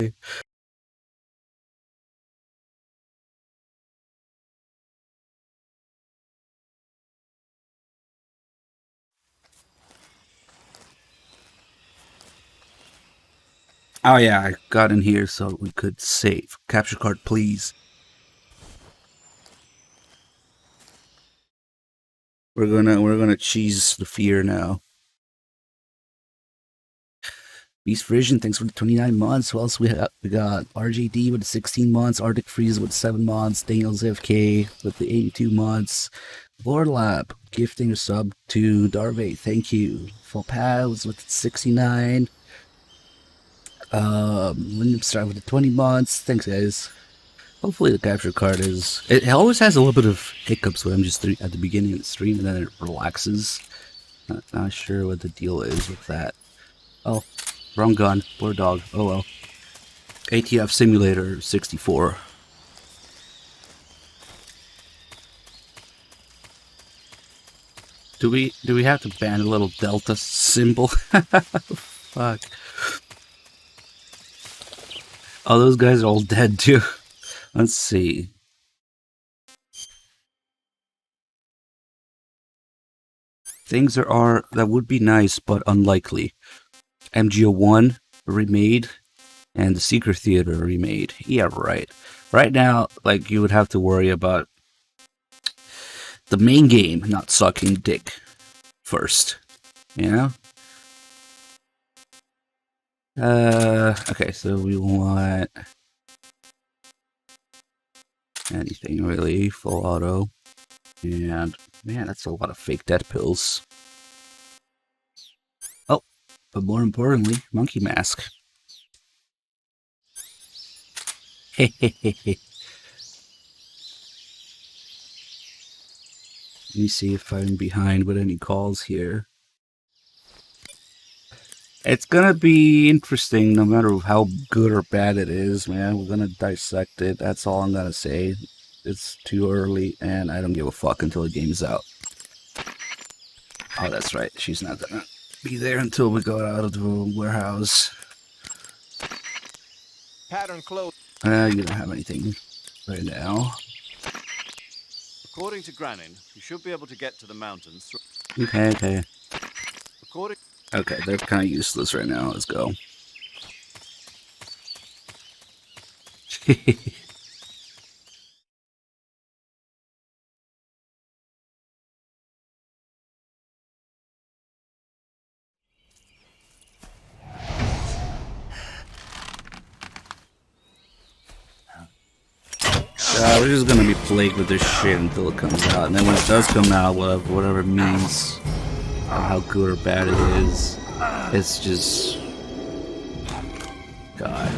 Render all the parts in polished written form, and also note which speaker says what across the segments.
Speaker 1: Oh yeah, I got in here so we could save. Capture card, please. We're gonna cheese the fear now. Beast Vision, thanks for the 29 months. Who else we got RJD with 16 months, Arctic Freeze with 7 months, Daniel ZFK with the 82 months, Lab gifting a sub to Darve, thank you. Full Pals with 69. William Star with the 20 months. Thanks guys. Hopefully the capture card is... It always has a little bit of hiccups when I'm just at the beginning of the stream and then it relaxes. Not sure what the deal is with that. Oh, wrong gun. Poor dog. Oh well. ATF Simulator 64. Do we have to ban a little Delta symbol? Fuck. Oh, those guys are all dead too. Let's see. Things that would be nice but unlikely. MGO1 remade and the Secret Theater remade. Yeah, right. Right now, like, you would have to worry about the main game not sucking dick first. You know? Okay, so we want anything really, full auto. And man, that's a lot of fake death pills. Oh, but more importantly, monkey mask. Hehehehe. Let me see if I'm behind with any calls here. It's gonna be interesting no matter how good or bad it is, man. We're gonna dissect it. That's all I'm gonna say. It's too early, and I don't give a fuck until the game's out. Oh, that's right. She's not gonna be there until we go out of the warehouse.
Speaker 2: Pattern close.
Speaker 1: You don't have anything right now.
Speaker 2: According to Granin, you should be able to get to the mountains.
Speaker 1: Okay.
Speaker 2: According.
Speaker 1: Okay, they're kind of useless right now. Let's go. We're just gonna be plagued with this shit until it comes out, and then when it does come out, whatever it means of how good or bad it is, it's just... God.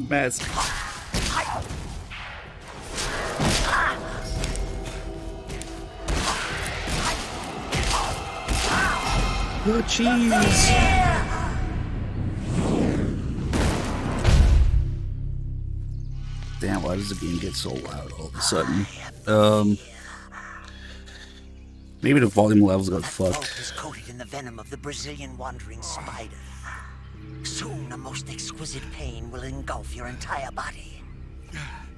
Speaker 1: Mask. Oh, cheese. Damn, why does the game get so loud all of a sudden? Maybe the volume levels got fucked.
Speaker 3: Is coated in the venom of the Brazilian wandering spider. Soon, a most exquisite pain will engulf your entire body.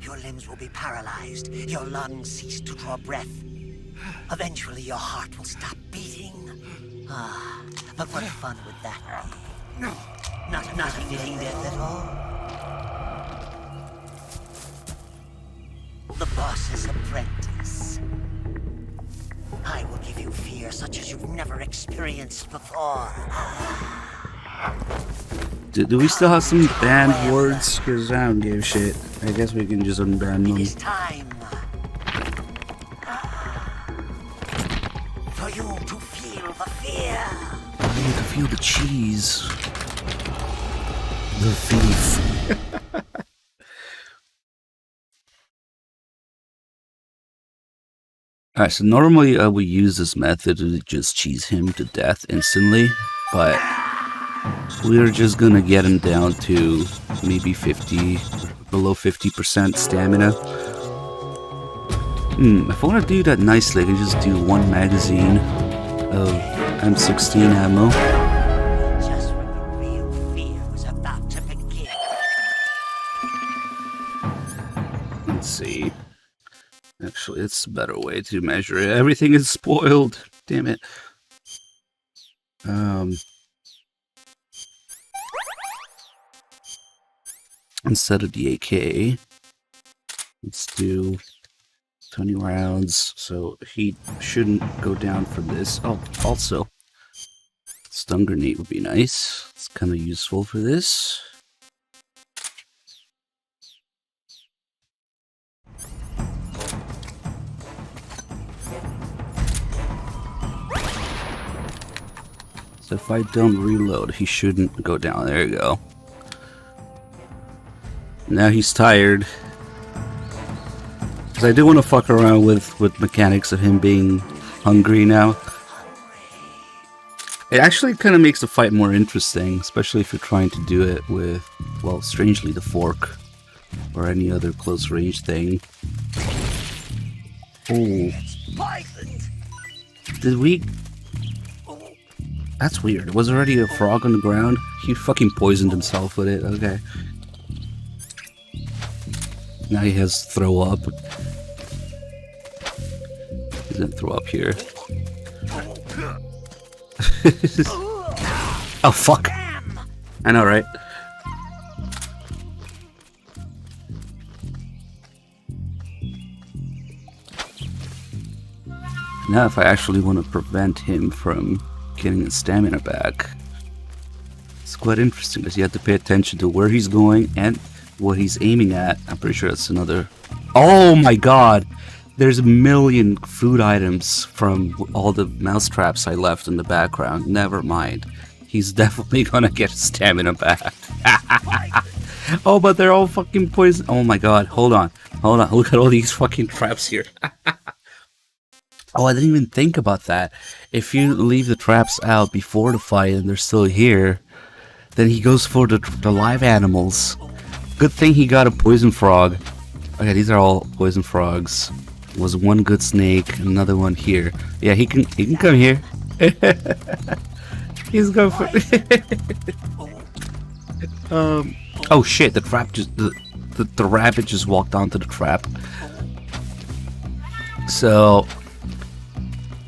Speaker 3: Your limbs will be paralyzed, your lungs cease to draw breath. Eventually, your heart will stop beating. Ah, but what fun would that be? Not a fitting death at all. The boss's apprentice. I will give you fear such as you've never experienced before.
Speaker 1: Do we still have some banned words? Because I don't give a shit. I guess we can just unban them.
Speaker 3: It is time for you to feel the fear.
Speaker 1: I need to feel the cheese. The thief. Alright, so normally we use this method to just cheese him to death instantly, but we're just gonna get him down to maybe 50, below 50% stamina. If I want to do that nicely, I can just do one magazine of M16 ammo.
Speaker 3: Just when the real fear was about to begin.
Speaker 1: Let's see. Actually, it's a better way to measure it. Everything is spoiled. Damn it. Instead of the AK, let's do 20 rounds, so he shouldn't go down from this. Oh, also, stun grenade would be nice. It's kind of useful for this. So if I don't reload, he shouldn't go down. There you go. Now he's tired. Because I do want to fuck around with mechanics of him being hungry now. It actually kind of makes the fight more interesting, especially if you're trying to do it with, well, strangely, the fork. Or any other close range thing. Oh. Did we... That's weird. Was already a frog on the ground? He fucking poisoned himself with it. Okay. Now he has throw up. He didn't throw up here. Oh fuck. I know, right? Now if I actually want to prevent him from getting his stamina back, it's quite interesting because you have to pay attention to where he's going and what he's aiming at. I'm pretty sure that's another... Oh my god! There's a million food items from all the mousetraps I left in the background. Never mind. He's definitely gonna get his stamina back. Oh, but they're all fucking poison. Oh my god, hold on. Hold on, look at all these fucking traps here. Oh, I didn't even think about that. If you leave the traps out before the fight and they're still here, then he goes for the live animals. Good thing he got a poison frog. Okay, these are all poison frogs. Was one good snake, another one here. Yeah, he can come here. He's going for... Oh shit, the trap just... The rabbit just walked onto the trap. So...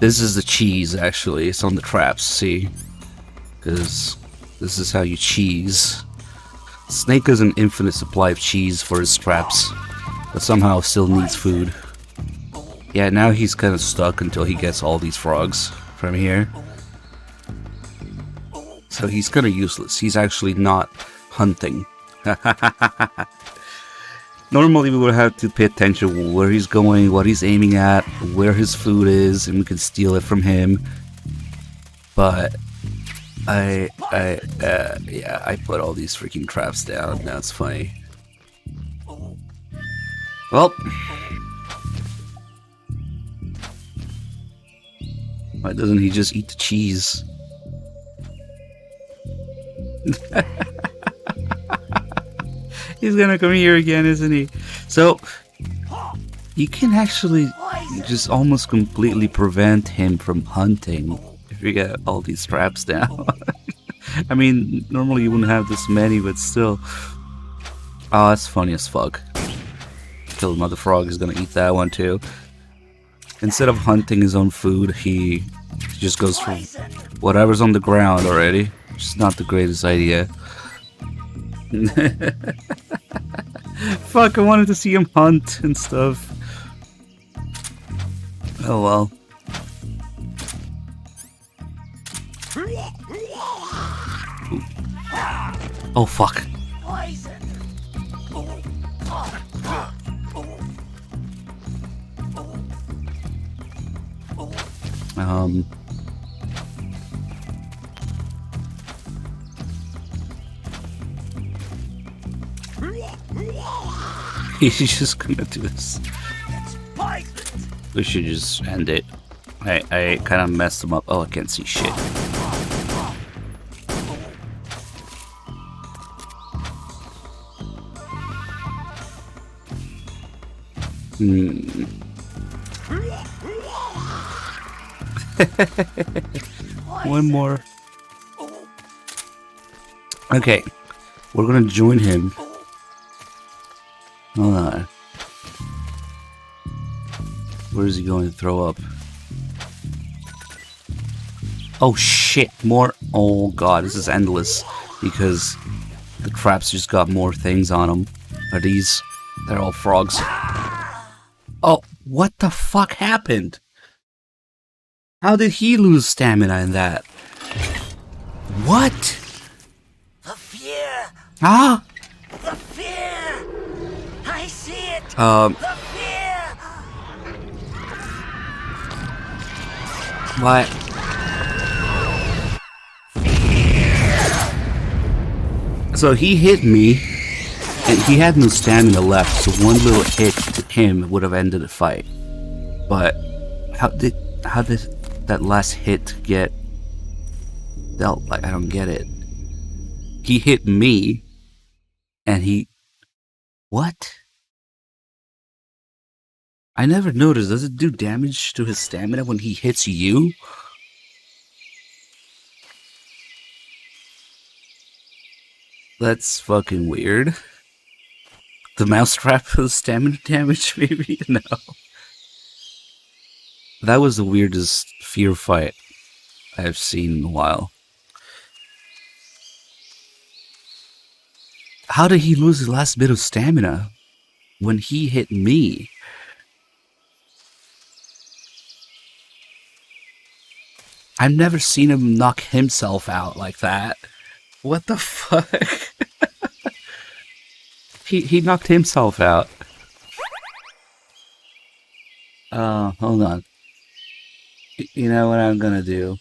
Speaker 1: This is the cheese, actually. It's on the traps, see? Because this is how you cheese. Snake has an infinite supply of cheese for his traps, but somehow still needs food. Yeah, now he's kind of stuck until he gets all these frogs from here. So he's kind of useless. He's actually not hunting. Normally we would have to pay attention where he's going, what he's aiming at, where his food is, and we can steal it from him. But yeah, I put all these freaking traps down. That's funny. Well, why doesn't he just eat the cheese? He's gonna come here again, isn't he? So, you can actually just almost completely prevent him from hunting if you get all these traps down. I mean, normally you wouldn't have this many, but still. Oh, that's funny as fuck. Kill Mother Frog is gonna eat that one too. Instead of hunting his own food, he just goes for whatever's on the ground already. Which is not the greatest idea. Fuck, I wanted to see him hunt and stuff. Oh well. Ooh. Oh fuck. He's just gonna do this. We should just end it. I kind of messed him up. Oh, I can't see shit. One more. Okay, we're gonna join him. Hold on. Where is he going to throw up? Oh shit, more. Oh god, this is endless. Because the traps just got more things on them. Are these? They're all frogs. Oh, what the fuck happened? How did he lose stamina in that? What?
Speaker 3: The fear!
Speaker 1: Ah?
Speaker 3: The fear! I see it!
Speaker 1: The
Speaker 3: fear!
Speaker 1: What? So he hit me, and he had no stamina left, so one little hit to him would have ended the fight. But how did that last hit get dealt? Like, I don't get it. He hit me, and he... What? I never noticed. Does it do damage to his stamina when he hits you? That's fucking weird. The mousetrap was stamina damage, maybe? No. That was the weirdest fear fight I've seen in a while. How did he lose his last bit of stamina when he hit me? I've never seen him knock himself out like that. What the fuck? He knocked himself out. Hold on. You know what I'm gonna do?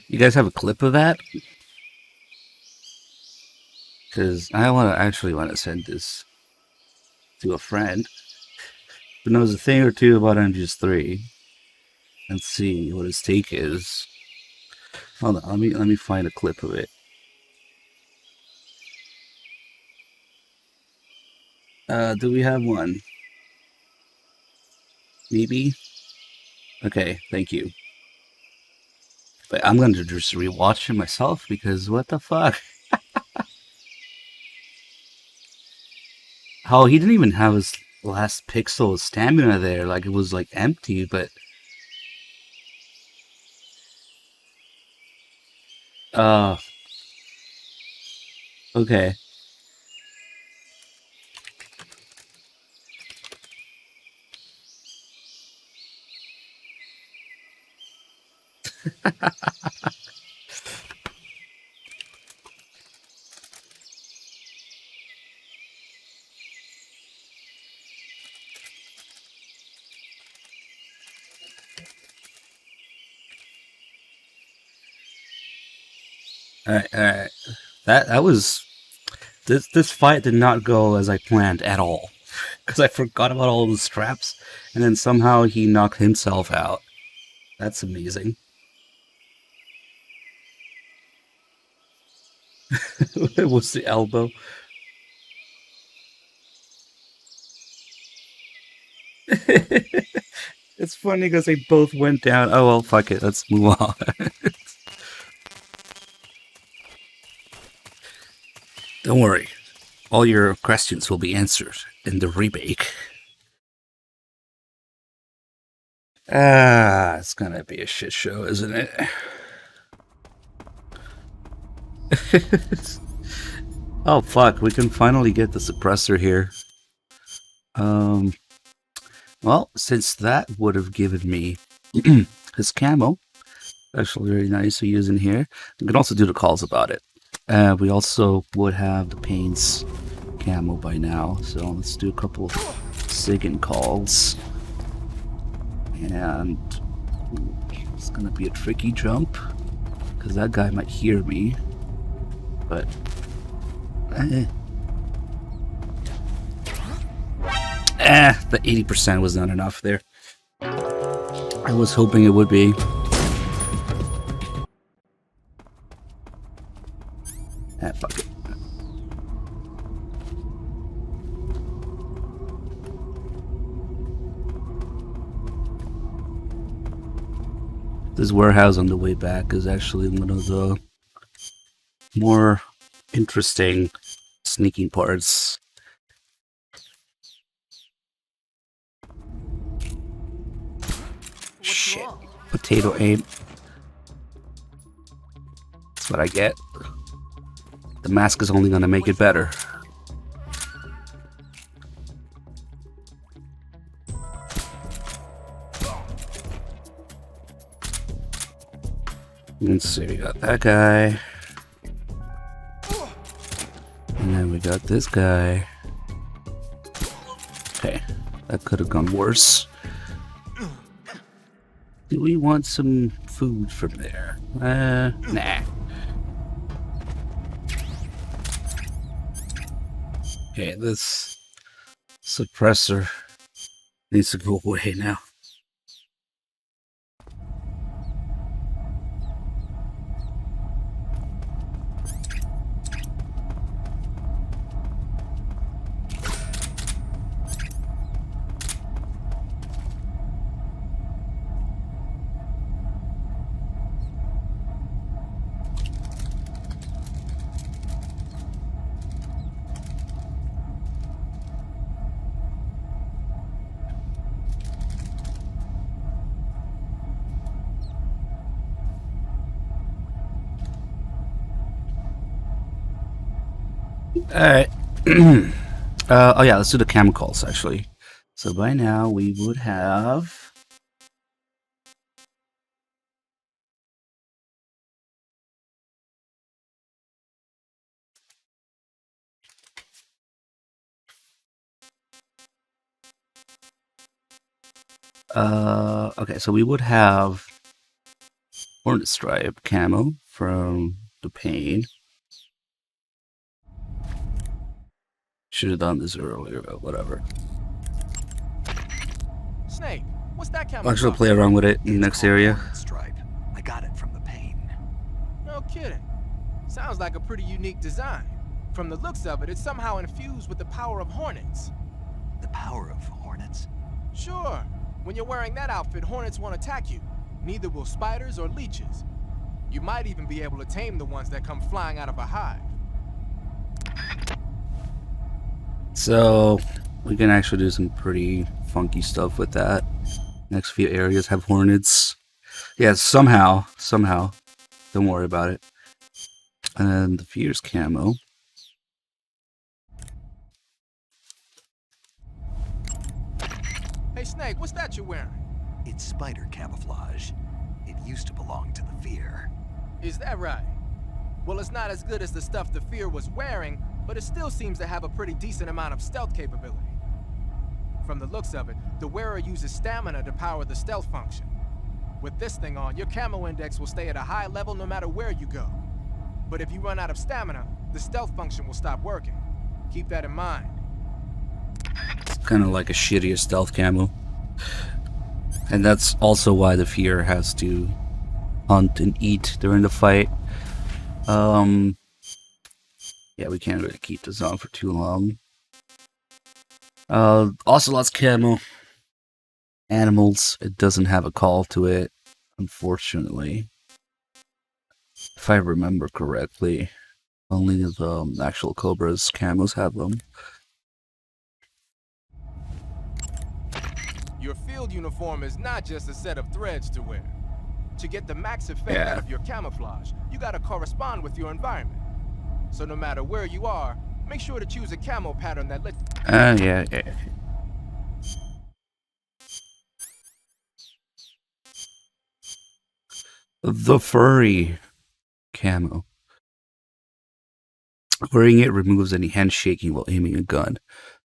Speaker 1: You guys have a clip of that? Because I actually want to send this to a friend who knows a thing or two about MGS3 and see what his take is. Hold on, let me find a clip of it. Do we have one? Maybe? Okay, thank you. But I'm going to just rewatch it myself because what the fuck? Oh, he didn't even have his last pixel of stamina there. Like, it was like empty, but... Okay. Alright. That was... This fight did not go as I planned at all. Because I forgot about all the straps, and then somehow he knocked himself out. That's amazing. It was the elbow. It's funny because they both went down. Oh well, fuck it. Let's move on. Don't worry. All your questions will be answered in the remake. It's gonna be a shit show, isn't it? Oh fuck, we can finally get the suppressor here. Well, since that would have given me his camo, actually very nice to use in here. We can also do the calls about it. We also would have the Paints camo by now, so let's do a couple of SIGINT calls. And it's gonna be a tricky jump, because that guy might hear me, but... the 80% was not enough there. I was hoping it would be. This warehouse on the way back is actually one of the more interesting sneaking parts. Shit. Potato aim. That's what I get. The mask is only gonna make it better. Let's see, we got that guy. And then we got this guy. Okay, that could have gone worse. Do we want some food from there? Nah. Okay, this suppressor needs to go away now. Alright. Oh yeah, let's do the chemicals actually. So by now we would have... okay, so we would have Hornet Stripe camo from the Pain. Should have done this earlier, but whatever.
Speaker 2: Snake, what's that camera?
Speaker 1: I'll actually play around with it in the next area.
Speaker 4: Stripe. I got it from the Pain.
Speaker 2: No kidding. Sounds like a pretty unique design. From the looks of it, it's somehow infused with the power of hornets.
Speaker 4: The power of hornets?
Speaker 2: Sure. When you're wearing that outfit, hornets won't attack you. Neither will spiders or leeches. You might even be able to tame the ones that come flying out of a hive.
Speaker 1: So we can actually do some pretty funky stuff with that. Next few areas have hornets. Yeah, somehow. Don't worry about it. And then the Fierce camo.
Speaker 2: Hey Snake, what's that you're wearing?
Speaker 4: It's spider camouflage. It used to belong to the Fear.
Speaker 2: Is that right? Well, it's not as good as the stuff the Fear was wearing, but it still seems to have a pretty decent amount of stealth capability. From the looks of it, the wearer uses stamina to power the stealth function. With this thing on, your camo index will stay at a high level no matter where you go. But if you run out of stamina, the stealth function will stop working. Keep that in mind.
Speaker 1: It's kind of like a shittier stealth camo. And that's also why the Fear has to hunt and eat during the fight. Yeah, we can't really keep this on for too long. Ocelot's camo. Animals. It doesn't have a call to it, unfortunately. If I remember correctly, only the actual Cobra's camos have them.
Speaker 2: Your field uniform is not just a set of threads to wear. To get the max effect out of your camouflage, you gotta correspond with your environment. So no matter where you are, make sure to choose a camo pattern that lets...
Speaker 1: Yeah. The furry camo. Wearing it removes any handshaking while aiming a gun.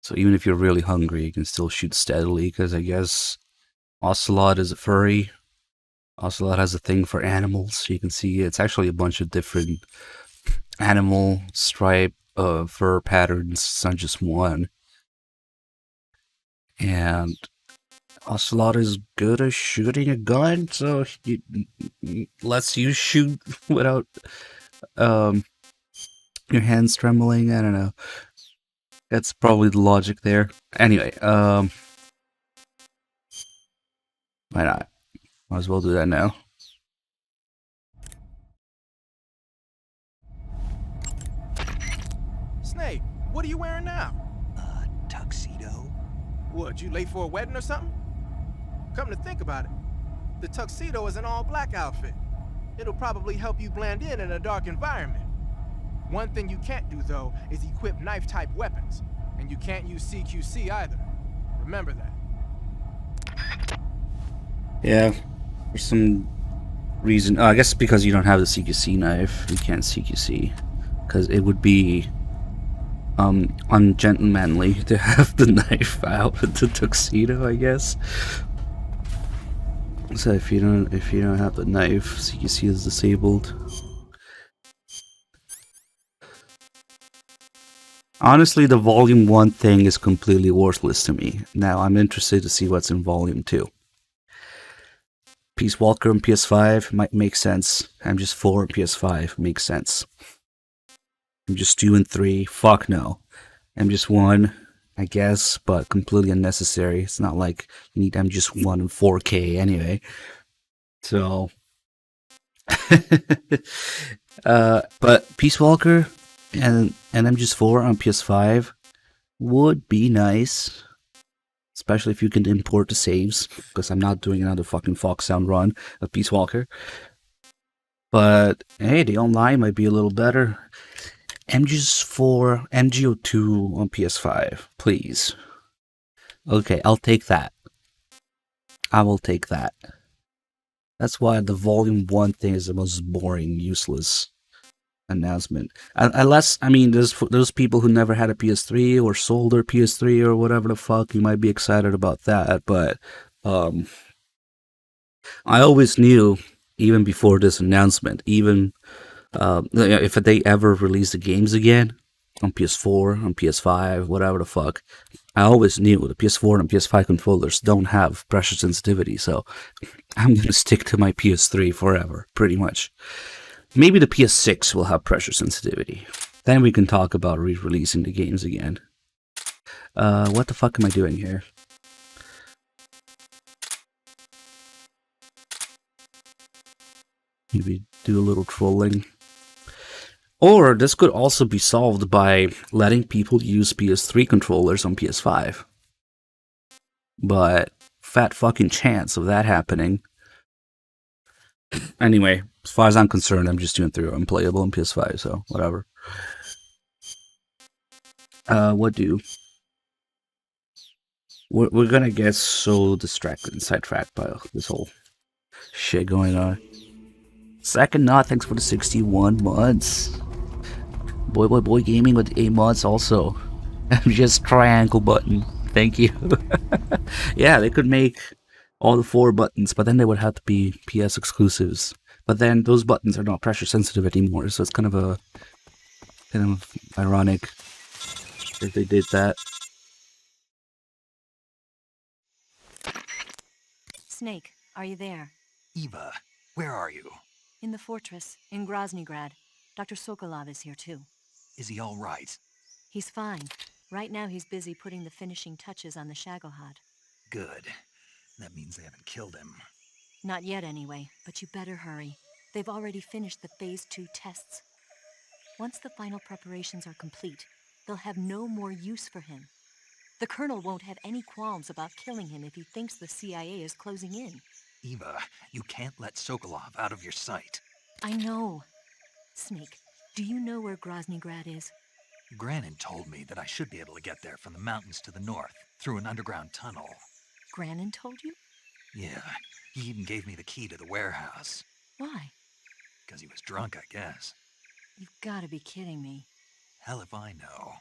Speaker 1: So even if you're really hungry, you can still shoot steadily, because I guess Ocelot is a furry. Ocelot has a thing for animals. You can see it's actually a bunch of different animal stripe fur patterns. It's not just one. And Ocelot is good at shooting a gun, so he lets you shoot without your hands trembling. I don't know. That's probably the logic there. Anyway, why not? Might as well do that now.
Speaker 2: What are you wearing now?
Speaker 4: Tuxedo?
Speaker 2: What, you late for a wedding or something? Come to think about it, the tuxedo is an all-black outfit. It'll probably help you blend in a dark environment. One thing you can't do, though, is equip knife-type weapons. And you can't use CQC either. Remember that.
Speaker 1: Yeah, for some reason. I guess because you don't have the CQC knife, you can't CQC. Because it would be ungentlemanly to have the knife out with the tuxedo, I guess. So if you don't have the knife, CQC is disabled. Honestly, the Volume 1 thing is completely worthless to me. Now, I'm interested to see what's in Volume 2. Peace Walker on PS5 might make sense. MGS4 on PS5 makes sense. MGS2 and 3, fuck no. MGS1, I guess, but completely unnecessary. It's not like you need MGS1 in 4K anyway. So... but Peace Walker and MGS4 on PS5 would be nice, especially if you can import the saves, because I'm not doing another fucking Fox Sound run of Peace Walker. But hey, the online might be a little better. MGS4, MGO2 on PS5, please. Okay, I'll take that. I will take that. That's why the Volume 1 thing is the most boring, useless announcement. Unless, I mean, there's those people who never had a PS3 or sold their PS3 or whatever the fuck, you might be excited about that, but I always knew, even before this announcement, even if they ever release the games again, on PS4, on PS5, whatever the fuck, I always knew the PS4 and PS5 controllers don't have pressure sensitivity, so I'm gonna stick to my PS3 forever, pretty much. Maybe the PS6 will have pressure sensitivity. Then we can talk about re-releasing the games again. What the fuck am I doing here? Maybe do a little trolling. Or this could also be solved by letting people use PS3 controllers on PS5. But fat fucking chance of that happening. Anyway, as far as I'm concerned, I'm just doing 3 unplayable on PS5, so whatever. We're gonna get so distracted and sidetracked by this whole shit going on. Second Knot, thanks for the 61 months. Boy Gaming with 8 months also. I'm just triangle button. Thank you. Yeah, they could make all the 4 buttons, but then they would have to be PS exclusives. But then those buttons are not pressure sensitive anymore, so it's kind of ironic if they did that.
Speaker 5: Snake, are you there?
Speaker 4: Eva, where are you?
Speaker 5: In the fortress, in Groznygrad. Dr. Sokolov is here too.
Speaker 4: Is he all right?
Speaker 5: He's fine. Right now he's busy putting the finishing touches on the Shagohod.
Speaker 4: Good. That means they haven't killed him.
Speaker 5: Not yet anyway, but you better hurry. They've already finished the Phase 2 tests. Once the final preparations are complete, they'll have no more use for him. The Colonel won't have any qualms about killing him if he thinks the CIA is closing in.
Speaker 4: Eva, you can't let Sokolov out of your sight.
Speaker 5: I know. Snake, do you know where Groznygrad is?
Speaker 4: Granin told me that I should be able to get there from the mountains to the north, through an underground tunnel.
Speaker 5: Granin told you?
Speaker 4: Yeah, he even gave me the key to the warehouse.
Speaker 5: Why?
Speaker 4: Because he was drunk, I guess.
Speaker 5: You've got to be kidding me.
Speaker 4: Hell if I know.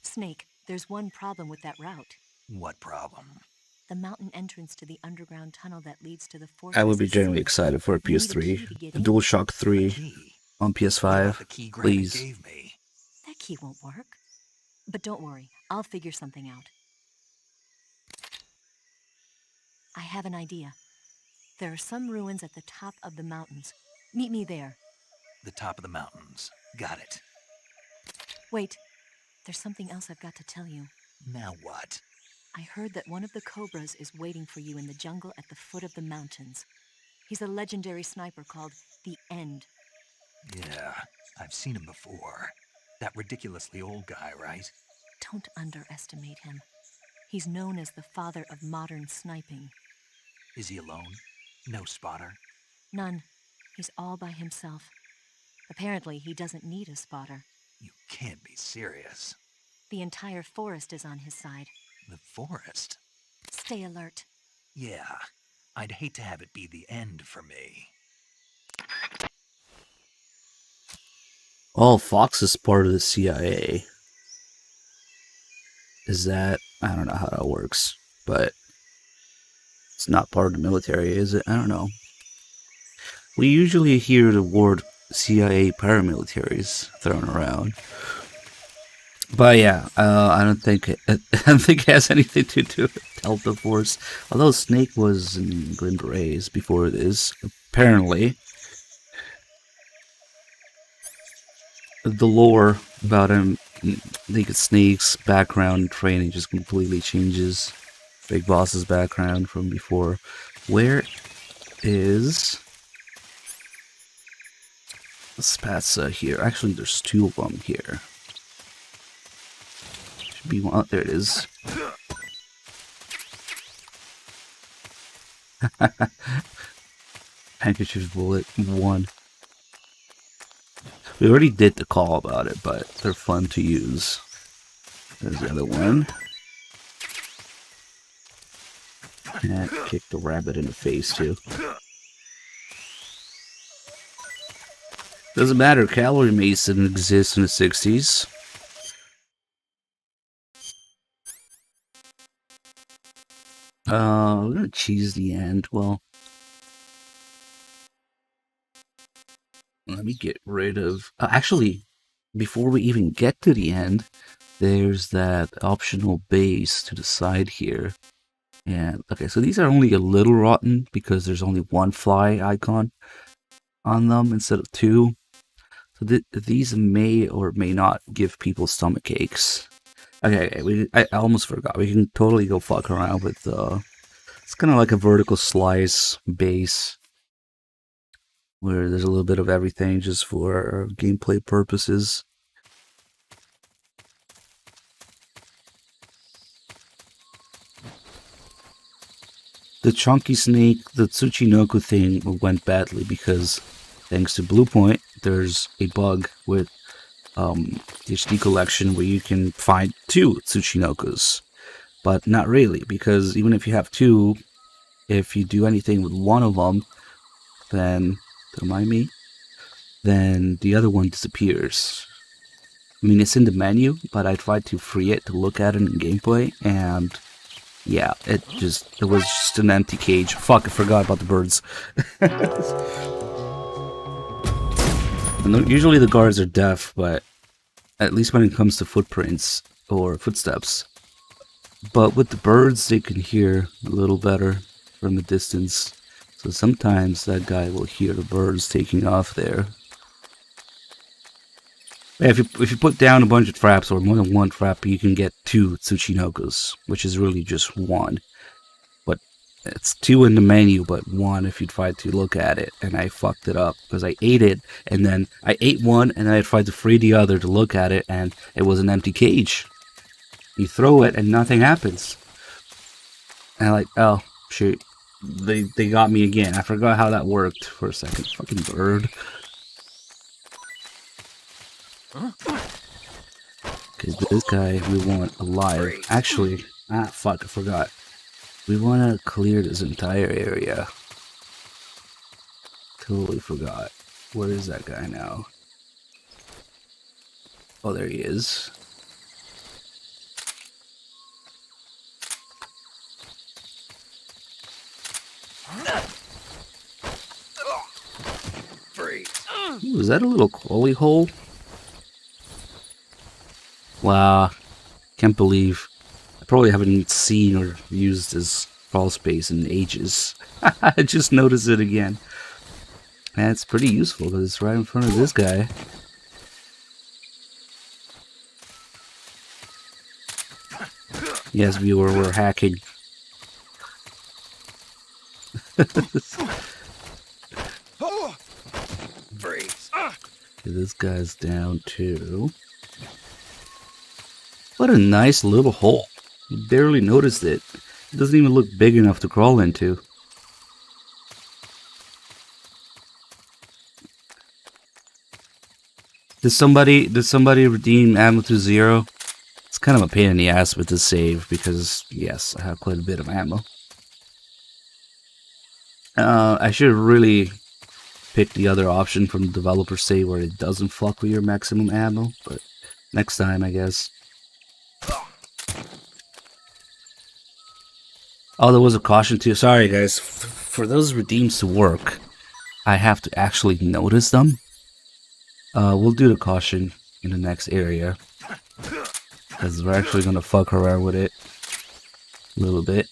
Speaker 5: Snake, there's one problem with that route.
Speaker 4: What problem?
Speaker 5: The mountain entrance to the underground tunnel that leads to the fortress.
Speaker 1: I would be
Speaker 5: is
Speaker 1: genuinely
Speaker 5: sealed.
Speaker 1: excited for a
Speaker 5: You need a key
Speaker 1: PS3.
Speaker 5: to get
Speaker 1: A
Speaker 5: in.
Speaker 1: DualShock 3
Speaker 4: Key.
Speaker 1: on
Speaker 4: What about
Speaker 1: PS5,
Speaker 4: the key Granin
Speaker 1: please.
Speaker 4: gave me?
Speaker 5: That key won't work. But don't worry, I'll figure something out. I have an idea. There are some ruins at the top of the mountains. Meet me there.
Speaker 4: The top of the mountains. Got it.
Speaker 5: Wait, there's something else I've got to tell you.
Speaker 4: Now what?
Speaker 5: I heard that one of the Cobras is waiting for you in the jungle at the foot of the mountains. He's a legendary sniper called The End.
Speaker 4: Yeah, I've seen him before. That ridiculously old guy, right?
Speaker 5: Don't underestimate him. He's known as the father of modern sniping.
Speaker 4: Is he alone? No spotter?
Speaker 5: None. He's all by himself. Apparently, he doesn't need a spotter.
Speaker 4: You can't be serious.
Speaker 5: The entire forest is on his side.
Speaker 4: The forest?
Speaker 5: Stay alert.
Speaker 4: Yeah, I'd hate to have it be the end for me.
Speaker 1: Oh, Fox is part of the CIA. Is that... I don't know how that works, but it's not part of the military, is it? I don't know. We usually hear the word CIA paramilitaries thrown around. But yeah, I don't think it has anything to do with Delta Force. Although Snake was in Green Berets before this, apparently. The lore about him, Naked Snake's background training just completely changes Big Boss's background from before. Where is Spatza here? Actually, there's two of them here. Should be one. Oh, there it is. Handkerchief bullet 1. We already did the call about it, but they're fun to use. There's the other one. And kick the rabbit in the face, too. Doesn't matter, Calorie Mace didn't exist in the 60s. We're gonna cheese the end. Well, let me get rid of... actually, before we even get to the end, there's that optional base to the side here. And, okay, so these are only a little rotten because there's only one fly icon on them instead of 2. So these may or may not give people stomach aches. Okay, I almost forgot. We can totally go fuck around with... it's kind of like a vertical slice base, where there's a little bit of everything just for gameplay purposes. The Chunky Snake, the Tsuchinoko thing went badly because, thanks to Bluepoint, there's a bug with the HD collection where you can find 2 Tsuchinokos. But not really, because even if you have 2, if you do anything with one of them, then... Don't mind me. Then the other one disappears. I mean, it's in the menu, but I tried to free it to look at it in gameplay, and yeah, it was just an empty cage. Fuck, I forgot about the birds. And usually the guards are deaf, but at least when it comes to footprints or footsteps. But with the birds, they can hear a little better from a distance. So sometimes that guy will hear the birds taking off there. Yeah, if you put down a bunch of traps or more than one trap, you can get 2 Tsuchinokos, which is really just 1. But it's 2 in the menu, but 1 if you try to look at it. And I fucked it up because I ate it, and then I ate one, and then I tried to free the other to look at it, and it was an empty cage. You throw it, and nothing happens. And I'm like, oh, shoot. They got me again. I forgot how that worked for a second. Fucking bird. Because this guy we want alive. Actually, fuck, I forgot. We want to clear this entire area. Totally forgot. Where is that guy now? Oh, there he is. Ooh, is that a little coaly hole? Wow. Can't believe. I probably haven't seen or used this crawl space in ages. I just noticed it again. And it's pretty useful because it's right in front of this guy. Yes, viewer, we're hacking. Okay, this guy's down too. What a nice little hole. You barely noticed it. It doesn't even look big enough to crawl into. Did somebody redeem ammo to 0? It's kind of a pain in the ass with the save because yes, I have quite a bit of ammo. I should really pick the other option from the developer save where it doesn't fuck with your maximum ammo, but next time I guess. Oh, there was a caution too. Sorry guys, for those redeems to work, I have to actually notice them. We'll do the caution in the next area, because we're actually gonna fuck around with it a little bit.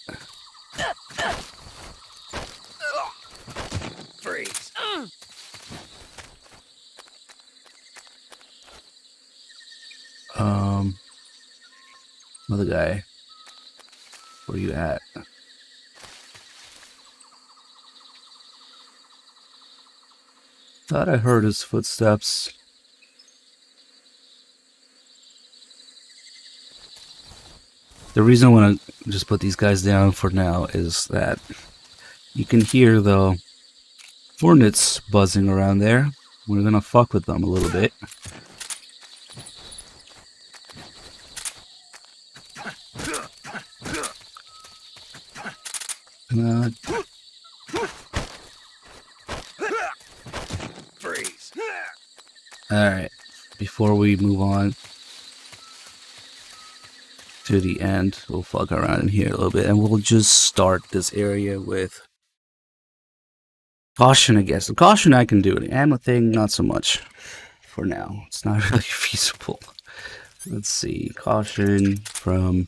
Speaker 4: Freeze.
Speaker 1: Another guy. Where you at? Thought I heard his footsteps. The reason I want to just put these guys down for now is that you can hear the hornets buzzing around there. We're gonna fuck with them a little bit.
Speaker 4: Freeze.
Speaker 1: Alright, before we move on to the end, we'll fuck around in here a little bit and we'll just start this area with caution, I guess. The caution I can do, the ammo thing, not so much for now. It's not really feasible. Let's see, caution from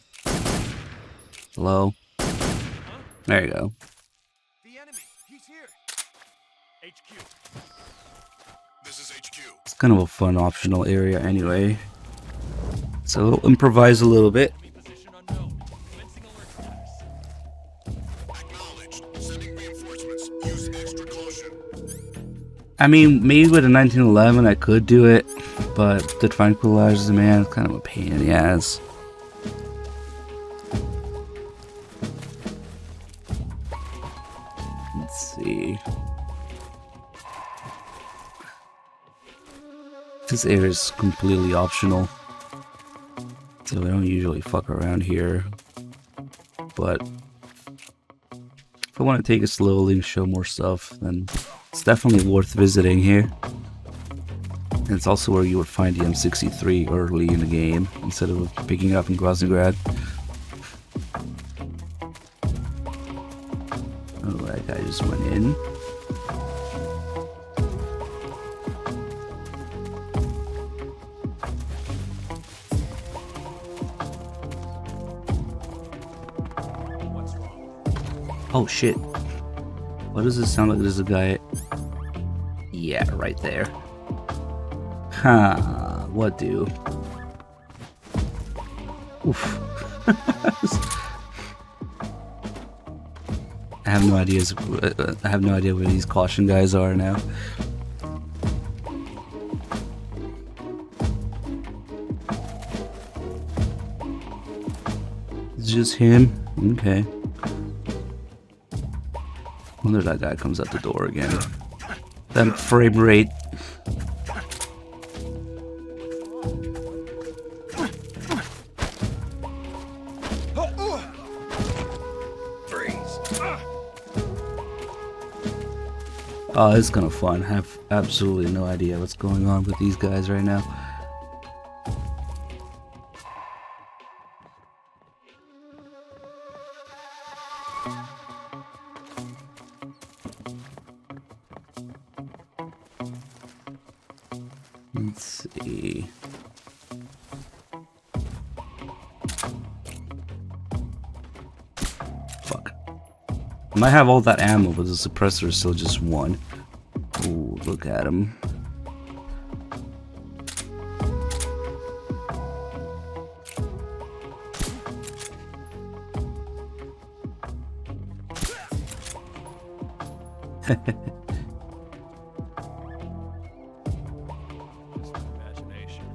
Speaker 1: low. There you go.
Speaker 2: The enemy, he's here.
Speaker 6: HQ. This is HQ.
Speaker 1: It's kind of a fun optional area anyway. So we'll improvise a little bit.
Speaker 6: Enemy position unknown. Commencing alert status. Acknowledged. Sending reinforcements. Use extra caution.
Speaker 1: I mean, maybe with a 1911 I could do it, but the tranquilizers, man, it's kind of a pain in the ass. Let's see. This area is completely optional, so I don't usually fuck around here, but if I want to take it slowly and show more stuff, then it's definitely worth visiting here. And it's also where you would find the M63 early in the game, instead of picking it up in Groznygrad. Oh, that guy just went in.
Speaker 2: What's wrong?
Speaker 1: Oh shit. Why does it sound like there's a guy? Yeah, right there. Ha, what do? Oof. I have no idea. I have no idea where these caution guys are now. It's just him. Okay. Wonder that guy comes out the door again. That frame rate. Oh, it's kind of fun. I have absolutely no idea what's going on with these guys right now. Let's see. Fuck. I might have all that ammo, but the suppressor is still just one. Ooh, look at him.
Speaker 6: Imagination.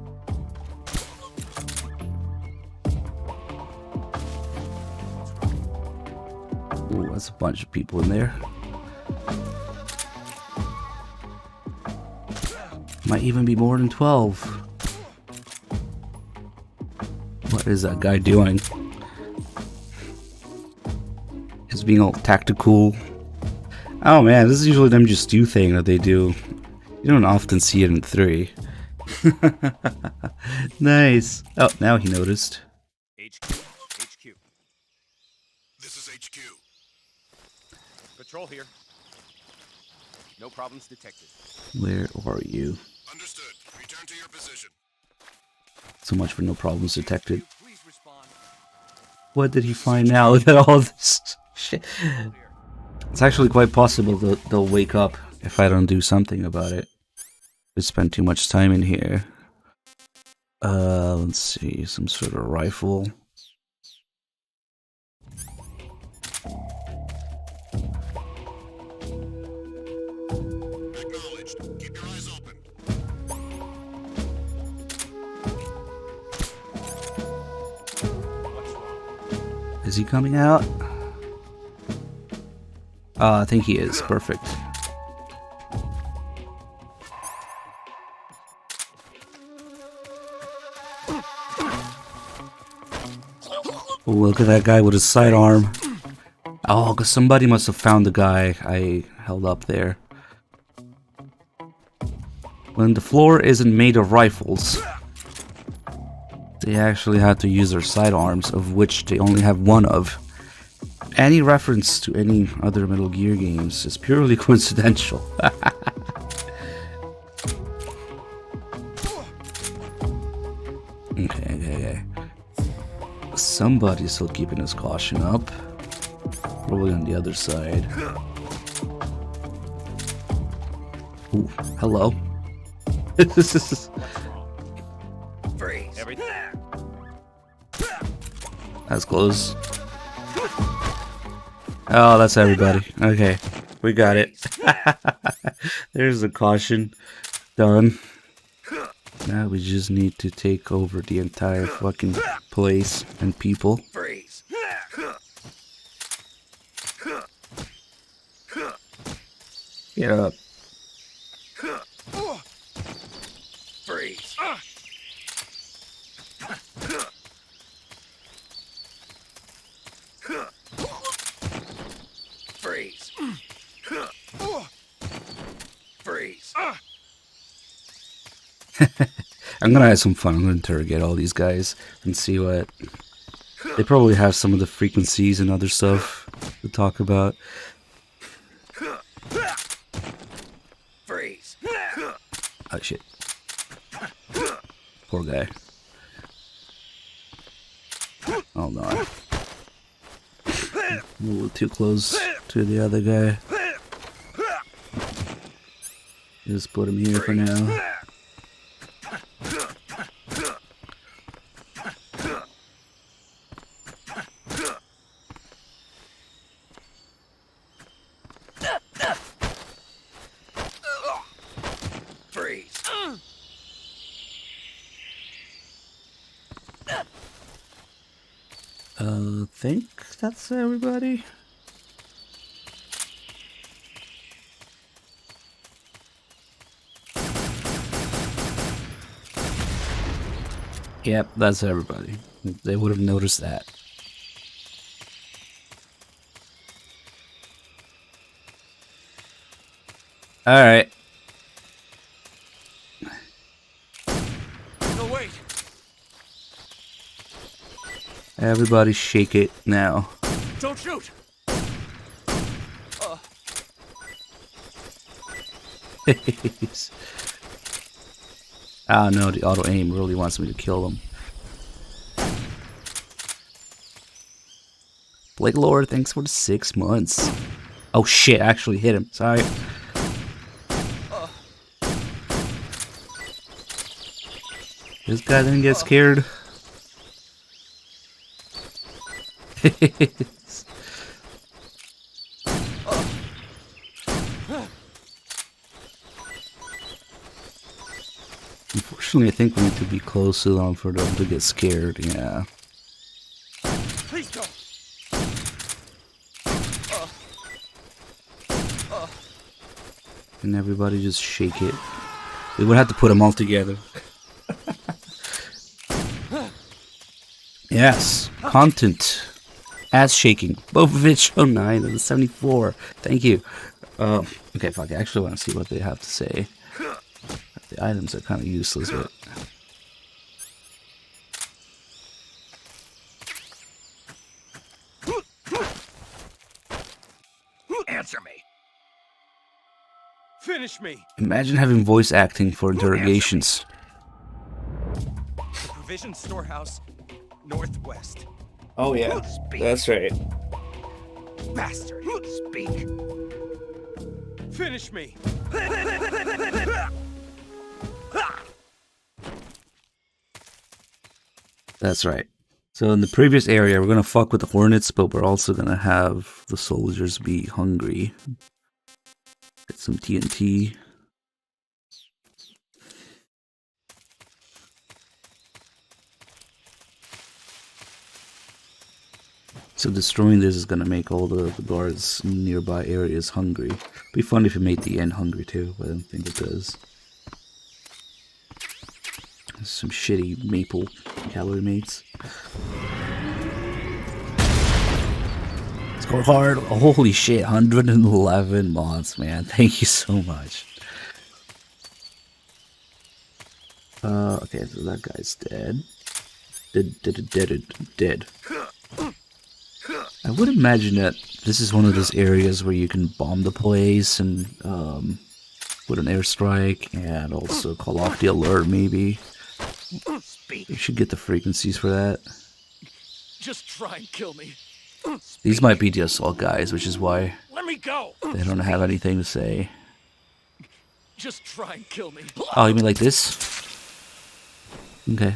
Speaker 1: bunch of people in there. Might even be more than 12. What is that guy doing? He's being all tactical. Oh man, this is usually them just do thing that they do. You don't often see it in 3. Nice. Oh, now he noticed.
Speaker 6: HQ. This is HQ.
Speaker 2: Patrol here. No problems detected.
Speaker 1: Where are you?
Speaker 6: Understood. Return to your position.
Speaker 1: So much for no problems detected.
Speaker 2: Please respond.
Speaker 1: What did he find now? Look at all this shit. It's actually quite possible that they'll wake up if I don't do something about it. We spend too much time in here. Let's see, some sort of rifle.
Speaker 6: Acknowledged. Keep your eyes open.
Speaker 1: Is he coming out? I think he is. Perfect. Ooh, look at that guy with his sidearm. Oh, because somebody must have found the guy I held up there. When the floor isn't made of rifles, they actually have to use their sidearms, of which they only have one of. Any reference to any other Metal Gear games is purely coincidental. Okay. Somebody's still keeping his caution up. Probably on the other side. Ooh, hello.
Speaker 3: Freeze.
Speaker 1: That's close. Oh, that's everybody. Okay, we got it. There's the caution. Done. Now we just need to take over the entire fucking place and people.
Speaker 3: Freeze.
Speaker 1: Get up.
Speaker 3: Freeze. Freeze. Freeze.
Speaker 1: I'm gonna have some fun. I'm gonna interrogate all these guys and see what... They probably have some of the frequencies and other stuff to talk about.
Speaker 3: Freeze.
Speaker 1: Oh shit. Poor guy. Oh no. A little too close to the other guy. Just put him here for now.
Speaker 3: Freeze.
Speaker 1: Think that's everybody. Yep, that's everybody. They would have noticed that. Alright.
Speaker 2: No, wait.
Speaker 1: Everybody shake it now.
Speaker 2: Don't shoot.
Speaker 1: Ah no, the auto aim really wants me to kill them. Blake Lord, thanks for the 6 months. Oh shit, I actually hit him. Sorry. This guy didn't get scared. Unfortunately, I think we need to be close to them for them to get scared, yeah.
Speaker 2: Please don't.
Speaker 1: and everybody just shake it. We would have to put them all together. Yes, content. Ass shaking. Bovovich 09 and 74. Thank you. Okay, fuck. I actually want to see what they have to say. The items are kind of useless, but.
Speaker 6: Answer me. Finish me.
Speaker 1: Imagine having voice acting for interrogations.
Speaker 6: The provision storehouse, northwest.
Speaker 1: Oh yeah,
Speaker 6: Speak.
Speaker 1: that's right.
Speaker 6: Bastard. Speak. Finish me.
Speaker 1: That's right. So in the previous area, we're gonna fuck with the hornets, but we're also gonna have the soldiers be hungry. Get some TNT. So destroying this is gonna make all the guards in nearby areas hungry. Be fun if it made the end hungry too, but I don't think it does. Some shitty maple calorie mates. Let's go hard. Holy shit, 111 mods, man. Thank you so much. Okay, so that guy's dead. Dead. I would imagine that this is one of those areas where you can bomb the place and put an airstrike and also call off the alert maybe. You should get the frequencies for that.
Speaker 6: Just try and kill me.
Speaker 1: These might be the assault guys, which is why
Speaker 6: Let me go.
Speaker 1: they don't have anything to say.
Speaker 6: Just try and kill me.
Speaker 1: Oh, you mean like this? Okay.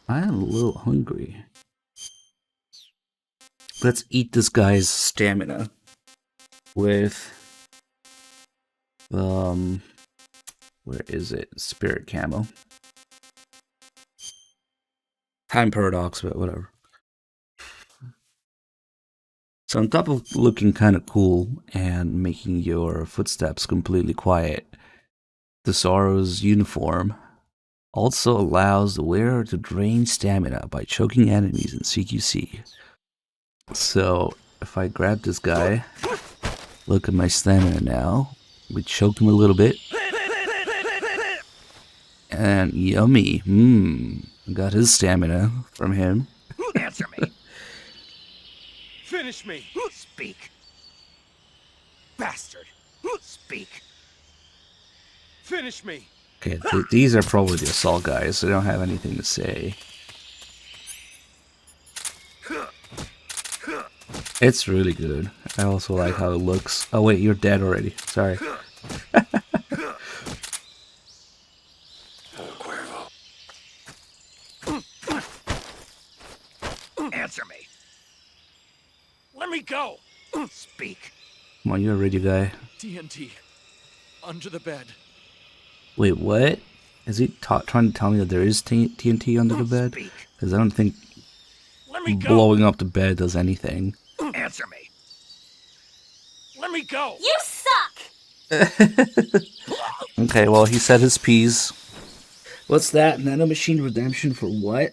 Speaker 1: I'm a little hungry. Let's eat this guy's stamina with where is it? Spirit camo. Time paradox, but whatever. So on top of looking kind of cool and making your footsteps completely quiet, the Sorrow's uniform also allows the wearer to drain stamina by choking enemies in CQC. So if I grab this guy, look at my stamina now. We choke him a little bit. And yummy. Got his stamina from him.
Speaker 6: Answer me. Finish me. Speak. Bastard. Speak. Finish me.
Speaker 1: Okay, these are probably the assault guys. They don't have anything to say. It's really good. I also like how it looks. Oh wait, you're dead already. Sorry.
Speaker 6: Answer me. Let me go. Speak.
Speaker 1: Come on, you're a radio guy.
Speaker 6: TNT. Under the bed.
Speaker 1: Wait, what? Is he trying to tell me that there is TNT under the bed?
Speaker 6: Speak.
Speaker 1: Because I don't think
Speaker 6: Let me go.
Speaker 1: blowing up the bed does anything.
Speaker 6: Answer me. Let me go.
Speaker 5: You suck!
Speaker 1: Okay, well, he said his piece. What's that? Nanomachine redemption for what?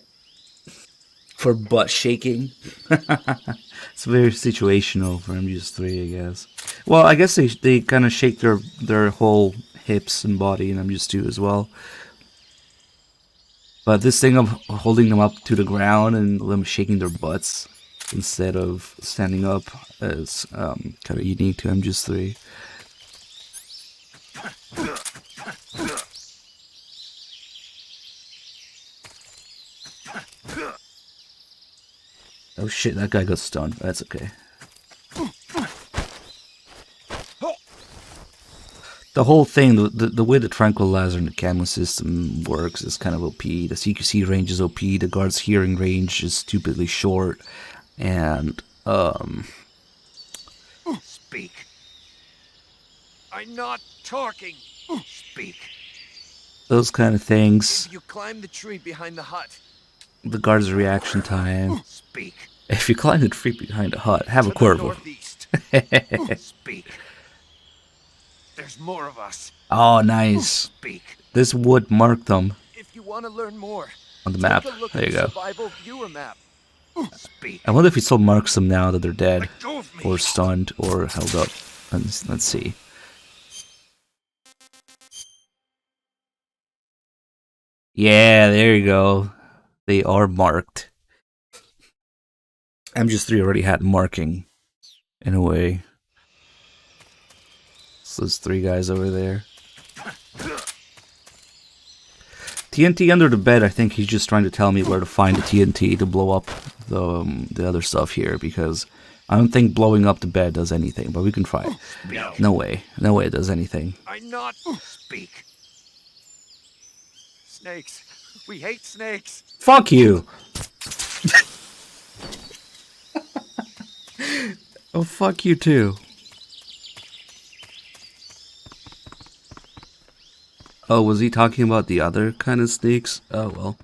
Speaker 1: For butt shaking? It's very situational for MGS3, I guess. Well, I guess they kind of shake their whole hips and body in MGS2 as well. But this thing of holding them up to the ground and them shaking their butts instead of standing up is kind of unique to MGS3. Oh shit, that guy got stunned. That's okay. The whole thing, the way the tranquilizer and the camo system works is kind of OP. The CQC range is OP, the guard's hearing range is stupidly short, and
Speaker 6: Speak. I'm not talking. Speak.
Speaker 1: those kind of things.
Speaker 6: You climb the tree behind the hut.
Speaker 1: The guard's reaction time.
Speaker 4: Speak.
Speaker 1: If you climb the tree behind a hut, have a
Speaker 6: To the
Speaker 1: Cuervo.
Speaker 6: northeast.
Speaker 4: Speak.
Speaker 6: There's more of us.
Speaker 1: Oh, nice.
Speaker 4: Speak.
Speaker 1: This would mark them
Speaker 2: If you want to learn more,
Speaker 1: on the map.
Speaker 2: take a look
Speaker 1: There
Speaker 2: at
Speaker 1: you
Speaker 2: the
Speaker 1: go.
Speaker 2: survival viewer map.
Speaker 4: Speak.
Speaker 1: I wonder if he still marks them now that they're dead,
Speaker 6: Let go of me.
Speaker 1: or stunned, or held up. Let's see. Yeah, there you go. They are marked. MGS3 already had marking, in a way. So there's 3 guys over there. TNT under the bed, I think he's just trying to tell me where to find the TNT to blow up the other stuff here, because I don't think blowing up the bed does anything, but we can try it. No way. No way it does anything.
Speaker 6: I'm not.
Speaker 4: Speak.
Speaker 6: Snakes. We hate snakes.
Speaker 1: Fuck you! Oh, fuck you too. Oh, was he talking about the other kind of snakes? Oh, well.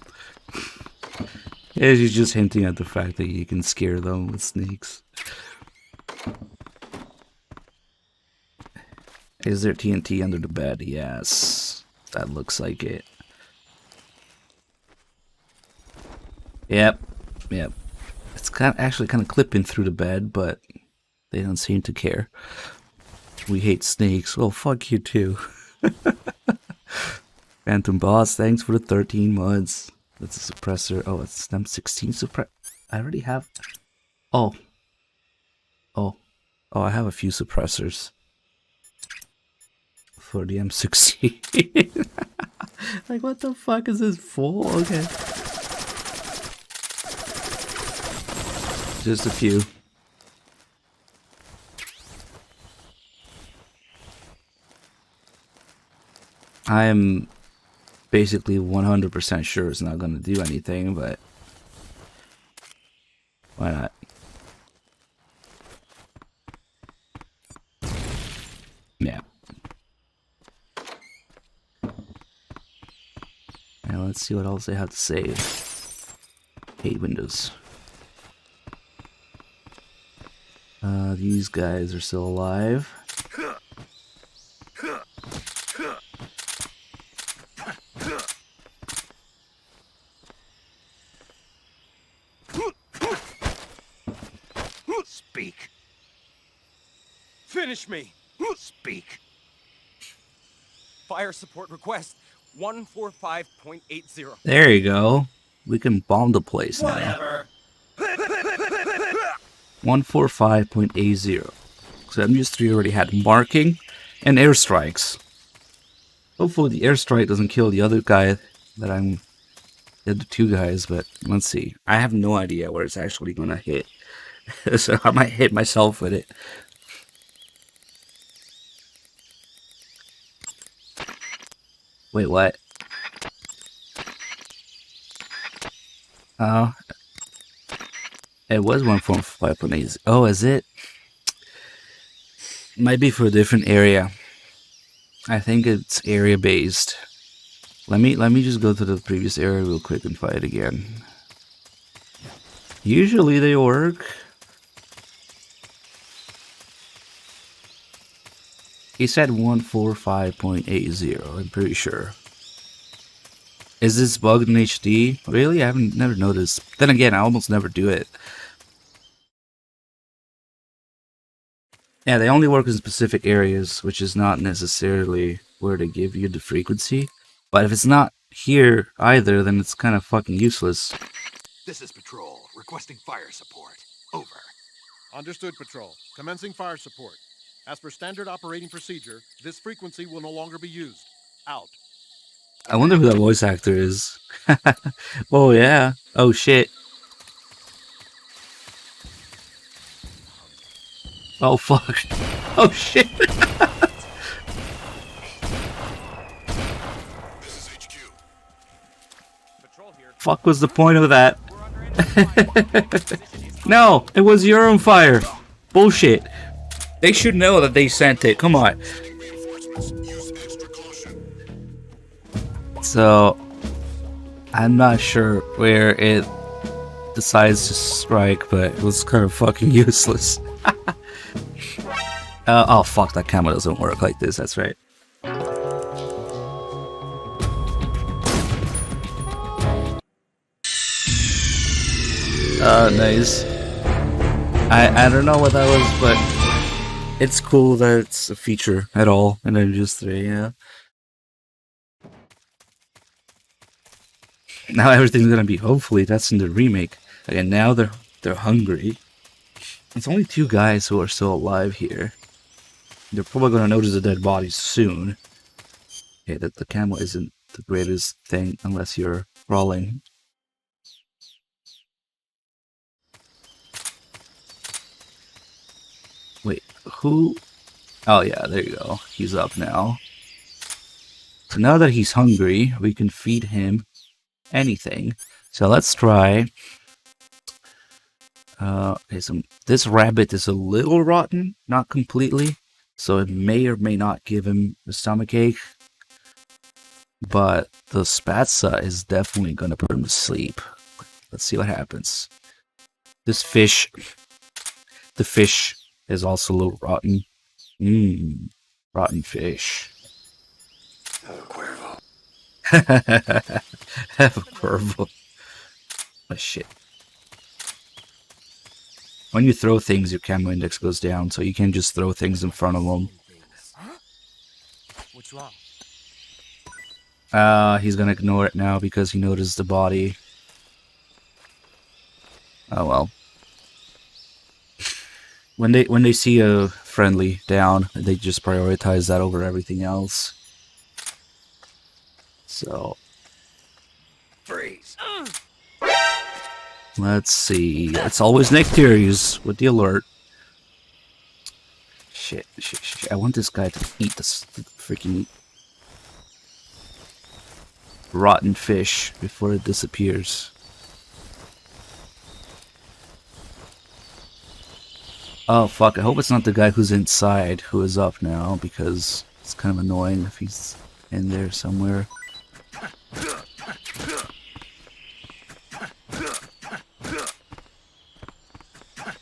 Speaker 1: Yeah, he's just hinting at the fact that you can scare them with snakes. Is there TNT under the bed? Yes. That looks like it. Yep. Yep. It's actually kind of clipping through the bed, but they don't seem to care. We hate snakes. Well, fuck you too. Phantom Boss, thanks for the 13 months. That's a suppressor. Oh, it's M16 suppress. I already have. Oh. Oh. Oh, I have a few suppressors. For the M16. Like, what the fuck is this for? Okay. Just a few. I am basically 100% sure it's not going to do anything, but why not? Yeah. Now let's see what else they have to say. Hate Windows. These guys are still alive.
Speaker 4: Speak.
Speaker 6: Finish me.
Speaker 4: Speak.
Speaker 6: Fire support request 145.80.
Speaker 1: There you go. We can bomb the place now.
Speaker 6: Whatever.
Speaker 1: 145.80. So MGS3 already had marking and airstrikes. Hopefully the airstrike doesn't kill the other guy that I'm... The other 2 guys, but let's see. I have no idea where it's actually gonna hit. So I might hit myself with it. Wait, what? Oh. It was 145.80. Oh, is it? Might be for a different area. I think it's area based. Let me just go to the previous area real quick and fight again. Usually they work. He said 145.80, I'm pretty sure. Is this bugged in HD? Really? I haven't never noticed. Then again, I almost never do it. Yeah, they only work in specific areas, which is not necessarily where they give you the frequency. But if it's not here either, then it's kind of fucking useless.
Speaker 4: This is Patrol, requesting fire support. Over.
Speaker 7: Understood, Patrol. Commencing fire support. As per standard operating procedure, this frequency will no longer be used. Out.
Speaker 1: I wonder who that voice actor is. Oh yeah. Oh shit. Oh fuck. Oh shit.
Speaker 6: This is HQ.
Speaker 2: Patrol here.
Speaker 1: Fuck was the point of that?
Speaker 2: We're under enemy fire. Position is
Speaker 1: No, it was your own fire. Bullshit. They should know that they sent it. Come on.
Speaker 6: Sending reinforcements. Use extra caution.
Speaker 1: So, I'm not sure where it decides to strike, but it was kind of fucking useless. Oh fuck, that camera doesn't work like this, that's right. Nice. I don't know what that was, but it's cool that it's a feature at all in MGS3, yeah. Now everything's gonna be, hopefully that's in the remake. Again, now they're hungry. It's only 2 guys who are still alive here. They're probably gonna notice the dead bodies soon. Okay, that the camo isn't the greatest thing unless you're crawling. Wait, who? Oh yeah, there you go. He's up now. So now that he's hungry, we can feed him anything. So let's try. Okay, so this rabbit is a little rotten, not completely. So it may or may not give him a stomachache. But the spatza is definitely gonna put him to sleep. Let's see what happens. This fish, the fish is also a little rotten. Rotten fish.
Speaker 6: Have a Cuervo.
Speaker 1: Have a Cuervo. Oh shit. When you throw things, your camo index goes down, so you can't just throw things in front of them.
Speaker 2: What's wrong?
Speaker 1: He's gonna ignore it now because he noticed the body. Oh well. When they see a friendly down, they just prioritize that over everything else. So
Speaker 6: Freeze.
Speaker 1: let's see. It's always Nectarius with the alert. Shit. I want this guy to eat this freaking rotten fish before it disappears. Oh fuck, I hope it's not the guy who's inside who is up now, because it's kind of annoying if he's in there somewhere.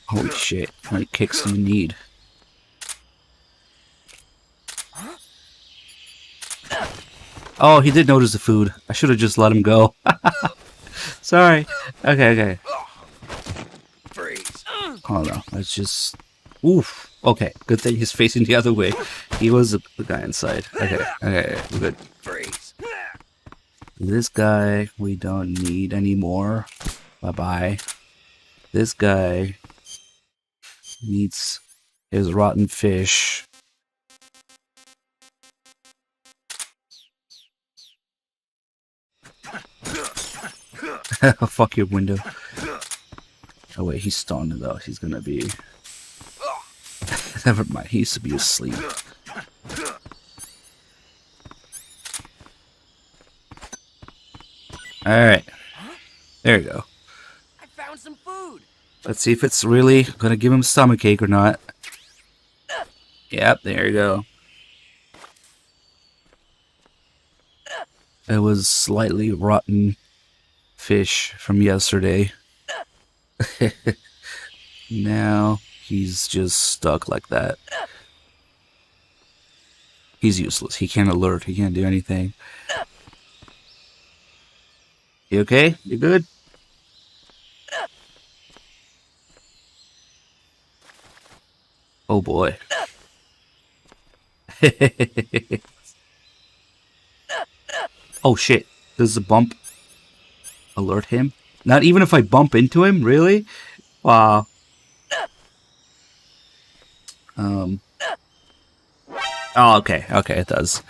Speaker 1: Holy shit, how many kicks do you need? Oh, he did notice the food. I should have just let him go. Sorry. Okay.
Speaker 6: Freeze.
Speaker 1: Oh no, let's just... Oof. Okay, good thing he's facing the other way. He was the guy inside. Okay, we're good.
Speaker 6: Freeze.
Speaker 1: This guy we don't need anymore. Bye-bye. This guy needs his rotten fish. Fuck your window. Oh wait, he's stunned though. He's gonna be... Never mind, he used to be asleep. Alright. There you go.
Speaker 2: I found some food.
Speaker 1: Let's see if it's really gonna give him stomachache or not. Yep, there you go. It was slightly rotten fish from yesterday. Now he's just stuck like that. He's useless. He can't alert. He can't do anything. You okay? You good? Oh boy. Oh shit. Does the bump alert him? Not even if I bump into him? Really? Wow. Oh, okay. Okay, it does.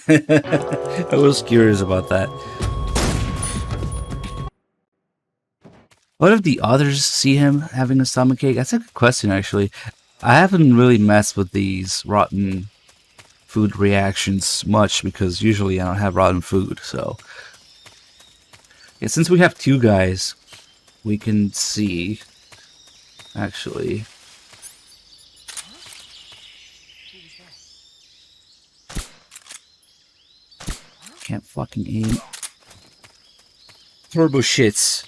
Speaker 1: I was curious about that. What if the others see him having a stomachache? That's a good question, actually. I haven't really messed with these rotten food reactions much because usually I don't have rotten food, so... Yeah, since we have 2 guys, we can see, actually... Can't fucking aim. Turbo shits.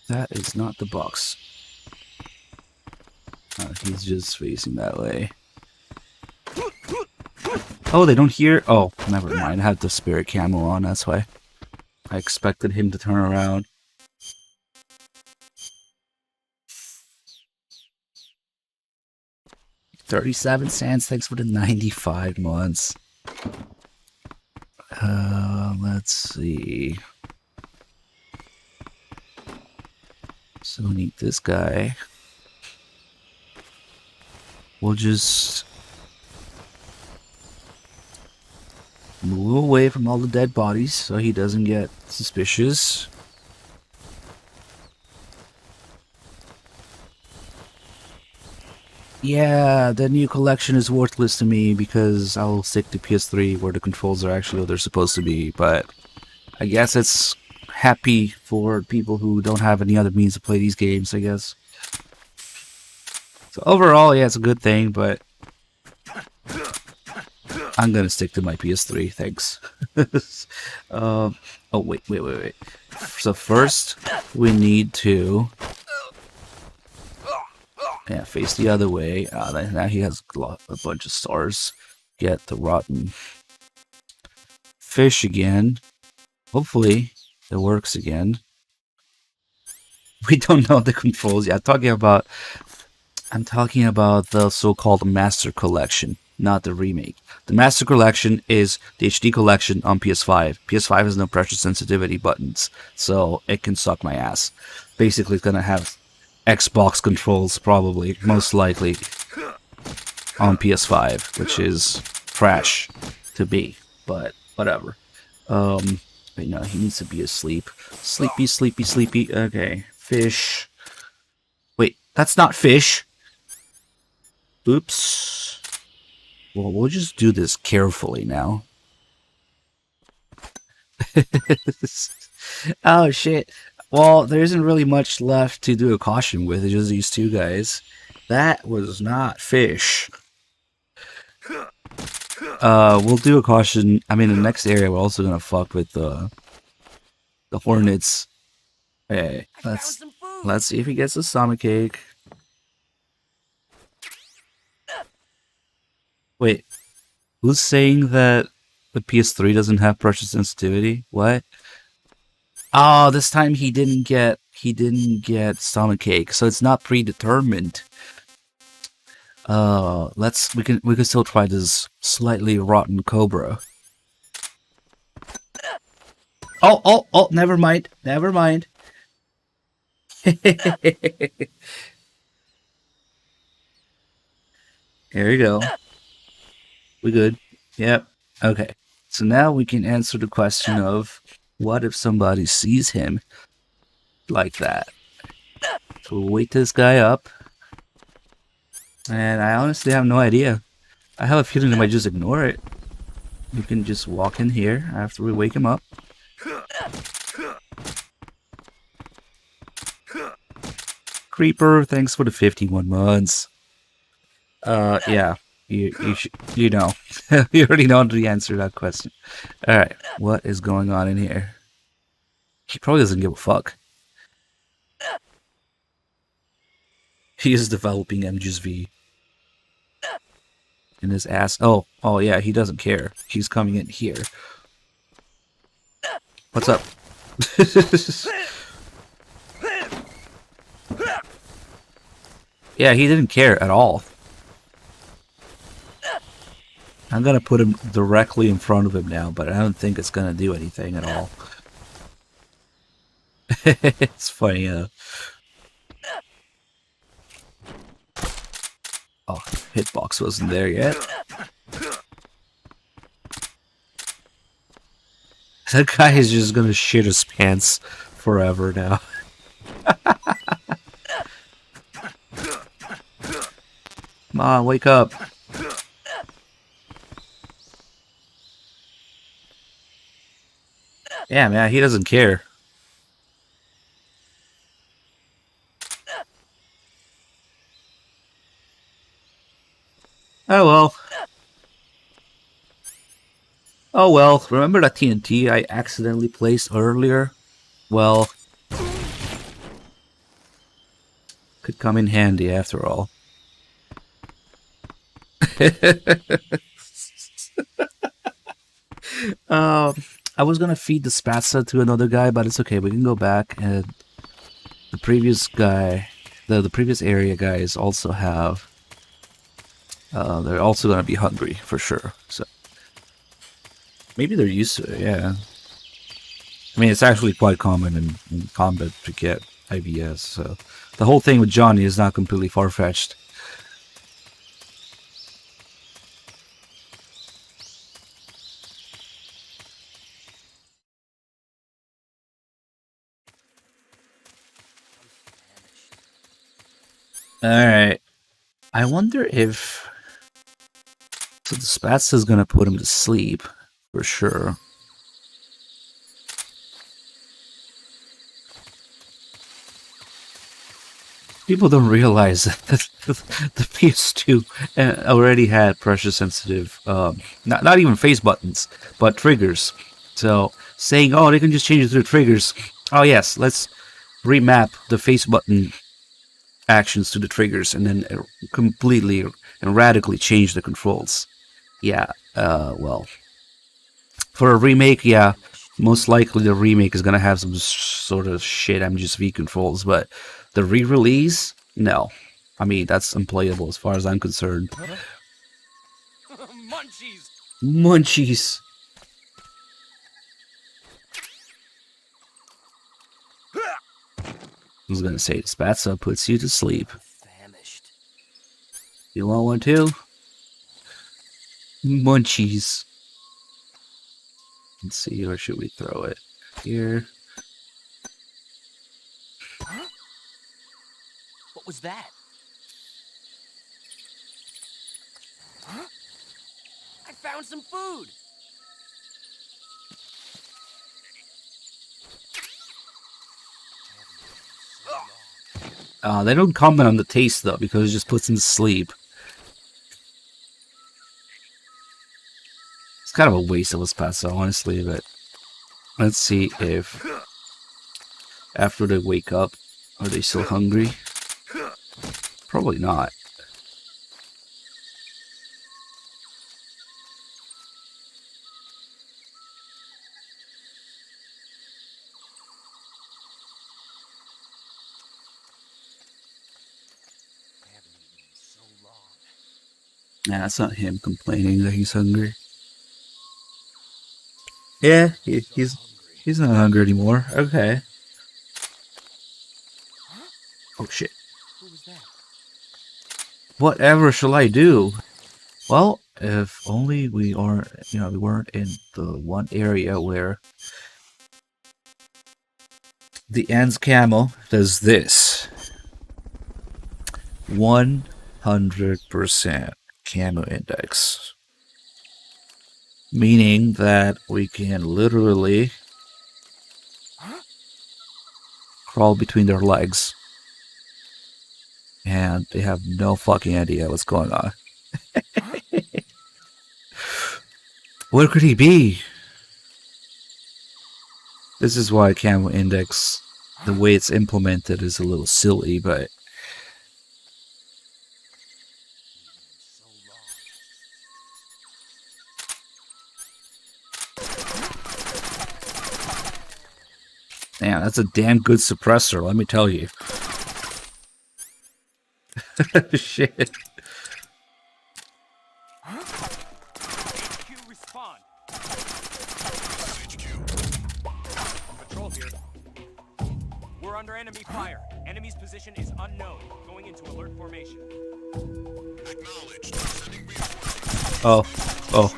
Speaker 1: That is not the box. He's just facing that way. Oh, they don't hear? Oh, never mind. I have the spirit camo on, that's why. I expected him to turn around. $37. Thanks for the 95 months. Let's see. So we need this guy. We'll just move away from all the dead bodies so he doesn't get suspicious. Yeah, the new collection is worthless to me because I'll stick to PS3 where the controls are actually what they're supposed to be, but I guess it's happy for people who don't have any other means to play these games, I guess. So overall, yeah, it's a good thing, but I'm gonna stick to my PS3, thanks. Oh, wait. So first, we need to... Yeah, face the other way. Now he has a bunch of stars. Get the rotten fish again. Hopefully, it works again. We don't know the controls yet. I'm talking about the so-called Master Collection, not the remake. The Master Collection is the HD collection on PS5. PS5 has no pressure sensitivity buttons, so it can suck my ass. Basically, it's gonna have Xbox controls, probably, most likely, on PS5, which is trash to be, but whatever. But no, he needs to be asleep. Sleepy. Okay, fish. Wait, that's not fish. Oops. Well, we'll just do this carefully now. Oh, shit. Well, there isn't really much left to do a caution with. It's just these two guys. That was not fish. We'll do a caution. I mean, in the next area, we're also gonna fuck with the hornets. Hey, let's see if he gets a stomach ache. Wait, who's saying that the PS3 doesn't have pressure sensitivity? What? Oh, this time he didn't get stomach ache, so it's not predetermined. We can still try this slightly rotten cobra. Oh, never mind. Here we go. We good? Yep. Okay. So now we can answer the question of what if somebody sees him like that? So we'll wake this guy up. And I honestly have no idea. I have a feeling they might just ignore it. You can just walk in here after we wake him up. Creeper, thanks for the 51 months. Yeah. You know. You already know the answer to that question. Alright, what is going on in here? He probably doesn't give a fuck. He is developing MGSV. In his ass. Oh yeah, he doesn't care. He's coming in here. What's up? Yeah, he didn't care at all. I'm gonna put him directly in front of him now, but I don't think it's gonna do anything at all. It's funny, Oh, hitbox wasn't there yet. That guy is just gonna shit his pants forever now. Come on, wake up. Yeah, man, he doesn't care. Oh well. Oh well, remember that TNT I accidentally placed earlier? Well, could come in handy after all. I was gonna feed the spatza to another guy, but it's okay. We can go back, and the previous guy, the previous area guys also have. They're also gonna be hungry for sure. So maybe they're used to it. Yeah. I mean, it's actually quite common in combat to get IBS. So the whole thing with Johnny is not completely far-fetched. Alright. I wonder if... So the spatza is gonna put him to sleep, for sure. People don't realize that the PS2 already had pressure-sensitive, not even face buttons, but triggers. So, saying, oh, they can just change it through triggers. Oh yes, let's remap the face button actions to the triggers and then completely and radically change the controls. Yeah, well, for a remake, yeah, most likely the remake is gonna have some sort of shit MGS-V controls, but the re-release, no. I mean, that's unplayable as far as I'm concerned.
Speaker 2: Munchies!
Speaker 1: Munchies! I was gonna say, spatza puts you to sleep.
Speaker 3: Famished.
Speaker 1: You want one too? Munchies. Let's see, where should we throw it? Here.
Speaker 3: What was that? I found some food.
Speaker 1: They don't comment on the taste though, because it just puts them to sleep. It's kind of a waste of a spatza, honestly, but let's see if after they wake up, are they still hungry? Probably not. Nah, that's not him complaining that he's hungry. Yeah, he's not hungry anymore. Okay. Oh shit.
Speaker 3: Who was that?
Speaker 1: Whatever shall I do? Well, if only we weren't in the one area where the Ants camo does this. 100% camo index. Meaning that we can literally crawl between their legs. And they have no fucking idea what's going on. Where could he be? This is why camo index, the way it's implemented, is a little silly, but man, that's a damn good suppressor, let me tell you. Shit.
Speaker 2: HQ respond.
Speaker 6: HQ.
Speaker 2: Patrol here. We're under enemy fire. Enemy's position is unknown. Going into alert formation.
Speaker 6: Acknowledged. Sending reinforcements.
Speaker 1: Oh.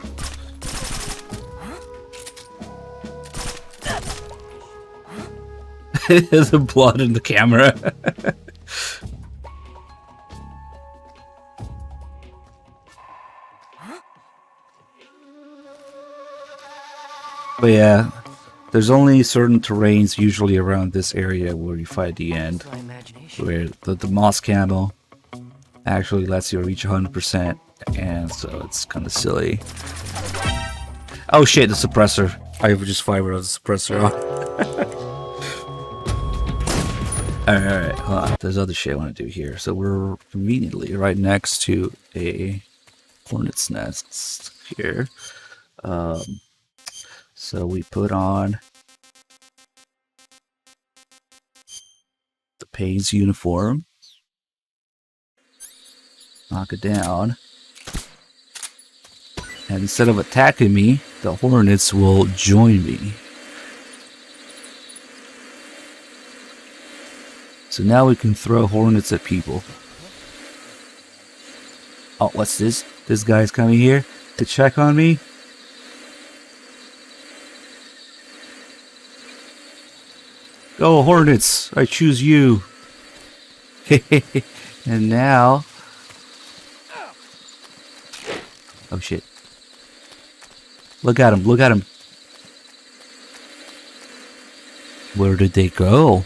Speaker 1: There's blood in the camera. But yeah, there's only certain terrains usually around this area where you fight the end,
Speaker 3: My imagination.
Speaker 1: where the moss camo actually lets you reach 100%. and so it's kind of silly. Oh shit, the suppressor. I just fired the suppressor on. Alright, hold on. There's other shit I want to do here. So we're conveniently right next to a hornet's nest here. So we put on the Payne's uniform. Knock it down. And instead of attacking me, the hornets will join me. So now we can throw hornets at people. Oh, what's this? This guy's coming here to check on me? Go, hornets! I choose you! And now... Oh shit. Look at him, look at him. Where did they go?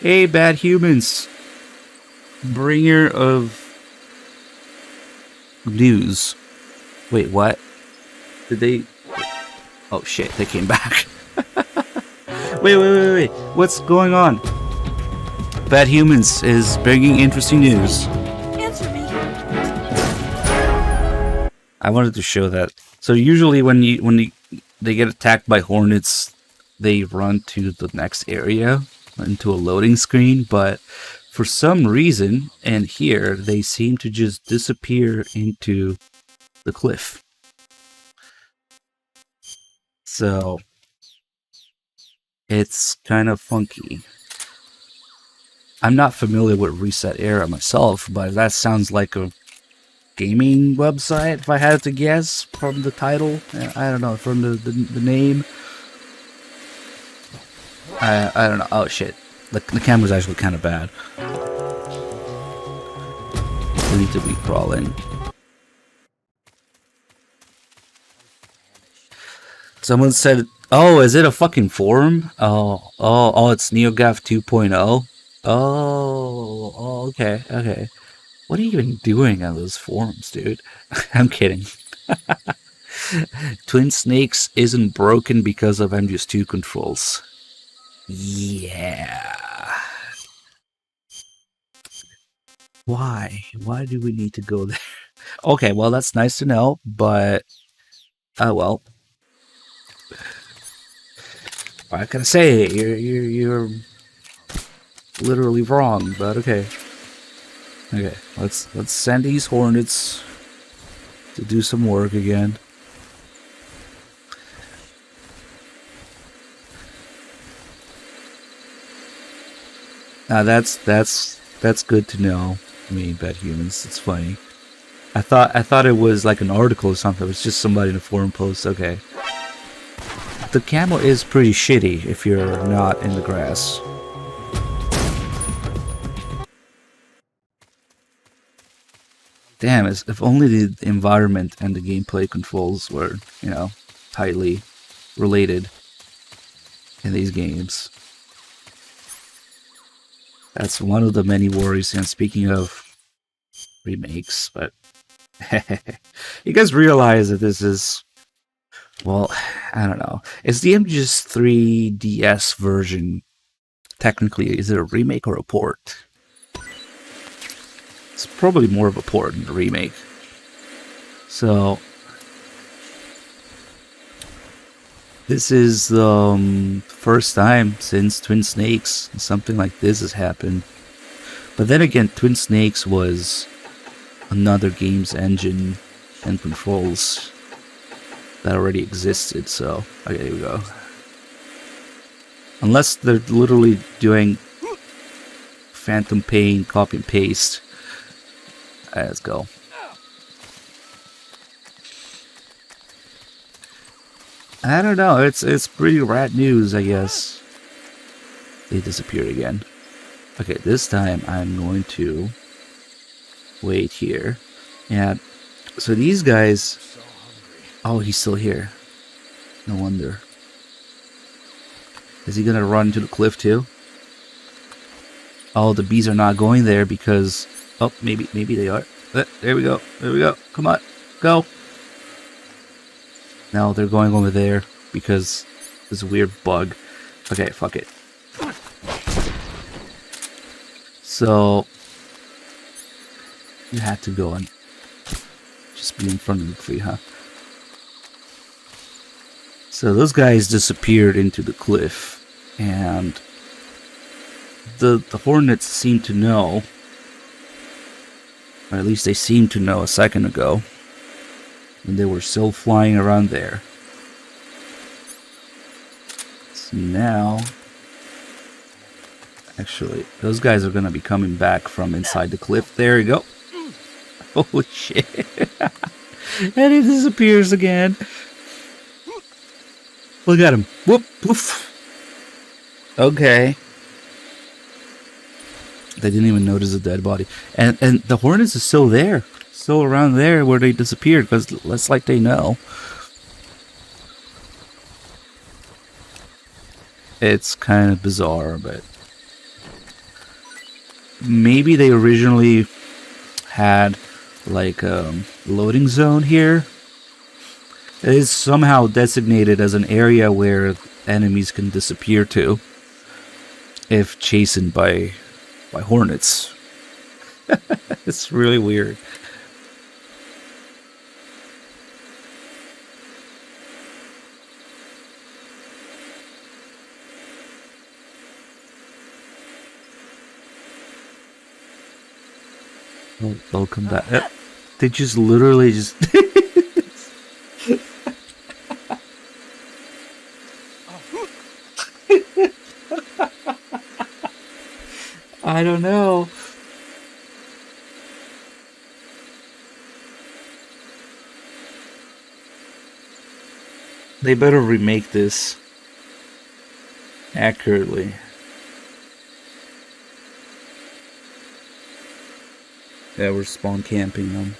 Speaker 1: Hey, bad humans. Bringer of news. Wait, what? Did they... Oh shit, they came back. Wait. What's going on? Bad Humans is bringing interesting news.
Speaker 5: Answer me.
Speaker 1: I wanted to show that. So usually when they get attacked by hornets, they run to the next area, into a loading screen, but for some reason, and here, they seem to just disappear into the cliff. So it's kind of funky. I'm not familiar with Reset Era myself, but that sounds like a gaming website, if I had to guess, from the title. I don't know, from the name. I don't know. Oh shit. The camera's actually kind of bad. We need to be crawling. Someone said, oh, is it a fucking forum? Oh, it's NeoGAF 2.0. Oh, okay. What are you even doing on those forums, dude? I'm kidding. Twin Snakes isn't broken because of MGS2 controls. Yeah. Why? Why do we need to go there? Okay, well, that's nice to know, but... oh, well. What can I say? You're literally wrong, but okay. Okay, let's send these hornets to do some work again. Now that's good to know. I mean, Bad Humans, it's funny. I thought it was like an article or something. It was just somebody in a forum post. Okay. The camo is pretty shitty if you're not in the grass. Damn, if only the environment and the gameplay controls were, you know, tightly related in these games. That's one of the many worries, and speaking of remakes, but you guys realize that this is, well, I don't know. Is the MGS3 DS version technically, is it a remake or a port? It's probably more of a port than a remake. So this is the first time since Twin Snakes something like this has happened. But then again, Twin Snakes was another game's engine and controls that already existed, so okay, here we go. Unless they're literally doing Phantom Pain copy and paste. Alright, let's go. I don't know, it's pretty rad news, I guess. They disappeared again. Okay, this time I'm going to wait here. And so these guys... oh, he's still here. No wonder. Is he gonna run to the cliff too? Oh, the bees are not going there because... Oh, maybe they are. There we go. There we go. Come on. Go. No, they're going over there because there's a weird bug. Okay, fuck it. So... You had to go and just be in front of the tree, huh? So those guys disappeared into the cliff, and the hornets seem to know, or at least they seemed to know a second ago, and they were still flying around there. So now, actually, those guys are gonna be coming back from inside the cliff. There you go. Holy shit. And he disappears again. Look at him. Whoop, poof. Okay. They didn't even notice a dead body. And the hornets are still there. Still around there where they disappeared, because it's like they know. It's kind of bizarre, but... Maybe they originally had like a loading zone here. It is somehow designated as an area where enemies can disappear to if chastened by hornets. It's really weird. They'll come back. They just literally just... I don't know. They better remake this accurately. Yeah, we're spawn camping them.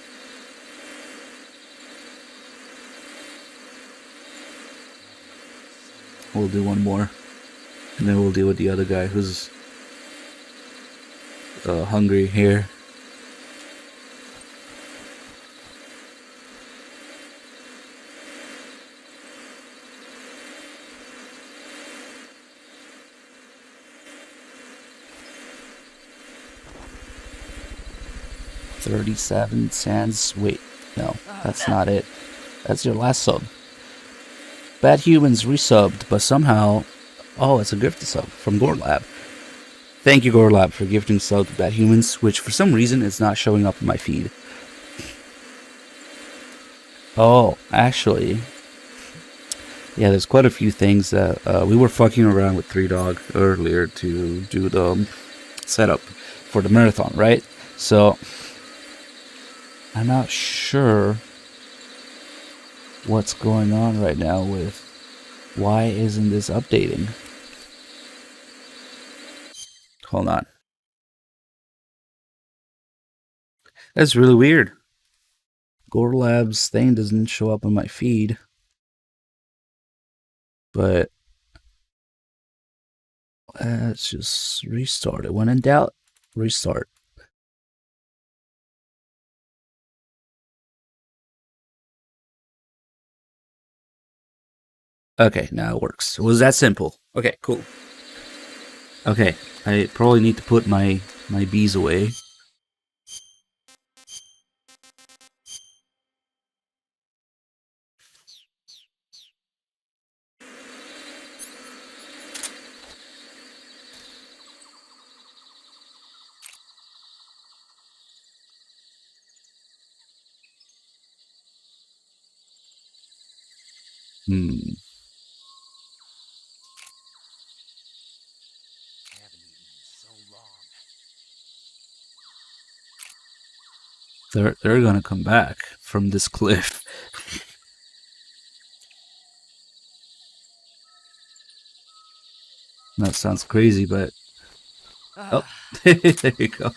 Speaker 1: We'll do one more. And then we'll deal with the other guy who's hungry here. $37. Wait, no, that's not it. That's your last sub. Bad Humans resubbed, but somehow... Oh, it's a gift sub from Gorlab. Thank you, Gorlab, for gifting sub to Bad Humans, which for some reason is not showing up in my feed. Oh, actually... Yeah, there's quite a few things that... we were fucking around with 3Dog earlier to do the setup for the marathon, right? So... I'm not sure what's going on right now with why isn't this updating. Hold on. That's really weird. Gorlab's thing doesn't show up on my feed. But let's just restart it. When in doubt, restart. Okay, now it works. It was that simple. Okay, cool. Okay, I probably need to put my bees away. They're gonna come back from this cliff. That sounds crazy, but oh, there you go.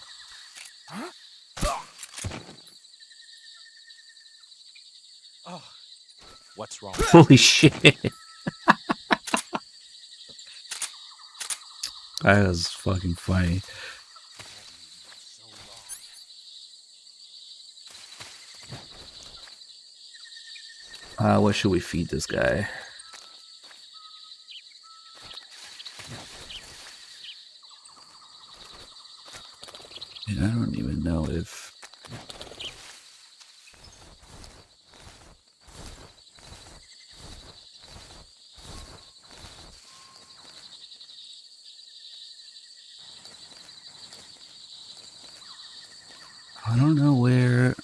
Speaker 2: Oh, what's wrong?
Speaker 1: Holy shit! That was fucking funny. What should we feed this guy? And I don't even know if... I don't know where...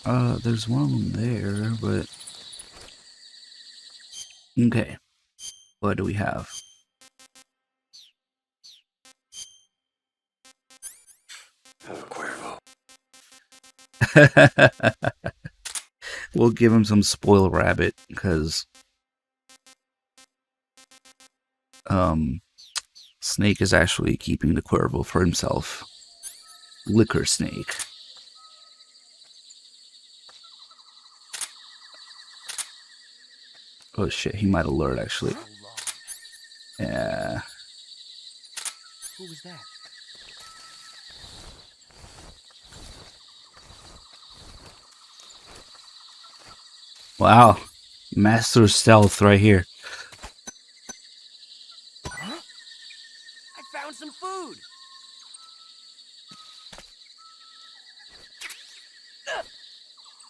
Speaker 1: there's one of them there, but... Okay. What do we have? We'll give him some spoiled rabbit, because... Snake is actually keeping the Cuervo for himself. Liquor Snake. Oh shit, he might alert actually. Yeah.
Speaker 2: Who was that?
Speaker 1: Wow. Master stealth right here.
Speaker 2: Huh? I found some food.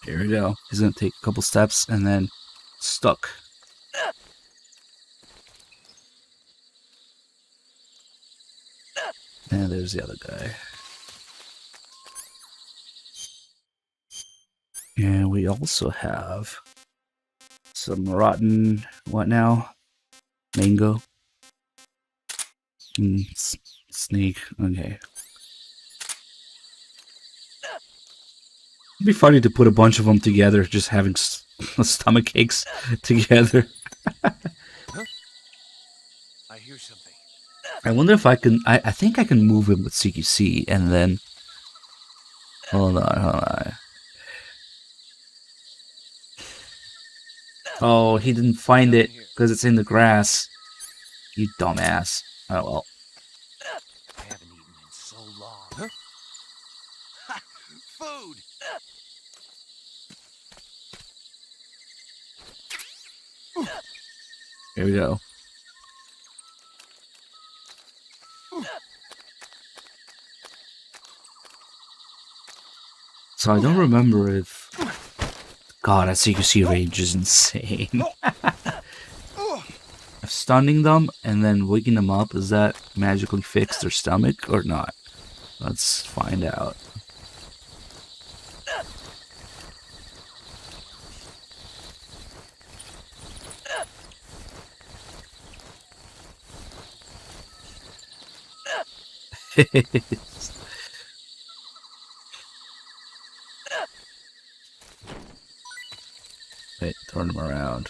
Speaker 1: Here we go. He's gonna take a couple steps and then stuck. And there's the other guy. And we also have some rotten, what now? Mango. Snake, okay. It'd be funny to put a bunch of them together, just having stomach aches together.
Speaker 2: Huh? I hear something.
Speaker 1: I wonder if I can... I think I can move him with CQC and then... Hold on. Oh, he didn't find it because it's in the grass. You dumbass. Oh well.
Speaker 2: I haven't eaten in so long. Huh? Ha! Food!
Speaker 1: Here we go. So I don't remember if... God, that CQC range is insane. If stunning them and then waking them up, does that magically fix their stomach or not? Let's find out. Wait, turn them around.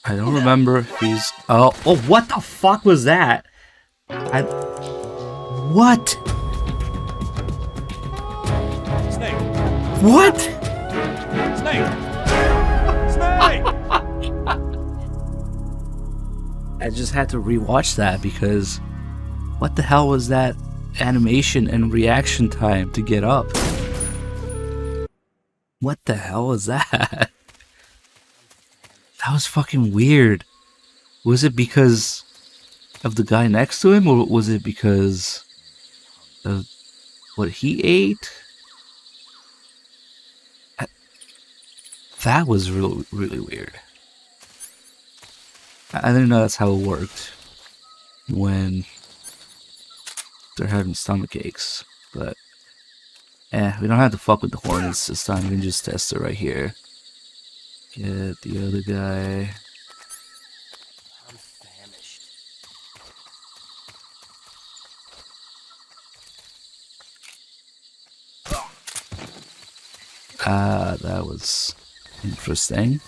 Speaker 1: I don't remember if he's... Oh, what the fuck was that? What?
Speaker 2: Snake!
Speaker 1: What?
Speaker 2: Snake! Snake!
Speaker 1: I just had to rewatch that because what the hell was that animation and reaction time to get up? What the hell was that? That was fucking weird. Was it because of the guy next to him, or was it because of what he ate? That was really, really weird. I didn't know that's how it worked when they're having stomach aches, but we don't have to fuck with the hornets this time. We can just test it right here. Get the other guy.
Speaker 2: I'm famished.
Speaker 1: That was interesting.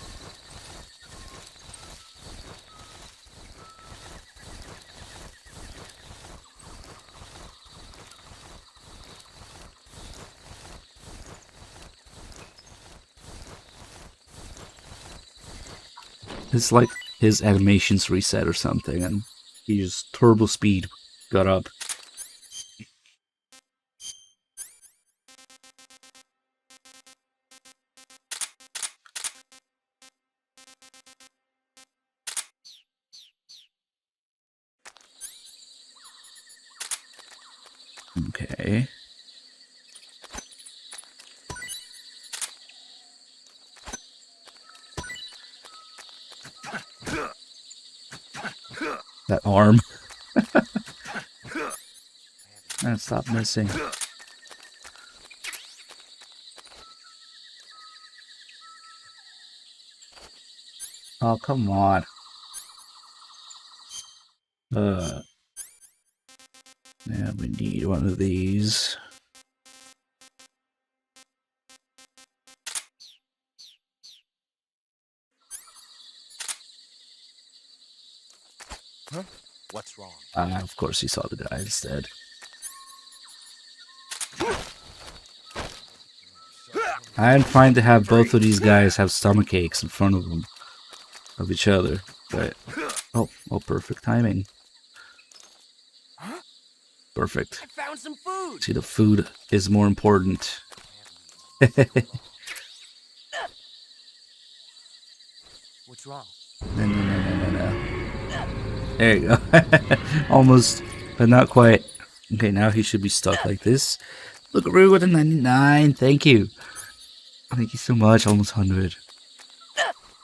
Speaker 1: It's like his animations reset or something, and he just turbo speed got up. Okay. That arm. And stop missing. Oh, come on. Yeah, we need one of these.
Speaker 2: Huh? What's wrong?
Speaker 1: Of course he saw the guy instead. I'd find to have both of these guys have stomach aches in front of them, of each other, but oh, perfect timing. Perfect.
Speaker 2: I found some food.
Speaker 1: See, the food is more important.
Speaker 2: What's wrong?
Speaker 1: No. There you go. Almost, but not quite. Okay, now he should be stuck like this. Look, Rue with a 99. Thank you. Thank you so much. Almost 100.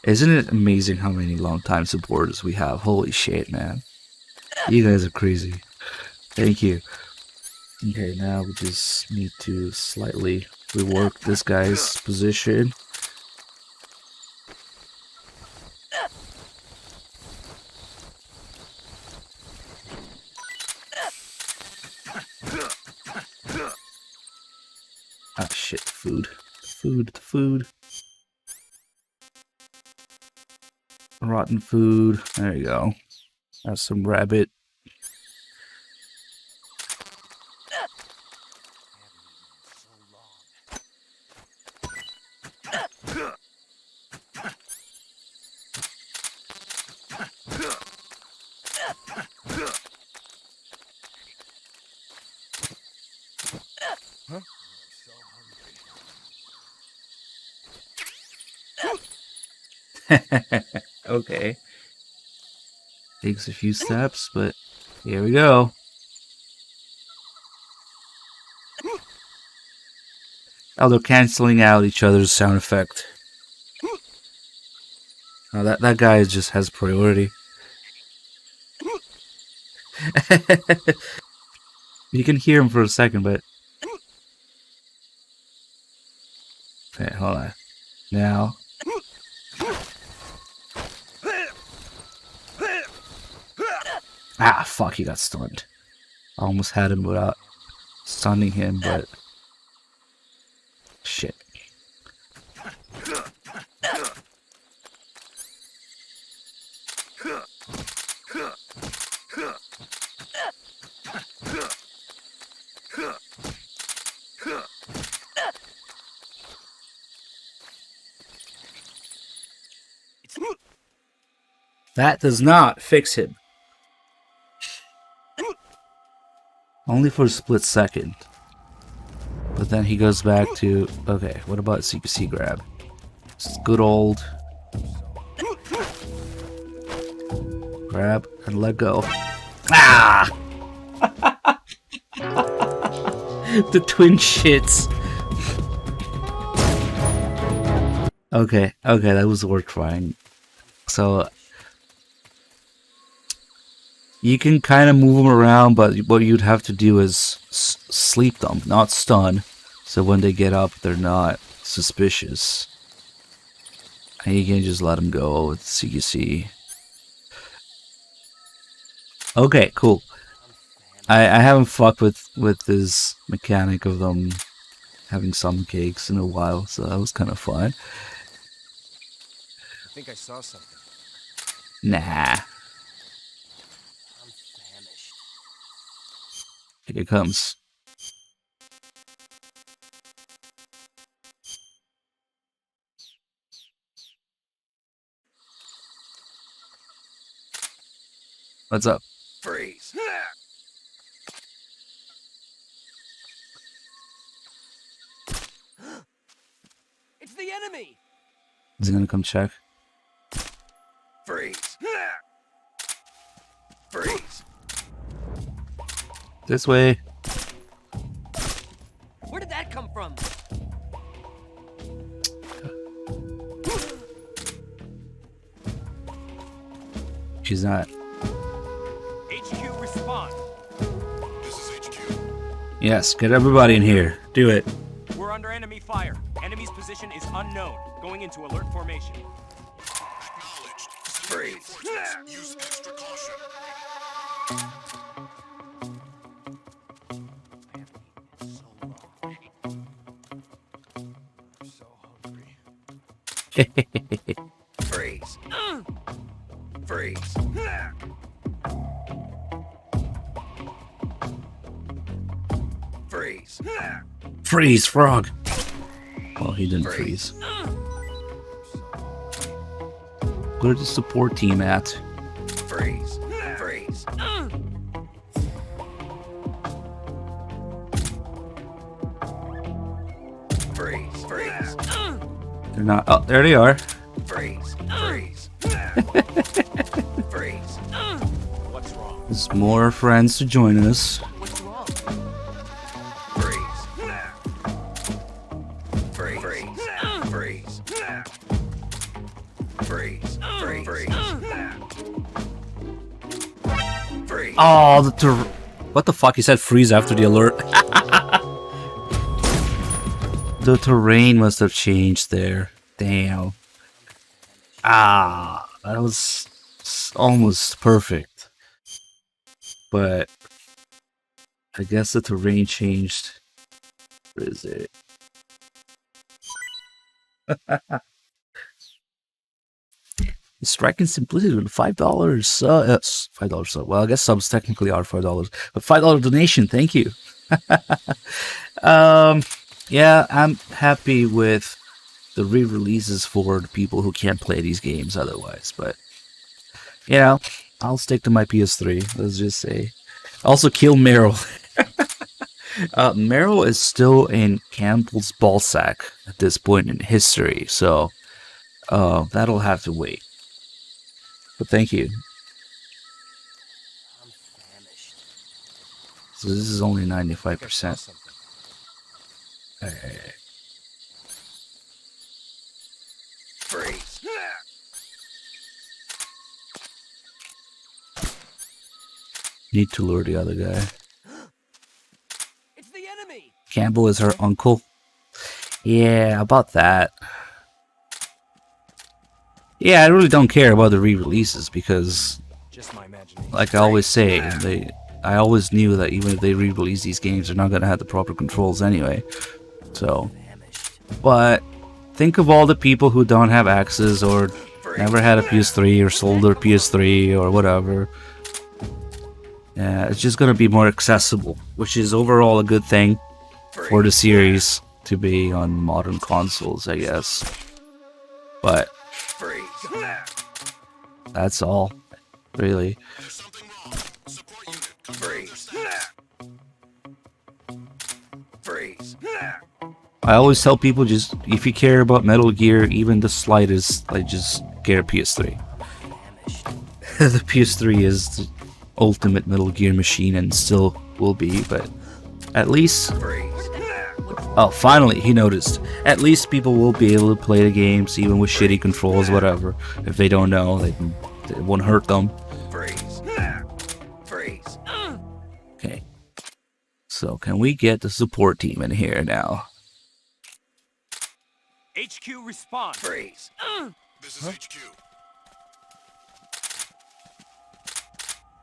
Speaker 1: Isn't it amazing how many long-time supporters we have? Holy shit, man. You guys are crazy. Thank you. Okay, now we just need to slightly rework this guy's position. Ah, shit, food. Food. Rotten food. There you go. Have some rabbit. Okay. Takes a few steps, but here we go. Oh, they're canceling out each other's sound effect. Oh, that guy just has priority. You can hear him for a second, but... Okay, hold on. Now... Ah, fuck, he got stunned. I almost had him without stunning him, but... Shit. That does not fix him. Only for a split second. But then he goes back to... Okay, what about CPC grab? Just good old... Grab and let go. Ah! The twin shits. Okay, that was worth trying. So... You can kind of move them around, but what you'd have to do is sleep them, not stun. So when they get up, they're not suspicious. And you can just let them go with CQC. Okay, cool. I haven't fucked with this mechanic of them having some cakes in a while, so that was kind of fun.
Speaker 2: I think I saw something.
Speaker 1: Nah. Here it comes. What's up?
Speaker 4: Freeze.
Speaker 8: It's the enemy!
Speaker 1: Is he gonna come check?
Speaker 4: Freeze. Freeze.
Speaker 1: This way.
Speaker 8: Where did that come from?
Speaker 1: She's not.
Speaker 8: HQ respond.
Speaker 6: This is HQ.
Speaker 1: Yes, get everybody in here. Do it.
Speaker 8: We're under enemy fire. Enemy's position is unknown. Going into alert formation.
Speaker 6: Acknowledged. Sending
Speaker 4: Freeze.
Speaker 6: reinforcements. Use extra caution.
Speaker 2: So hungry.
Speaker 4: Freeze. Freeze. Freeze.
Speaker 1: Freeze, frog. Well, he didn't freeze. Where's the support team at?
Speaker 4: Freeze. Freeze. Freeze. Freeze.
Speaker 1: They're not. Oh, there they are.
Speaker 4: Freeze. Freeze. Freeze.
Speaker 8: What's wrong?
Speaker 1: There's more friends to join us.
Speaker 8: What's wrong?
Speaker 4: Freeze. Freeze. Freeze. Freeze. Freeze. Freeze. Freeze.
Speaker 1: Oh, what the fuck? He said freeze after the alert. The terrain must have changed there. Damn. Ah, that was almost perfect. But I guess the terrain changed. Where is it? Striking simplicity with $5. $5 sub. Well, I guess subs technically are $5, but $5 donation. Thank you. Yeah, I'm happy with the re-releases for the people who can't play these games otherwise. But you know, I'll stick to my PS3. Let's just say. Also, kill Meryl. Meryl is still in Campbell's ballsack at this point in history, so that'll have to wait. But thank you.
Speaker 8: I'm famished.
Speaker 1: So this is only 95%.
Speaker 4: Freeze.
Speaker 1: Need to lure the other guy.
Speaker 8: It's the enemy!
Speaker 1: Campbell is her uncle. Yeah, about that. Yeah, I really don't care about the re-releases because,
Speaker 2: Just my imagination.
Speaker 1: like I always say, I always knew that even if they re-release these games, they're not gonna have the proper controls anyway. So, but think of all the people who don't have access or never had a PS3 or sold their PS3 or whatever. Yeah, it's just gonna be more accessible, which is overall a good thing for the series to be on modern consoles, I guess. But
Speaker 4: Freeze.
Speaker 1: that's all, really.
Speaker 6: There's something wrong. Support unit. Come
Speaker 4: Freeze. Freeze.
Speaker 1: I always tell people, just if you care about Metal Gear, even the slightest, like just get a PS3. The PS3 is the ultimate Metal Gear machine and still will be, but at least,
Speaker 4: Freeze.
Speaker 1: oh, finally he noticed. At least people will be able to play the games even with shitty controls, whatever. If they don't know, it won't hurt them.
Speaker 4: Freeze. Freeze.
Speaker 1: Okay. So can we get the support team in here now?
Speaker 8: HQ respond.
Speaker 4: Freeze.
Speaker 6: This is HQ.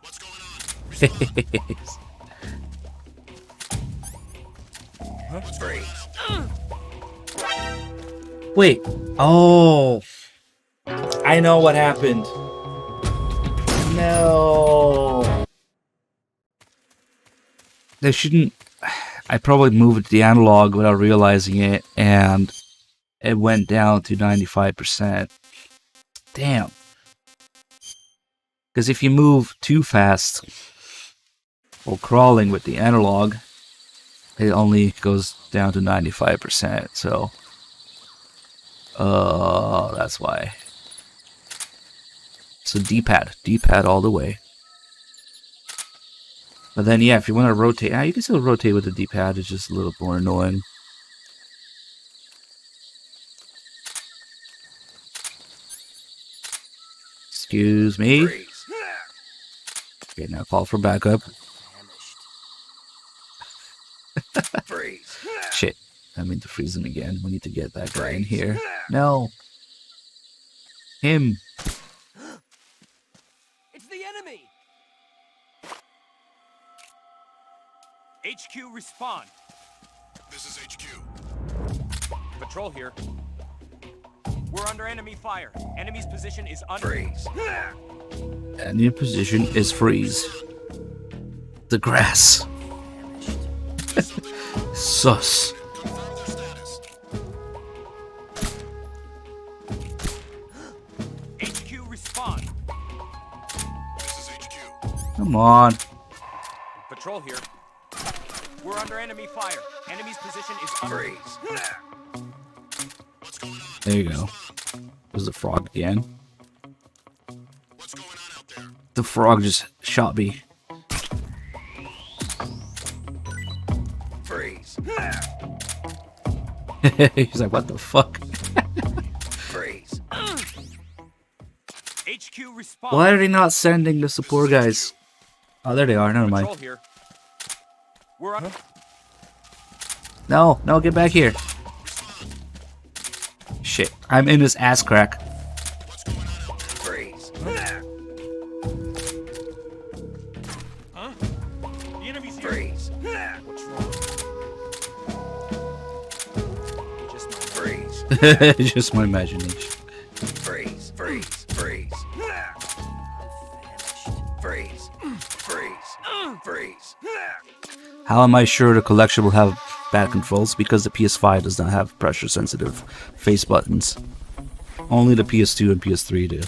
Speaker 6: What's going on? Respond.
Speaker 4: Freeze.
Speaker 1: Wait. Oh. I know what happened. No. They shouldn't. I probably moved the analog without realizing it, and it went down to 95%. Damn. Because if you move too fast while crawling with the analog, it only goes down to 95%. So, that's why. So D-pad all the way. But then, yeah, if you want to rotate, you can still rotate with the D-pad. It's just a little more annoying. Excuse me. Okay, now call for backup. Shit, I mean to freeze him again. We need to get that guy in here. No. Him.
Speaker 8: It's the enemy! HQ, respond.
Speaker 6: This is HQ.
Speaker 8: Patrol here. We're under enemy fire. Enemy's position is freeze.
Speaker 1: Enemy position is freeze. The grass. Sus.
Speaker 6: Confirm their status.
Speaker 8: HQ, respond.
Speaker 6: This is HQ.
Speaker 1: Come on.
Speaker 8: Patrol here. We're under enemy fire. Enemy's position is freeze.
Speaker 6: What's going on?
Speaker 1: There you go. There's the frog again.
Speaker 6: What's going on out there?
Speaker 1: The frog just shot me.
Speaker 3: Freeze.
Speaker 1: He's like, what the fuck?
Speaker 3: Freeze.
Speaker 8: HQ, respond.
Speaker 1: Why are they not sending the support guys? Oh, there they are. Never
Speaker 8: Patrol
Speaker 1: mind.
Speaker 8: here. We're on.
Speaker 1: No, no, get back here. Shit, I'm in his ass crack.
Speaker 6: What's going on out there?
Speaker 3: Freeze.
Speaker 8: Huh? The enemy's here.
Speaker 3: Freeze.
Speaker 8: What's wrong? Just my
Speaker 3: Freeze.
Speaker 1: Just my imagination.
Speaker 3: Freeze. Freeze. Freeze. Freeze. Freeze. Freeze.
Speaker 1: How am I sure the collection will have bad controls? Because the PS5 does not have pressure-sensitive face buttons. Only the PS2 and PS3 do,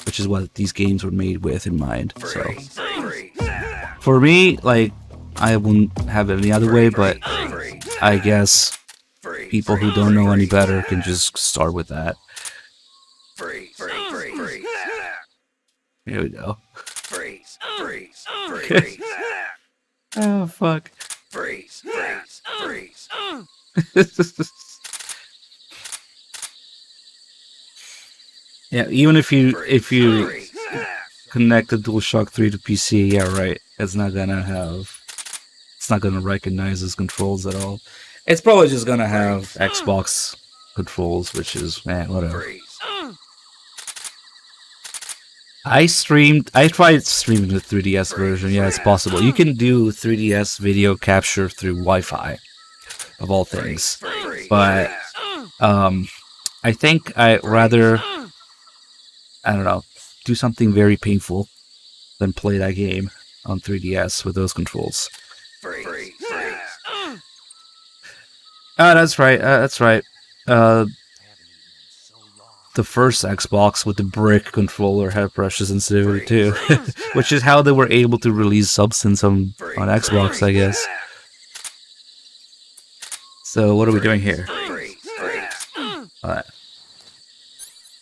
Speaker 1: which is what these games were made with in mind. So,
Speaker 3: Freeze. Freeze.
Speaker 1: for me, like, I wouldn't have it any other way, but I guess people who don't know any better can just start with that.
Speaker 3: Freeze. Freeze. Freeze.
Speaker 1: Here we go.
Speaker 3: Freeze. Freeze. Freeze.
Speaker 1: Oh, fuck.
Speaker 3: Freeze. Freeze. Freeze.
Speaker 1: Yeah, even if you
Speaker 3: Freeze.
Speaker 1: connect the DualShock 3 to PC, yeah, right. It's not gonna recognize his controls at all. It's probably just gonna have Xbox controls, which is, man, whatever.
Speaker 3: Freeze.
Speaker 1: I tried streaming the 3DS version. Yeah, it's possible. You can do 3DS video capture through Wi-Fi, of all things.
Speaker 3: Freeze.
Speaker 1: But I think I'd rather, I don't know, do something very painful than play that game on 3DS with those controls.
Speaker 3: Freeze. Freeze.
Speaker 1: Ah, that's right. That's right. The first Xbox with the brick controller had pressure sensitivity too, which is how they were able to release Substance on Xbox, I guess. So what are we doing here?
Speaker 3: Freeze. Freeze.
Speaker 1: Alright.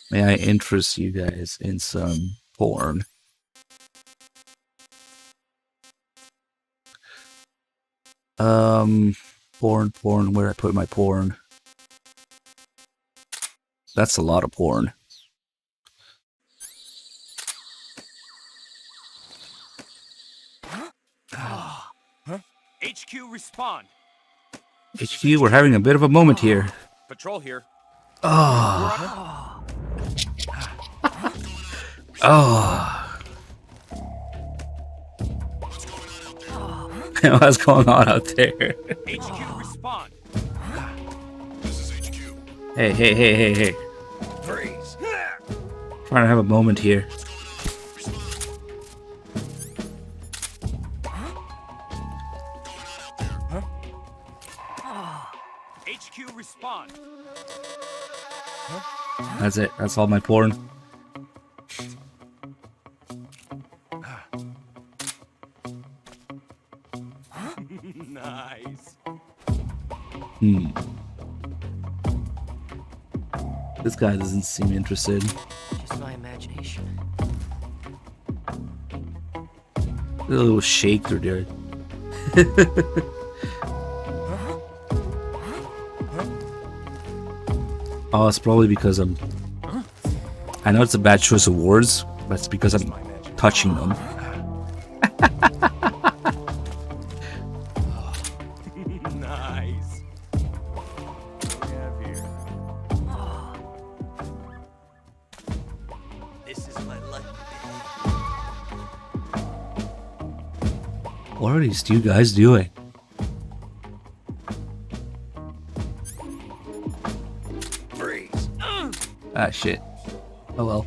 Speaker 1: May I interest you guys in some porn? Porn, where I put my porn? That's a lot of porn.
Speaker 8: HQ, respond.
Speaker 1: HQ, we're having a bit of a moment here.
Speaker 8: Patrol here.
Speaker 1: Oh. Oh. What's going on out there?
Speaker 8: HQ, respond.
Speaker 6: This is HQ.
Speaker 1: Hey.
Speaker 3: Freeze.
Speaker 1: Trying to have a moment here.
Speaker 8: HQ, respond.
Speaker 1: That's it. That's all my porn. This guy doesn't seem interested.
Speaker 9: Just my imagination.
Speaker 1: A little shake through there. Oh, it's probably because I'm... I know it's a bad choice of words, but it's because I'm touching them.
Speaker 8: Nice. What do we have here?
Speaker 3: This is my lucky
Speaker 1: What are these two guys doing?
Speaker 3: freeze.
Speaker 1: Ah, shit. Oh well.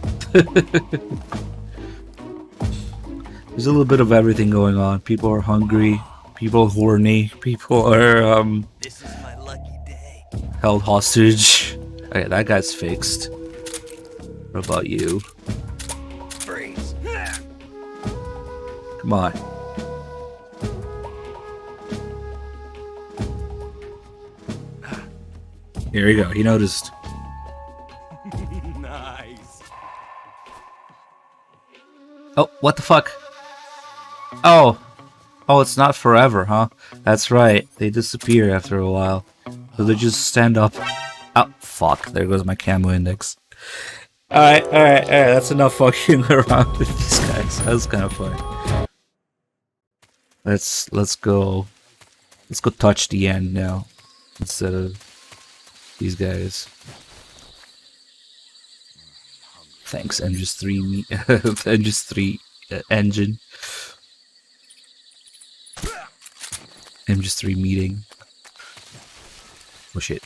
Speaker 1: There's a little bit of everything going on. People are hungry. People are horny. People are,
Speaker 3: This is my lucky day.
Speaker 1: held hostage. Okay, that guy's fixed. What about you?
Speaker 3: Freeze.
Speaker 1: Come on. Here we go. He noticed.
Speaker 8: Nice.
Speaker 1: Oh, what the fuck? Oh. Oh, it's not forever, huh? That's right. They disappear after a while. So they just stand up. Oh, fuck. There goes my camo index. Alright. That's enough fucking around with these guys. That was kind of fun. Let's go. Let's go touch the end now. Instead of these guys. Thanks, Engis 3 Engis 3 engine. Engis 3 meeting. Oh shit.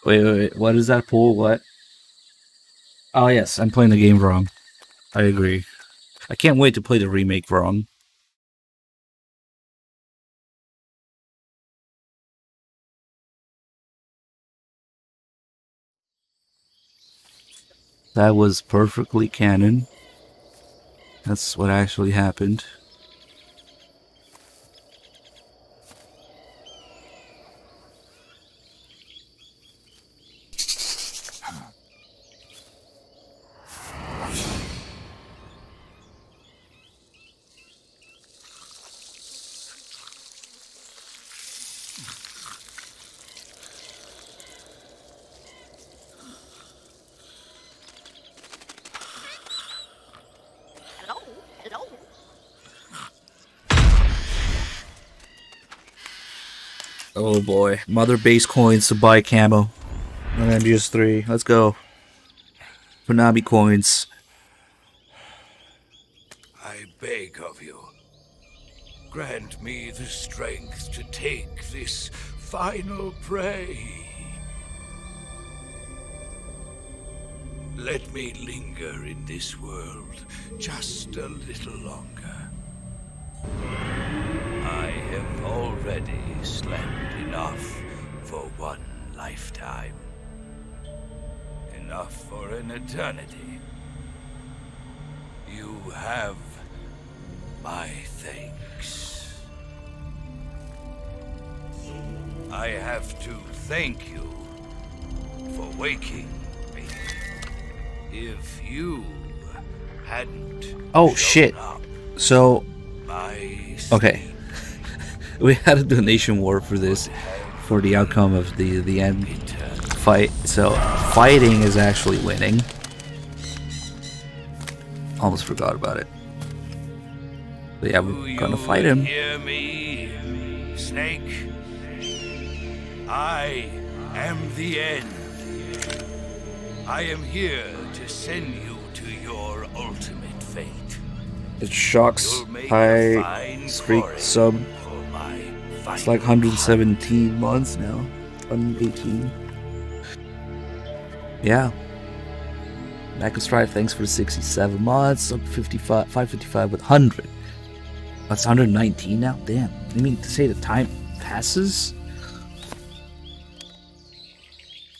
Speaker 1: Wait. What is that pool? What? Oh yes, I'm playing the game wrong. I agree. I can't wait to play the remake wrong. That was perfectly canon. That's what actually happened. Oh boy. Mother base coins to buy camo. And then just 3. Let's go. Konami coins.
Speaker 6: I beg of you, grant me the strength to take this final prey. Let me linger in this world just a little longer. I have already slept enough for one lifetime. Enough for an eternity. You have my thanks. I have to thank you for waking me. If you hadn't
Speaker 1: Oh
Speaker 6: shown
Speaker 1: shit.
Speaker 6: up,
Speaker 1: So,
Speaker 6: my
Speaker 1: okay. We had a donation war for this, for the outcome of the end fight. So, fighting is actually winning. Almost forgot about it. But yeah, we're gonna fight him.
Speaker 6: Hear me, Snake? I am the end. I am here to send you to your ultimate fate.
Speaker 1: It shocks
Speaker 6: You'll make a
Speaker 1: high
Speaker 6: fine
Speaker 1: streak
Speaker 6: quarry
Speaker 1: sub.
Speaker 6: for my
Speaker 1: It's like
Speaker 6: final
Speaker 1: 117 months now. 118. Yeah. Mac Strive, thanks for 67 months. Up 55, 555 with 100. That's 119 now? Damn. You mean to say the time passes?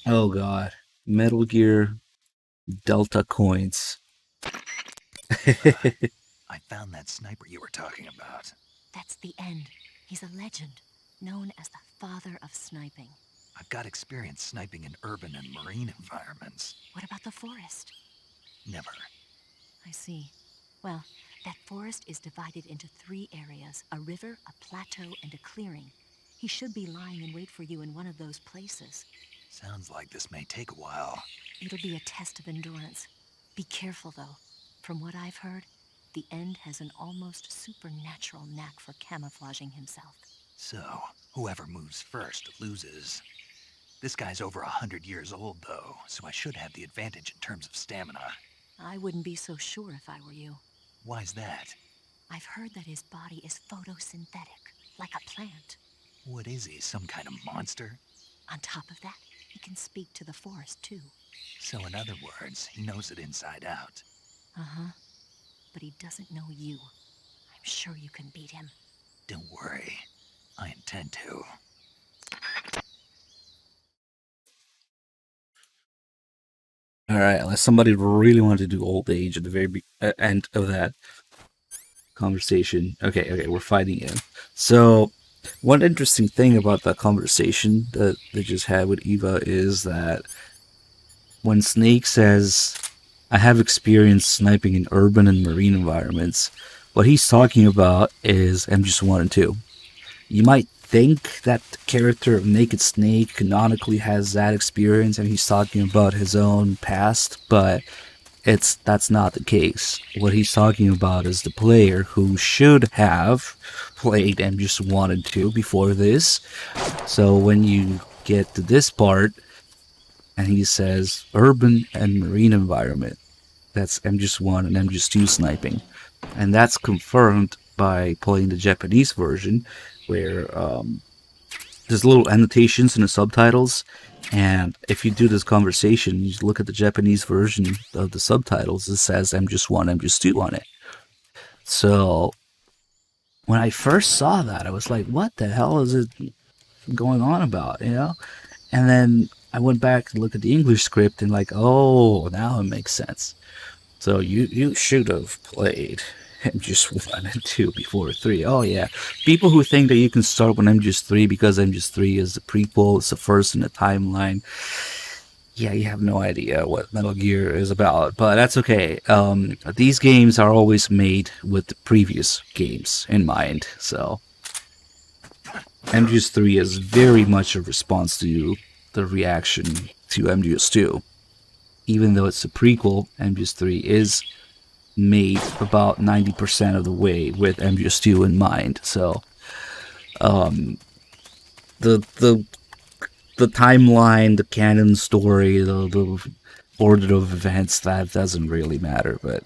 Speaker 1: Oh god. Metal Gear Delta coins.
Speaker 4: I found that sniper you were talking about.
Speaker 5: That's the end. He's a legend. known as the father of sniping.
Speaker 4: I've got experience sniping in urban and marine environments.
Speaker 5: What about the forest?
Speaker 4: Never.
Speaker 5: I see. Well, that forest is divided into 3 areas, a river, a plateau, and a clearing. He should be lying in wait for you in one of those places.
Speaker 4: Sounds like this may take a while.
Speaker 5: It'll be a test of endurance. Be careful, though. From what I've heard, the End has an almost supernatural knack for camouflaging himself.
Speaker 4: So, whoever moves first loses. This guy's over 100 years old, though, so I should have the advantage in terms of stamina.
Speaker 5: I wouldn't be so sure if I were you.
Speaker 4: Why's that?
Speaker 5: I've heard that his body is photosynthetic, like a plant.
Speaker 4: What is he, some kind of monster?
Speaker 5: On top of that, he can speak to the forest, too.
Speaker 4: So in other words, he knows it inside out.
Speaker 5: Uh-huh. But he doesn't know you. I'm sure you can beat him.
Speaker 4: Don't worry. I intend to.
Speaker 1: Alright, unless somebody really wanted to do old age at the very end of that conversation. Okay, we're fighting him. So, one interesting thing about that conversation that they just had with Eva is that when Snake says, I have experience sniping in urban and marine environments, what he's talking about is MGS1 and 2. You might think that the character of Naked Snake canonically has that experience and he's talking about his own past, but that's not the case. What he's talking about is the player who should have played MGS1 and 2 before this. So when you get to this part and he says urban and marine environment, that's MGS1 and MGS2 sniping. And that's confirmed by playing the Japanese version, where there's little annotations in the subtitles, and if you do this conversation, you look at the Japanese version of the subtitles, it says MGS1, MGS2 on it. So, when I first saw that, I was like, what the hell is it going on about, you know? And then I went back to look at the English script and like, oh, now it makes sense. So you should have played MGS1 and 2 before 3. Oh yeah, people who think that you can start with MGS3 because MGS3 is the prequel, it's the first in the timeline. Yeah, you have no idea what Metal Gear is about, but that's okay. These games are always made with the previous games in mind, so MGS3 is very much a response to the reaction to MGS2. Even though it's a prequel, MGS3 is made about 90% of the way with MGS2 in mind. So, the timeline, the canon story, the order of events, that doesn't really matter. But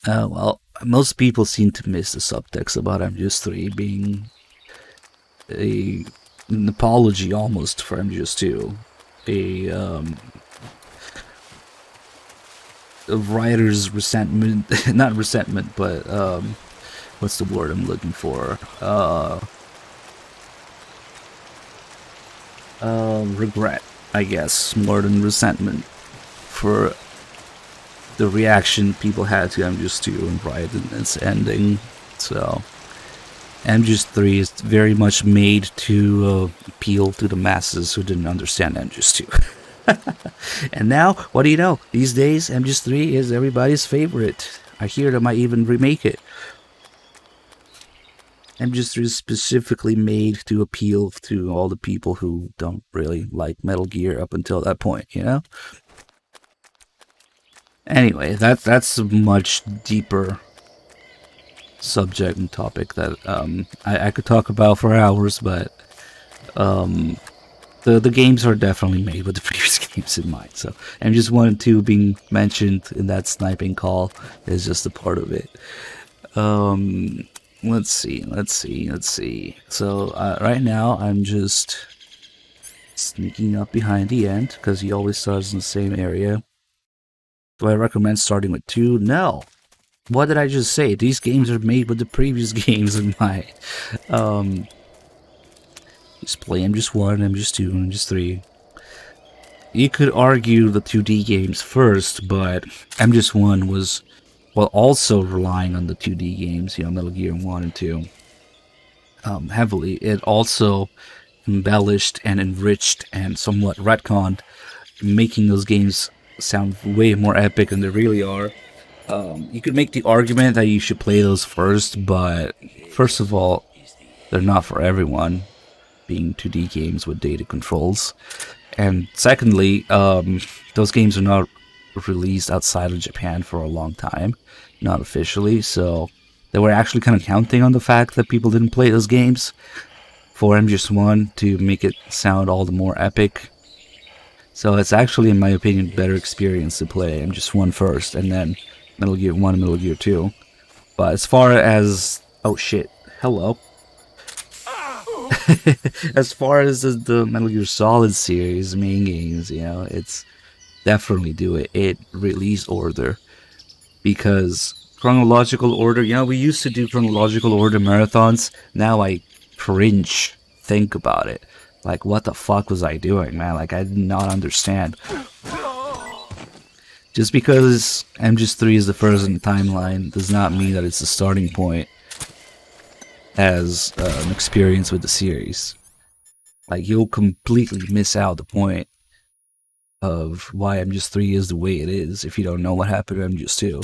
Speaker 1: well, most people seem to miss the subtext about MGS3 being an apology almost for MGS2. A writer's resentment, not resentment, but what's the word I'm looking for? Regret, I guess, more than resentment for the reaction people had to MGS2 and Riot and its ending. So MGS3 is very much made to appeal to the masses who didn't understand MGS2. And now, what do you know? These days, MGS3 is everybody's favorite. I hear they might even remake it. MGS3 is specifically made to appeal to all the people who don't really like Metal Gear up until that point, you know? Anyway, that's a much deeper subject and topic that I could talk about for hours, but the games are definitely made with the previous games in mind. So MGS1 and 2 being mentioned in that sniping call is just a part of it. Let's see. So right now I'm just sneaking up behind the End because he always starts in the same area. Do I recommend starting with 2? No. What did I just say? These games are made with the previous games in mind. Just play MGS1, MGS2, and MGS3. You could argue the 2D games first, but MGS1 was while also relying on the 2D games, Metal Gear 1 and 2, heavily, it also embellished and enriched and somewhat retconned, making those games sound way more epic than they really are. You could make the argument that you should play those first, but first of all, they're not for everyone, being 2D games with data controls. And secondly, those games are not released outside of Japan for a long time, not officially, so they were actually kind of counting on the fact that people didn't play those games for MGS1 to make it sound all the more epic. So it's actually, in my opinion, a better experience to play MGS1 first, and then Metal Gear 1 and Metal Gear 2. But as far as... oh shit, hello. As far as the Metal Gear Solid series, main games, it's definitely do it release order, because chronological order, we used to do chronological order marathons. Now I cringe think about it. Like, what the fuck was I doing, man? Like, I did not understand. Just because MGS3 is the first in the timeline does not mean that it's the starting point as an experience with the series. Like, you'll completely miss out the point of why MGS3 is the way it is if you don't know what happened to MGS2.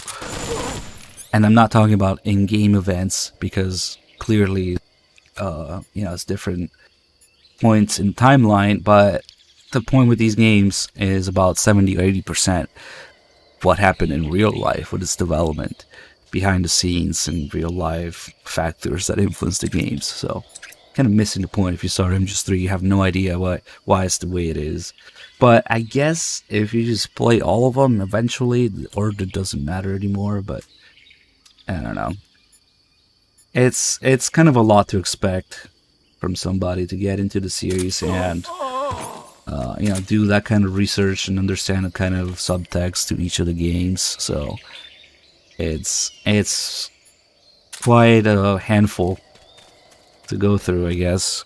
Speaker 1: And I'm not talking about in-game events, because clearly, it's different points in timeline, but the point with these games is about 70 or 80% what happened in real life with its development, behind the scenes and real life factors that influence the games. So kind of missing the point. If you start MGS3, you have no idea why it's the way it is. But I guess if you just play all of them, eventually the order doesn't matter anymore. But I don't know. It's kind of a lot to expect from somebody to get into the series and do that kind of research and understand the kind of subtext to each of the games. So it's quite a handful to go through, I guess.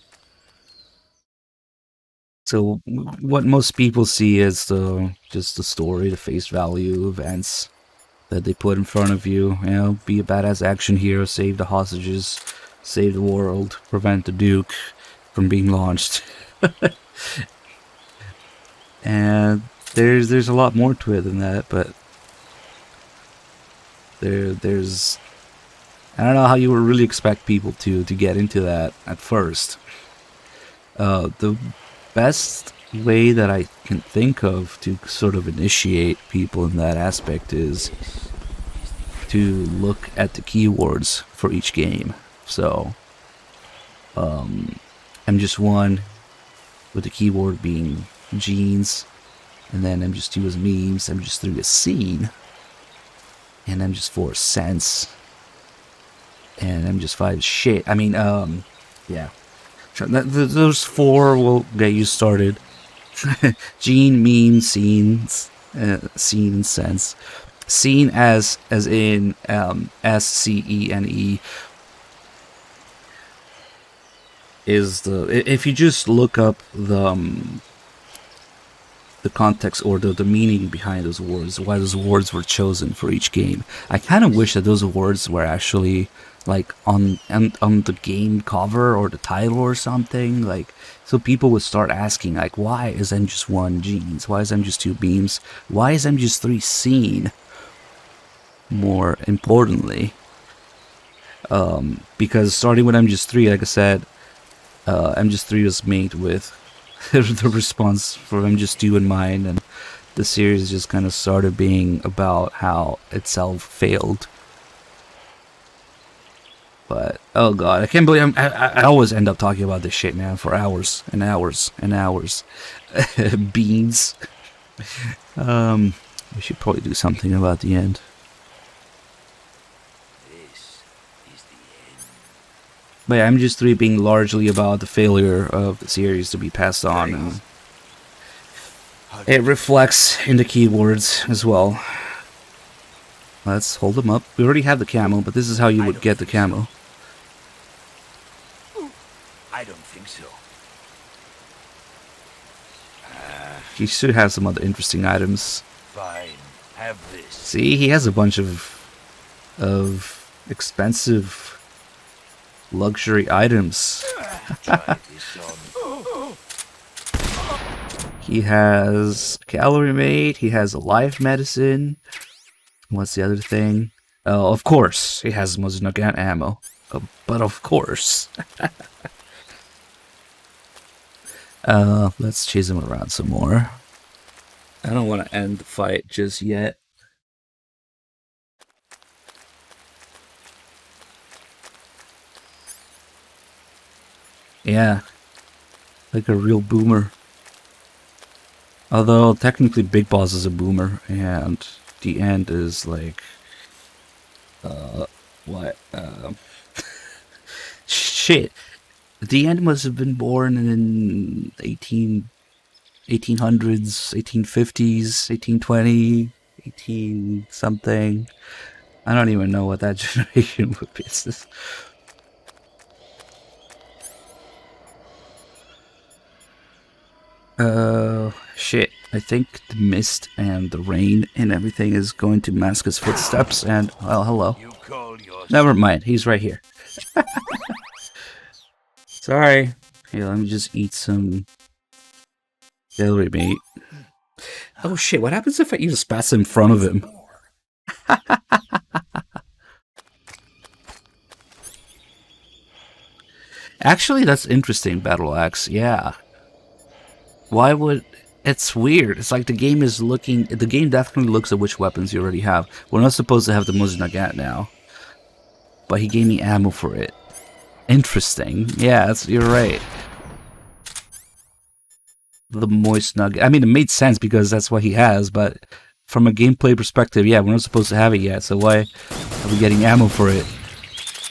Speaker 1: So what most people see is just the story, the face value events that they put in front of you. Be a badass action hero, save the hostages, save the world, prevent the Duke from being launched. And there's a lot more to it than that, but there's I don't know how you would really expect people to get into that at first. The best way that I can think of to sort of initiate people in that aspect is to look at the keywords for each game. So, MGS1 with the keyword being jeans, and then MGS2 is memes, MGS3 is scene, and MGS4 is sense, and MGS5 is shit. I mean, yeah. Those four will get you started. Gene, meme, scenes, scene, and sense. Scene as in SCENE is the. If you just look up the context or the meaning behind those words, why those words were chosen for each game. I kind of wish that those words were actually like on the game cover or the title or something, like, so people would start asking, like, why is MGS1 jeans? Why is MGS2 beams? Why is MGS3 scene? More importantly, because starting with MGS3, like I said, MGS3 was made with the response for MGS2 in mind, and the series just kind of started being about how itself failed. But oh god, I can't believe I always end up talking about this shit, man, for hours and hours and hours. Beans. We should probably do something about the end. But yeah, MGS3 being largely about the failure of the series to be passed on, and it reflects in the keywords as well. Let's hold them up. We already have the camo, but this is how you would get the camo.
Speaker 6: I don't think so.
Speaker 1: He should have some other interesting items.
Speaker 6: Fine, have this.
Speaker 1: See, he has a bunch of of expensive luxury items. He has calorie mate, he has a life medicine. What's the other thing? Oh, of course, he has Moznagan ammo. But of course. Let's chase him around some more. I don't want to end the fight just yet. Yeah, like a real boomer. Although technically Big Boss is a boomer, and the end is like, what? Shit. The end must have been born in 1800s, 1850s, 1820, 18 something. I don't even know what that generation would be. It's just... shit. I think the mist and the rain and everything is going to mask his footsteps and, well, hello. Never mind, he's right here. Sorry. Here, let me just eat some celery meat. Oh shit, what happens if I eat a spatz in front of him? Actually, that's interesting, Battle Axe, yeah. Why would... It's weird. It's like the game is looking... The game definitely looks at which weapons you already have. We're not supposed to have the Moznagat now. But he gave me ammo for it. Interesting. Yeah, you're right. The moist nugget. I mean, it made sense because that's what he has, but from a gameplay perspective, yeah, we're not supposed to have it yet, so why are we getting ammo for it?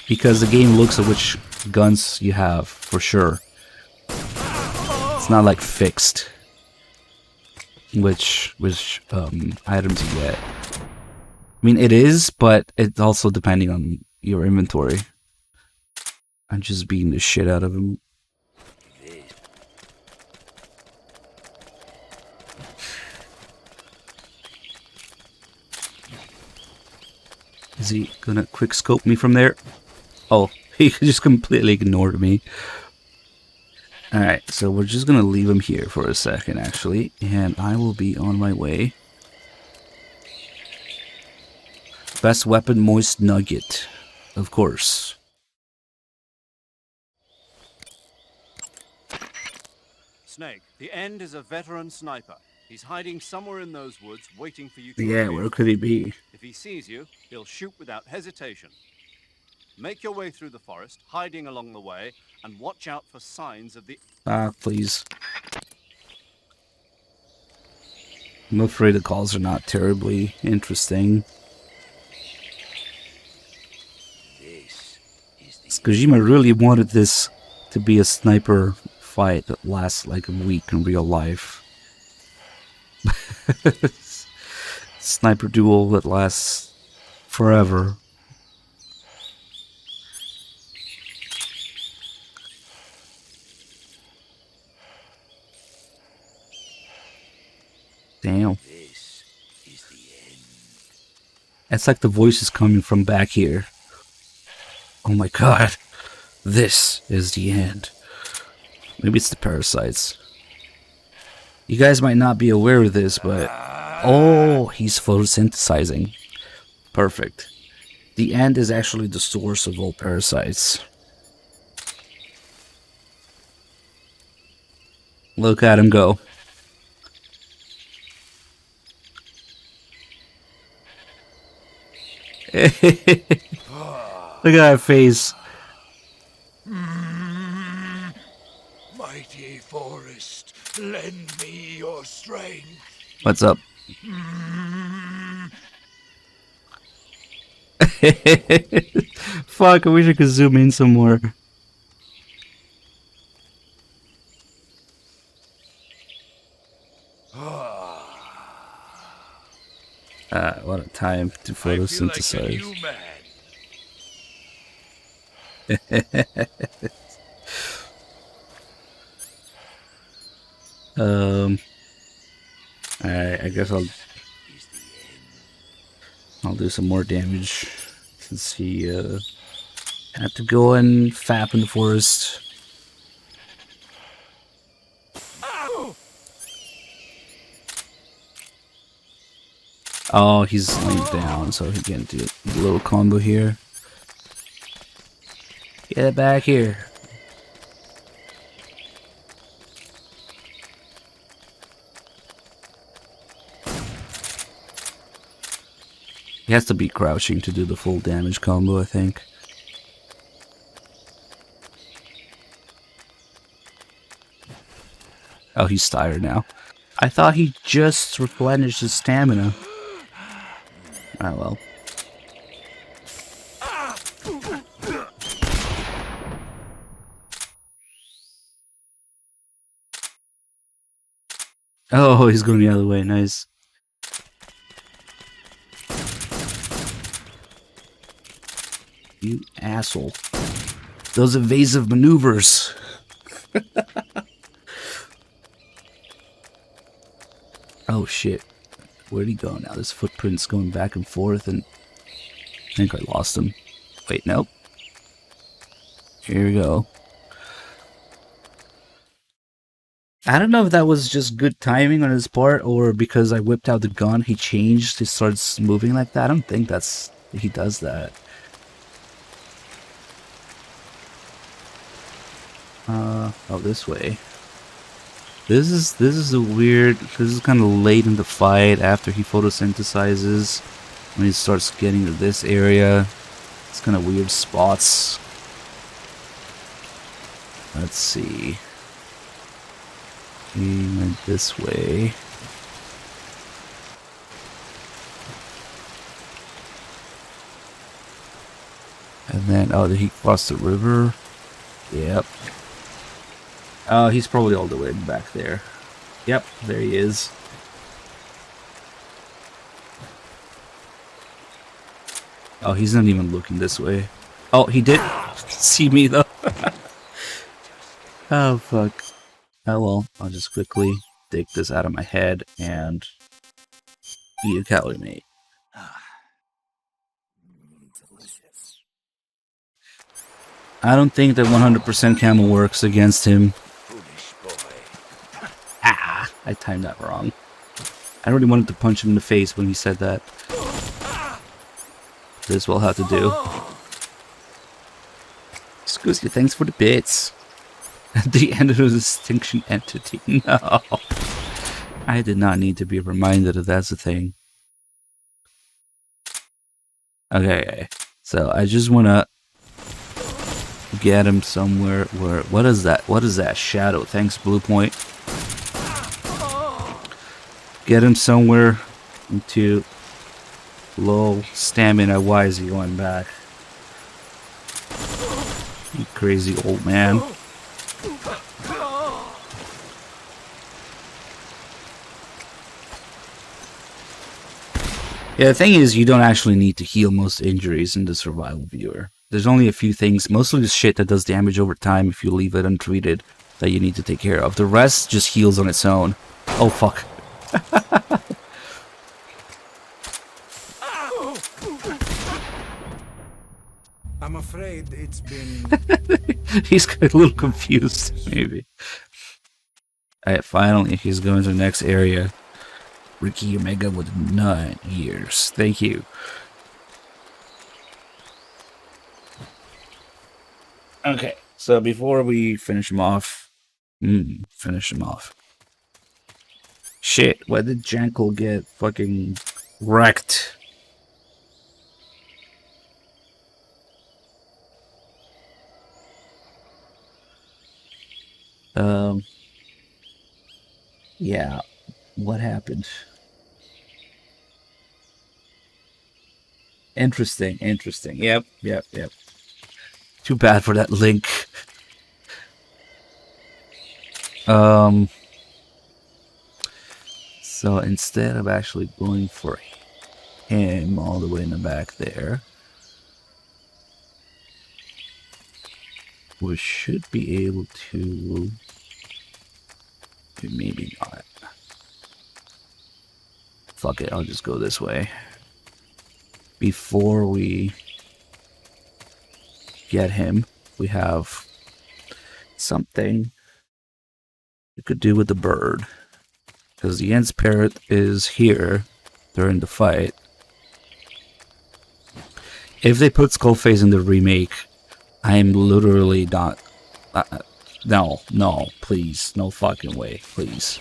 Speaker 1: Because the game looks at which guns you have, for sure. It's not like fixed. Which items you get. I mean, it is, but it's also depending on your inventory. I'm just beating the shit out of him. Is he gonna quick scope me from there? Oh, he just completely ignored me. Alright, so we're just gonna leave him here for a second, actually, and I will be on my way. Best weapon, moist nugget, of course.
Speaker 10: Snake, the End is a veteran sniper. He's hiding somewhere in those woods, waiting for you to
Speaker 1: Yeah,
Speaker 10: appear.
Speaker 1: where could he be?
Speaker 10: If he sees you, he'll shoot without hesitation. Make your way through the forest, hiding along the way, and watch out for signs of the...
Speaker 1: Ah, please. I'm afraid the calls are not terribly interesting. Kojima really wanted this to be a sniper fight that lasts like a week in real life. Sniper duel that lasts forever. Damn. It's like the voice is coming from back here. Oh my god. This is the end. Maybe it's the parasites. You guys might not be aware of this, but... Oh, he's photosynthesizing. Perfect. The end is actually the source of all parasites. Look at him go. Look at that face.
Speaker 6: Mighty forest, lend me your strength.
Speaker 1: What's up? Fuck, I wish I could zoom in some more. What a time to photosynthesize. Alright, I guess I'll do some more damage Since he had to go and fap in the forest. Oh, he's laying down, so he can do a little combo here. Get back here. He has to be crouching to do the full damage combo, I think. Oh, he's tired now. I thought he just replenished his stamina. Ah, well. Oh, he's going the other way. Nice. You asshole. Those evasive maneuvers. Oh shit. Where'd he go now? This footprint's going back and forth, and I think I lost him. Wait, nope. Here we go. I don't know if that was just good timing on his part, or because I whipped out the gun, he changed, he starts moving like that. I don't think he does that. Oh, this way. This is a weird. This is kind of late in the fight after he photosynthesizes. When he starts getting to this area, it's kind of weird spots. Let's see. He went this way. And then, oh, did he cross the river? Yep. Oh, he's probably all the way back there. Yep, there he is. Oh, he's not even looking this way. Oh, he did see me though. Oh, fuck. Oh well, I'll just quickly take this out of my head and eat a calorie mate. I don't think that 100% camo works against him. Ah, I timed that wrong. I really wanted to punch him in the face when he said that. This will have to do. Excuse me, thanks for the bits. At the end of the distinction entity. No. I did not need to be reminded that that's a thing. Okay, so I just want to get him somewhere where... What is that? What is that? Shadow. Thanks, Blue Point. Get him somewhere into low stamina. Why is he going back? You crazy old man. Yeah, the thing is, you don't actually need to heal most injuries in the survival viewer. There's only a few things, mostly the shit that does damage over time if you leave it untreated, that you need to take care of. The rest just heals on its own. Oh, fuck.
Speaker 6: I'm afraid it's been...
Speaker 1: He's a little confused, maybe. Alright, finally, he's going to the next area. Ricky Omega with 9 years. Thank you. Okay, so before we finish him off... Shit, why did Jankel get fucking wrecked? Yeah, what happened? Interesting. Yep. Too bad for that link. So instead of actually going for him all the way in the back there, we should be able to... Maybe not. Fuck it, I'll just go this way. Before we get him, we have something we could do with the bird. Because the Ents parrot is here during the fight. If they put Skullface in the remake, I'm literally not... no, please. No fucking way, please.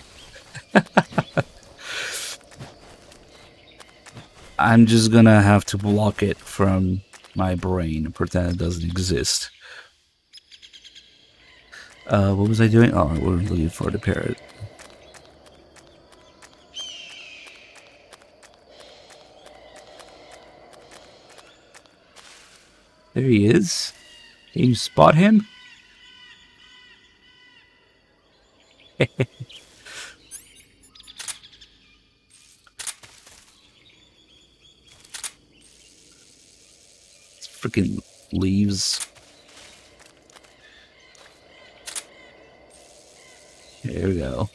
Speaker 1: I'm just gonna have to block it from my brain and pretend it doesn't exist. What was I doing? Oh, we're looking for the parrot. There he is. Can you spot him? Freaking leaves. There we go.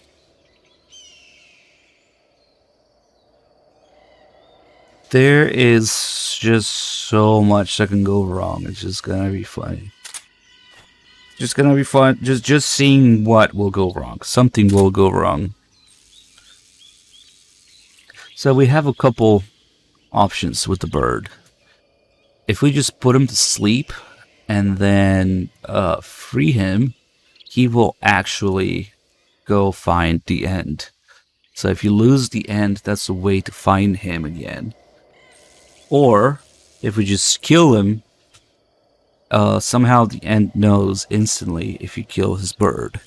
Speaker 1: There is just so much that can go wrong. It's just gonna be funny. Just gonna be fun. Just seeing what will go wrong. Something will go wrong. So we have a couple options with the bird. If we just put him to sleep and then free him, he will actually go find the end. So if you lose the end, that's a way to find him again. Or if we just kill him, somehow the end knows instantly if you kill his bird.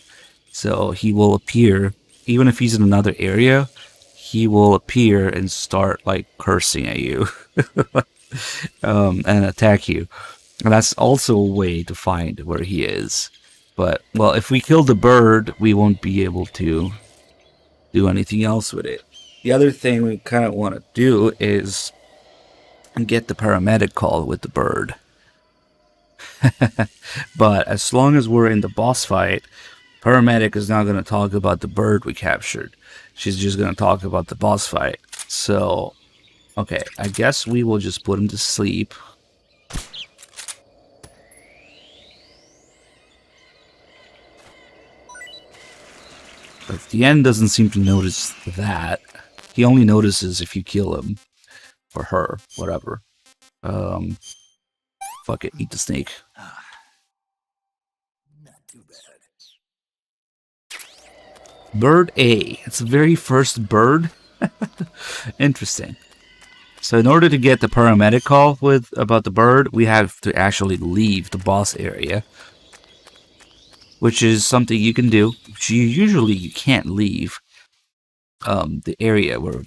Speaker 1: So he will appear, even if he's in another area, he will appear and start like cursing at you and attack you. And that's also a way to find where he is. But, well, if we kill the bird, we won't be able to do anything else with it. The other thing we kind of want to do is get the paramedic call with the bird. But as long as we're in the boss fight, paramedic is not going to talk about the bird we captured. She's just going to talk about the boss fight. So, okay, I guess we will just put him to sleep. But the end doesn't seem to notice that. He only notices if you kill him. Or her, whatever. Fuck it, eat the snake.
Speaker 4: Not too bad.
Speaker 1: Bird A. It's the very first bird. Interesting. So in order to get the paramedic call about the bird, we have to actually leave the boss area. Which is something you can do. Usually you can't leave the area where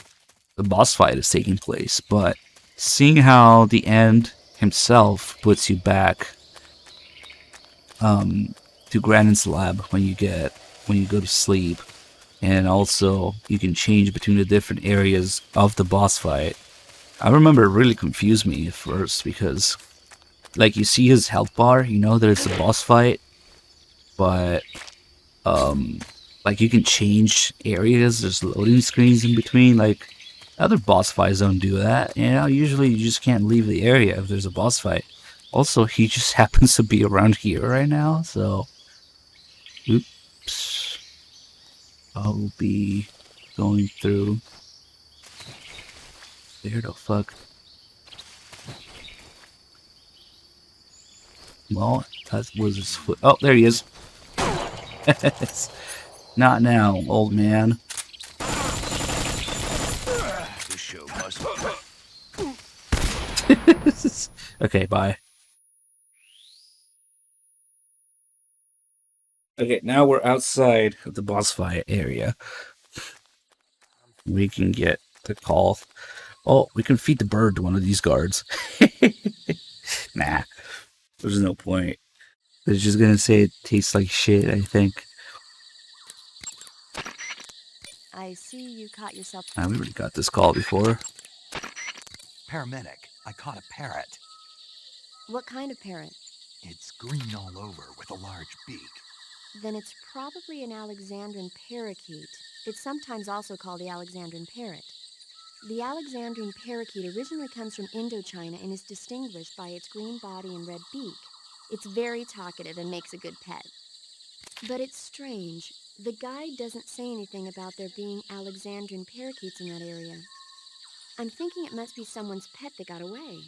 Speaker 1: the boss fight is taking place, but seeing how the end himself puts you back to Granon's lab when you go to sleep, and also you can change between the different areas of the boss fight. I remember it really confused me at first because, like, you see his health bar, you know that it's a boss fight, but like you can change areas. There's loading screens in between. Like other boss fights don't do that. You know, usually you just can't leave the area if there's a boss fight. Also, he just happens to be around here right now, so oops. I'll be going through. Where the fuck? Well, that was his foot. Oh, there he is. Not now, old man.
Speaker 4: This show must.
Speaker 1: Okay, bye. Okay, now we're outside of the boss fight area. We can get the call. Oh, we can feed the bird to one of these guards. Nah, there's no point. They're just gonna say it tastes like shit, I think.
Speaker 5: I see you caught yourself.
Speaker 1: We already got this call before.
Speaker 4: Paramedic, I caught a parrot.
Speaker 5: What kind of parrot?
Speaker 4: It's green all over with a large beak.
Speaker 5: Then it's probably an Alexandrine parakeet. It's sometimes also called the Alexandrine parrot. The Alexandrine parakeet originally comes from Indochina and is distinguished by its green body and red beak.
Speaker 11: It's very talkative and makes a good pet. But it's strange. The guide doesn't say anything about there being Alexandrian parakeets in that area. I'm thinking it must be someone's pet that got away.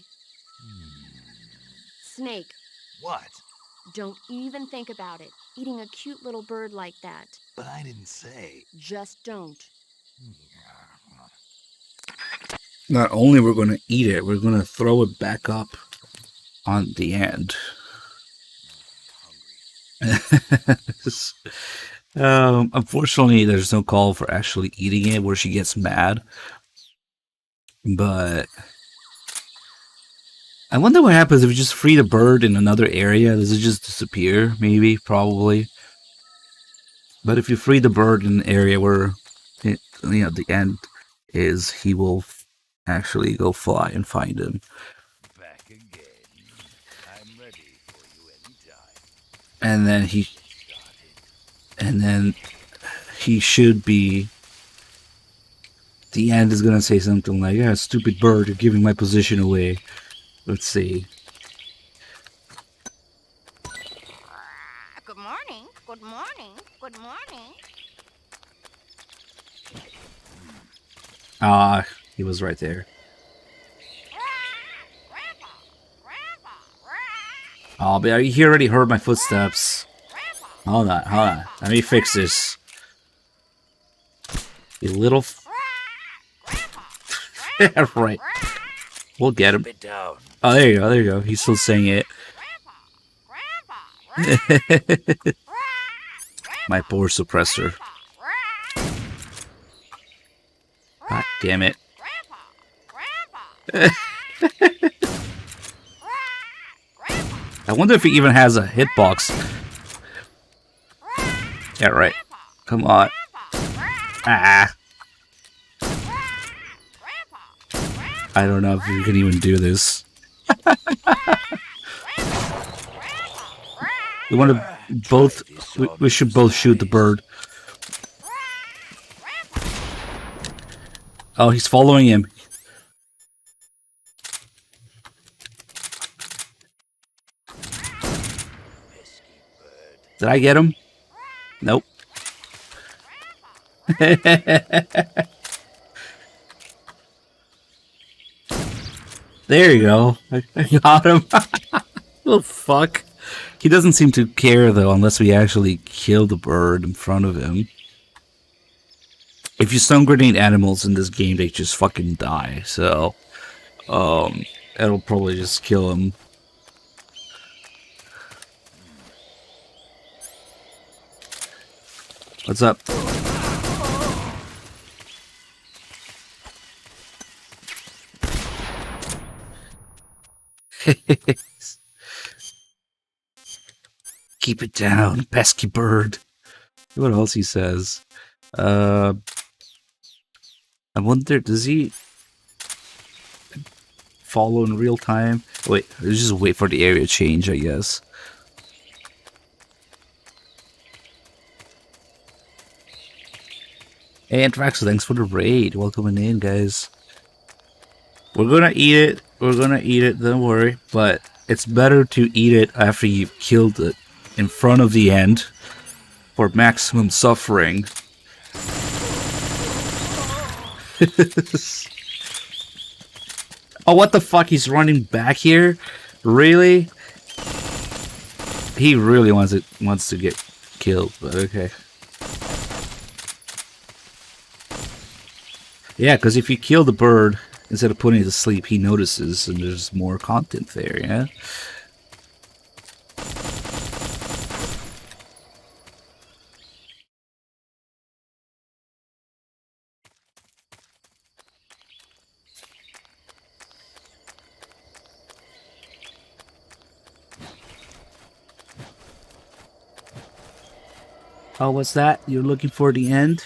Speaker 11: Snake.
Speaker 4: What?
Speaker 11: Don't even think about it. Eating a cute little bird like that.
Speaker 4: But I didn't say.
Speaker 11: Just don't.
Speaker 1: Not only we're going to eat it, we're going to throw it back up on the end. Unfortunately, there's no call for actually eating it where she gets mad. But I wonder what happens if you just free the bird in another area. Does it just disappear? Maybe, probably. But if you free the bird in an area where, the end is, he will actually go fly and find him.
Speaker 6: Back again. I'm ready for you anytime.
Speaker 1: And then he should be. The end is gonna say something like, "Yeah, stupid bird, you're giving my position away." Let's see.
Speaker 12: Good morning. Good morning. Good morning.
Speaker 1: Ah, he was right there. Oh, but he already heard my footsteps. Hold on. Let me fix this. You little. Right. We'll get him. Oh, there you go. He's still saying it. My poor suppressor. God damn it. I wonder if he even has a hitbox. Yeah, right. Come on. Ah. I don't know if you can even do this. We want to both. We should both shoot the bird. Oh, he's following him. Did I get him? Nope. There you go. I got him. Oh, fuck. He doesn't seem to care, though, unless we actually kill the bird in front of him. If you stun grenade animals in this game, they just fucking die. So, it'll probably just kill him. What's up? Keep it down, pesky bird. What else he says? I wonder, does he follow in real time? Wait, let's just wait for the area change, I guess. Hey, Anthrax, thanks for the raid. Welcome in, guys. We're gonna eat it. Don't worry. But it's better to eat it after you've killed it in front of the end for maximum suffering. Oh, what the fuck? He's running back here? Really? He really wants to get killed, but okay. Yeah, because if you kill the bird, instead of putting it to sleep, he notices and there's more content there, yeah? Oh, what's that? You're looking for the end?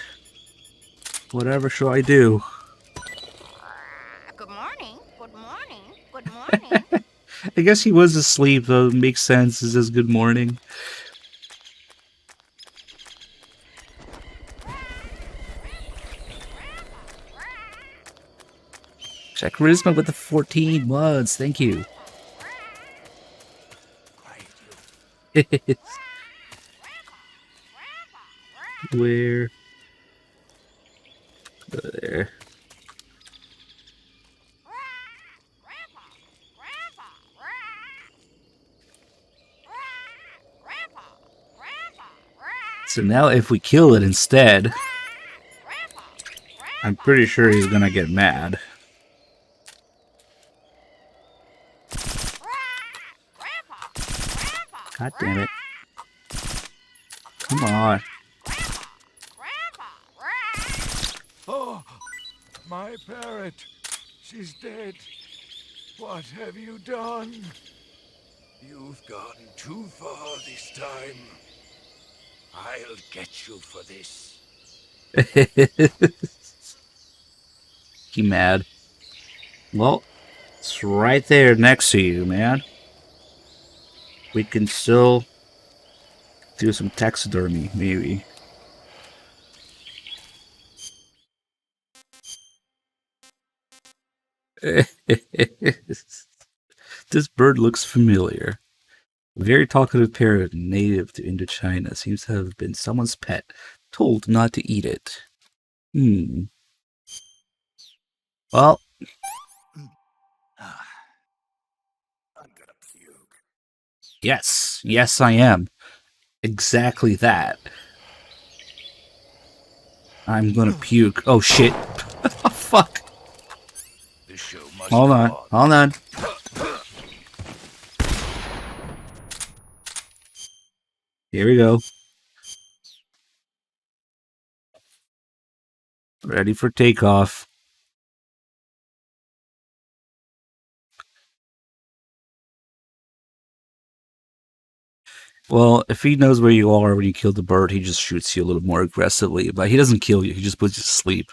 Speaker 1: Whatever shall I do?
Speaker 12: Good morning. Good morning. Good morning.
Speaker 1: I guess he was asleep, though. It makes sense. It says good morning. Check Charisma with the 14 mods. Thank you. Where? There. So now if we kill it instead, I'm pretty sure he's gonna get mad. God damn it. Come on.
Speaker 6: Oh, my parrot. She's dead. What have you done? You've gone too far this time. I'll get you for this.
Speaker 1: He mad. Well, it's right there next to you, man. We can still do some taxidermy, maybe. This bird looks familiar. A very talkative parrot native to Indochina seems to have been someone's pet, told not to eat it. Well.
Speaker 6: I'm gonna puke.
Speaker 1: Yes. Yes, I am. Exactly that. I'm gonna puke. Oh, shit. Oh, fuck.
Speaker 6: This show must
Speaker 1: Hold
Speaker 6: go
Speaker 1: on. Hold on. Here we go. Ready for takeoff. Well, if he knows where you are when you kill the bird, he just shoots you a little more aggressively. But he doesn't kill you, he just puts you to sleep.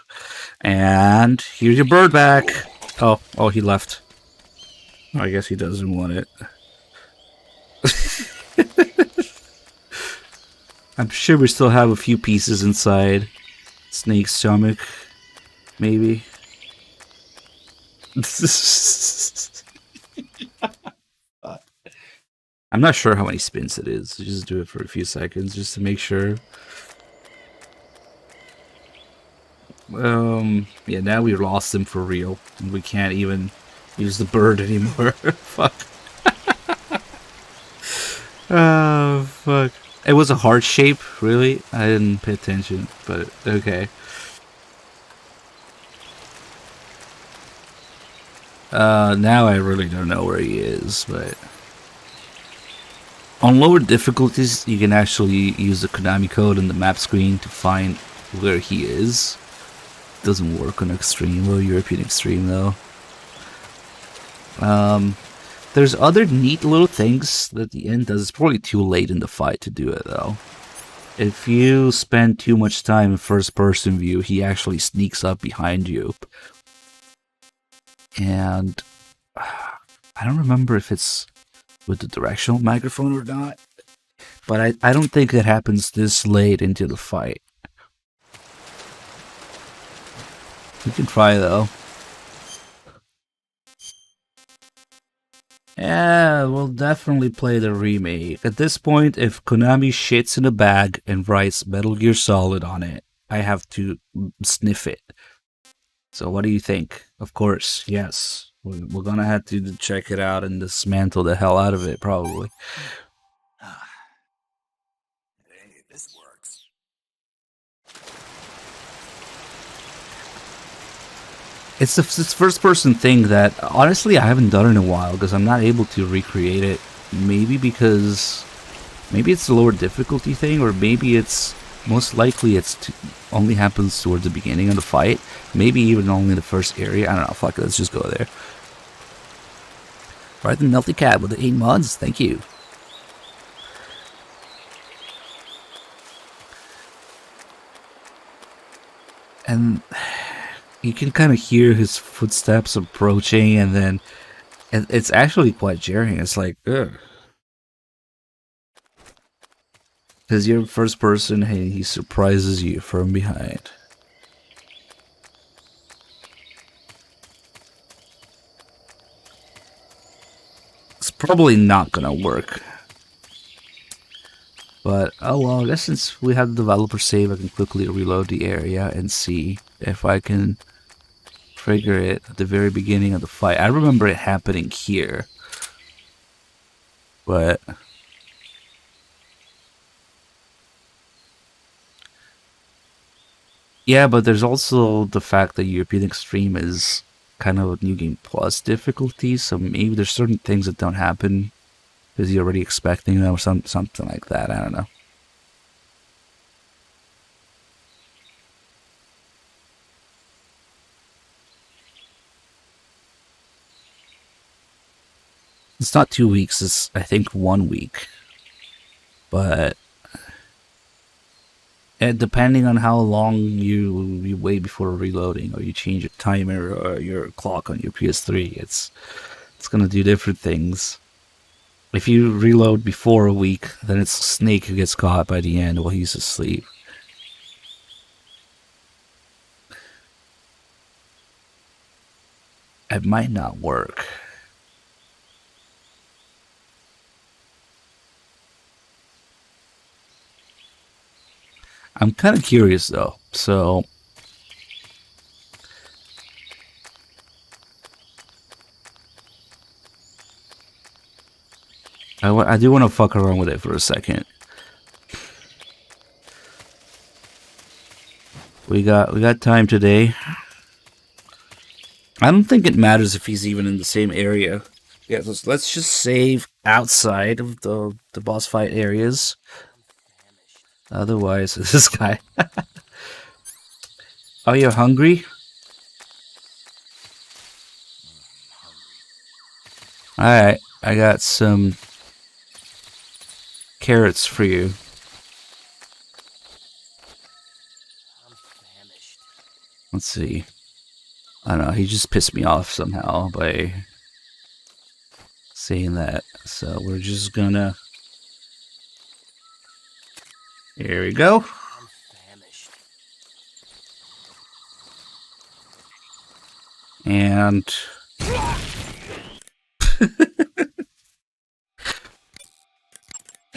Speaker 1: And here's your bird back. Oh, he left. I guess he doesn't want it. I'm sure we still have a few pieces inside Snake's stomach. Maybe. I'm not sure how many spins it is. Just do it for a few seconds just to make sure. Yeah, now we lost him for real. We can't even use the bird anymore. Fuck. Oh, fuck. It was a heart shape, really? I didn't pay attention, but okay. Now I really don't know where he is, but... On lower difficulties, you can actually use the Konami code in the map screen to find where he is. Doesn't work on Extreme or European Extreme, though. There's other neat little things that the end does. It's probably too late in the fight to do it, though. If you spend too much time in first-person view, he actually sneaks up behind you. And I don't remember if it's with the directional microphone or not, but I don't think it happens this late into the fight. We can try, though. Yeah, we'll definitely play the remake. At this point, if Konami shits in a bag and writes Metal Gear Solid on it, I have to sniff it. So what do you think? Of course, yes. We're gonna have to check it out and dismantle the hell out of it, probably.
Speaker 6: Hey, this works.
Speaker 1: It's this first-person thing that, honestly, I haven't done in a while because I'm not able to recreate it. Maybe because... Maybe it's a lower difficulty thing, or maybe it's... Most likely it's only happens towards the beginning of the fight. Maybe even only the first area. I don't know, fuck it, let's just go there. Right, the Melty Cat with the 8 mods, thank you. And... You can kind of hear his footsteps approaching, and then it's actually quite jarring. It's like, ugh. Because you're first person, and he surprises you from behind. It's probably not gonna work. But oh well, I guess since we have the developer save, I can quickly reload the area and see if I can trigger it at the very beginning of the fight. I remember it happening here, but yeah, but there's also the fact that European Extreme is kind of a New Game Plus difficulty, so maybe there's certain things that don't happen because you're already expecting them or something like that. I don't know. It's not 2 weeks, it's I think 1 week. But and depending on how long you wait before reloading, or you change your timer or your clock on your PS3, it's gonna do different things. If you reload before a week, then it's Snake who gets caught by the end while he's asleep. It might not work. I'm kind of curious though, so I do want to fuck around with it for a second. We got time today. I don't think it matters if he's even in the same area. Yeah, let's just save outside of the boss fight areas. Otherwise, this guy. Are you hungry? Alright, I got some carrots for you. Let's see. I don't know, he just pissed me off somehow by saying that. So we're just gonna... Here we go. And...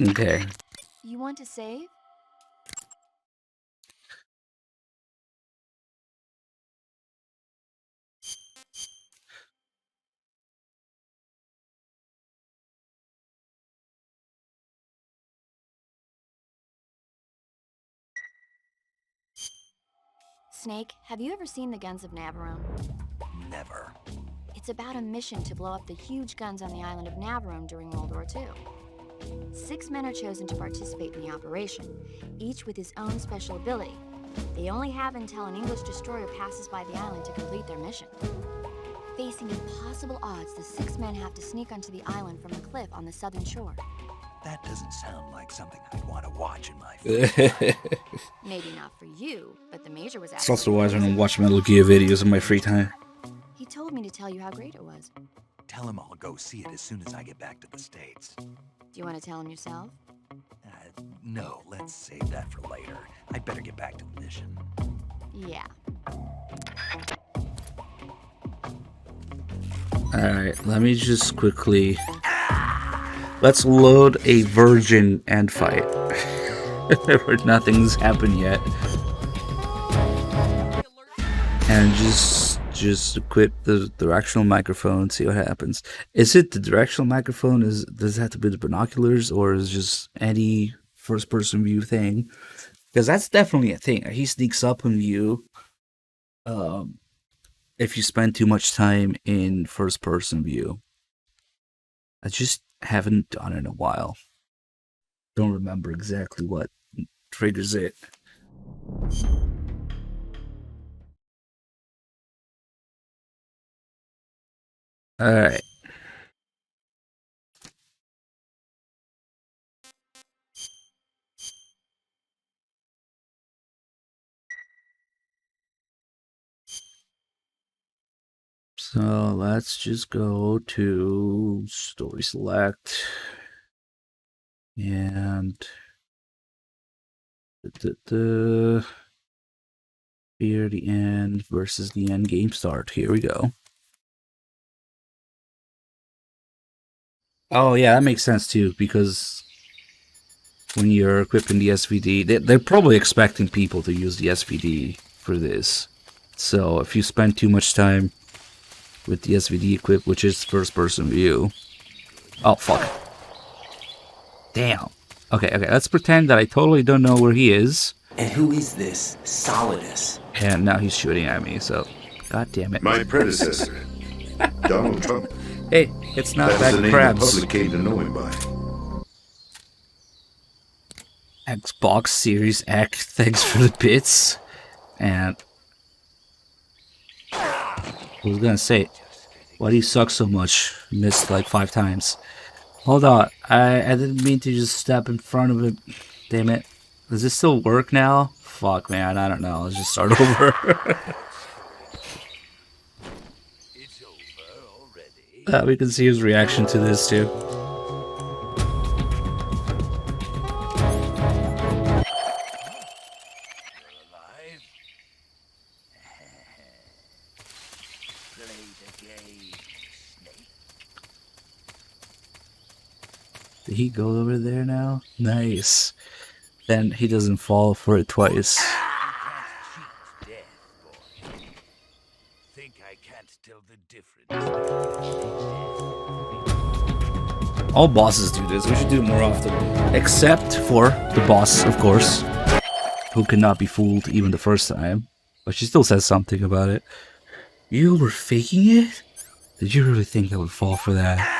Speaker 1: okay.
Speaker 11: You want to save? Snake, have you ever seen the Guns of Navarone?
Speaker 4: Never.
Speaker 11: It's about a mission to blow up the huge guns on the island of Navarone during World War II. 6 men are chosen to participate in the operation, each with his own special ability. They only have until an English destroyer passes by the island to complete their mission. Facing impossible odds, the 6 men have to sneak onto the island from a cliff on the southern shore.
Speaker 4: That doesn't sound like something I'd want to watch in my free
Speaker 11: Maybe not for you, but the Major was
Speaker 1: It's also why I don't watch Metal Gear videos in my free time.
Speaker 11: He told me to tell you how great it was.
Speaker 4: Tell him I'll go see it as soon as I get back to the States.
Speaker 11: Do you want to tell him yourself?
Speaker 4: No, let's save that for later. I'd better get back to the mission.
Speaker 11: Yeah.
Speaker 1: Alright, let me just quickly... Let's load a virgin and fight. Where nothing's happened yet. And just equip the directional microphone and see what happens. Is it the directional microphone? Does it have to be the binoculars, or is it just any first person view thing? Because that's definitely a thing. He sneaks up on you if you spend too much time in first person view. I just haven't done it in a while. Don't remember exactly what triggers it. Alright. So let's just go to story select and here the end versus the end game start. Here we go. Oh yeah, that makes sense too, because when you're equipping the SVD. They're probably expecting people to use the SVD for this. So if you spend too much time with the SVD equipped, which is first-person view... Oh, fuck. Damn. Okay, let's pretend that I totally don't know where he is.
Speaker 13: And who is this Solidus?
Speaker 1: And now he's shooting at me, so... God damn it.
Speaker 14: My predecessor, Donald Trump.
Speaker 1: Hey, it's not
Speaker 14: That's
Speaker 1: that
Speaker 14: the name
Speaker 1: crabs.
Speaker 14: the public came to know him by.
Speaker 1: Xbox Series X, thanks for the bits. And... I was gonna say, why do you suck so much? Missed like 5 times. Hold on, I didn't mean to just step in front of it. Damn it. Does this still work now? Fuck, man, I don't know. Let's just start over.
Speaker 6: It's over already.
Speaker 1: We can see his reaction to this too. Did he go over there now? Nice. Then he doesn't fall for it twice.
Speaker 6: Think I can't tell the difference.
Speaker 1: All bosses do this. We should do it more often. Except for the boss, of course, who cannot be fooled even the first time. But she still says something about it. You were faking it? Did you really think I would fall for that?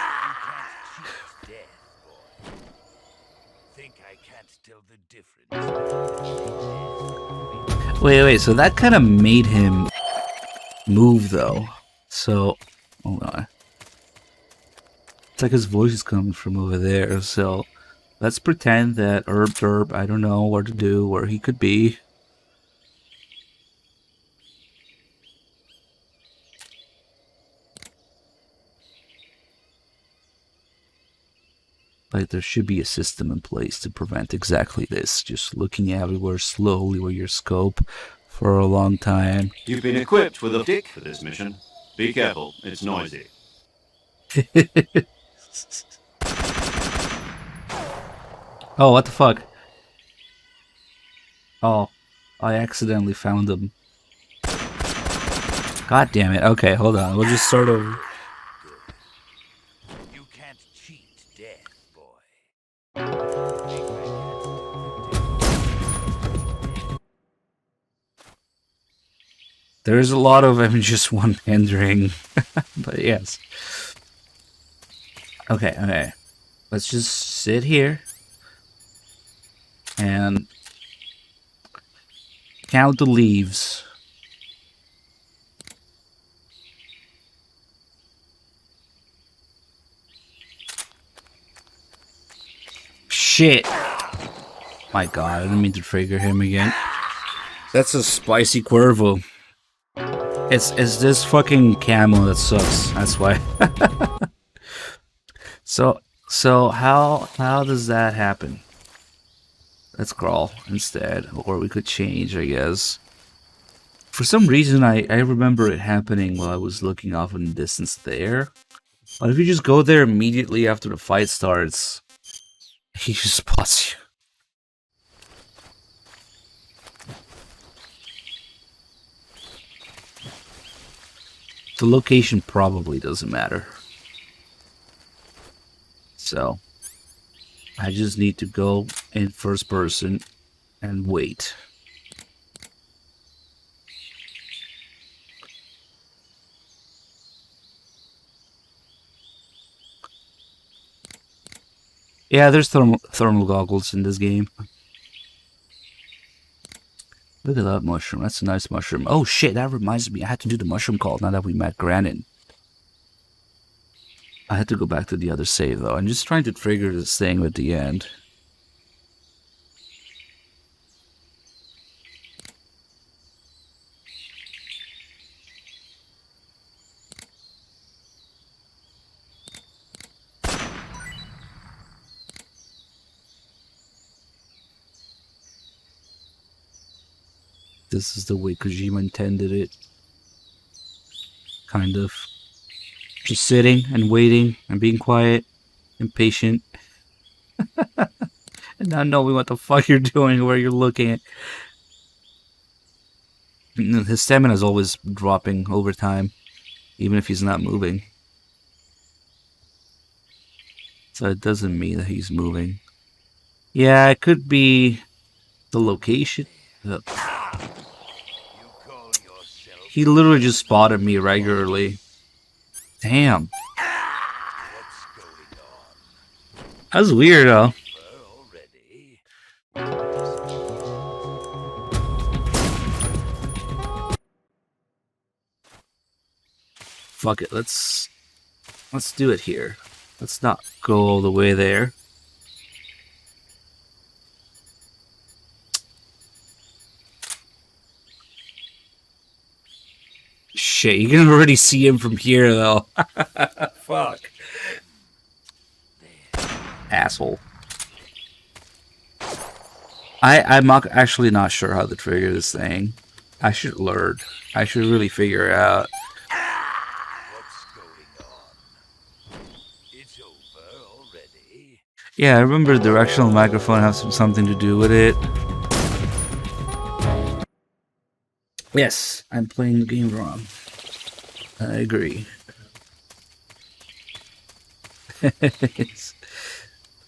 Speaker 1: Wait, so that kind of made him move, though. So, hold on. It's like his voice is coming from over there, so let's pretend that Derp, I don't know what to do, where he could be. Like, there should be a system in place to prevent exactly this. Just looking everywhere slowly with your scope for a long time.
Speaker 10: You've been equipped with a stick for this mission. Be careful, it's noisy.
Speaker 1: Oh, what the fuck? Oh, I accidentally found him. God damn it. Okay, hold on. We'll just start over. There's a lot of just one-handering, but yes. Okay. Let's just sit here and count the leaves. Shit! My god, I didn't mean to trigger him again. That's a spicy Cuervo. It's this fucking camo that sucks. That's why. So how does that happen? Let's crawl instead, or we could change, I guess. For some reason, I remember it happening while I was looking off in the distance there. But if you just go there immediately after the fight starts, he just spots you. The location probably doesn't matter. So, I just need to go in first person and wait. Yeah, there's thermal goggles in this game. Look at that mushroom. That's a nice mushroom. Oh shit, that reminds me. I had to do the mushroom call now that we met Granin. I had to go back to the other save though. I'm just trying to trigger this thing at the end. This is the way Kojima intended it. Kind of. Just sitting and waiting and being quiet and patient. Not knowing what the fuck you're doing or where you're looking. His stamina is always dropping over time, even if he's not moving. So it doesn't mean that he's moving. Yeah, it could be the location. He literally just spotted me regularly. Damn. That's weird, though. Fuck it, let's do it here. Let's not go all the way there. Shit, you can already see him from here, though. Fuck. Asshole. I'm actually not sure how to trigger this thing. I should learn. I should really figure it out. Yeah, I remember the directional microphone has something to do with it. Yes, I'm playing the game wrong. I agree.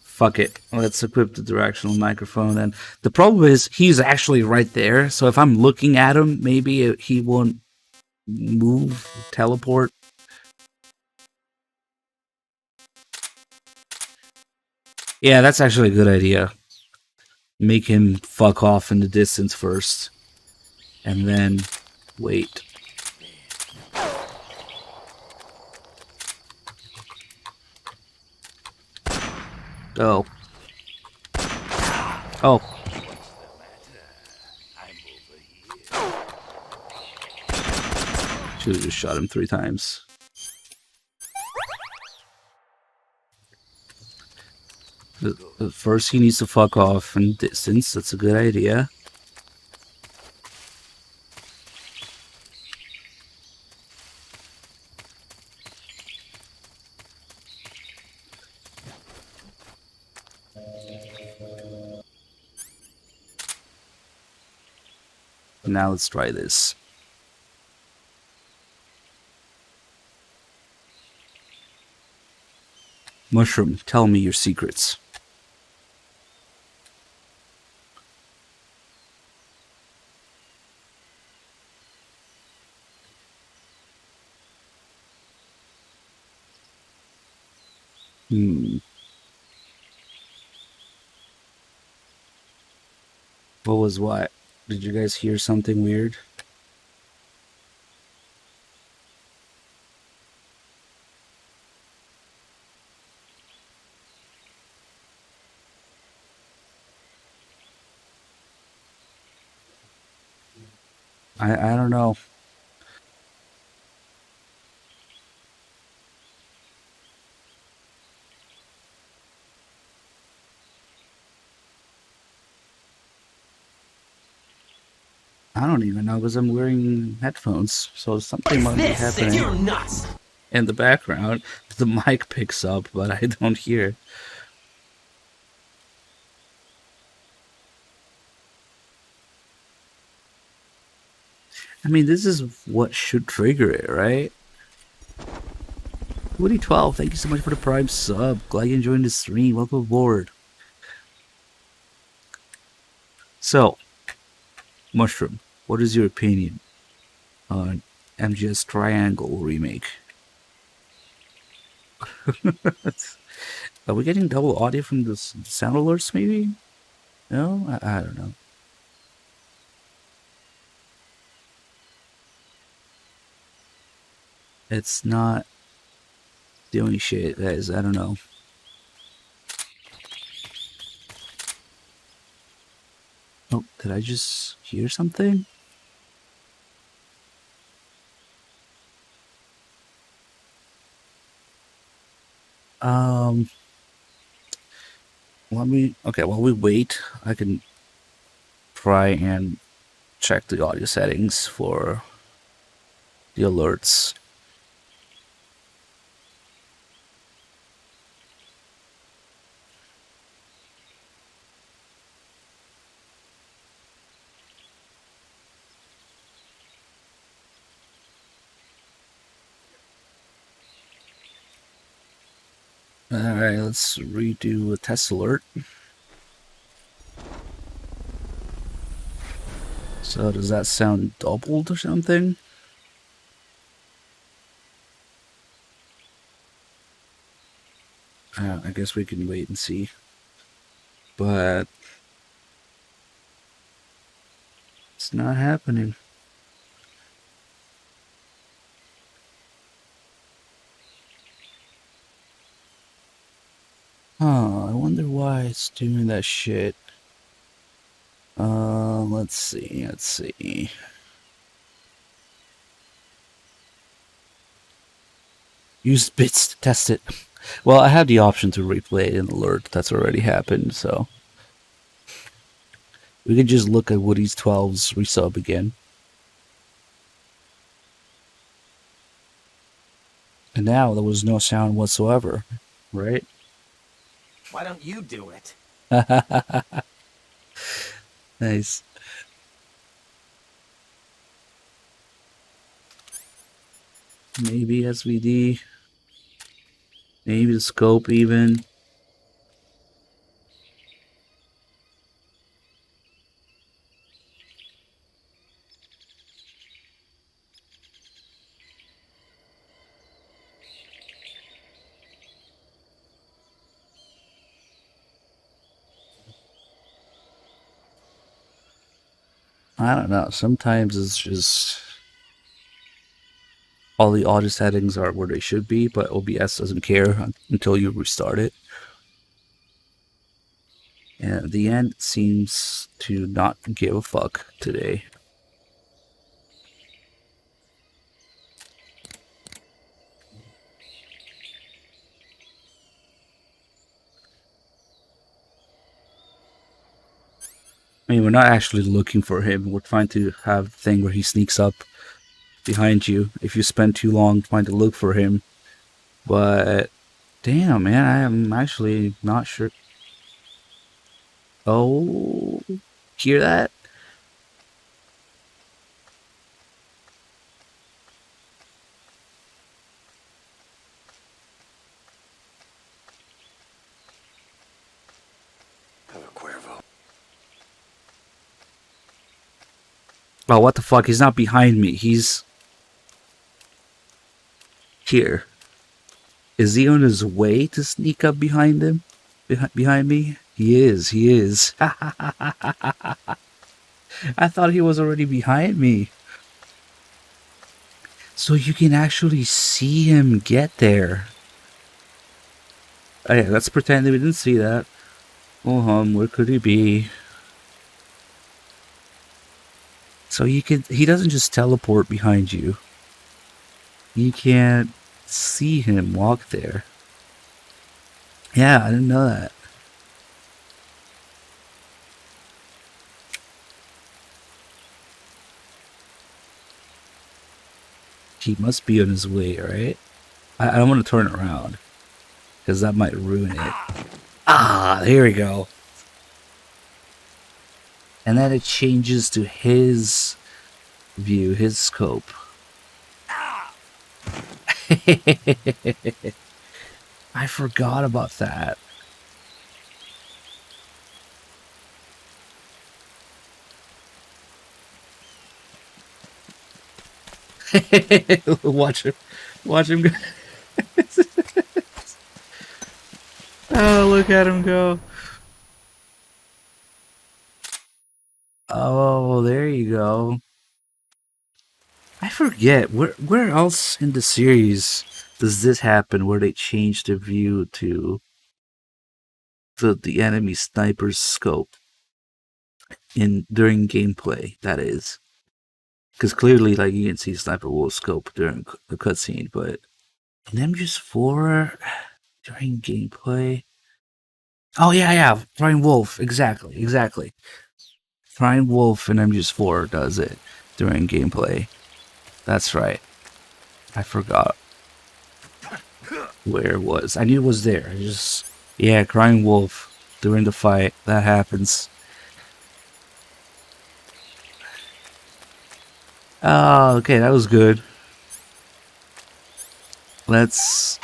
Speaker 1: Fuck it. Let's equip the directional microphone. And the problem is, he's actually right there. So if I'm looking at him, maybe he won't move, teleport. Yeah, that's actually a good idea. Make him fuck off in the distance first. And then wait. Oh. Oh. Should have just shot him 3 times. First, he needs to fuck off in distance. That's a good idea. Now let's try this. Mushroom, tell me your secrets. What was what? Did you guys hear something weird? I don't know. I don't even know because I'm wearing headphones, so something might be happening in the background. The mic picks up, but I don't hear. I mean, this is what should trigger it, right? Woody12, thank you so much for the Prime sub. Glad you enjoyed the stream. Welcome aboard. So, Mushroom, what is your opinion on MGS Triangle remake? Are we getting double audio from the sound alerts, maybe? No? I don't know. It's not doing shit, guys. I don't know. Oh, did I just hear something? While we wait, I can try and check the audio settings for the alerts. Alright, let's redo a test alert. So does that sound doubled or something? I guess we can wait and see. But it's not happening. Huh, I wonder why it's doing that shit. Let's see. Use bits to test it. Well, I have the option to replay an alert that's already happened, so we could just look at Woody's 12's resub again. And now there was no sound whatsoever, right?
Speaker 9: Why don't you do it?
Speaker 1: Nice. Maybe SVD. Maybe the scope even. I don't know. Sometimes it's just all the audio settings are where they should be, but OBS doesn't care until you restart it. And at the end, it seems to not give a fuck today. I mean, we're not actually looking for him. We're trying to have a thing where he sneaks up behind you if you spend too long trying to look for him. But, damn, man, I am actually not sure. Oh, hear that? Oh, what the fuck? He's not behind me. He's here. Is he on his way to sneak up behind him? Behind me? He is. I thought he was already behind me. So you can actually see him get there. Oh, yeah, let's pretend that we didn't see that. Oh, where could he be? So he doesn't just teleport behind you. You can't see him walk there. Yeah, I didn't know that. He must be on his way, right? I don't want to turn around, because that might ruin it. Ah, there we go. And then it changes to his view, his scope. I forgot about that. Watch him go. Oh, look at him go. Oh, there you go. I forget, where else in the series does this happen, where they change the view to the enemy sniper's scope during gameplay, that is. Because clearly, like, you can see Sniper Wolf's scope during the cutscene, but in MGS4 during gameplay. Oh yeah, Crying Wolf, exactly. Crying Wolf in MGS4 does it during gameplay. That's right. I forgot where it was. I knew it was there. Yeah, Crying Wolf during the fight. That happens. Oh, okay, that was good. Let's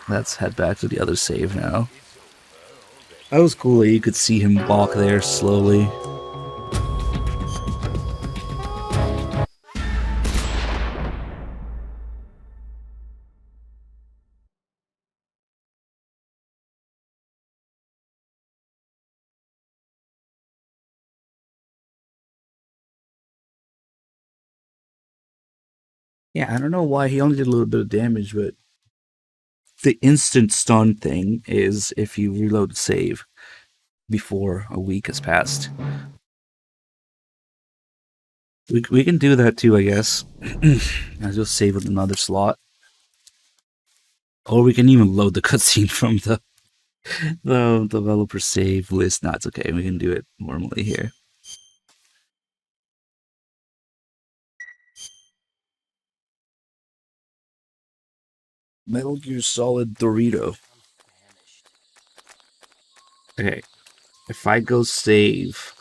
Speaker 1: Let's head back to the other save now. That was cool that you could see him walk there slowly. Yeah, I don't know why he only did a little bit of damage, but the instant stun thing is if you reload the save before a week has passed. We can do that too, I guess. I'll just save with another slot. Or we can even load the cutscene from the developer save list. No, it's okay. We can do it normally here. Metal Gear Solid Dorito. Okay. If I go save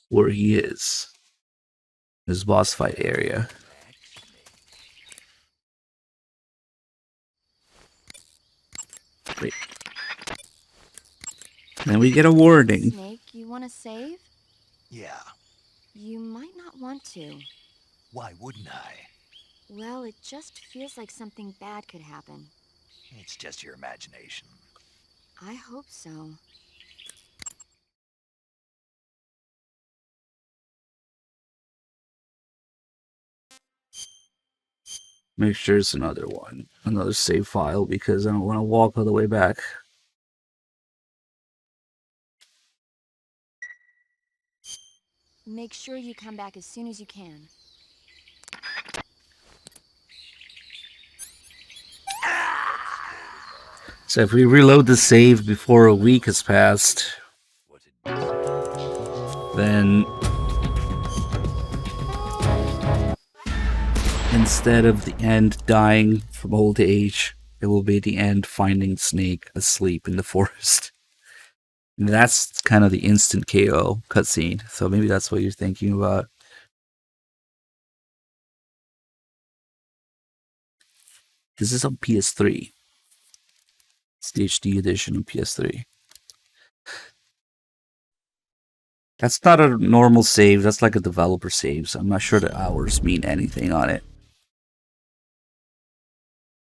Speaker 1: where he is, this boss fight area. Wait. Then we get a warning.
Speaker 11: Snake, you want to save?
Speaker 4: Yeah.
Speaker 11: You might not want to.
Speaker 4: Why wouldn't I?
Speaker 11: Well, it just feels like something bad could happen.
Speaker 4: It's just your imagination.
Speaker 11: I hope so.
Speaker 1: Make sure it's another one. Another save file because I don't want to walk all the way back.
Speaker 11: Make sure you come back as soon as you can.
Speaker 1: So if we reload the save before a week has passed, then instead of the end dying from old age, it will be the end finding Snake asleep in the forest. And that's kind of the instant KO cutscene, so maybe that's what you're thinking about. This is on PS3. It's the HD edition on PS3. That's not a normal save, that's like a developer save, so I'm not sure the hours mean anything on it.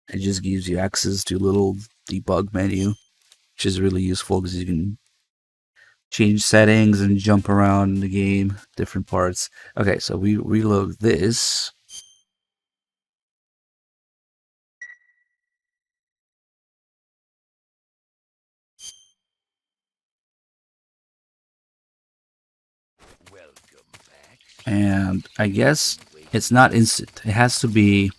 Speaker 1: It just gives you access to a little debug menu, which is really useful because you can change settings and jump around in the game, different parts. Okay, so we reload this. And I guess it's not instant. It has to be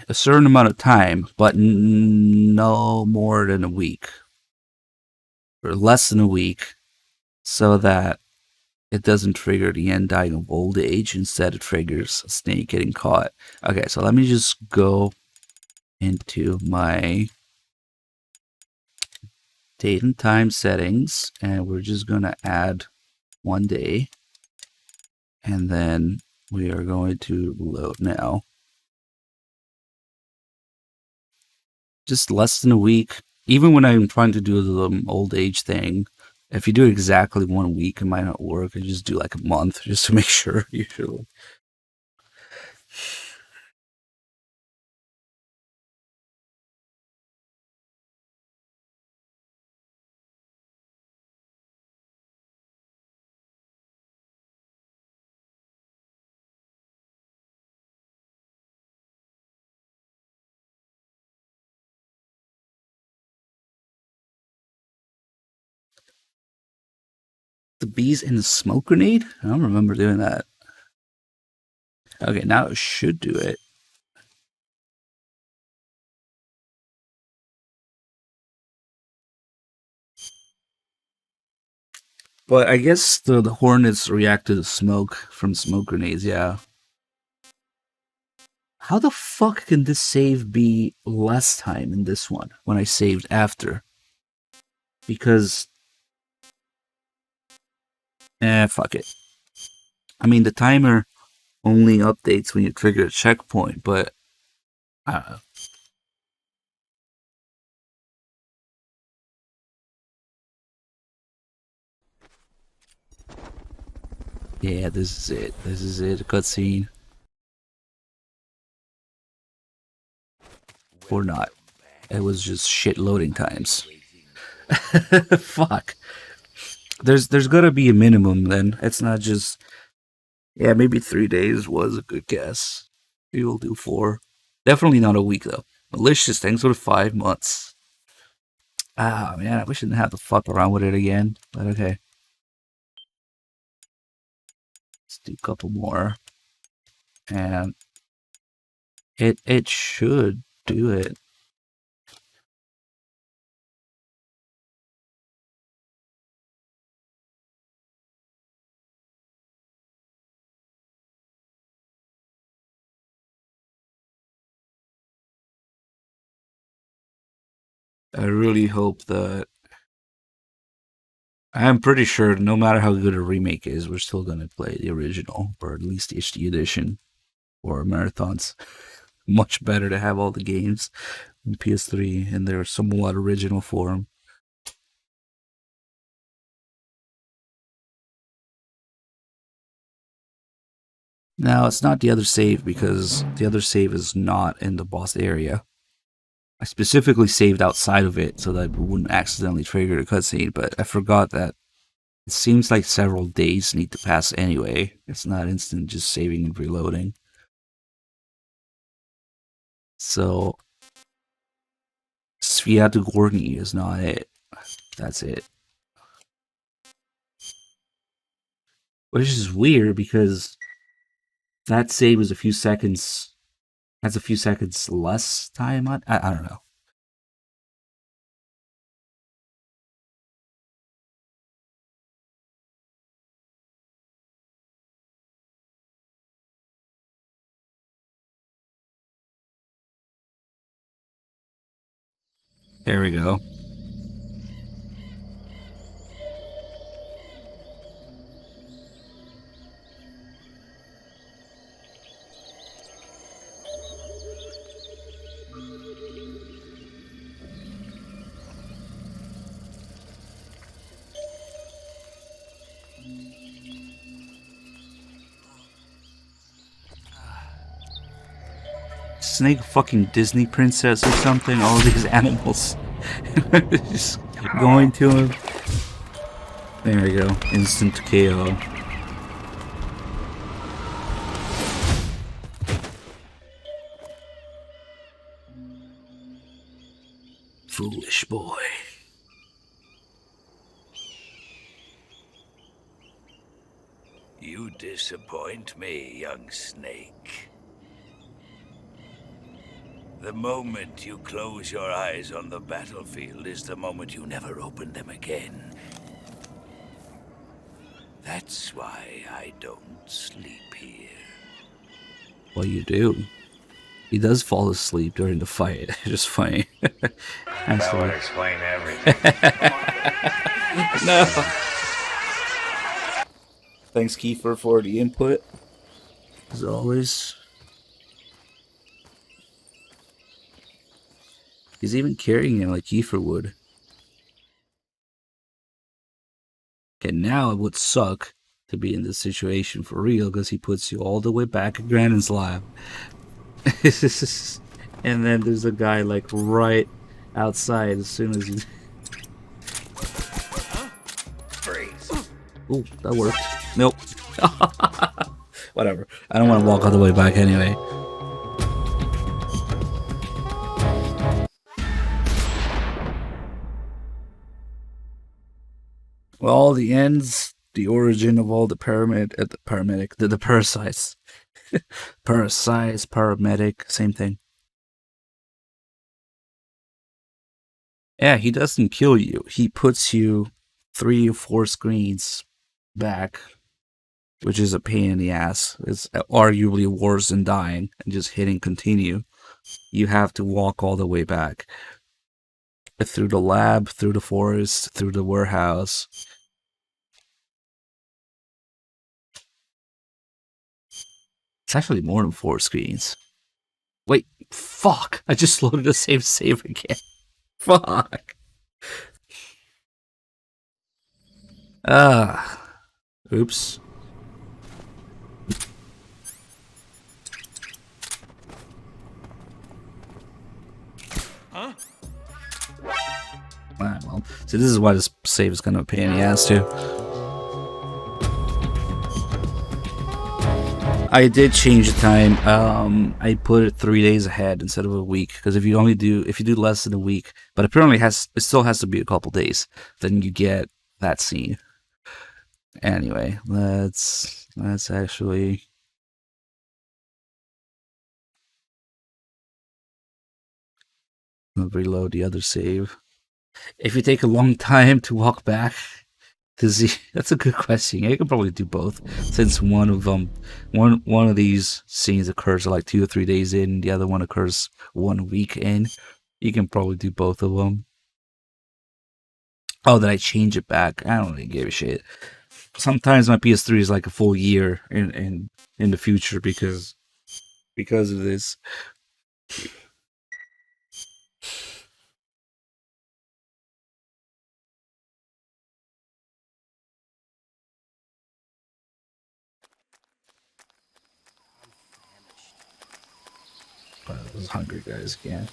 Speaker 1: a certain amount of time, but no more than a week. Or less than a week, so that it doesn't trigger the end dying of old age. Instead, it triggers a Snake getting caught. Okay, so let me just go into my date and time settings, and we're just going to add 1 day. And then we are going to load now. Just less than a week. Even when I'm trying to do the old age thing, if you do exactly 1 week, it might not work. I just do like a month just to make sure, usually. The bees in the smoke grenade? I don't remember doing that. Okay, now it should do it. But I guess the hornets react to the smoke from smoke grenades, yeah. How the fuck can this save be less time in this one when I saved after? Because... fuck it. I mean, the timer only updates when you trigger a checkpoint, but I don't know. Yeah, this is it. This is it. A cutscene. Or not. It was just shit loading times. Fuck. There's gotta be a minimum then. It's not just... Yeah, maybe 3 days was a good guess. We will do 4. Definitely not a week though. Malicious, thanks for the 5 months. Ah, man, I wish I didn't have to fuck around with it again. But okay. Let's do a couple more. And... It should do it. I really hope that... I'm pretty sure no matter how good a remake is, we're still going to play the original, or at least the HD edition, or marathons. Much better to have all the games in PS3 in their somewhat original form. Now, it's not the other save because the other save is not in the boss area. I specifically saved outside of it so that it wouldn't accidentally trigger a cutscene, but I forgot that it seems like several days need to pass anyway. It's not instant just saving and reloading. So, Sviatogorny is not it. That's it. Which is weird because that save is a few seconds... Has a few seconds less time on... I don't know. There we go. Snake a fucking Disney princess or something? All these animals just going to him. There we go. Instant KO. Foolish boy.
Speaker 6: You disappoint me, young snake. The moment you close your eyes on the battlefield is the moment you never open them again. That's why I don't sleep here.
Speaker 1: Well, you do. He does fall asleep during the fight. It's just funny.
Speaker 6: That would explain everything.
Speaker 1: No. Thanks, Kiefer, for the input. As always. He's even carrying it like Kiefer would. Okay, now it would suck to be in this situation for real because he puts you all the way back at Grandin's lab. And then there's a guy like right outside as soon as you...
Speaker 6: Freeze.
Speaker 1: Ooh, that worked. Nope. Whatever. I don't want to walk all the way back anyway. Well, all the ends, the origin of all the the parasites. Parasites, paramedic, same thing. Yeah, he doesn't kill you. He puts you 3 or 4 screens back, which is a pain in the ass. It's arguably worse than dying and just hitting continue. You have to walk all the way back. Through the lab, through the forest, through the warehouse. It's actually more than 4 screens. Wait, fuck! I just loaded the same save again. Fuck. Oops.
Speaker 8: Huh?
Speaker 1: Alright, well, see, this is why this save is kind of a pain in the ass too. I did change the time. I put it 3 days ahead instead of a week, because if you do less than a week, but apparently it still has to be a couple days, then you get that scene. Anyway, let's actually reload the other save. If you take a long time to walk back to see, that's a good question. You can probably do both, since one of these scenes occurs like 2 or 3 days in, the other one occurs 1 week in. You can probably do both of them. Oh, did I change it back? I don't really give a shit. Sometimes my PS3 is like a full year in the future because of this. Those hungry guys again.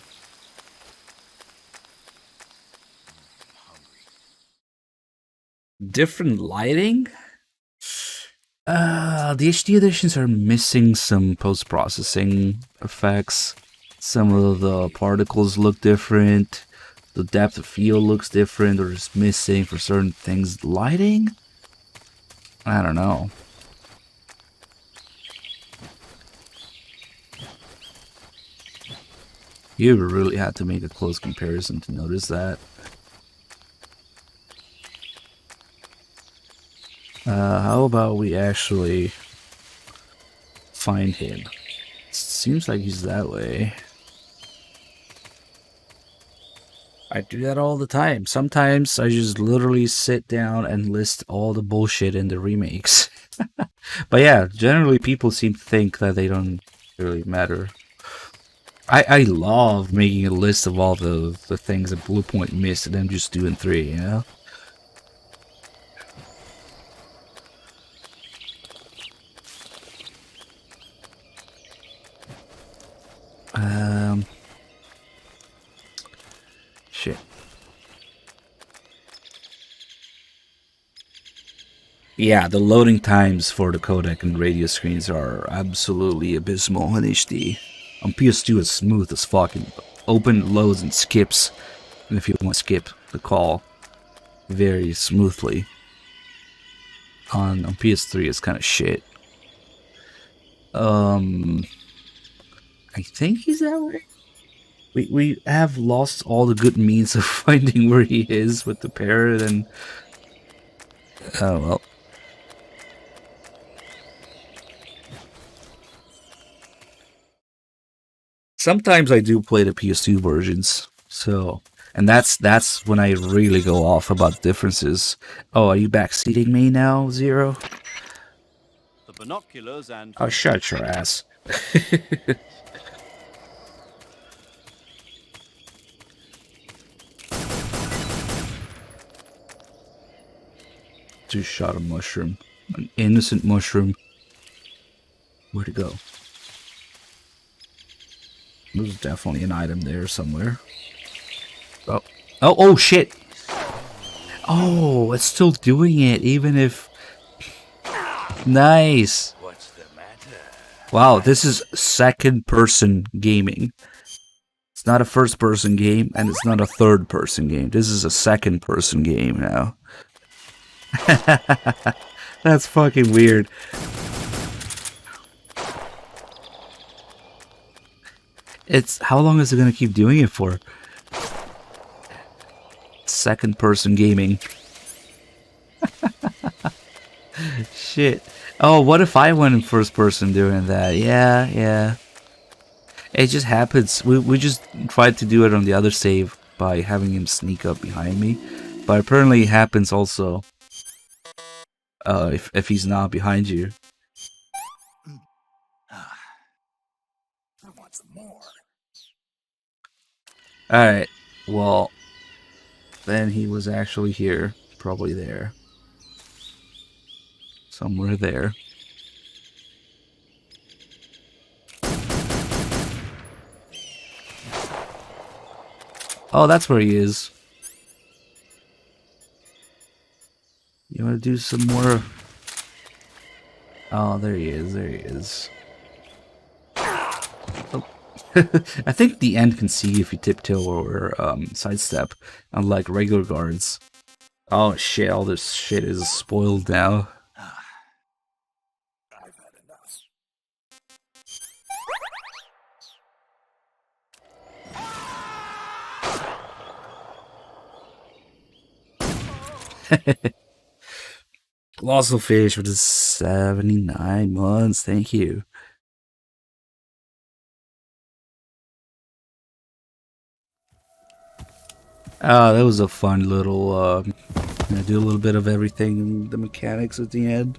Speaker 1: Different lighting? The HD editions are missing some post-processing effects. Some of the particles look different. The depth of field looks different, or is missing for certain things. Lighting? I don't know. You really had to make a close comparison to notice that. How about we actually find him? Seems like he's that way. I do that all the time. Sometimes I just literally sit down and list all the bullshit in the remakes. But yeah, generally people seem to think that they don't really matter. I love making a list of all the things that Blue Point missed and then just doing 3, you know? Shit. Yeah, the loading times for the codec and radio screens are absolutely abysmal in HD. On PS2 it's smooth as fucking open, loads, and skips. And if you want to skip the call very smoothly. On PS3 it's kind of shit. I think he's that way. We have lost all the good means of finding where he is with the parrot and... Oh well. Sometimes I do play the PS2 versions, so... And that's when I really go off about differences. Oh, are you backseating me now, Zero?
Speaker 10: The binoculars and...
Speaker 1: Oh, shut your ass. Just shot a mushroom. An innocent mushroom. Where'd it go? There's definitely an item there somewhere. Oh. Oh shit! Oh, it's still doing it, even if... Nice!
Speaker 6: What's the matter?
Speaker 1: Wow, this is second-person gaming. It's not a first-person game, and it's not a third-person game. This is a second-person game now. That's fucking weird. How long is it gonna keep doing it for? Second person gaming. Shit. Oh, what if I went in first person doing that? Yeah. It just happens. We just tried to do it on the other save by having him sneak up behind me. But apparently it happens also if he's not behind you. Alright, well, then he was actually here. Probably there. Somewhere there. Oh, that's where he is. You want to do some more? Oh, there he is. There he is. Oh. I think the end can see if you tiptoe or sidestep, unlike regular guards. Oh shit! All this shit is spoiled now. Colossal Fish for the 79 months. Thank you. That was a fun little, do a little bit of everything, the mechanics at the end.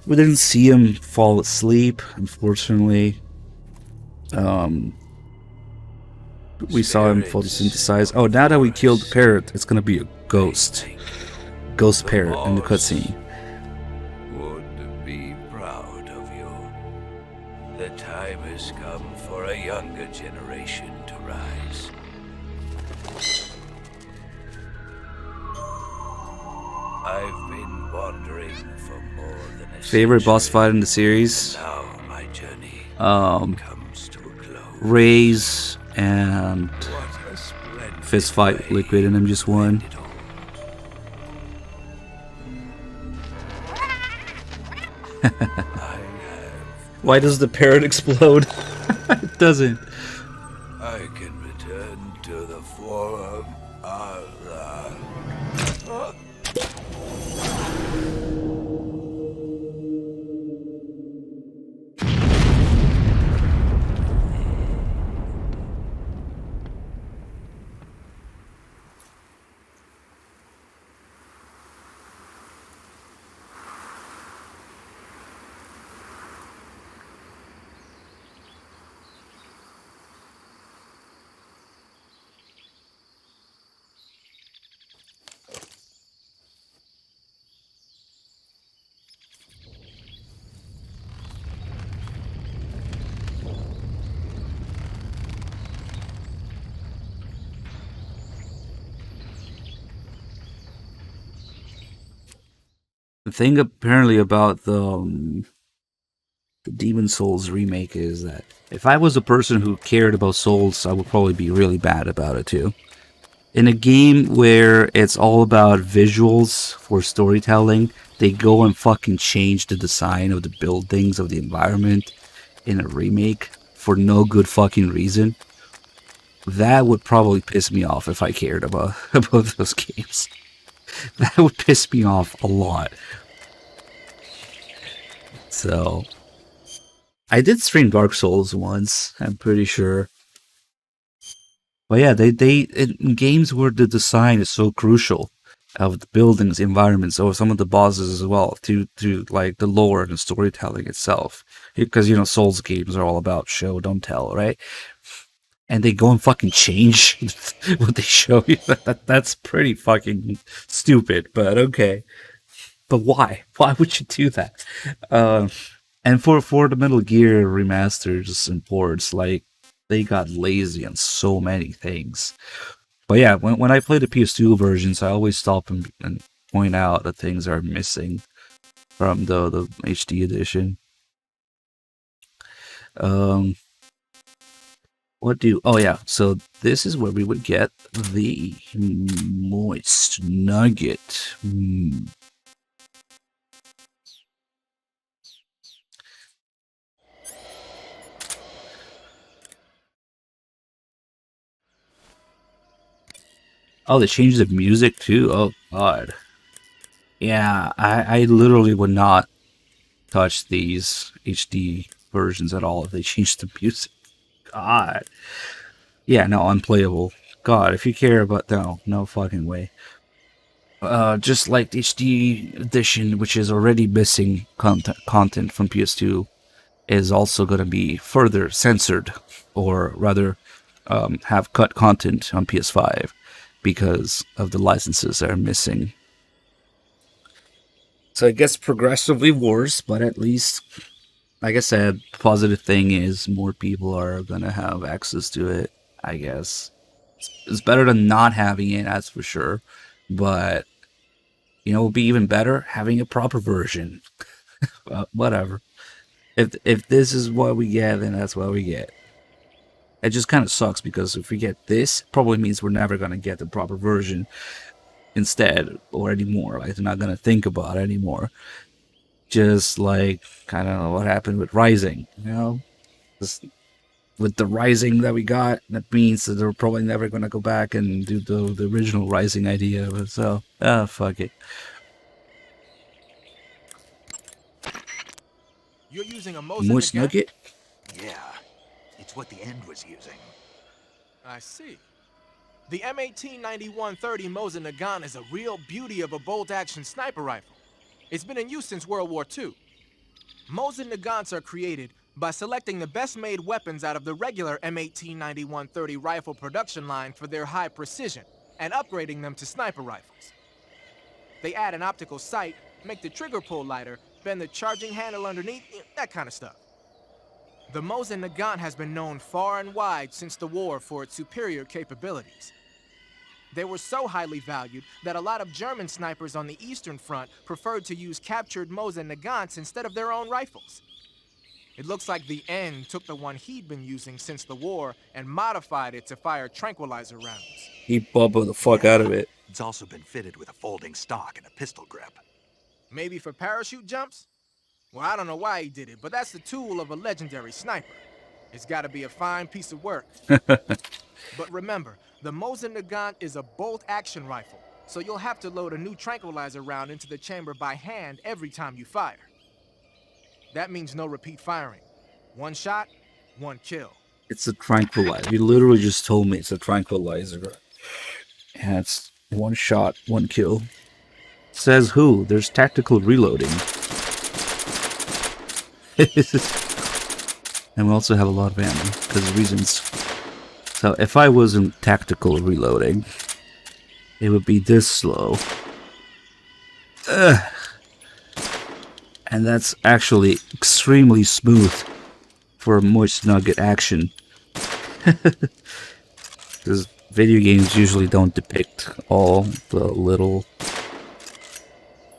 Speaker 1: We didn't see him fall asleep, unfortunately. We saw him photosynthesize. Oh, now that we killed the parrot, it's gonna be a ghost. Ghost parrot in the cutscene.
Speaker 6: Would be proud of you. The time has come for a younger generation to rise. I've been wandering for more than a
Speaker 1: Favorite boss fight in the series?
Speaker 6: now my journey
Speaker 1: comes to a close. Raze and fist fight with Liquid and MGS1. Why does the parrot explode? It doesn't.
Speaker 6: I can return to the form of
Speaker 1: The thing apparently about the Demon Souls remake is that if I was a person who cared about Souls, I would probably be really bad about it too. In a game where it's all about visuals for storytelling, they go and fucking change the design of the buildings, of the environment in a remake for no good fucking reason. That would probably piss me off if I cared about those games. That would piss me off a lot. So, I did stream Dark Souls once, I'm pretty sure. But yeah, they in games where the design is so crucial of the buildings, environments, or some of the bosses as well, to like the lore and the storytelling itself. Because, you know, Souls games are all about show, don't tell, right? And they go and fucking change what they show you. That's pretty fucking stupid, but okay. But why? Why would you do that? And for the Metal Gear remasters and ports, like, they got lazy on so many things. But yeah, when I play the PS2 versions, I always stop and point out that things are missing from the HD edition. Oh yeah, so this is where we would get the moist nugget. Oh, they changed the music too? Oh god. Yeah, I literally would not touch these HD versions at all if they changed the music. God. Yeah, no, unplayable. God, if you care about... No fucking way. Just like the HD edition, which is already missing content from PS2, is also going to be further censored, or rather have cut content on PS5 because of the licenses that are missing. So it gets progressively worse, but at least, like I said, the positive thing is more people are going to have access to it, I guess. It's better than not having it, that's for sure. But, you know, it would be even better having a proper version. Whatever. If this is what we get, then that's what we get. It just kind of sucks because if we get this, it probably means we're never going to get the proper version instead or anymore. Like, they're not going to think about it anymore. Just like kind of what happened with Rising, you know? Just with the Rising that we got, that means that they're probably never going to go back and do the original Rising idea. But so, fuck it.
Speaker 2: You're using a
Speaker 1: Moist Nugget?
Speaker 4: Yeah, it's what the End was using.
Speaker 2: I see. The M1891-30 Mosin Nagant is a real beauty of a bolt-action sniper rifle. It's been in use since World War II. Mosin Nagants are created by selecting the best-made weapons out of the regular M1891-30 rifle production line for their high precision, and upgrading them to sniper rifles. They add an optical sight, make the trigger pull lighter, bend the charging handle underneath, that kind of stuff. The Mosin Nagant has been known far and wide since the war for its superior capabilities. They were so highly valued that a lot of German snipers on the Eastern Front preferred to use captured Mosin Nagants instead of their own rifles. It looks like the End took the one he'd been using since the war and modified it to fire tranquilizer rounds.
Speaker 1: He bubbled the fuck out of it.
Speaker 4: It's also been fitted with a folding stock and a pistol grip.
Speaker 2: Maybe for parachute jumps? Well, I don't know why he did it, but that's the tool of a legendary sniper. It's got to be a fine piece of work. But remember, the Mosin Nagant is a bolt-action rifle, so you'll have to load a new tranquilizer round into the chamber by hand every time you fire. That means no repeat firing. One shot, one kill.
Speaker 1: It's a tranquilizer. You literally just told me it's a tranquilizer. And it's one shot, one kill. Says who? There's tactical reloading. And we also have a lot of ammo because of reasons. So if I wasn't tactical reloading, it would be this slow. Ugh. And that's actually extremely smooth for a Moist Nugget action. Because video games usually don't depict all the little...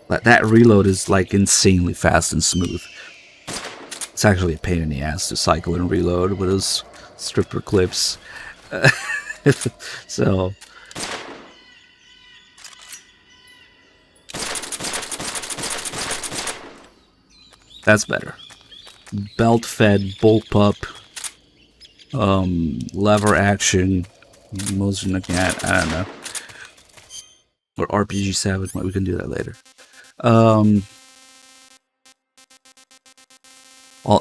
Speaker 1: That reload is like insanely fast and smooth. It's actually a pain in the ass to cycle and reload with those stripper clips. So... That's better. Belt-fed, bullpup, lever action, Mosin Nagant, I don't know. Or RPG-7, well, we can do that later. Well,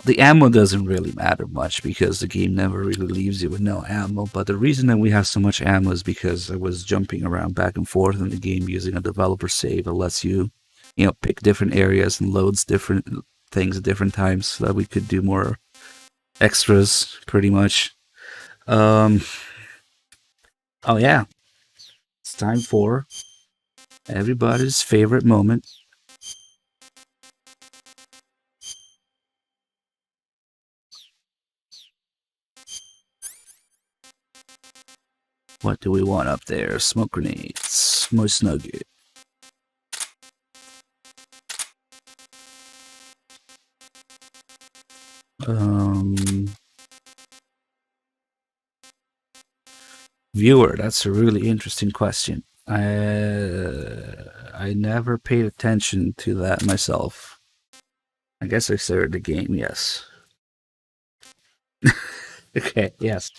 Speaker 1: the ammo doesn't really matter much because the game never really leaves you with no ammo, but the reason that we have so much ammo is because I was jumping around back and forth in the game using a developer save that lets you, pick different areas and loads different things at different times so that we could do more extras, pretty much. Oh yeah. It's time for everybody's favorite moment. What do we want up there? Smoke grenades. Moist Nugget. Viewer, that's a really interesting question. I never paid attention to that myself. I guess I started the game, yes. Okay, yes.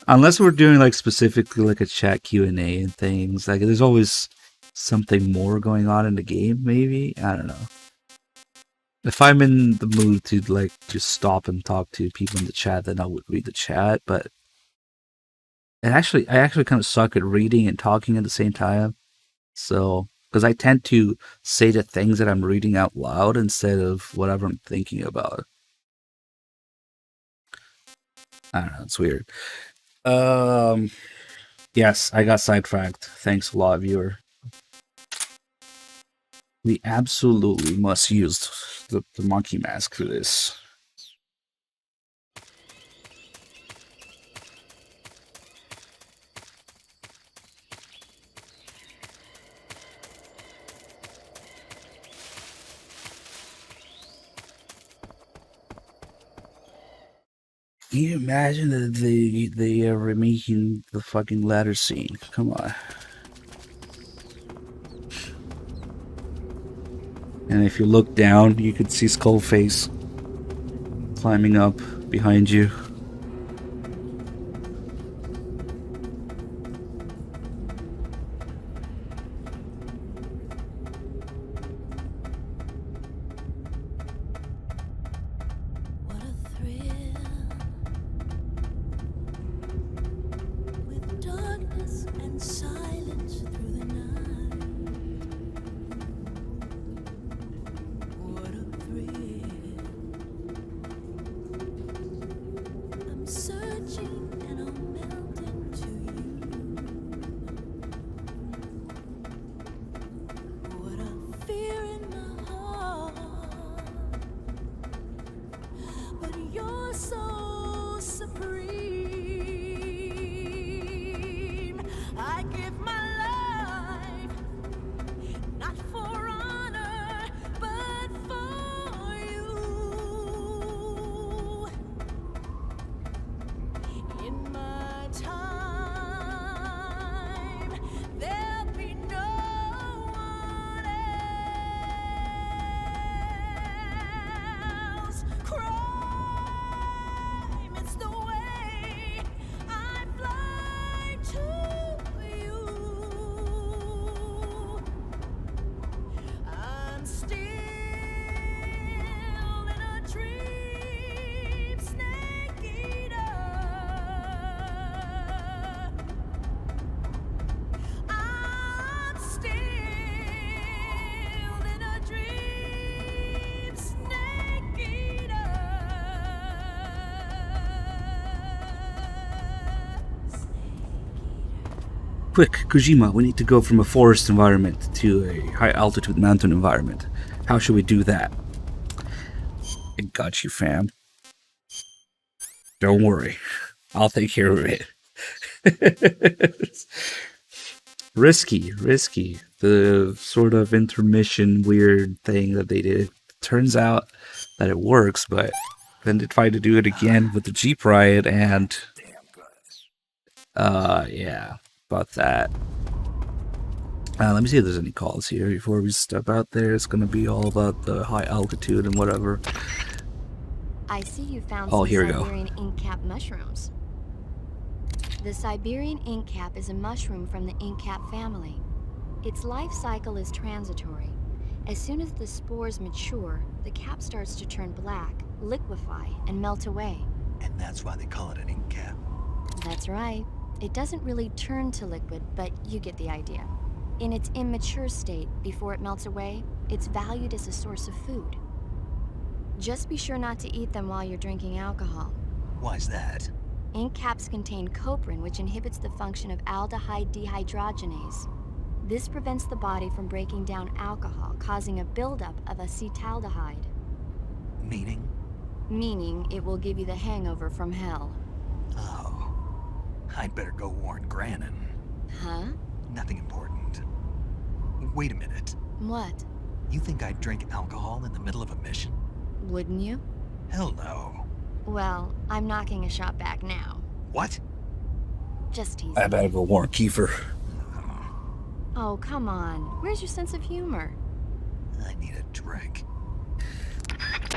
Speaker 1: Unless we're doing like specifically like a chat Q&A and things, like there's always something more going on in the game, maybe? I don't know. If I'm in the mood to like just stop and talk to people in the chat, then I would read the chat, but I actually kind of suck at reading and talking at the same time. So, because I tend to say the things that I'm reading out loud instead of whatever I'm thinking about. I don't know. It's weird. Yes, I got sidetracked. Thanks a lot, viewer. We absolutely must use the monkey mask for this. Can you imagine that they are remaking the fucking ladder scene? Come on. And if you look down, you could see Skullface climbing up behind you. Quick, Kojima, we need to go from a forest environment to a high-altitude mountain environment. How should we do that? I got you, fam. Don't worry. I'll take care of it. Risky. The sort of intermission weird thing that they did. Turns out that it works, but then they tried to do it again with the Jeep riot and... yeah. About that. Let me see if there's any calls here before we step out there. It's gonna be all about the high altitude and whatever.
Speaker 11: I see you found
Speaker 1: Oh,
Speaker 11: some
Speaker 1: here we go.
Speaker 11: Siberian ink cap mushrooms. The Siberian ink cap is a mushroom from the ink cap family. Its life cycle is transitory. As soon as the spores mature, the cap starts to turn black, liquefy, and melt away.
Speaker 4: And that's why they call it an ink cap.
Speaker 11: That's right. It doesn't really turn to liquid, but you get the idea. In its immature state, before it melts away, it's valued as a source of food. Just be sure not to eat them while you're drinking alcohol.
Speaker 4: Why's that?
Speaker 11: Ink caps contain coprin, which inhibits the function of aldehyde dehydrogenase. This prevents the body from breaking down alcohol, causing a buildup of acetaldehyde.
Speaker 4: Meaning?
Speaker 11: Meaning it will give you the hangover from hell.
Speaker 4: Oh. I'd better go warn Granin.
Speaker 11: Huh?
Speaker 4: Nothing important. Wait a minute.
Speaker 11: What?
Speaker 4: You think I'd drink alcohol in the middle of a mission?
Speaker 11: Wouldn't you?
Speaker 4: Hell no.
Speaker 11: Well, I'm knocking a shot back now.
Speaker 4: What?
Speaker 11: Just teasing.
Speaker 1: I better go warn Kiefer.
Speaker 11: Oh, come on. Where's your sense of humor?
Speaker 4: I need a drink.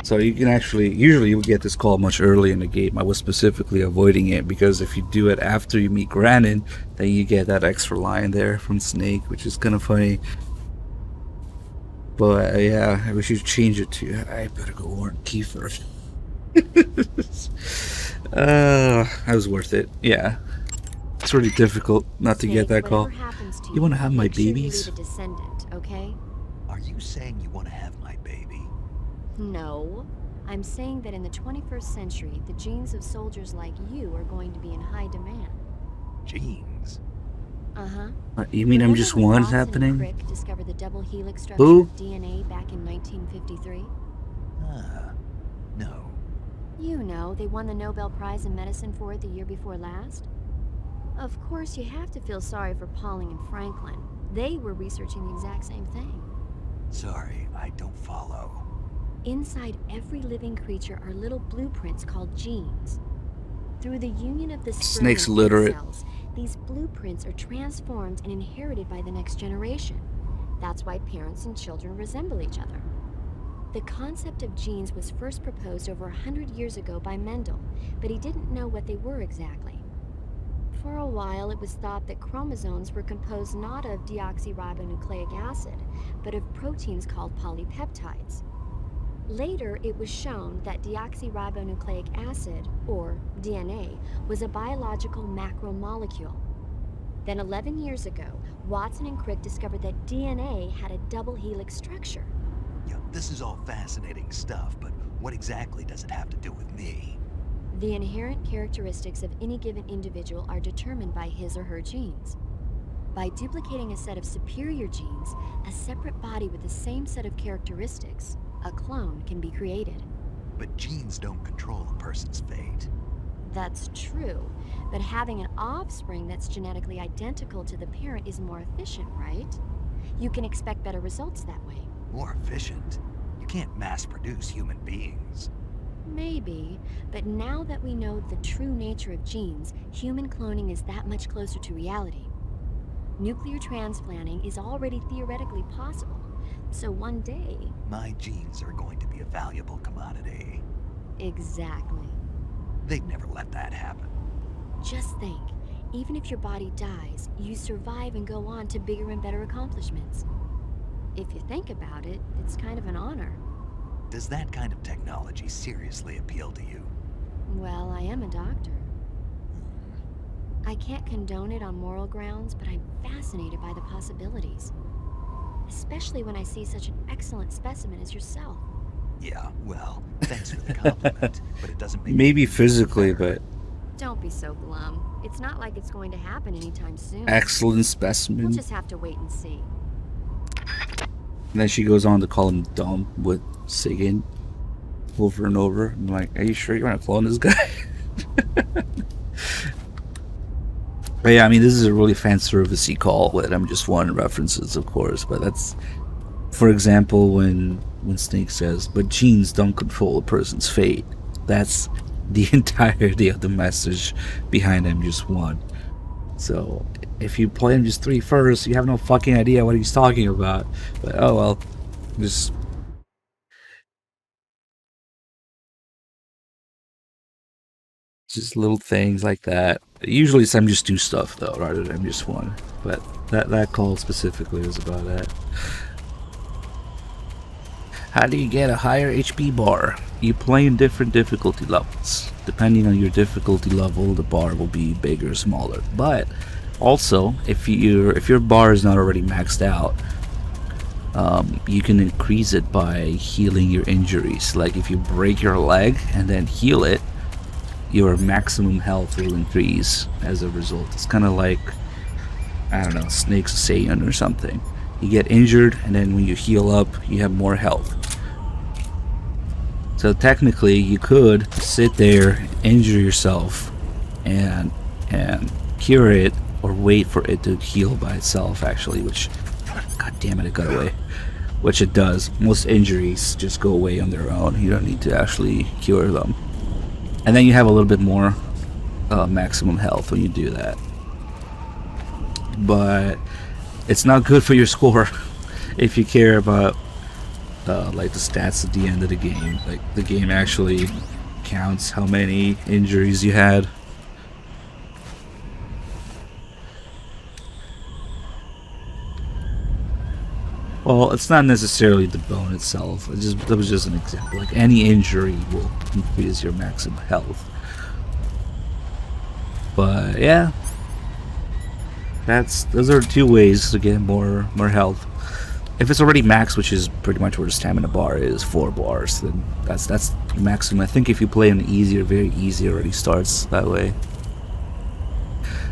Speaker 1: So you can actually, usually you would get this call much earlier in the game. I was specifically avoiding it because if you do it after you meet Granin, then you get that extra line there from Snake, which is kind of funny. But yeah, we should change it to, I better go warn Kiefer. That was worth it. Yeah. It's really difficult not to get that call. You want to have my babies?
Speaker 11: Sure, descendant, okay?
Speaker 4: Are you saying you want to have my baby?
Speaker 11: No. I'm saying that in the 21st century, the genes of soldiers like you are going to be in high demand.
Speaker 4: Genes?
Speaker 11: Uh-huh.
Speaker 1: You mean I'm just one
Speaker 11: Watson and
Speaker 1: happening?
Speaker 11: Crick discovered the double helix structure
Speaker 1: Who?
Speaker 11: of DNA back in 1953?
Speaker 4: No.
Speaker 11: You know, they won the Nobel Prize in Medicine for it the year before last. Of course, you have to feel sorry for Pauling and Franklin. They were researching the exact same thing.
Speaker 4: Sorry, I don't follow.
Speaker 11: Inside every living creature are little blueprints called genes. Through the union of the sperm
Speaker 1: Snake's
Speaker 11: and egg
Speaker 1: literate.
Speaker 11: cells, these blueprints are transformed and inherited by the next generation. That's why parents and children resemble each other. The concept of genes was first proposed over 100 years ago by Mendel, but he didn't know what they were exactly. For a while, it was thought that chromosomes were composed not of deoxyribonucleic acid, but of proteins called polypeptides. Later, it was shown that deoxyribonucleic acid, or DNA, was a biological macromolecule. Then 11 years ago, Watson and Crick discovered that DNA had a double helix structure.
Speaker 4: Yeah, this is all fascinating stuff, but what exactly does it have to do with me?
Speaker 11: The inherent characteristics of any given individual are determined by his or her genes. By duplicating a set of superior genes, a separate body with the same set of characteristics, a clone, can be created.
Speaker 4: But genes don't control a person's fate.
Speaker 11: That's true, but having an offspring that's genetically identical to the parent is more efficient, right? You can expect better results that way.
Speaker 4: More efficient? You can't mass-produce human beings.
Speaker 11: Maybe, but now that we know the true nature of genes, human cloning is that much closer to reality. Nuclear transplanting is already theoretically possible, so one day...
Speaker 4: My genes are going to be a valuable commodity.
Speaker 11: Exactly.
Speaker 4: They'd never let that happen.
Speaker 11: Just think, even if your body dies, you survive and go on to bigger and better accomplishments. If you think about it, it's kind of an honor.
Speaker 4: Does that kind of technology seriously appeal to you?
Speaker 11: Well, I am a doctor. I can't condone it on moral grounds, but I'm fascinated by the possibilities. Especially when I see such an excellent specimen as yourself.
Speaker 4: Yeah, well, thanks for the compliment, but it doesn't make
Speaker 1: Maybe physically, but
Speaker 11: Don't be so glum. It's not like it's going to happen anytime soon.
Speaker 1: excellent specimen.
Speaker 11: We'll just have to wait and see.
Speaker 1: And then she goes on to call him dumb with Sigyn over and over. I'm like, are you sure you want to clone this guy? But yeah, I mean, this is a really fan servicey call with I'm just one references, of course. But that's, for example, when Snake says, but genes don't control a person's fate. That's the entirety of the message behind MGS1. So if you play MGS3 first, you have no fucking idea what he's talking about. But oh well, just little things like that. Usually it's MGS2 stuff though, rather than MGS1. But that call specifically was about that. How do you get a higher HP bar? You play in different difficulty levels. Depending on your difficulty level, the bar will be bigger or smaller. But also, if your bar is not already maxed out, you can increase it by healing your injuries. Like if you break your leg and then heal it, your maximum health will increase as a result. It's kind of like, I don't know, Snake's Saiyan or something. You get injured, and then when you heal up, you have more health. So technically, you could sit there, injure yourself, and cure it, or wait for it to heal by itself, actually, which, god damn it got away. Which it does. Most injuries just go away on their own. You don't need to actually cure them. And then you have a little bit more maximum health when you do that. But it's not good for your score if you care about like the stats at the end of the game. Like the game actually counts how many injuries you had. Well, it's not necessarily the bone itself. That was just an example. Like any injury will increase your maximum health. But yeah, those are two ways to get more health. If it's already max, which is pretty much where the stamina bar is, 4 bars, then that's the maximum. I think if you play on easy or very easy, it already starts that way.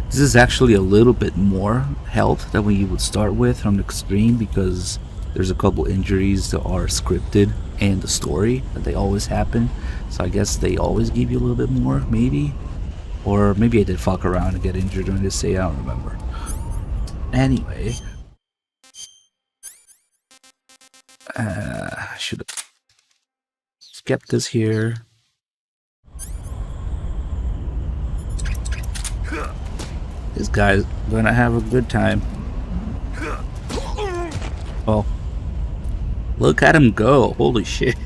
Speaker 1: This is actually a little bit more health than what you would start with on extreme, because there's a couple injuries that are scripted in the story that they always happen. So I guess they always give you a little bit more, maybe. Or maybe I did fuck around and get injured during this day, I don't remember. Anyway. I should have skipped this here. This guy's gonna have a good time. Oh. Look at him go. Holy shit.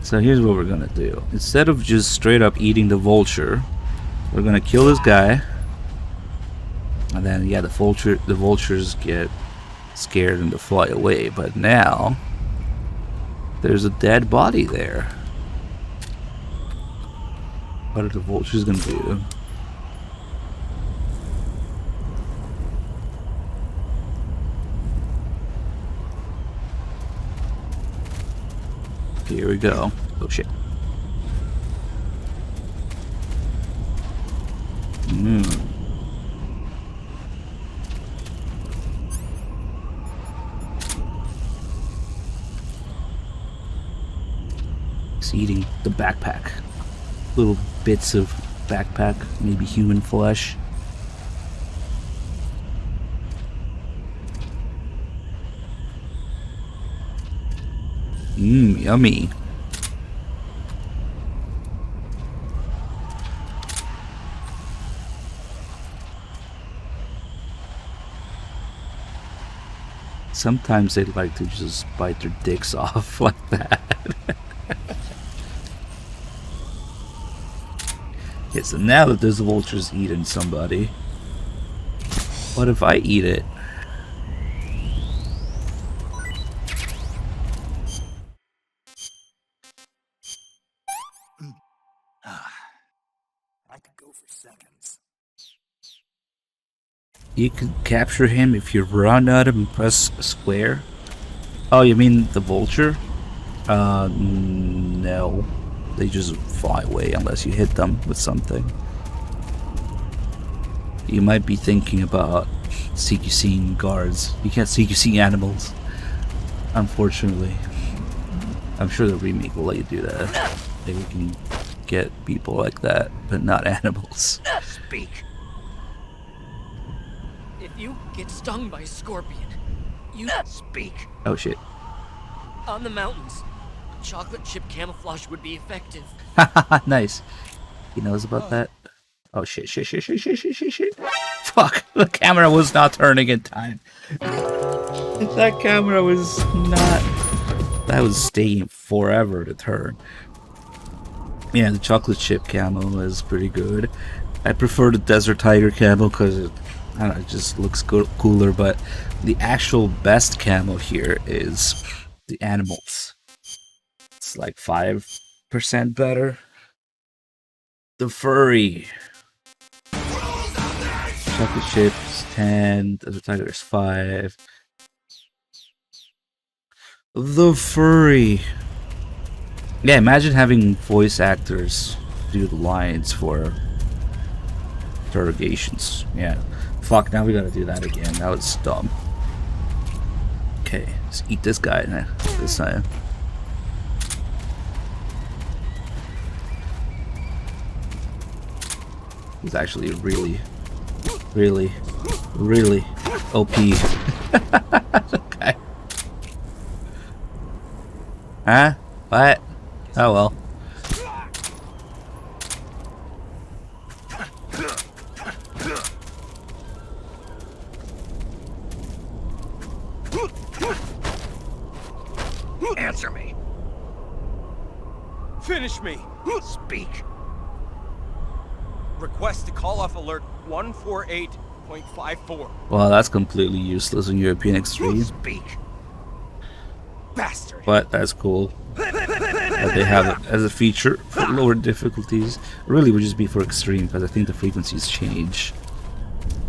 Speaker 1: So here's what we're gonna do. Instead of just straight up eating the vulture, we're gonna kill this guy. And then, yeah, the vultures get scared and they fly away. But now, there's a dead body there. What are the vultures gonna do? Here we go. Oh shit. It's eating the backpack. Little bits of backpack, maybe human flesh. Yummy. Sometimes they like to just bite their dicks off like that. Okay, so now that this vulture's eating somebody, what if I eat it?
Speaker 9: I could go for seconds.
Speaker 1: You can capture him if you run at him and press square. Oh, you mean the vulture? No. They just fly away unless you hit them with something. You might be thinking about CQC guards. You can't CQC animals, unfortunately. I'm sure the remake will let you do that. Maybe we can get people like that, but not animals.
Speaker 9: Speak.
Speaker 15: If you get stung by a scorpion, you
Speaker 9: speak.
Speaker 1: Oh shit.
Speaker 15: On the mountains, chocolate chip camouflage would be effective.
Speaker 1: Nice. He knows about that. Oh shit. Fuck. The camera was not turning in time. That camera was not. That was staying forever to turn. Yeah, the chocolate chip camo is pretty good. I prefer the Desert Tiger camo because it, I don't know, it just looks cooler, but the actual best camo here is the animals. It's like 5% better. The furry. Chocolate chips 10, Desert Tiger is 5. The furry. Yeah, imagine having voice actors do the lines for interrogations. Yeah. Fuck, now we gotta do that again. That was dumb. Okay, let's eat this guy now. This time. He's actually really OP. Okay. Huh? What? Oh well.
Speaker 9: Answer me.
Speaker 8: Finish me.
Speaker 9: Speak.
Speaker 8: Request to call off alert 148.54.
Speaker 1: Well, that's completely useless in European Extreme.
Speaker 9: Speak.
Speaker 8: Bastard.
Speaker 1: But that's cool that they have it as a feature for lower difficulties. It really would just be for Extreme because I think the frequencies change.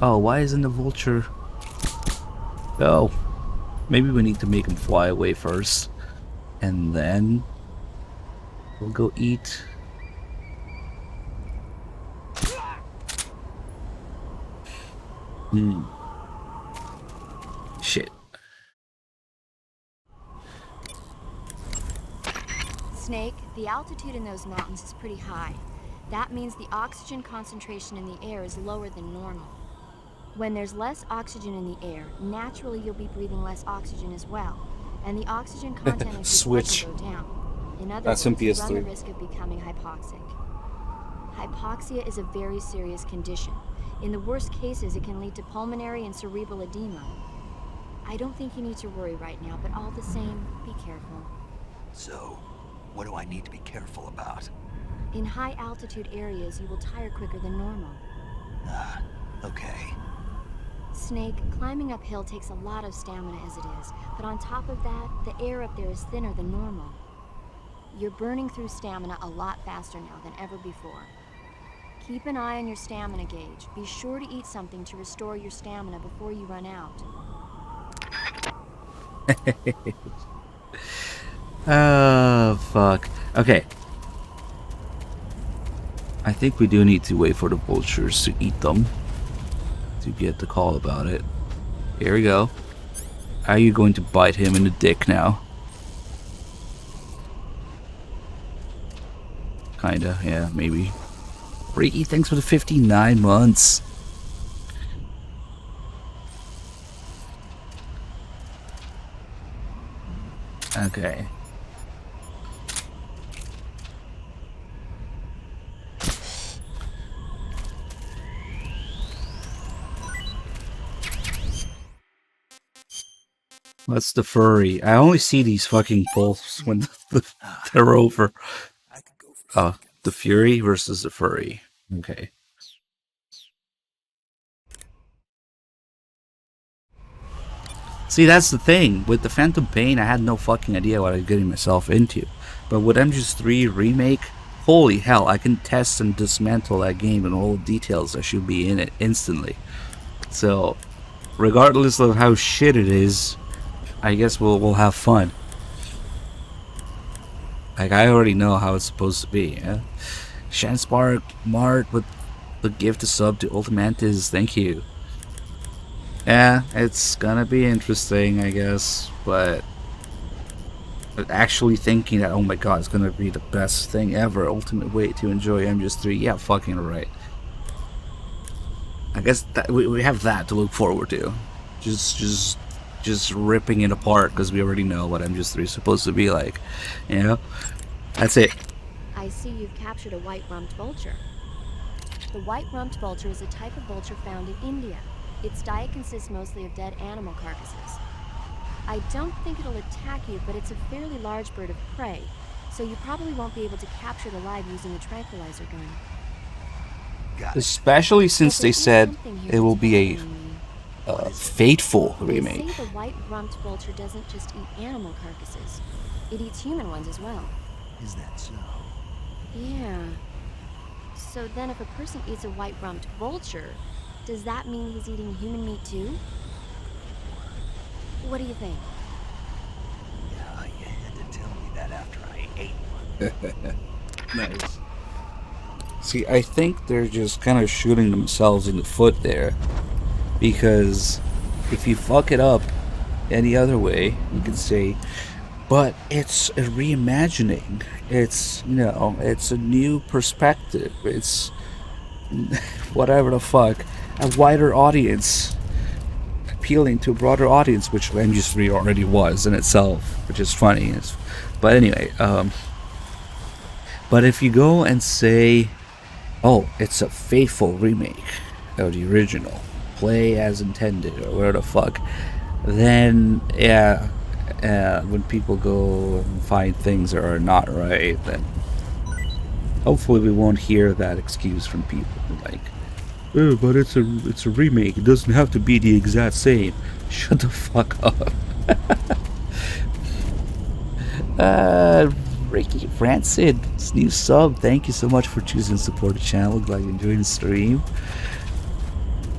Speaker 1: Oh, why isn't the vulture? Oh, maybe we need to make him fly away first, and then we'll go eat. Shit.
Speaker 11: Snake, the altitude in those mountains is pretty high. That means the oxygen concentration in the air is lower than normal. When there's less oxygen in the air, naturally you'll be breathing less oxygen as well, and the oxygen content of your
Speaker 1: Switch.
Speaker 11: blood will go down. In other
Speaker 1: That's
Speaker 11: words,
Speaker 1: in
Speaker 11: you run the
Speaker 1: PS3.
Speaker 11: risk of becoming hypoxic. Hypoxia is a very serious condition. In the worst cases, it can lead to pulmonary and cerebral edema. I don't think you need to worry right now, but all the same, be careful.
Speaker 4: So, what do I need to be careful about?
Speaker 11: In high altitude areas, you will tire quicker than normal.
Speaker 4: Okay.
Speaker 11: Snake, climbing uphill takes a lot of stamina as it is, but on top of that, the air up there is thinner than normal. You're burning through stamina a lot faster now than ever before. Keep an eye on your stamina gauge. Be sure to eat something to restore your stamina before you run out.
Speaker 1: Oh, fuck. Okay. I think we do need to wait for the vultures to eat them to get the call about it. Here we go. Are you going to bite him in the dick now? Kinda, yeah, maybe. Freaky, thanks for the 59 months. Okay. What's the furry? I only see these fucking polls when they're over. Oh, the Fury versus the furry. Okay. See, that's the thing. With the Phantom Pain, I had no fucking idea what I was getting myself into. But with MGS3 Remake, holy hell, I can test and dismantle that game and all the details that should be in it instantly. So, regardless of how shit it is, I guess we'll have fun. Like, I already know how it's supposed to be, yeah? Shanspark Mart with the gift of sub to Ultimantis, thank you. Yeah, it's gonna be interesting, I guess, but actually thinking that, oh my god, it's gonna be the best thing ever, ultimate way to enjoy MGS3, yeah, fucking right. I guess that we have that to look forward to. Just ripping it apart because we already know what MGS3 is supposed to be like, you know? That's it.
Speaker 11: I see you've captured a white-rumped vulture. The white-rumped vulture is a type of vulture found in India. Its diet consists mostly of dead animal carcasses. I don't think it'll attack you, but it's a fairly large bird of prey, so you probably won't be able to capture it alive using a tranquilizer gun.
Speaker 1: Especially since they said it will be a fateful remake.
Speaker 11: They say the white-rumped vulture doesn't just eat animal carcasses. It eats human ones as well.
Speaker 4: Is that so?
Speaker 11: Yeah. So then if a person eats a white-rumped vulture, does that mean he's eating human meat too? What do you think?
Speaker 4: Yeah, you had to tell me that after I ate one.
Speaker 1: Nice. See, I think they're just kind of shooting themselves in the foot there. Because if you fuck it up any other way, you can say, but it's a reimagining. It's, you know, it's a new perspective. It's whatever the fuck. A wider audience. Appealing to a broader audience, which MGS3 already was in itself, which is funny. But anyway, but if you go and say, oh, it's a faithful remake of the original, play as intended, or whatever the fuck, then yeah, when people go and find things that are not right, then hopefully we won't hear that excuse from people like, oh, but it's a remake, it doesn't have to be the exact same. Shut the fuck up. Ricky Francis, new sub, thank you so much for choosing to support the channel. Glad you enjoyed the stream.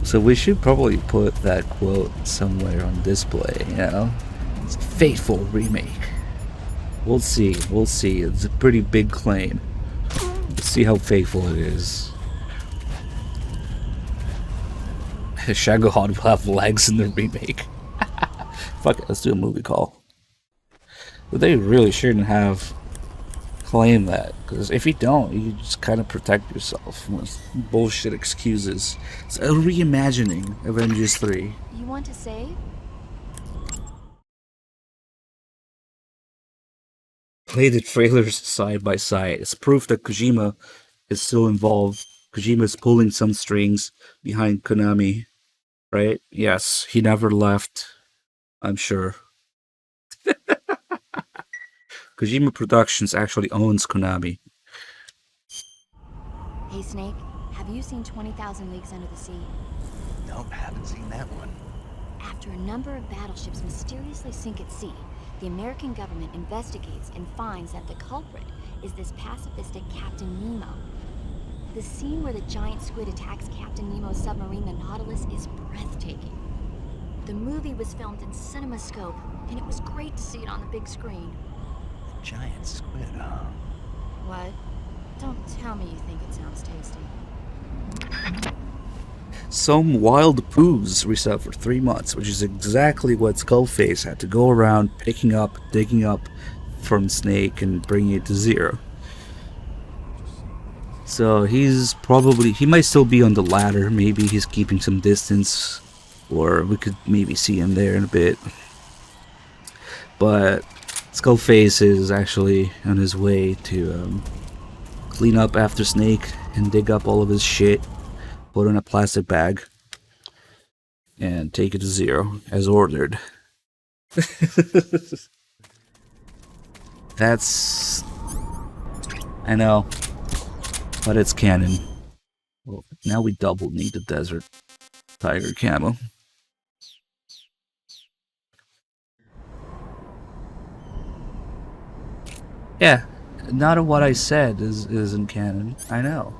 Speaker 1: So we should probably put that quote somewhere on display, you know? It's a faithful remake. We'll see, we'll see. It's a pretty big claim. Let's see how faithful it is. Shagohod will have legs in the remake. Fuck it, let's do a movie call. But they really shouldn't have claimed that, because if you don't, you just kind of protect yourself with bullshit excuses. It's a reimagining Avengers 3.
Speaker 11: You want to save?
Speaker 1: Play the trailers side by side. It's proof that Kojima is still involved. Kojima is pulling some strings behind Konami, right? Yes, he never left, I'm sure. Kojima Productions actually owns Konami.
Speaker 11: Hey Snake, have you seen 20,000 Leagues Under the Sea?
Speaker 4: Nope, haven't seen that one.
Speaker 11: After a number of battleships mysteriously sink at sea, the American government investigates and finds that the culprit is this pacifistic Captain Nemo. The scene where the giant squid attacks Captain Nemo's submarine, the Nautilus, is breathtaking. The movie was filmed in CinemaScope, and it was great to see it on the big screen.
Speaker 4: Giant squid, huh?
Speaker 11: What? Don't tell me you think it sounds tasty.
Speaker 1: Some wild poos reset for 3 months, which is exactly what Skullface had to go around picking up, digging up from Snake and bringing it to zero. So he's probably, he might still be on the ladder, maybe he's keeping some distance, or we could maybe see him there in a bit. But Skullface is actually on his way to clean up after Snake and dig up all of his shit, put in a plastic bag, and take it to zero, as ordered. That's... I know, but it's canon. Well, now we double need the Desert Tiger camo. Yeah, none of what I said isn't canon. I know.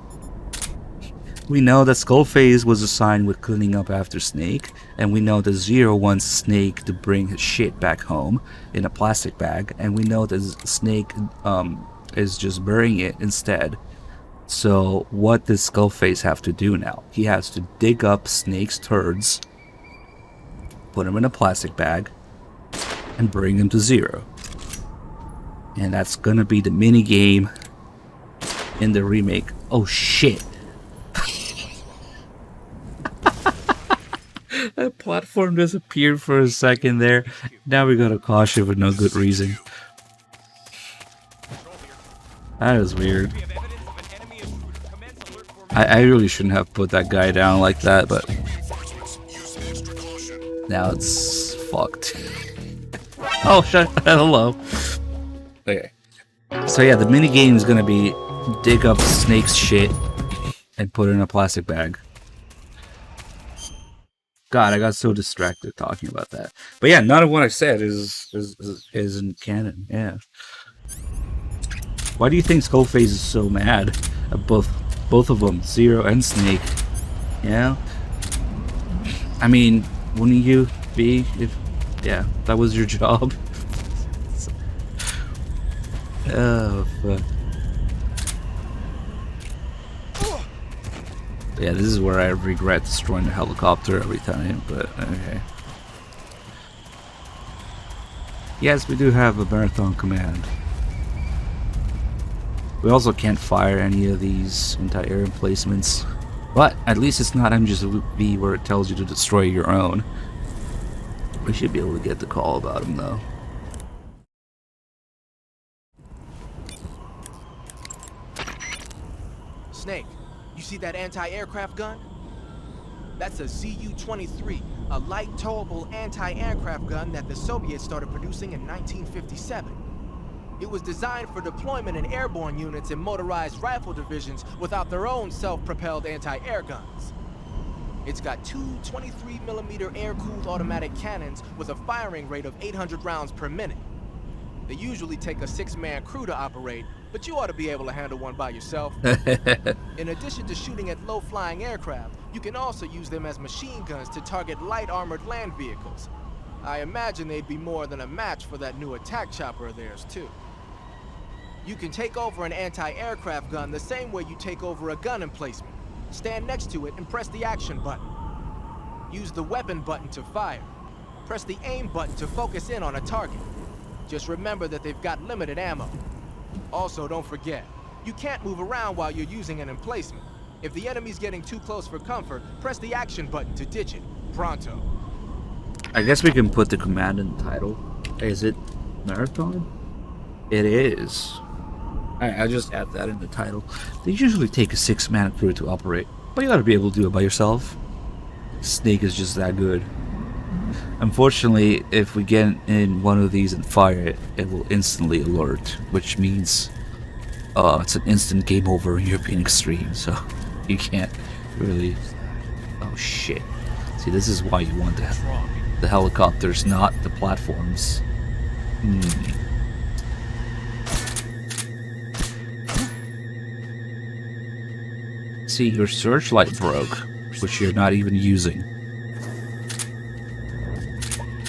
Speaker 1: We know that Skullface was assigned with cleaning up after Snake, and we know that Zero wants Snake to bring his shit back home in a plastic bag, and we know that Snake is just burying it instead. So what does Skullface have to do now? He has to dig up Snake's turds, put them in a plastic bag, and bring them to Zero. And that's gonna be the mini game in the remake. Oh shit. That platform disappeared for a second there. Now we got a caution for no good reason. That is weird. I really shouldn't have put that guy down like that, but now it's fucked. Oh, hello. Okay. So yeah, the mini game is gonna be dig up Snake's shit and put it in a plastic bag. God, I got so distracted talking about that. But yeah, none of what I said is in canon. Yeah. Why do you think Skullface is so mad at both of them, Zero and Snake? Yeah. I mean, wouldn't you be if that was your job? Oh fuck. Yeah, this is where I regret destroying the helicopter every time, but okay. Yes, we do have a Marathon Command. We also can't fire any of these anti-air emplacements, but at least it's not MGS-V where it tells you to destroy your own. We should be able to get the call about them though.
Speaker 2: Snake, you see that anti-aircraft gun? That's a ZU-23, a light towable anti-aircraft gun that the Soviets started producing in 1957. It was designed for deployment in airborne units and motorized rifle divisions without their own self-propelled anti-air guns. It's got two 23mm air-cooled automatic cannons with a firing rate of 800 rounds per minute. They usually take a 6-man crew to operate, but you ought to be able to handle one by yourself. In addition to shooting at low-flying aircraft, You can also use them as machine guns to target light armored land vehicles. I imagine they'd be more than a match for that new attack chopper of theirs, too. You can take over an anti-aircraft gun the same way you take over a gun emplacement. Stand next to it and press the action button. Use the weapon button to fire. Press the aim button to focus in on a target. Just remember that they've got limited ammo. Also, don't forget, you can't move around while you're using an emplacement. If the enemy's getting too close for comfort, press the action button to ditch it. Pronto.
Speaker 1: I guess we can put the command in the title. Is it Marathon? It is. I'll just add that in the title. They usually take a 6-man crew to operate, but you gotta be able to do it by yourself. Snake is just that good. Unfortunately, if we get in one of these and fire it, it will instantly alert, which means it's an instant game over in European Extreme, so you can't really... Oh shit. See, this is why you want the helicopters, not the platforms. See, your searchlight broke, which you're not even using.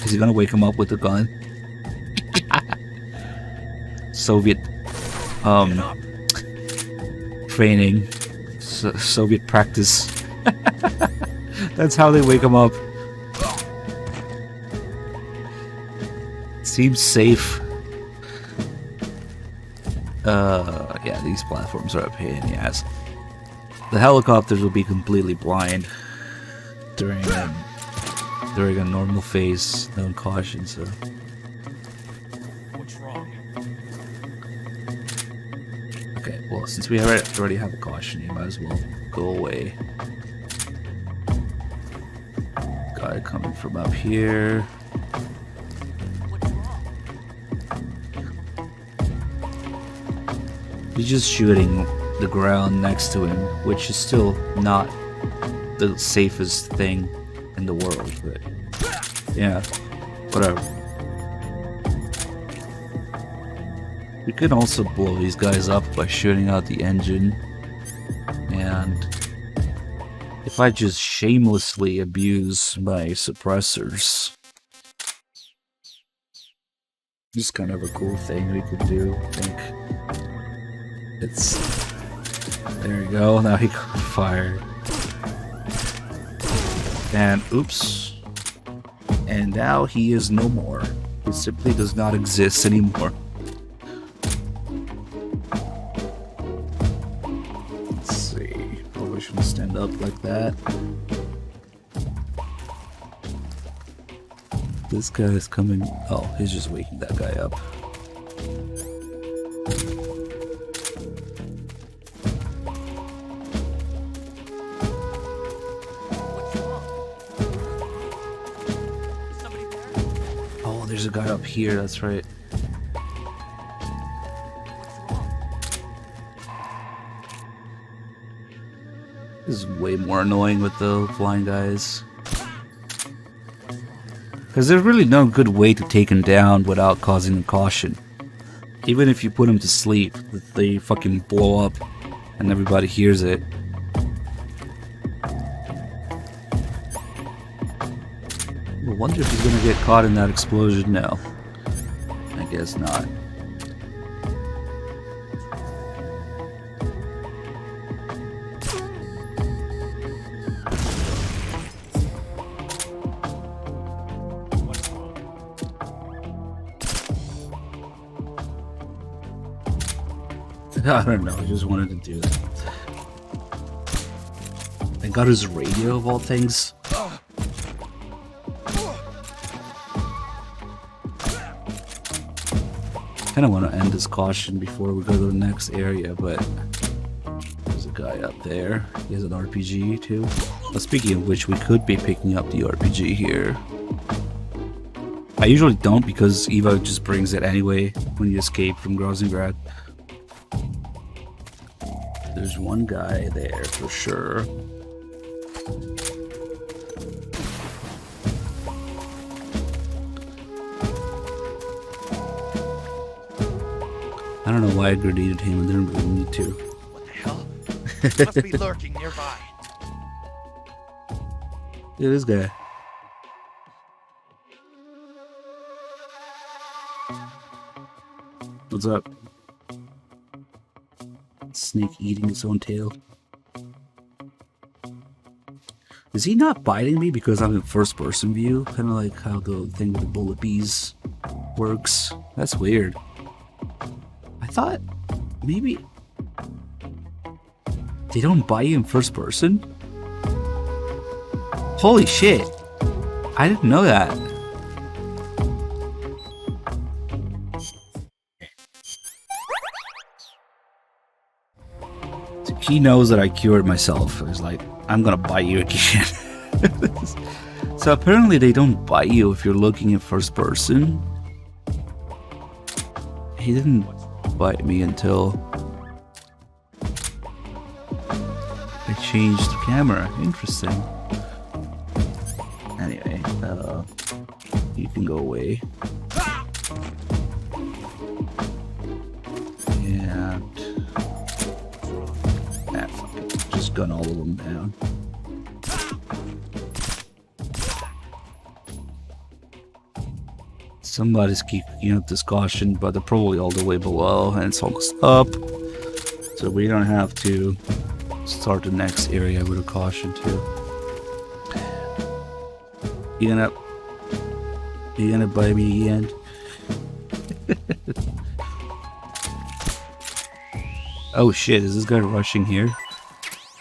Speaker 1: Is he gonna wake him up with the gun? Soviet training, Soviet practice. That's how they wake him up. Seems safe. Yeah, these platforms are a pain in the ass. The helicopters will be completely blind during a normal phase, no caution, so.
Speaker 15: What's wrong?
Speaker 1: Okay, well, since we already have a caution, you might as well go away. Guy coming from up here. He's just shooting the ground next to him, which is still not the safest thing in the world, but yeah, whatever. We can also blow these guys up by shooting out the engine, and if I just shamelessly abuse my suppressors, this is kind of a cool thing we could do, I think. There you go, now he got fired. And oops. And now he is no more. He simply does not exist anymore. Let's see. Probably shouldn't stand up like that. This guy is coming. Oh, he's just waking that guy up. There's a guy up here, that's right. This is way more annoying with the flying guys. Because there's really no good way to take him down without causing a caution. Even if you put him to sleep, they fucking blow up and everybody hears it. I wonder if he's gonna get caught in that explosion now. I guess not. I don't know, I just wanted to do that. I got his radio of all things. I kind of want to end this caution before we go to the next area, but there's a guy up there. He has an RPG too. Well, speaking of which, we could be picking up the RPG here. I usually don't because Eva just brings it anyway when you escape from Grozingrad. There's one guy there for sure. I don't know why I grenaded him, I didn't really need to.
Speaker 15: What the hell? He must be lurking nearby.
Speaker 1: Look at this guy. What's up? Snake eating its own tail. Is he not biting me because I'm in first person view? Kind of like how the thing with the bullet bees works. That's weird. I thought maybe they don't bite you in first person? Holy shit. I didn't know that. He knows that I cured myself. He's like, I'm gonna bite you again. So apparently they don't bite you if you're looking in first person. He didn't bite me until I changed the camera. Interesting. Anyway, you can go away. And just gun all of them down. Somebody's keeping up this caution, but they're probably all the way below, and it's almost up. So we don't have to start the next area with a caution too. You gonna bite me again? Oh shit, is this guy rushing here?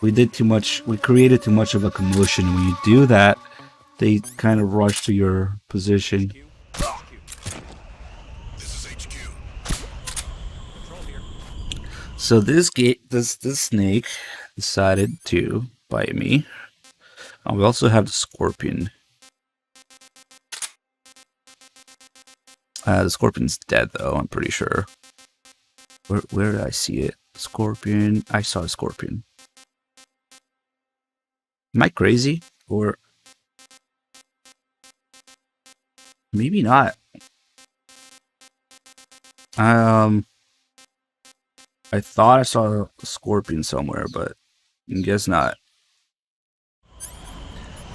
Speaker 1: We did too much, we created too much of a commotion. When you do that, they kind of rush to your position. So this snake decided to bite me. And we also have the scorpion. The scorpion's dead though, I'm pretty sure. Where did I see it? Scorpion. I saw a scorpion. Am I crazy? Or maybe not. I thought I saw a scorpion somewhere, but I guess not.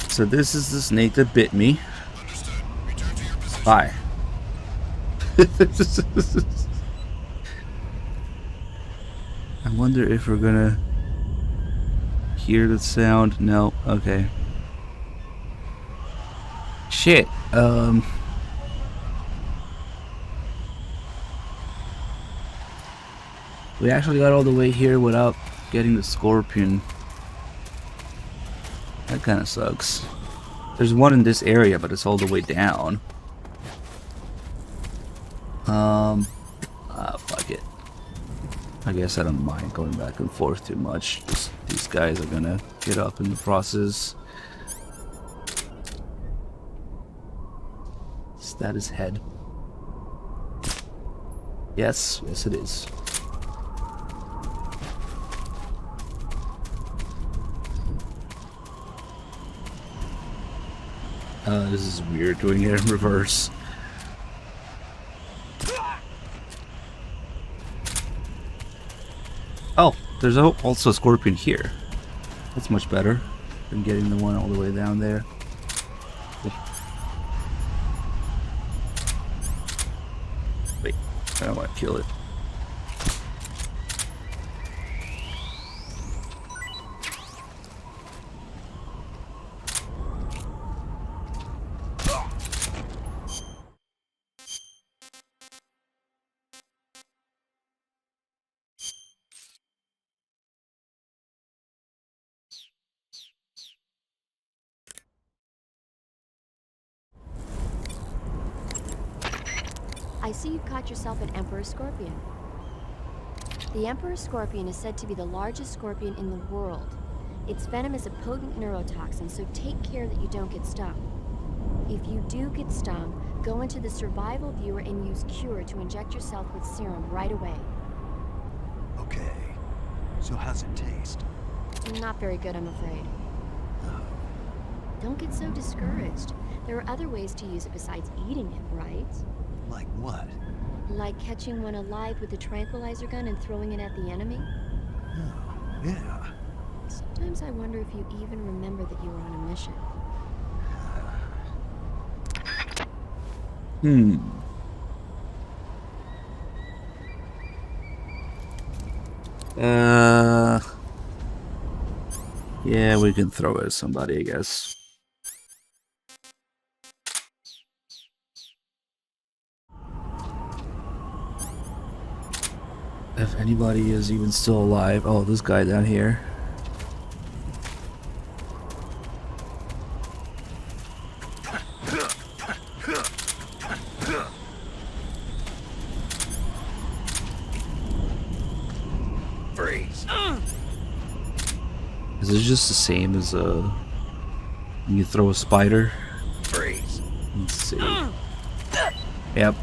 Speaker 1: So this is the snake that bit me. Bye. I wonder if we're gonna hear the sound. No, okay. Shit. We actually got all the way here without getting the scorpion. That kind of sucks. There's one in this area, but it's all the way down. Fuck it. I guess I don't mind going back and forth too much. Just, these guys are gonna get up in the process. Is that his head? Yes, yes it is. This is weird doing it in reverse. Oh, there's also a scorpion here. That's much better than getting the one all the way down there. Wait, I don't want to kill it.
Speaker 11: I see you've caught yourself an Emperor Scorpion. The Emperor Scorpion is said to be the largest scorpion in the world. Its venom is a potent neurotoxin, so take care that you don't get stung. If you do get stung, go into the survival viewer and use Cure to inject yourself with serum right away.
Speaker 4: Okay. So how's it taste?
Speaker 11: Not very good, I'm afraid. Don't get so discouraged. There are other ways to use it besides eating it, right?
Speaker 4: Like what?
Speaker 11: Like catching one alive with a tranquilizer gun and throwing it at the enemy?
Speaker 4: Oh, yeah.
Speaker 11: Sometimes I wonder if you even remember that you were on a mission.
Speaker 1: Yeah, we can throw it at somebody, I guess. If anybody is even still alive. Oh, this guy down here.
Speaker 6: Freeze.
Speaker 1: Is it just the same as when you throw a spider?
Speaker 6: Freeze.
Speaker 1: Let's see. Yep.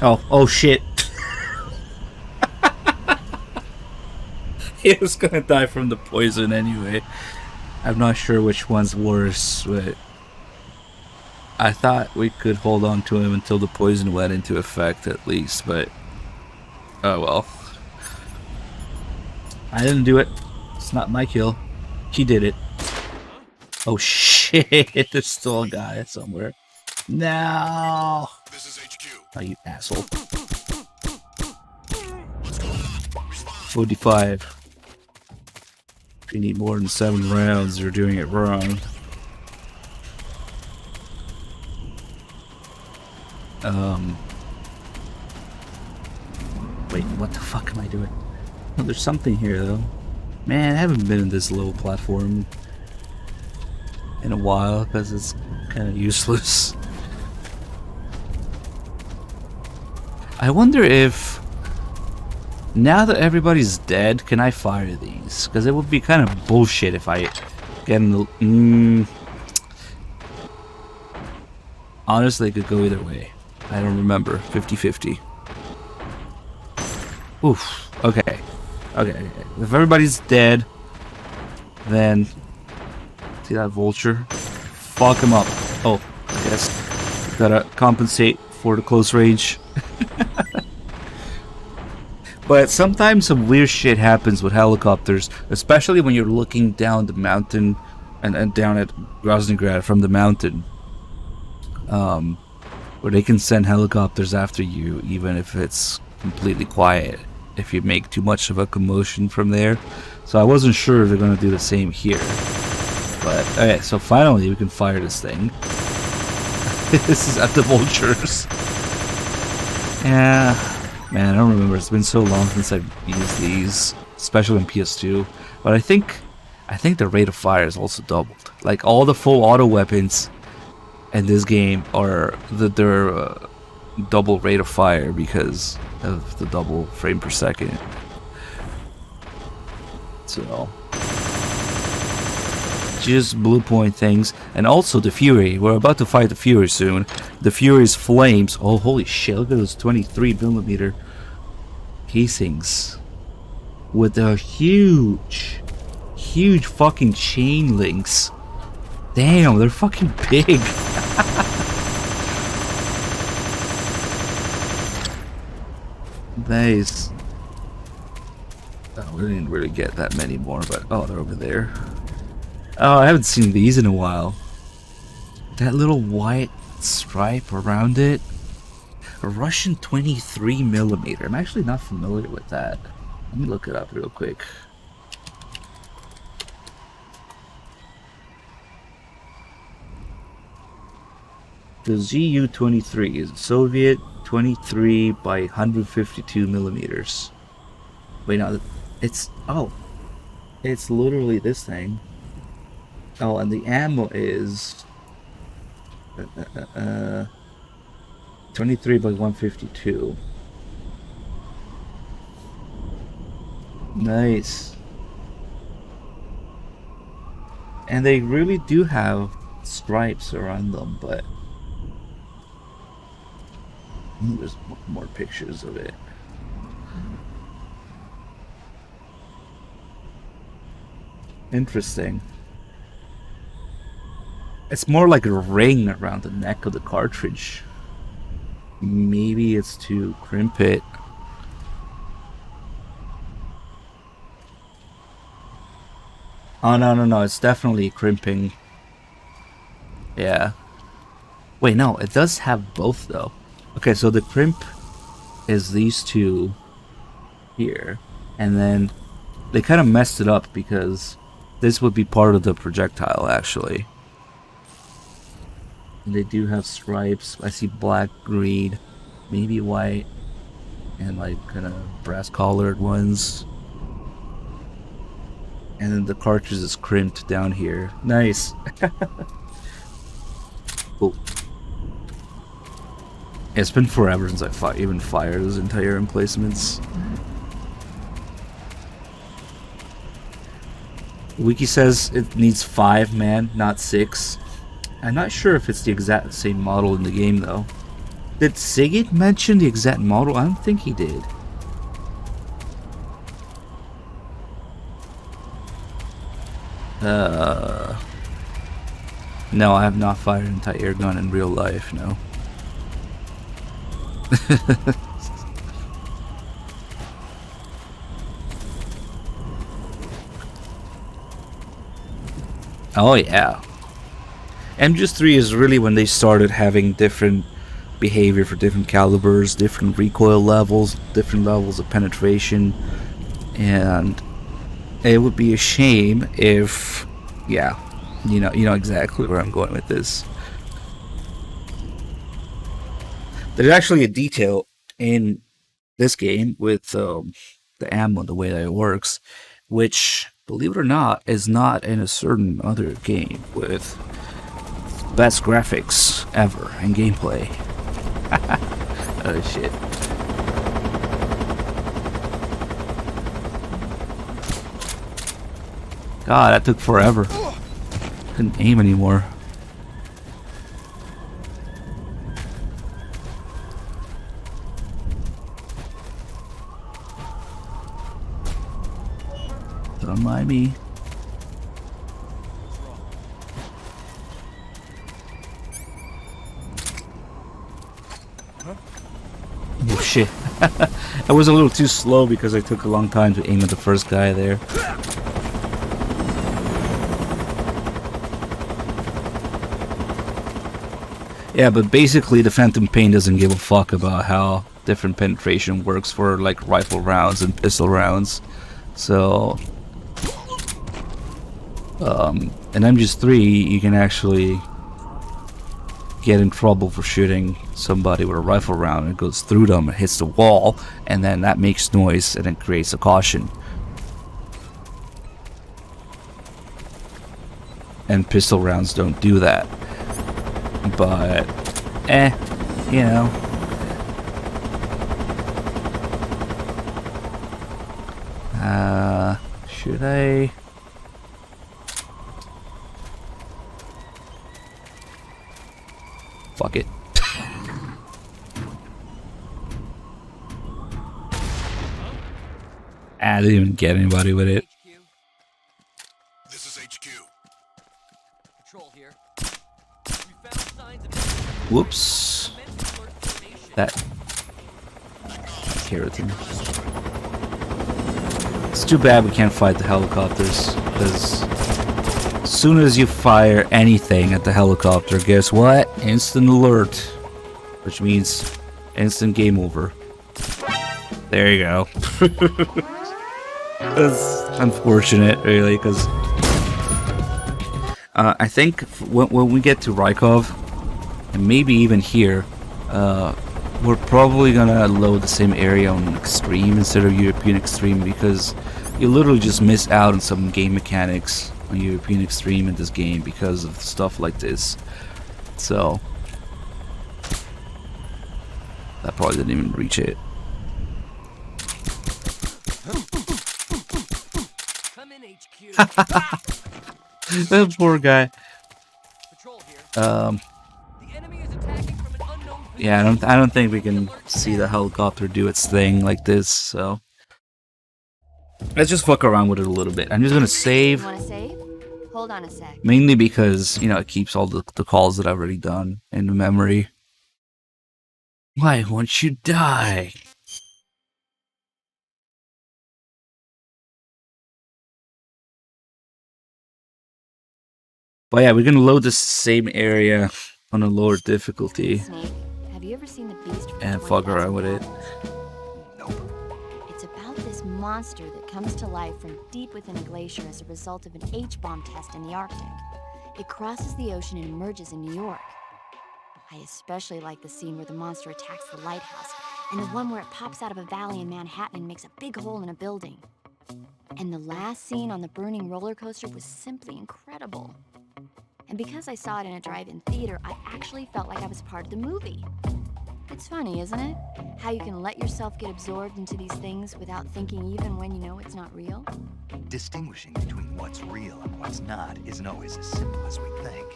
Speaker 1: Oh shit. He was gonna die from the poison anyway. I'm not sure which one's worse, but I thought we could hold on to him until the poison went into effect at least, but oh well. I didn't do it. It's not my kill. He did it. Oh shit, there's still a guy somewhere. No!
Speaker 7: This is HQ.
Speaker 1: Oh, you asshole. 45. If you need more than 7 rounds, you're doing it wrong. Wait, what the fuck am I doing? Oh, there's something here, though. Man, I haven't been in this low platform in a while, because it's kind of useless. I wonder if, now that everybody's dead, can I fire these? Because it would be kind of bullshit if I get in the... Honestly, it could go either way. I don't remember. 50-50. Oof. Okay. Okay. If everybody's dead, then... See that vulture? Fuck him up. Oh, I guess. Gotta compensate for the close range. But sometimes some weird shit happens with helicopters, especially when you're looking down the mountain and down at Groznygrad from the mountain. Where they can send helicopters after you even if it's completely quiet, if you make too much of a commotion from there. So I wasn't sure if they're going to do the same here. But, okay, so finally we can fire this thing. This is at the vultures. Yeah, man, I don't remember. It's been so long since I've used these, especially on PS2. But I think the rate of fire is also doubled. Like all the full auto weapons in this game are their double rate of fire because of the double frame per second. So just blue point things, and also the Fury. We're about to fight the Fury soon. The Fury's flames. Oh, holy shit! Look at those 23mm casings with the huge fucking chain links. Damn, they're fucking big. Nice. Oh, we didn't really get that many more, but oh, they're over there. Oh, I haven't seen these in a while. That little white stripe around it. A Russian 23mm. I'm actually not familiar with that. Let me look it up real quick. The ZU-23 is Soviet 23 by 152mm. Wait, no, it's literally this thing. Oh, and the ammo is 23 by 152. Nice. And they really do have stripes around them, but there's more pictures of it. Interesting. It's more like a ring around the neck of the cartridge. Maybe it's to crimp it. Oh, no, it's definitely crimping. Yeah. Wait, no, it does have both, though. Okay, so the crimp is these two here. And then they kind of messed it up because this would be part of the projectile, actually. And they do have stripes. I see black, green, maybe white, and like kind of brass collared ones. And then the cartridge is crimped down here. Nice. Cool. It's been forever since I even fired those entire emplacements. Wiki says it needs 5 man, not 6. I'm not sure if it's the exact same model in the game though. Did Sigid mention the exact model? I don't think he did. No, I have not fired an anti-air gun in real life, no. Oh yeah. MGS3 is really when they started having different behavior for different calibers, different recoil levels, different levels of penetration, and it would be a shame if, yeah, you know exactly where I'm going with this. There's actually a detail in this game with the ammo, the way that it works, which, believe it or not, is not in a certain other game with best graphics ever in gameplay. Oh shit. God, that took forever. Couldn't aim anymore. Don't mind me. Oh shit. I was a little too slow because I took a long time to aim at the first guy there. Yeah, but basically the Phantom Pain doesn't give a fuck about how different penetration works for like rifle rounds and pistol rounds. So in MGS3 you can actually get in trouble for shooting somebody with a rifle round. It goes through them, it hits the wall, and then that makes noise and it creates a caution. And pistol rounds don't do that. But, you know. Should I? Fuck it. I didn't even get anybody with it.
Speaker 16: This is HQ.
Speaker 15: Patrol here. We found signs of
Speaker 1: Whoops. That keratin. It's too bad we can't fight the helicopters, because as soon as you fire anything at the helicopter, guess what? Instant alert. Which means instant game over. There you go. That's unfortunate, really, because I think when we get to Rykov, and maybe even here, we're probably gonna load the same area on Extreme instead of European Extreme, because you literally just miss out on some game mechanics on European Extreme in this game because of stuff like this. So that probably didn't even reach it.
Speaker 15: Come in, HQ.
Speaker 1: That poor guy. Yeah, I don't think we can see the helicopter do its thing like this, so let's just fuck around with it a little bit. I'm just gonna save.
Speaker 11: You wanna save? Hold on a sec.
Speaker 1: Mainly because, you know, it keeps all the calls that I've already done in the memory. Why won't you die? But yeah, we're gonna load the same area on a lower difficulty.
Speaker 11: Snake, have you ever seen the beast from
Speaker 1: And fuck around with it.
Speaker 11: It's about this monster that comes to life from deep within a glacier as a result of an H-bomb test in the Arctic. It crosses the ocean and emerges in New York. I especially like the scene where the monster attacks the lighthouse, and the one where it pops out of a valley in Manhattan and makes a big hole in a building. And the last scene on the burning roller coaster was simply incredible. And because I saw it in a drive-in theater, I actually felt like I was part of the movie. It's funny, isn't it? How you can let yourself get absorbed into these things without thinking even when you know it's not real?
Speaker 4: Distinguishing between what's real and what's not isn't always as simple as we think.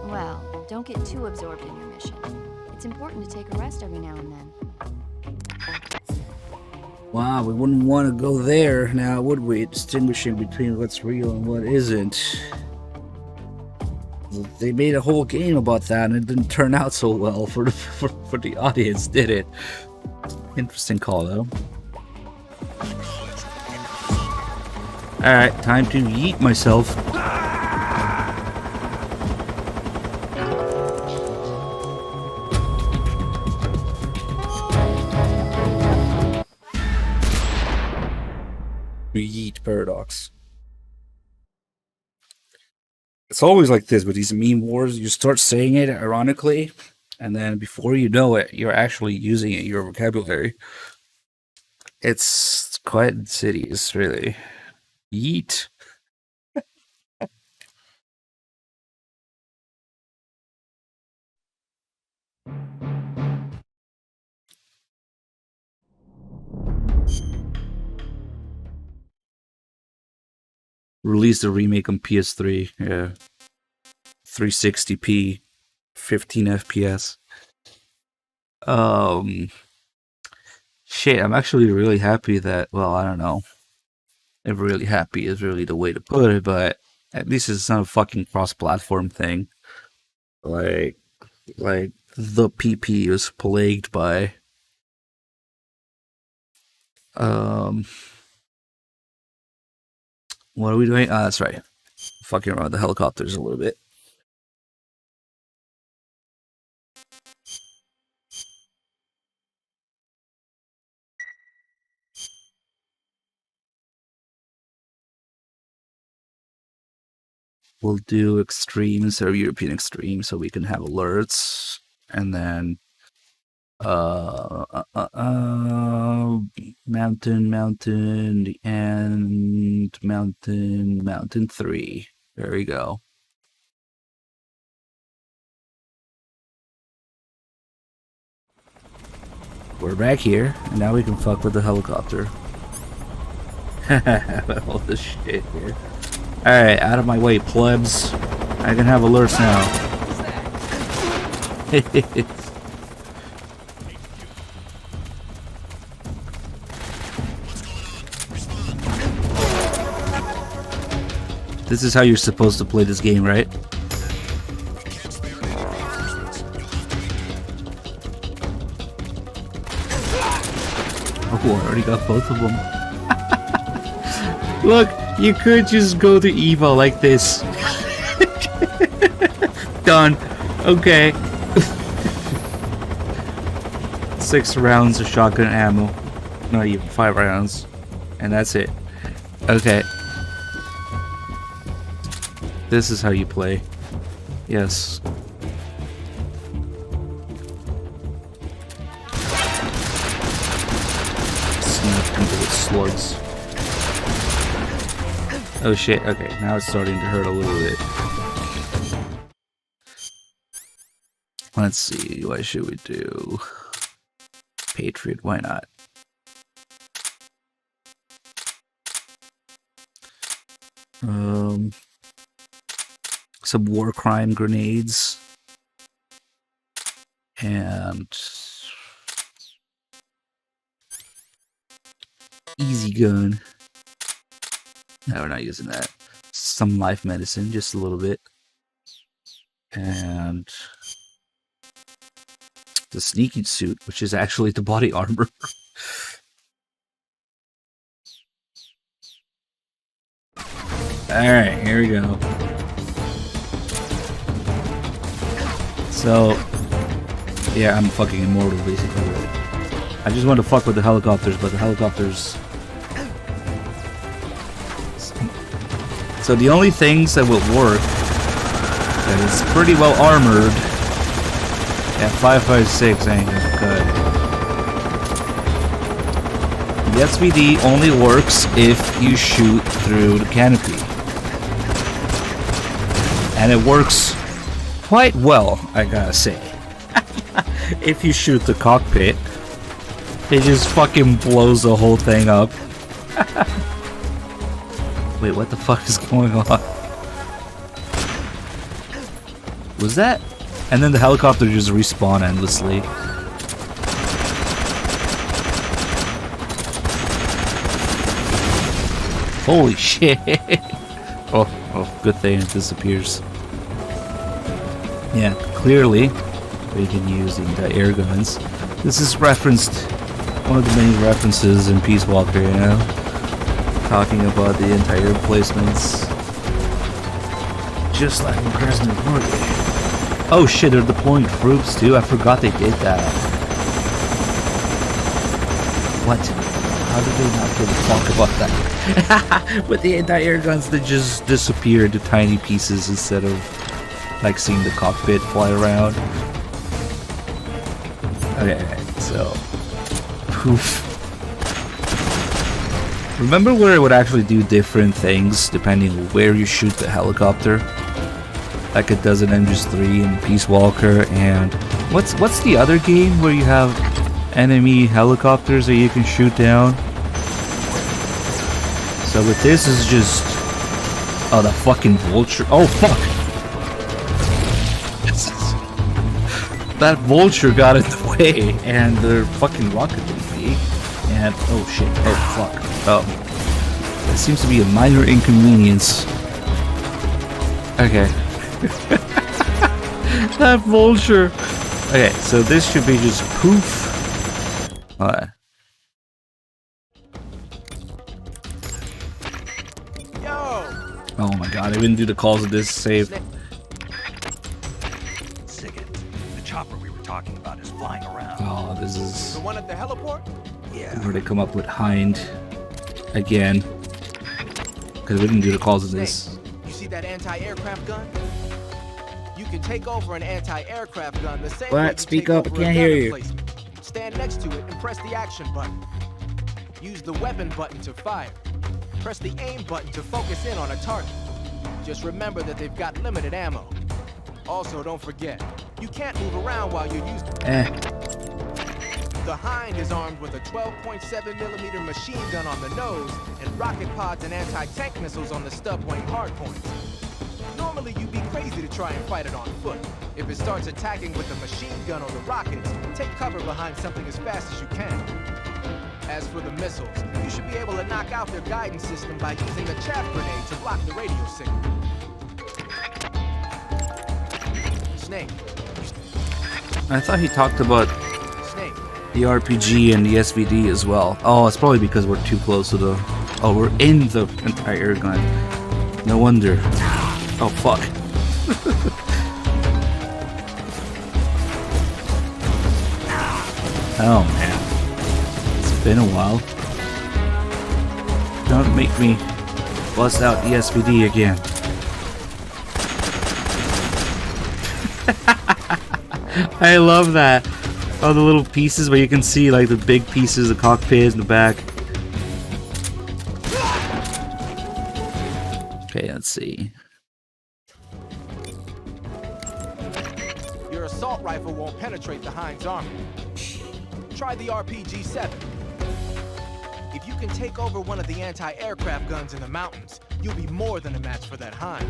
Speaker 11: Well, don't get too absorbed in your mission. It's important to take a rest every now and then.
Speaker 1: Wow, we wouldn't want to go there now, would we? Distinguishing between what's real and what isn't. They made a whole game about that, and it didn't turn out so well for the audience, did it? Interesting call, though. Alright, time to yeet myself. Yeet Paradox. It's always like this with these meme wars. You start saying it ironically, and then before you know it, you're actually using it in your vocabulary. It's quite insidious, really. Yeet. Released a remake on PS3, yeah. 360p, 15 FPS. Shit, I'm actually really happy that, well, I don't know if really happy is really the way to put it, but at least it's not a fucking cross-platform thing. Like the PP is plagued by what are we doing? Ah, that's right. Fucking around with the helicopters a little bit. We'll do extreme instead of European extreme so we can have alerts. And then mountain, and mountain 3. There we go. We're back here, and now we can fuck with the helicopter. All this shit here. Alright, out of my way, plebs. I can have alerts now. This is how you're supposed to play this game, right? Oh, I already got both of them. Look, you could just go to Eva like this. Done. Okay. 6 rounds of shotgun ammo. Not even 5 rounds. And that's it. Okay. This is how you play. Yes. Sneak people with slugs. Oh shit, okay, now it's starting to hurt a little bit. Let's see, what should we do? Patriot, why not? Some war crime grenades. And easy gun. No, we're not using that. Some life medicine, just a little bit. And the sneaking suit, which is actually the body armor. Alright, here we go. So, yeah, I'm fucking immortal basically. I just want to fuck with the helicopters, but the helicopters... So the only things that will work, that is pretty well armored, yeah, 5.56 ain't good. The SVD only works if you shoot through the canopy. And it works quite well, I gotta say. If you shoot the cockpit, it just fucking blows the whole thing up. Wait, what the fuck is going on? Was that? And then the helicopter just respawn endlessly. Holy shit! Oh, good thing it disappears. Yeah, clearly we can use the air guns. This is referenced, one of the many references in Peace Walker, you know? Talking about the anti-air placements. Just like in Krasnodar. Oh shit, they're deploying troops too? I forgot they did that. What? How did they not give a fuck about that? With the anti-air guns, they just disappear into tiny pieces instead of like seeing the cockpit fly around. Okay, so... Poof. Remember where it would actually do different things depending on where you shoot the helicopter? Like it does in MGS3 and Peace Walker, and what's the other game where you have enemy helicopters that you can shoot down? So with this is just... Oh, the fucking vulture. Oh, fuck! That vulture got in the way, and the fucking rocket didn't. And, oh shit, oh fuck. Oh. That seems to be a minor inconvenience. Okay. That vulture! Okay, so this should be just poof. Alright. Oh my god, I didn't do the calls of this save.
Speaker 4: Siggett, the chopper we were talking about is flying around.
Speaker 1: Oh, this is...
Speaker 2: The one at the heliport?
Speaker 4: Yeah.
Speaker 1: Where they come up with Hind again. Because we didn't do the calls of this.
Speaker 2: You see that anti-aircraft gun? You can take over an anti-aircraft gun the same way you
Speaker 1: Speak
Speaker 2: take
Speaker 1: up, I
Speaker 2: over a
Speaker 1: can't
Speaker 2: gun
Speaker 1: hear you.
Speaker 2: emplacement. Stand next to it and press the action button. Use the weapon button to fire. Press the aim button to focus in on a target. Just remember that they've got limited ammo. Also, don't forget, you can't move around while you're using The Hind is armed with a 12.7mm machine gun on the nose and rocket pods and anti-tank missiles on the stub wing hardpoints. Normally, you'd be crazy to try and fight it on foot. If it starts attacking with the machine gun or the rockets, take cover behind something as fast as you can. As for the missiles, you should be able to knock out their guidance system by using a chaff grenade to block the radio signal. Snake.
Speaker 1: I thought he talked about the RPG and the SVD as well. Oh, it's probably because we're too close to the... Oh, we're in the anti-air gun. No wonder. Oh, fuck. Oh, man. It's been a while. Don't make me bust out the SVD again. I love that. All the little pieces where you can see like the big pieces, the cockpit in the back. Okay, let's see.
Speaker 2: Your assault rifle won't penetrate the Hind's armor. Try the RPG-7. If you can take over one of the anti-aircraft guns in the mountains, you'll be more than a match for that Hind.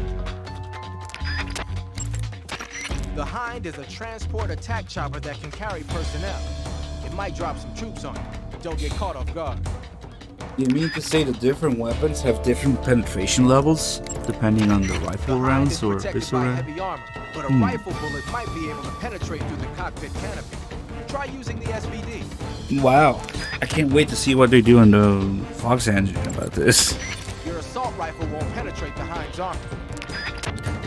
Speaker 2: The Hind is a transport attack chopper that can carry personnel. It might drop some troops on you. Don't get caught off guard.
Speaker 1: You mean to say the different weapons have different penetration levels depending on the rifle rounds or pistol rounds?
Speaker 2: Heavy armor, but a rifle bullet might be able to penetrate through the cockpit canopy. Try using the SVD.
Speaker 1: Wow, I can't wait to see what they do in the Fox engine about this.
Speaker 2: Your assault rifle won't penetrate the Hind's armor.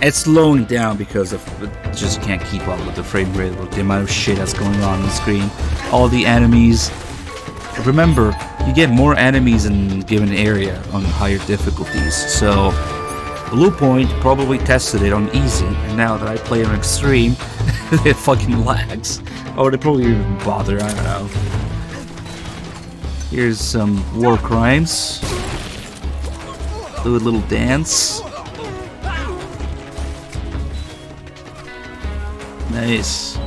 Speaker 1: It's slowing down because of it just can't keep up with the frame rate, with the amount of shit that's going on the screen. All the enemies. Remember, you get more enemies in a given area on higher difficulties. So, Bluepoint probably tested it on easy, and now that I play on extreme, it fucking lags. Or they probably even bother, I don't know. Here's some war crimes. Do a little dance. Nice.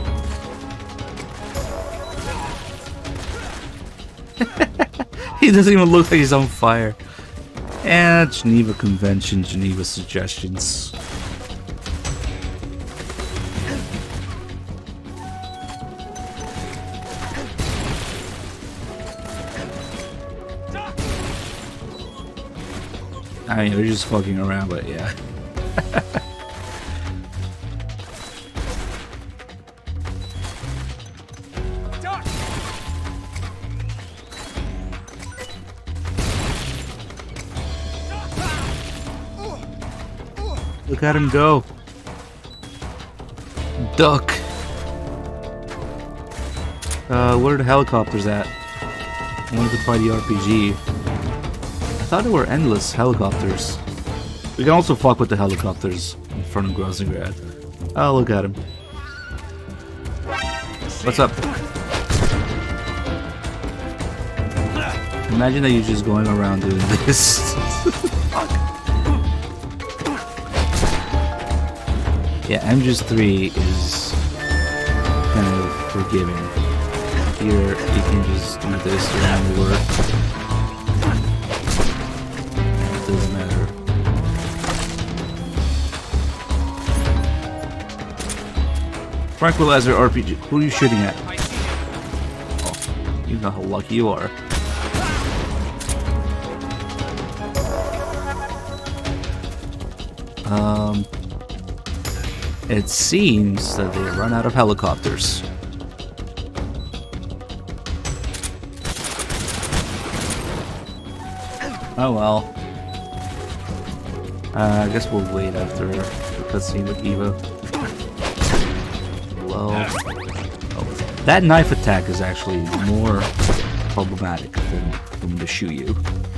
Speaker 1: He doesn't even look like he's on fire. And Geneva Convention, Geneva Suggestions. I mean, they're just fucking around, but yeah. Look at him go. Duck. Where are the helicopters at? I wanted to buy the RPG. I thought there were endless helicopters. We can also fuck with the helicopters in front of Grozingrad. Oh, look at him. What's up? Imagine that you're just going around doing this. Yeah, MGS3 is kind of forgiving. Here, you can just do this around the work. It doesn't matter. Tranquilizer RPG. Who are you shooting at? Oh, you know how lucky you are. It seems that they run out of helicopters. Oh well. I guess we'll wait after the cutscene with Eva. Well, oh, that knife attack is actually more problematic than to shoot you.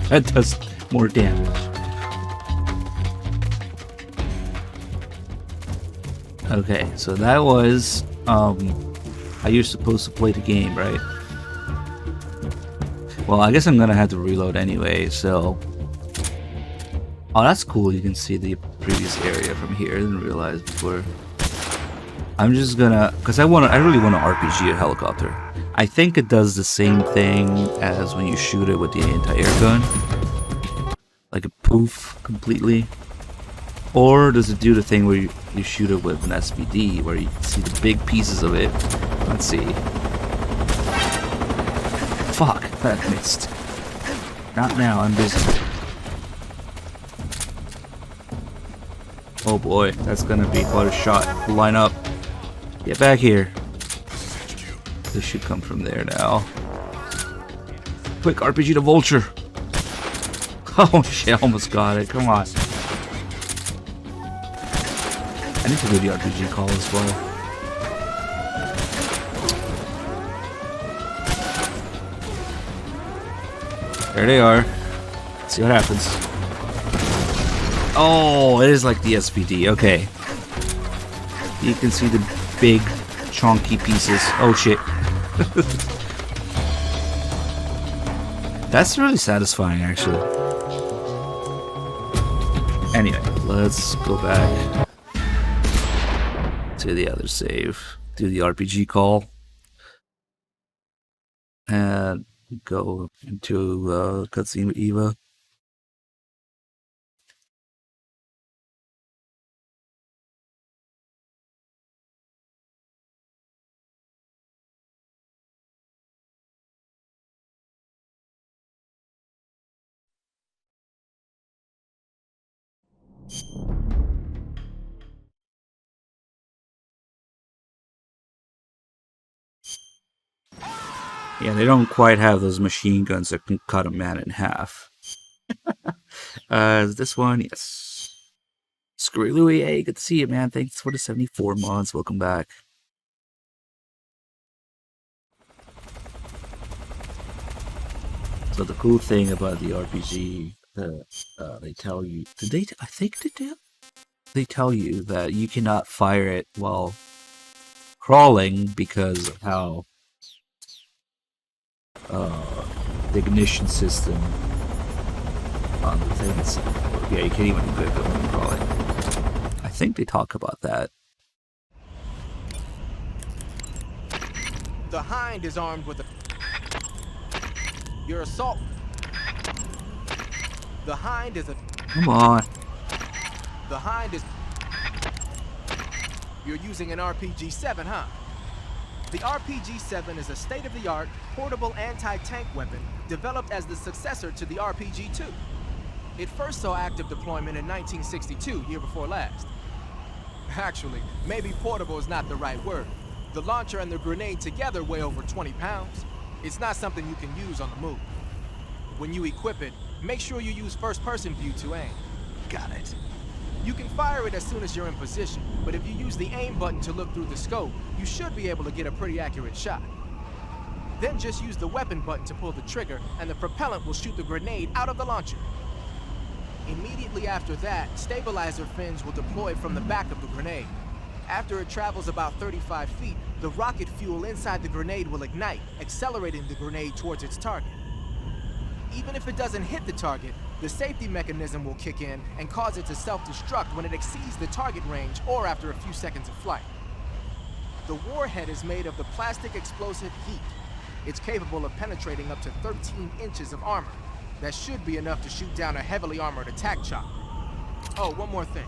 Speaker 1: That does more damage. Okay, so that was how you're supposed to play the game, right? Well, I guess I'm gonna have to reload anyway, so... Oh, that's cool, you can see the previous area from here. I didn't realize before. I'm just gonna... Because I really want to RPG a helicopter. I think it does the same thing as when you shoot it with the anti-air gun. Like a poof, completely. Or does it do the thing where you shoot it with an SVD, where you see the big pieces of it? Let's see. Fuck, that missed. Not now, I'm busy. Oh boy, that's gonna be quite a shot. Line up. Get back here. This should come from there now. Quick, RPG to Vulture. Oh shit, almost got it. Come on. I need to do the RPG call as well. There they are. Let's see what happens. Oh, it is like the SVD. Okay. You can see the big, chunky pieces. Oh shit. That's really satisfying, actually. Anyway, let's go back to the other save. Do the RPG call. And go into cutscene with Eva. Yeah, they don't quite have those machine guns that can cut a man in half. Is this one? Yes. Screw Louie, hey, good to see you, man. Thanks for the 74 months. Welcome back. So the cool thing about the RPG, they tell you. Did they? I think they do. They tell you that you cannot fire it while crawling because of how the ignition system on the things. Yeah, you can't even equip it when you're crawling. I think they talk about that.
Speaker 2: The Hind is armed with a... Your assault... The Hind is a...
Speaker 1: Come on.
Speaker 2: The Hind is... You're using an RPG-7, huh? The RPG-7 is a state-of-the-art, portable anti-tank weapon developed as the successor to the RPG-2. It first saw active deployment in 1962, year before last. Actually, maybe portable is not the right word. The launcher and the grenade together weigh over 20 pounds. It's not something you can use on the move. When you equip it, make sure you use first-person view to aim.
Speaker 4: Got it.
Speaker 2: You can fire it as soon as you're in position, but if you use the aim button to look through the scope, you should be able to get a pretty accurate shot. Then just use the weapon button to pull the trigger, and the propellant will shoot the grenade out of the launcher. Immediately after that, stabilizer fins will deploy from the back of the grenade. After it travels about 35 feet, the rocket fuel inside the grenade will ignite, accelerating the grenade towards its target. Even if it doesn't hit the target, the safety mechanism will kick in and cause it to self-destruct when it exceeds the target range or after a few seconds of flight. The warhead is made of the plastic explosive heat. It's capable of penetrating up to 13 inches of armor. That should be enough to shoot down a heavily armored attack chopper. Oh, one more thing.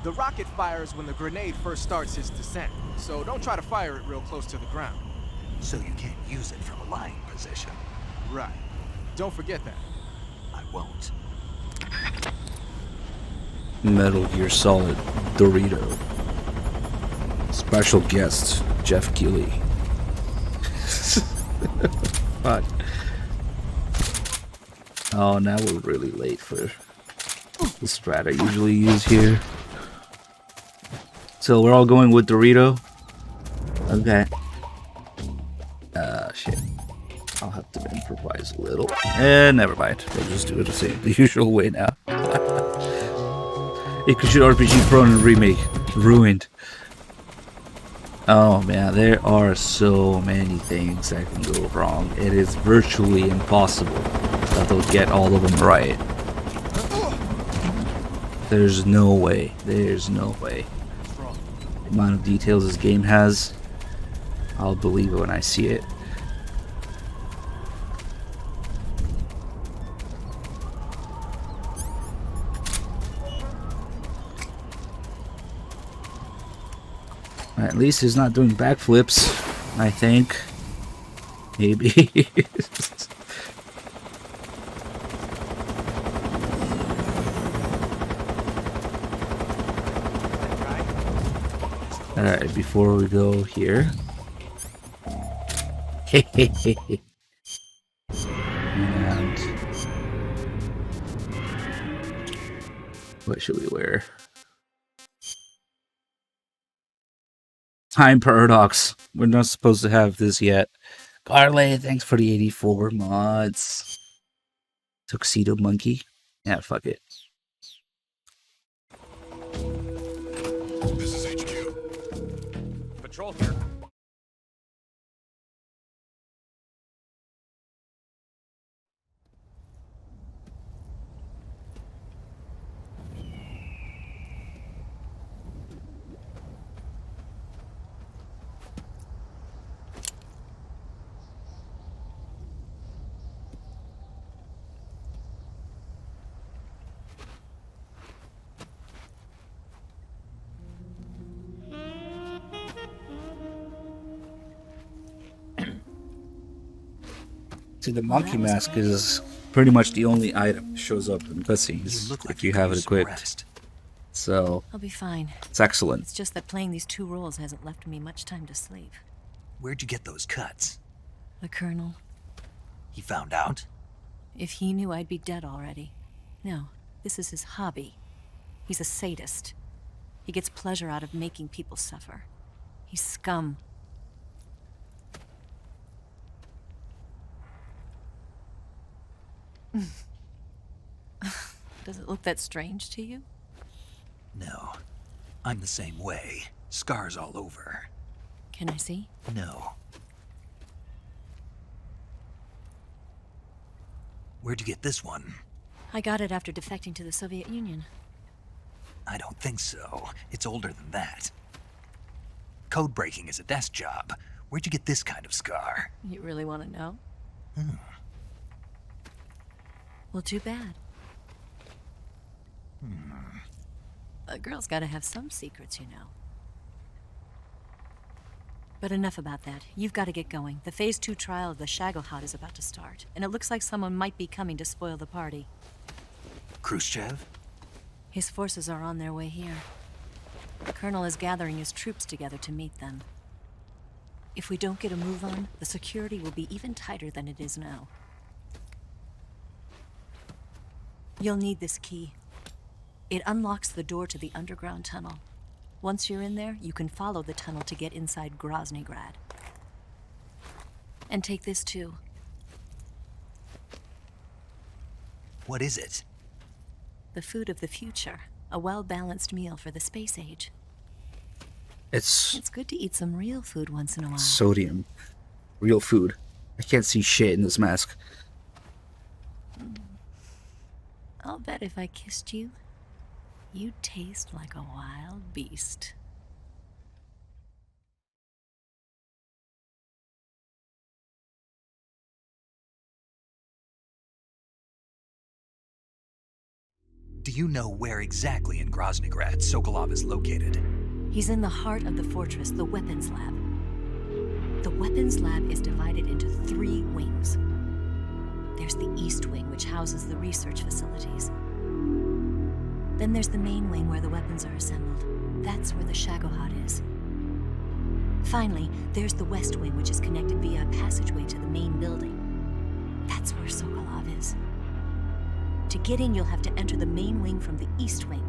Speaker 2: The rocket fires when the grenade first starts its descent, so don't try to fire it real close to the ground.
Speaker 4: So you can't use it from a lying position.
Speaker 2: Right. Don't forget that.
Speaker 4: I won't.
Speaker 1: Metal Gear Solid Dorito. Special guest, Jeff Keighley. Fuck. Oh, now we're really late for the strat I usually use here. So we're all going with Dorito? Okay. Shit. I'll have to improvise a little. Never mind. We'll just do it the usual way now. Ikushi RPG Pro and Remake. Ruined. Oh man, there are so many things that can go wrong. It is virtually impossible that they'll get all of them right. There's no way. There's no way. The amount of details this game has, I'll believe it when I see it. At least he's not doing backflips, I think. Maybe. Alright, before we go here. And what should we wear? Time paradox. We're not supposed to have this yet. Carly, thanks for the 84 mods. Tuxedo Monkey. Yeah, fuck it.
Speaker 16: This is HQ.
Speaker 8: Patrol here.
Speaker 1: See, the monkey mask is pretty much the only item that shows up in cutscenes if you have it equipped. So
Speaker 5: I'll be fine.
Speaker 1: It's excellent.
Speaker 5: It's just that playing these two roles hasn't left me much time to sleep.
Speaker 4: Where'd you get those cuts?
Speaker 5: The Colonel.
Speaker 4: He found out?
Speaker 5: If he knew, I'd be dead already. No, this is his hobby. He's a sadist. He gets pleasure out of making people suffer. He's scum. Does it look that strange to you?
Speaker 4: No. I'm the same way. Scars all over.
Speaker 5: Can I see?
Speaker 4: No. Where'd you get this one?
Speaker 5: I got it after defecting to the Soviet Union.
Speaker 4: I don't think so. It's older than that. Code breaking is a desk job. Where'd you get this kind of scar?
Speaker 5: You really want to know?
Speaker 4: Hmm.
Speaker 5: Well, too bad. A girl's gotta have some secrets, you know. But enough about that. You've got to get going. The Phase 2 trial of the Shagohod is about to start, and it looks like someone might be coming to spoil the party.
Speaker 4: Khrushchev?
Speaker 5: His forces are on their way here. The Colonel is gathering his troops together to meet them. If we don't get a move on, the security will be even tighter than it is now. You'll need this key. It unlocks the door to the underground tunnel. Once you're in there, you can follow the tunnel to get inside Groznygrad. And take this too.
Speaker 4: What is it?
Speaker 5: The food of the future. A well-balanced meal for the space age.
Speaker 1: It's
Speaker 5: good to eat some real food once in a while.
Speaker 1: sodium. Real food. I can't see shit in this mask.
Speaker 5: I'll bet if I kissed you, you'd taste like a wild beast.
Speaker 4: Do you know where exactly in Groznygrad Sokolov is located?
Speaker 5: He's in the heart of the fortress, the weapons lab. The weapons lab is divided into 3 wings. There's the East Wing, which houses the research facilities. Then there's the main wing where the weapons are assembled. That's where the Shagohod is. Finally, there's the West Wing, which is connected via a passageway to the main building. That's where Sokolov is. To get in, you'll have to enter the main wing from the East Wing.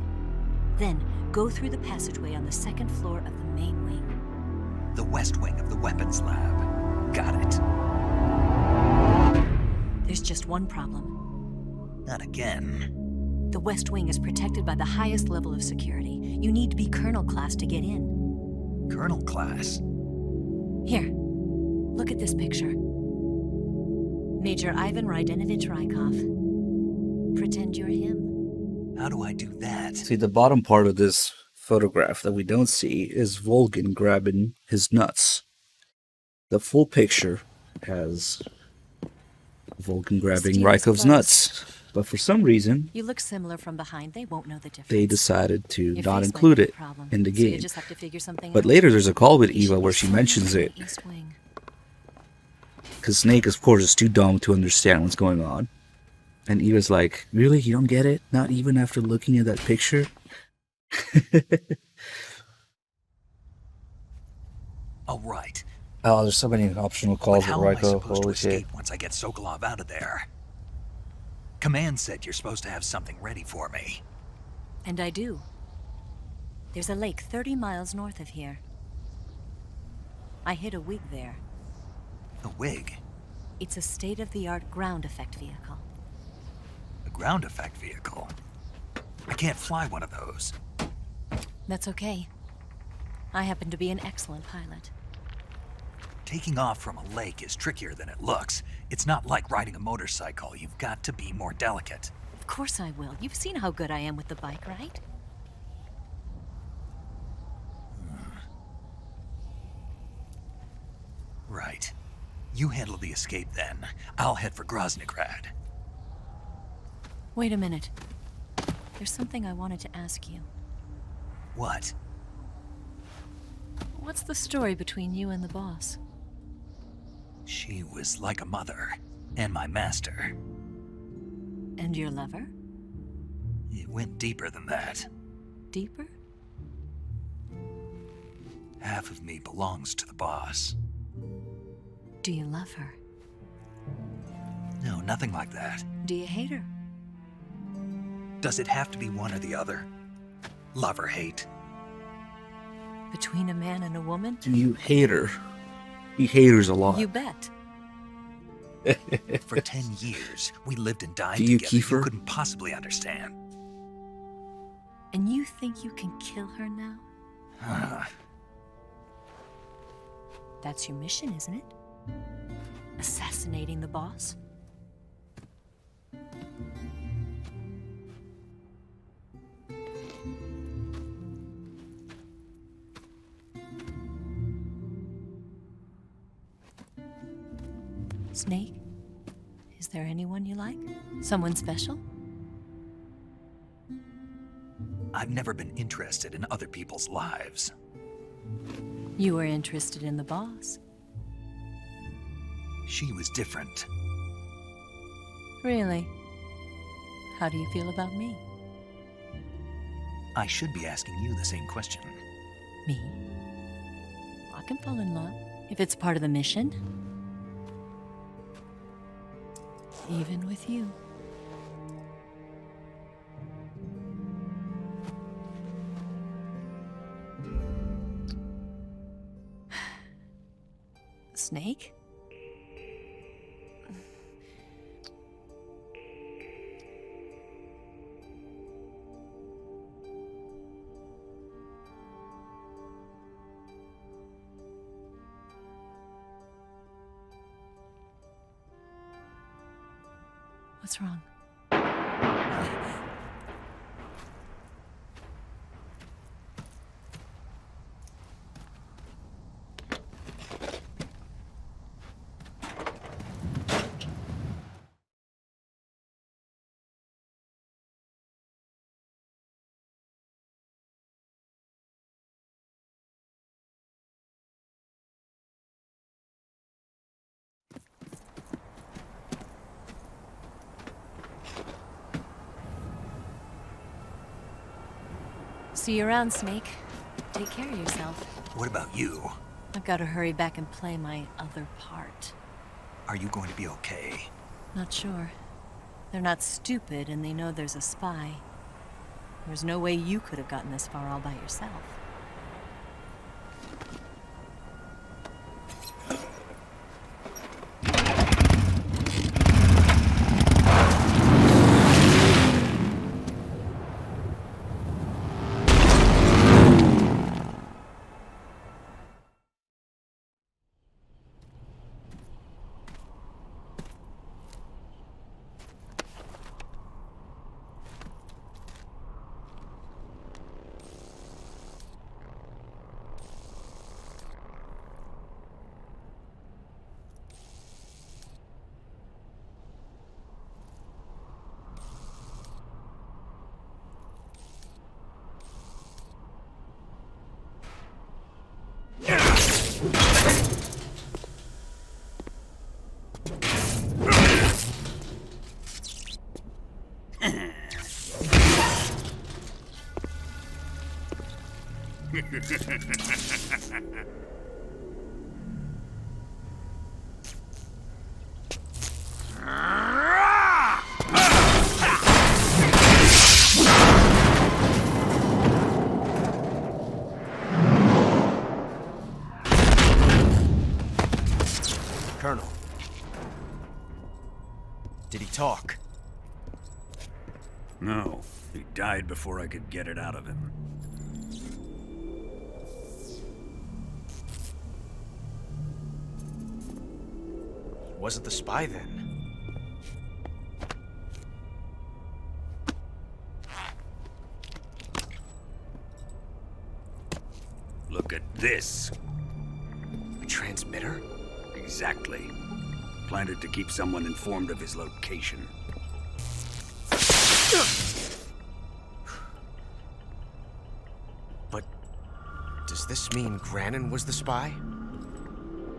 Speaker 5: Then, go through the passageway on the 2nd floor of the main wing.
Speaker 4: The West Wing of the weapons lab. Got it.
Speaker 5: There's just one problem.
Speaker 4: Not again.
Speaker 5: The West Wing is protected by the highest level of security. You need to be Colonel class to get in.
Speaker 4: Colonel class?
Speaker 5: Here, look at this picture. Major Ivan Rydenovich Rykov. Pretend you're him.
Speaker 4: How do I do that?
Speaker 1: See, the bottom part of this photograph that we don't see is Volgin grabbing his nuts. The full picture has Volgin grabbing
Speaker 5: Steve's
Speaker 1: Rykov's
Speaker 5: close.
Speaker 1: nuts. But for some reason,
Speaker 5: You look similar from behind. They won't know the difference.
Speaker 1: they decided to
Speaker 5: Your
Speaker 1: not
Speaker 5: face might
Speaker 1: include
Speaker 5: be a
Speaker 1: it
Speaker 5: problem,
Speaker 1: in the
Speaker 5: so you
Speaker 1: game.
Speaker 5: just have to figure something
Speaker 1: But
Speaker 5: out.
Speaker 1: later there's a call with
Speaker 5: You
Speaker 1: Eva
Speaker 5: should
Speaker 1: where
Speaker 5: be
Speaker 1: she
Speaker 5: somewhere
Speaker 1: mentions
Speaker 5: in
Speaker 1: it.
Speaker 5: the East Wing.
Speaker 1: Because Snake, of course, is too dumb to understand what's going on. And Eva's like, really? You don't get it? Not even after looking at that picture?
Speaker 4: Oh, right.
Speaker 1: Oh, there's so many optional
Speaker 4: But
Speaker 1: calls with
Speaker 4: how am I
Speaker 1: Ryko.
Speaker 4: supposed to
Speaker 1: Holy shit.
Speaker 4: escape once I get Sokolov out of there? Command said you're supposed to have something ready for me.
Speaker 5: And I do. There's a lake 30 miles north of here. I hid a wig there.
Speaker 4: A wig?
Speaker 5: It's a state-of-the-art ground effect vehicle.
Speaker 4: A ground effect vehicle? I can't fly one of those.
Speaker 5: That's okay. I happen to be an excellent pilot.
Speaker 4: Taking off from a lake is trickier than it looks. It's not like riding a motorcycle. You've got to be more delicate.
Speaker 5: Of course I will. You've seen how good I am with the bike, right?
Speaker 4: Right. You handle the escape then. I'll head for Groznygrad.
Speaker 5: Wait a minute. There's something I wanted to ask you.
Speaker 4: What?
Speaker 5: What's the story between you and the boss?
Speaker 4: She was like a mother, and my master.
Speaker 5: And your lover?
Speaker 4: It went deeper than that.
Speaker 5: Deeper?
Speaker 4: Half of me belongs to the boss.
Speaker 5: Do you love her?
Speaker 4: No, nothing like that.
Speaker 5: Do you hate her?
Speaker 4: Does it have to be one or the other? Love or hate?
Speaker 5: Between a man and a woman?
Speaker 1: Do you hate her? He haters a lot.
Speaker 5: You bet.
Speaker 4: For 10 years, we lived and died
Speaker 1: Do you,
Speaker 4: together.
Speaker 1: Kiefer?
Speaker 4: You couldn't possibly understand.
Speaker 5: And you think you can kill her now? That's your mission, isn't it? Assassinating the boss? Snake, is there anyone you like? Someone special?
Speaker 4: I've never been interested in other people's lives.
Speaker 5: You were interested in the boss.
Speaker 4: She was different.
Speaker 5: Really? How do you feel about me?
Speaker 4: I should be asking you the same question.
Speaker 5: Me? I can fall in love if it's part of the mission. Even with you. Snake? What's wrong? See you around, Snake. Take care of yourself.
Speaker 4: What about you?
Speaker 5: I've got to hurry back and play my other part.
Speaker 4: Are you going to be okay?
Speaker 5: Not sure. They're not stupid, and they know there's a spy. There's no way you could have gotten this far all by yourself.
Speaker 8: Colonel. Did he talk?
Speaker 6: No, he died before I could get it out of him.
Speaker 8: Wasn't the spy then?
Speaker 6: Look at this.
Speaker 8: A transmitter?
Speaker 6: Exactly. Planted to keep someone informed of his location.
Speaker 8: But does this mean Granin was the spy?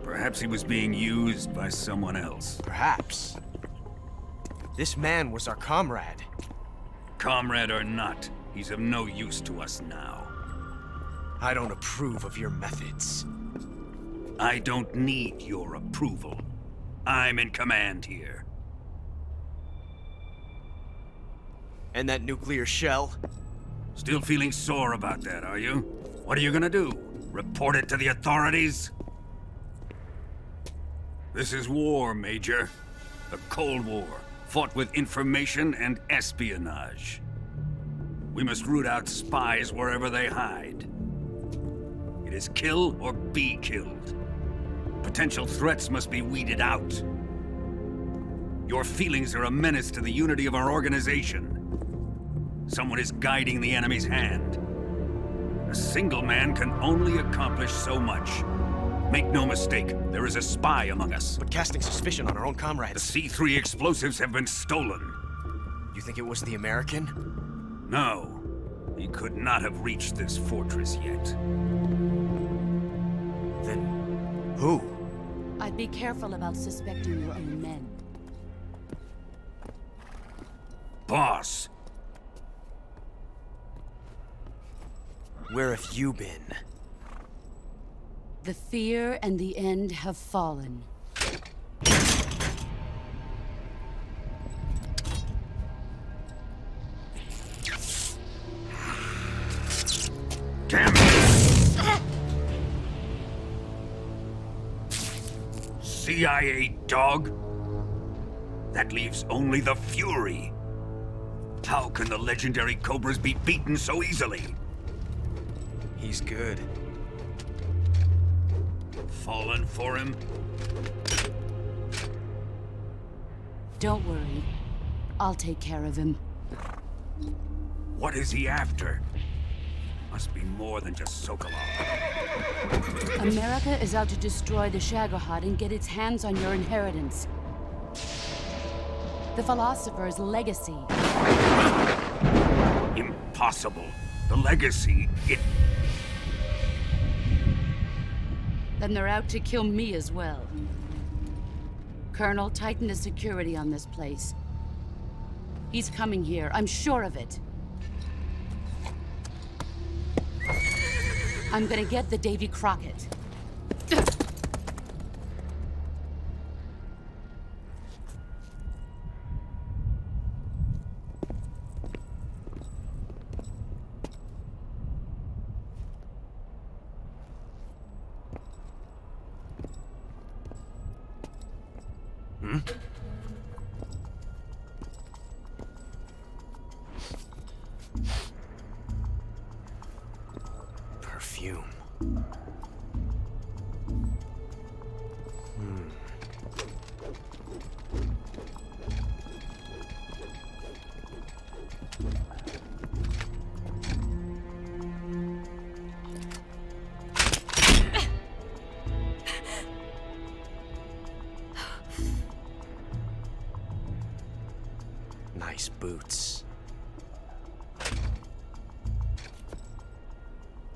Speaker 6: Perhaps he was being used by someone else.
Speaker 8: Perhaps. This man was our comrade.
Speaker 6: Comrade or not, he's of no use to us now.
Speaker 8: I don't approve of your methods.
Speaker 6: I don't need your approval. I'm in command here.
Speaker 8: And that nuclear shell?
Speaker 6: Still feeling sore about that, are you? What are you gonna do? Report it to the authorities? This is war, Major. The Cold War, fought with information and espionage. We must root out spies wherever they hide. It is kill or be killed. Potential threats must be weeded out. Your feelings are a menace to the unity of our organization. Someone is guiding the enemy's hand. A single man can only accomplish so much. Make no mistake, there is a spy among us.
Speaker 8: But casting suspicion on our own comrades.
Speaker 6: The C3 explosives have been stolen.
Speaker 8: You think it was the American?
Speaker 6: No. He could not have reached this fortress yet.
Speaker 8: Then who?
Speaker 17: I'd be careful about suspecting your own men.
Speaker 6: Boss!
Speaker 8: Where have you been?
Speaker 17: The fear and the end have fallen.
Speaker 6: Damn it! CIA dog? That leaves only the Fury. How can the legendary Cobras be beaten so easily?
Speaker 8: He's good.
Speaker 6: Fallen for him?
Speaker 17: Don't worry. I'll take care of him.
Speaker 6: What is he after? Must be more than just Sokolov.
Speaker 17: America is out to destroy the Shagohod and get its hands on your inheritance. The Philosopher's legacy.
Speaker 6: Impossible. The legacy,
Speaker 17: Then they're out to kill me as well. Colonel, tighten the security on this place. He's coming here, I'm sure of it. I'm gonna get the Davy Crockett.
Speaker 8: Perfume. Nice boots.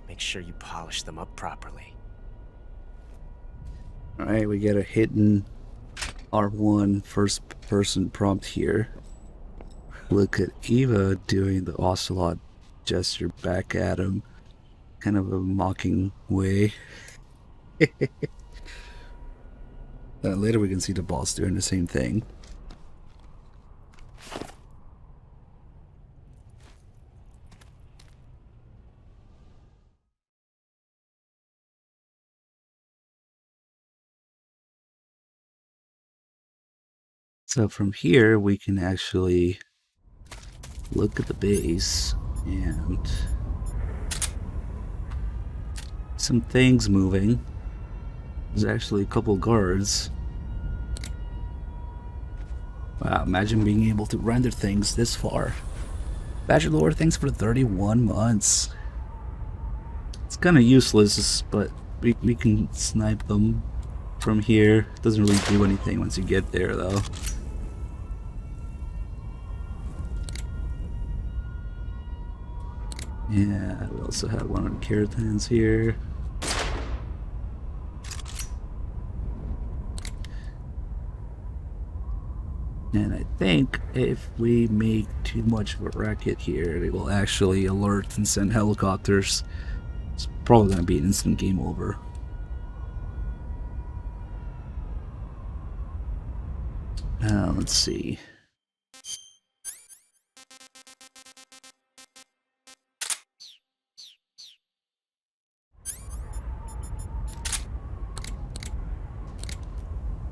Speaker 8: Make sure you polish them up properly.
Speaker 1: Alright, we get a hidden R1 first person prompt here. Look at Eva doing the Ocelot gesture back at him. Kind of a mocking way. Later we can see the boss doing the same thing. So from here, we can actually look at the base and some things moving. There's actually a couple guards. Wow, imagine being able to render things this far. Badger Lord, thanks for 31 months. It's kind of useless, but we can snipe them from here. Doesn't really do anything once you get there, though. Yeah, we also have one on Keratans here. And I think if we make too much of a racket here, they will actually alert and send helicopters. It's probably going to be an instant game over. Let's see.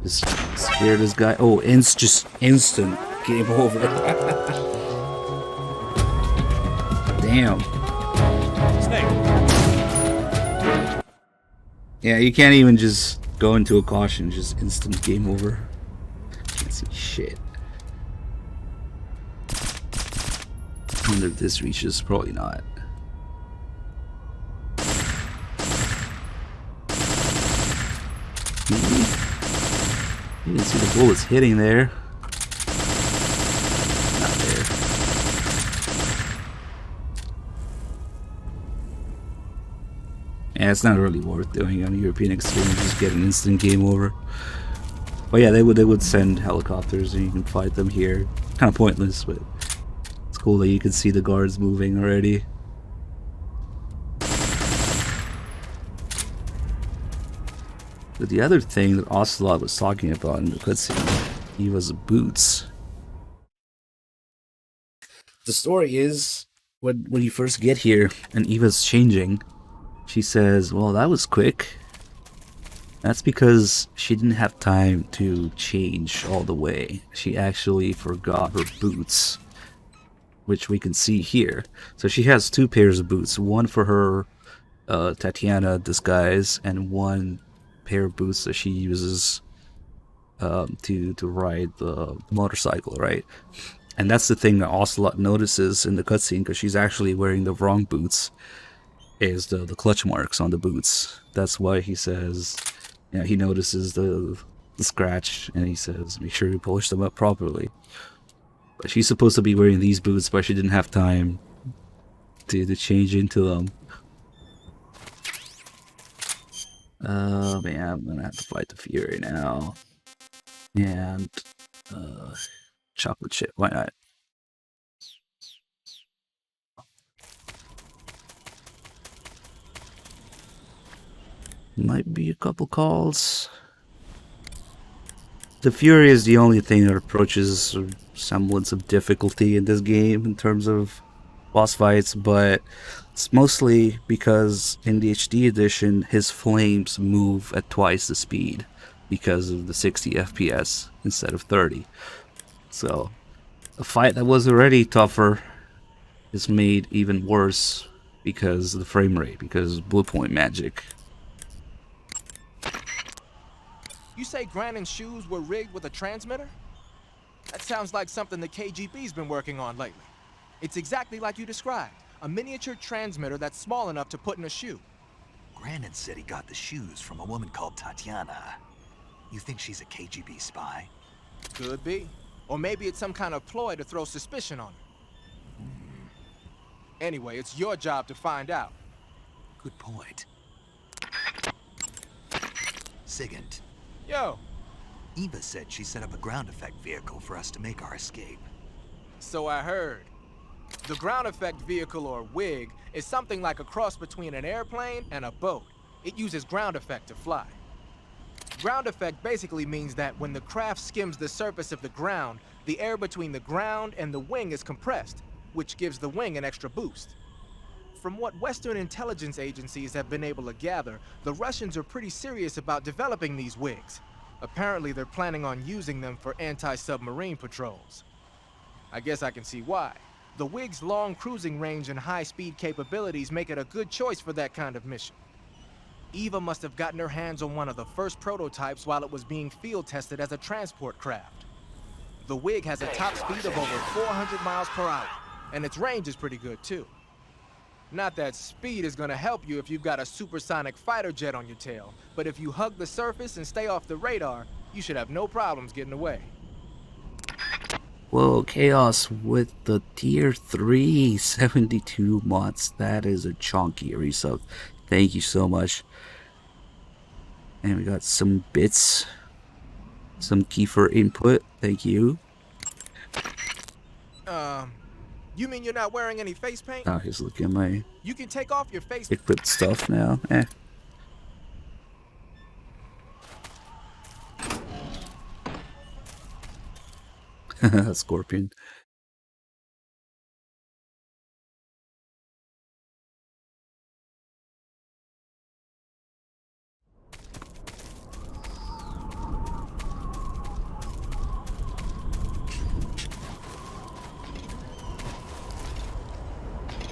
Speaker 1: Just scare this guy. Oh, just instant game over. Damn.
Speaker 8: Snake.
Speaker 1: Yeah, you can't even just go into a caution, just instant game over. Can't see shit. I wonder if this reaches, probably not. You didn't see the bullets hitting there. Not there. Yeah, it's not really worth doing on a European experience, just get an instant game over. But yeah, they would send helicopters and you can fight them here. Kind of pointless, but it's cool that you can see the guards moving already. But the other thing that Ocelot was talking about in the cutscene, Eva's boots. The story is, when you first get here and Eva's changing, she says, well, that was quick. That's because she didn't have time to change all the way. She actually forgot her boots, which we can see here. So she has two pairs of boots, one for her Tatiana disguise and one pair of boots that she uses to ride the motorcycle, right? And that's the thing that Ocelot notices in the cutscene, because she's actually wearing the wrong boots, is the clutch marks on the boots. That's why he says, you know, he notices the scratch and he says, make sure you polish them up properly. But she's supposed to be wearing these boots, but she didn't have time to change into them. Oh man, I'm gonna have to fight the Fury now. And chocolate chip, why not? Might be a couple calls. The Fury is the only thing that approaches a semblance of difficulty in this game in terms of boss fights, but it's mostly because in the HD edition his flames move at twice the speed because of the 60 FPS instead of 30. So a fight that was already tougher is made even worse because of the frame rate, because of Blue Point magic.
Speaker 2: You say Grannon's shoes were rigged with a transmitter? That sounds like something the KGB's been working on lately. It's exactly like you described. A miniature transmitter that's small enough to put in a shoe.
Speaker 4: Grannon said he got the shoes from a woman called Tatiana. You think she's a KGB spy?
Speaker 2: Could be. Or maybe it's some kind of ploy to throw suspicion on her. Anyway, it's your job to find out.
Speaker 4: Good point. Sigint.
Speaker 2: Yo.
Speaker 4: Eva said she set up a ground effect vehicle for us to make our escape.
Speaker 2: So I heard. The ground effect vehicle, or WIG, is something like a cross between an airplane and a boat. It uses ground effect to fly. Ground effect basically means that when the craft skims the surface of the ground, the air between the ground and the wing is compressed, which gives the wing an extra boost. From what Western intelligence agencies have been able to gather, the Russians are pretty serious about developing these WIGs. Apparently they're planning on using them for anti-submarine patrols. I guess I can see why. The WIG's long cruising range and high-speed capabilities make it a good choice for that kind of mission. Eva must have gotten her hands on one of the first prototypes while it was being field tested as a transport craft. The WIG has a top speed of over 400 miles per hour, and its range is pretty good too. Not that speed is gonna help you if you've got a supersonic fighter jet on your tail, but if you hug the surface and stay off the radar, you should have no problems getting away.
Speaker 1: Whoa, Chaos with the tier 3 72 mods. That is a chunky resub. Thank you so much. And we got some bits. Some Kiefer input. Thank you.
Speaker 2: You mean you're not wearing any face paint?
Speaker 1: Oh, he's looking at my
Speaker 2: You can take off your face
Speaker 1: equipped stuff now. Scorpion.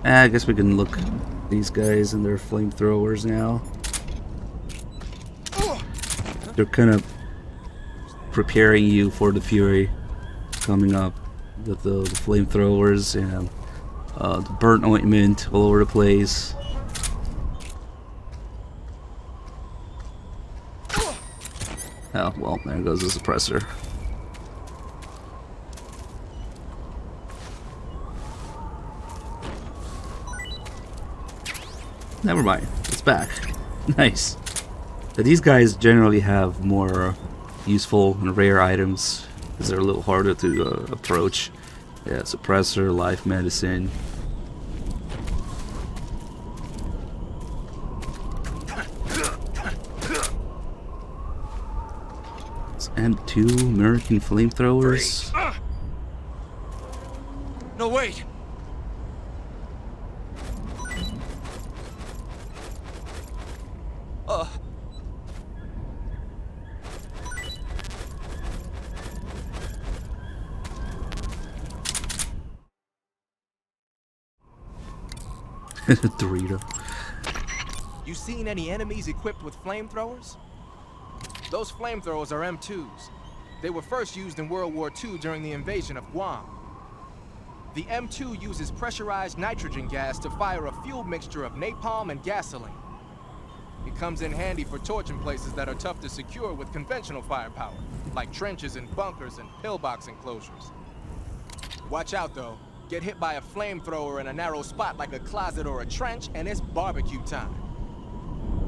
Speaker 1: I guess we can look at these guys and their flamethrowers now. They're kind of preparing you for the Fury coming up with the flamethrowers and the burnt ointment all over the place. Oh, well, there goes the suppressor. Never mind, it's back. Nice. But these guys generally have more useful and rare items because they're a little harder to approach. Yeah, suppressor, life medicine. And 2 American flamethrowers.
Speaker 15: No, wait!
Speaker 1: Dorito.
Speaker 2: You seen any enemies equipped with flamethrowers? Those flamethrowers are M2s. They were first used in World War II during the invasion of Guam. The M2 uses pressurized nitrogen gas to fire a fuel mixture of napalm and gasoline. It comes in handy for torching places that are tough to secure with conventional firepower, like trenches and bunkers and pillbox enclosures. Watch out though. Get hit by a flamethrower in a narrow spot like a closet or a trench, and it's barbecue time.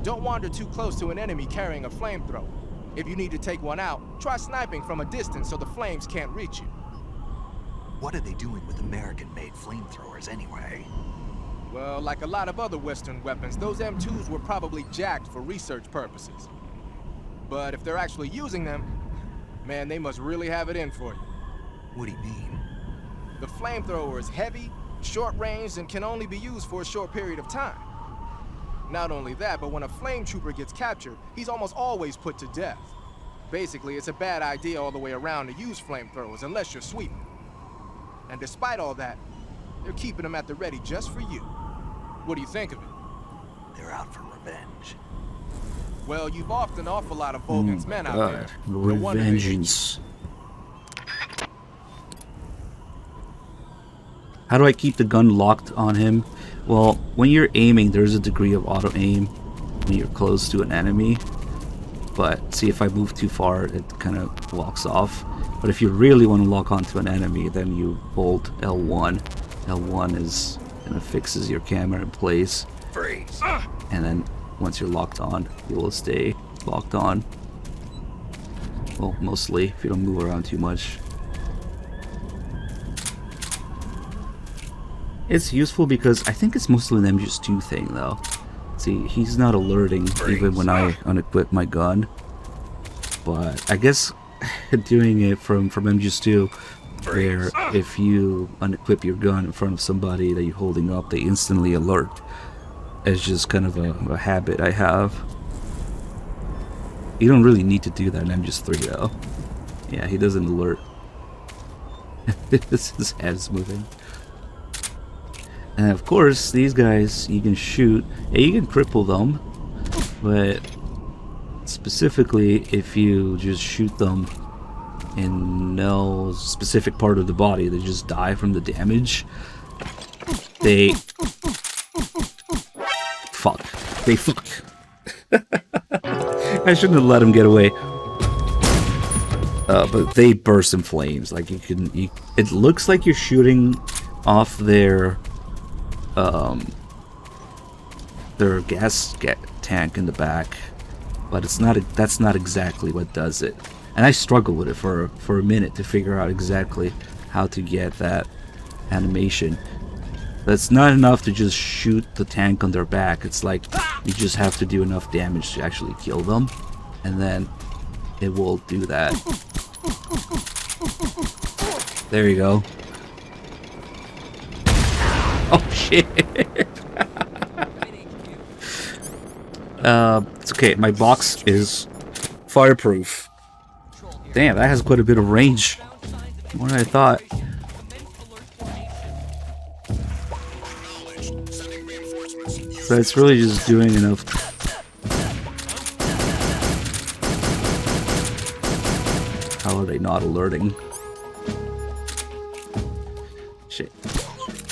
Speaker 2: Don't wander too close to an enemy carrying a flamethrower. If you need to take one out, try sniping from a distance so the flames can't reach you.
Speaker 4: What are they doing with American-made flamethrowers anyway?
Speaker 2: Well, like a lot of other Western weapons, those M2s were probably jacked for research purposes. But if they're actually using them, man, they must really have it in for you.
Speaker 4: What do you mean?
Speaker 2: The flamethrower is heavy, short-ranged, and can only be used for a short period of time. Not only that, but when a flame trooper gets captured, he's almost always put to death. Basically, it's a bad idea all the way around to use flamethrowers unless you're sweeping. And despite all that, they're keeping them at the ready just for you. What do you think of it?
Speaker 4: They're out for revenge.
Speaker 2: Well, you've offed an awful lot of Volgan's men out there. No wonder they hate you.
Speaker 1: Revengeance. How do I keep the gun locked on him? Well, when you're aiming, there's a degree of auto-aim when you're close to an enemy. But see, if I move too far, it kind of walks off. But if you really want to lock onto an enemy, then you hold L1. L1 is kind of fixes your camera in place.
Speaker 9: Freeze.
Speaker 1: And then once you're locked on, you will stay locked on. Well, mostly, if you don't move around too much. It's useful because I think it's mostly an MGS2 thing, though. See, he's not alerting even when I unequip my gun. But I guess doing it from MGS2, where if you unequip your gun in front of somebody that you're holding up, they instantly alert. It's just kind of a habit I have. You don't really need to do that in MGS3, though. Yeah, he doesn't alert. His head's moving. And of course, these guys, you can shoot, and you can cripple them, but specifically if you just shoot them in no specific part of the body, they just die from the damage. They fuck. I shouldn't have let him get away. But they burst in flames. Like it looks like you're shooting off their gas tank in the back, but it's not. That's not exactly what does it. And I struggled with it for a minute to figure out exactly how to get that animation. But it's not enough to just shoot the tank on their back. It's like you just have to do enough damage to actually kill them, and then it will do that. There you go. Oh shit. It's okay, my box is fireproof. Damn, that has quite a bit of range. More than I thought. So it's really just doing enough. How are they not alerting? Shit.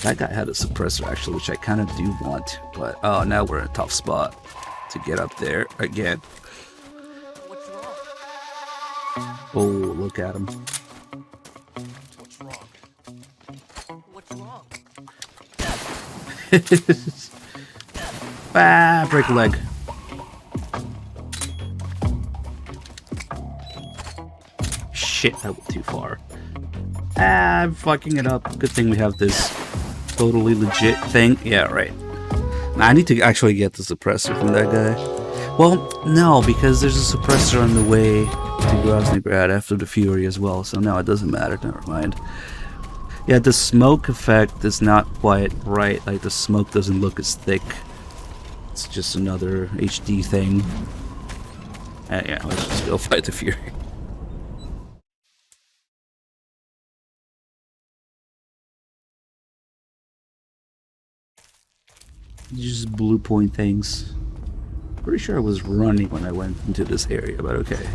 Speaker 1: That guy had a suppressor actually, which I kind of do want. But oh, now we're in a tough spot to get up there again. Oh, look at him.
Speaker 15: What's wrong? What's wrong?
Speaker 1: Ah, break a leg. Shit, that went too far. Ah, I'm fucking it up. Good thing we have this totally legit thing. Yeah, right. Now, I need to actually get the suppressor from that guy. Well, no, because there's a suppressor on the way to Groznygrad after the Fury as well, so no, it doesn't matter. Never mind. Yeah, the smoke effect is not quite right. Like, the smoke doesn't look as thick. It's just another HD thing. Yeah, let's just go fight the Fury. Just blue point things. Pretty sure I was running when I went into this area, but okay.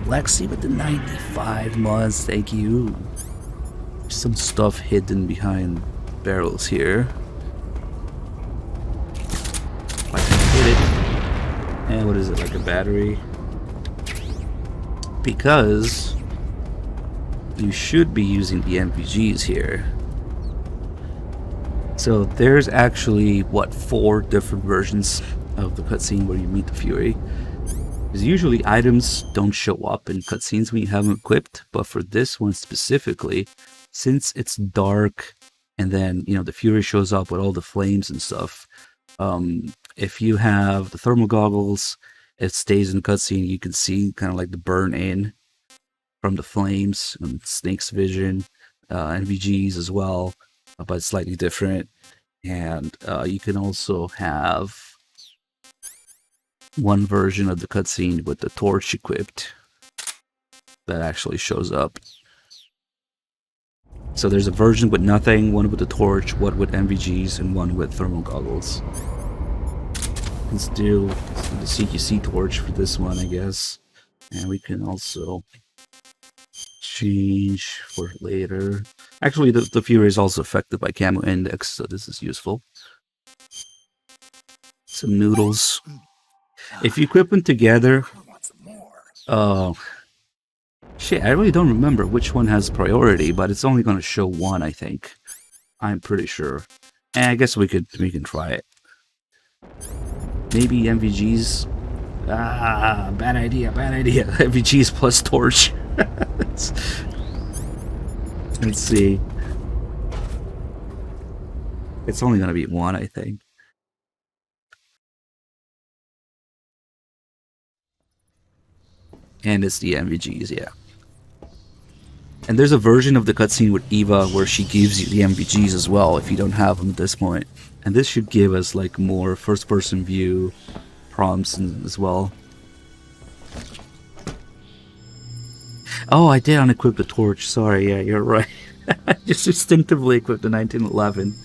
Speaker 1: Lexi with the 95 mods, thank you. There's some stuff hidden behind barrels here. I can hit it. And what is it, like a battery? Because you should be using the NVGs here. So there's actually, what, 4 different versions of the cutscene where you meet the Fury. Because usually items don't show up in cutscenes when you have them equipped, but for this one specifically, since it's dark and then, you know, the Fury shows up with all the flames and stuff, if you have the thermal goggles, it stays in the cutscene. You can see kind of like the burn in from the flames and Snake's vision, NVGs as well, but slightly different. And you can also have one version of the cutscene with the torch equipped that actually shows up. So there's a version with nothing, one with the torch, one with NVGs, and one with thermal goggles. Let's do the CQC torch for this one, I guess. And we can also change for later. Actually, the Fury is also affected by camo index, so this is useful. Some noodles. If you equip them together, shit, I really don't remember which one has priority, but it's only going to show one, I think. I'm pretty sure. And I guess we can try it. Maybe NVGs. Ah, bad idea. NVGs plus torch. Let's see. It's only going to be one, I think. And it's the NVGs, yeah. And there's a version of the cutscene with Eva where she gives you the NVGs as well if you don't have them at this point. And this should give us like more first-person view prompts as well. Oh, I did unequip the torch. Sorry, yeah, you're right. I just instinctively equipped the 1911.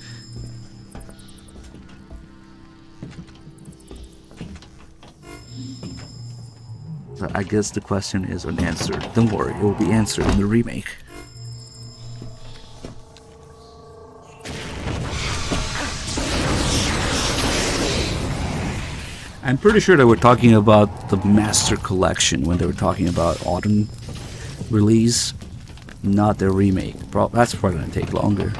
Speaker 1: So I guess the question is unanswered. Don't worry, it will be answered in the remake. I'm pretty sure they were talking about the Master Collection when they were talking about Autumn release, not their remake. That's probably going to take longer.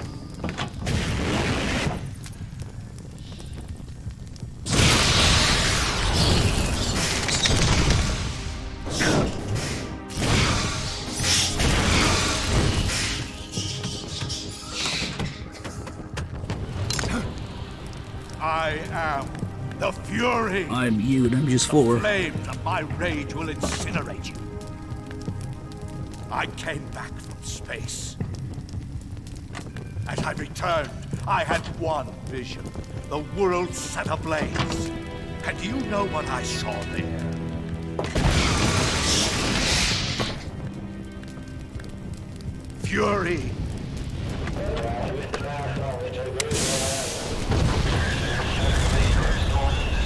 Speaker 18: I am the Fury.
Speaker 1: I'm you, and I'm just 4.
Speaker 18: The flames of my rage will incinerate you. I came back from space. As I returned, I had one vision. The world set ablaze. And do you know what I saw there? fury.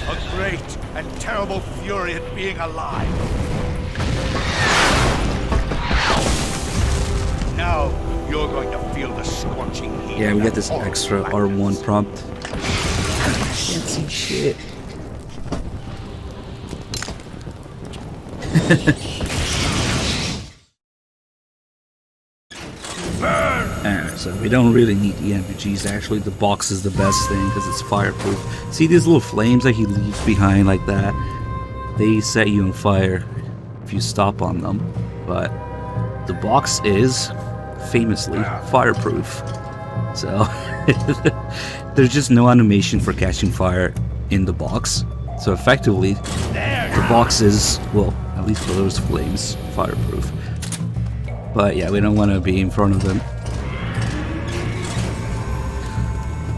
Speaker 18: A great and terrible fury at being alive. Now you're going to feel the scorching heat.
Speaker 1: Yeah, we
Speaker 18: of
Speaker 1: get this
Speaker 18: horrible
Speaker 1: extra
Speaker 18: blackness.
Speaker 1: R1 prompt. Can't see shit. Alright, so we don't really need the MPGs. Actually, the box is the best thing because it's fireproof. See these little flames that he leaves behind like that? They set you on fire if you stop on them. But the box is famously fireproof. So there's just no animation for catching fire in the box. So effectively, the box is, well, at least for those flames, fireproof. But yeah, we don't want to be in front of them.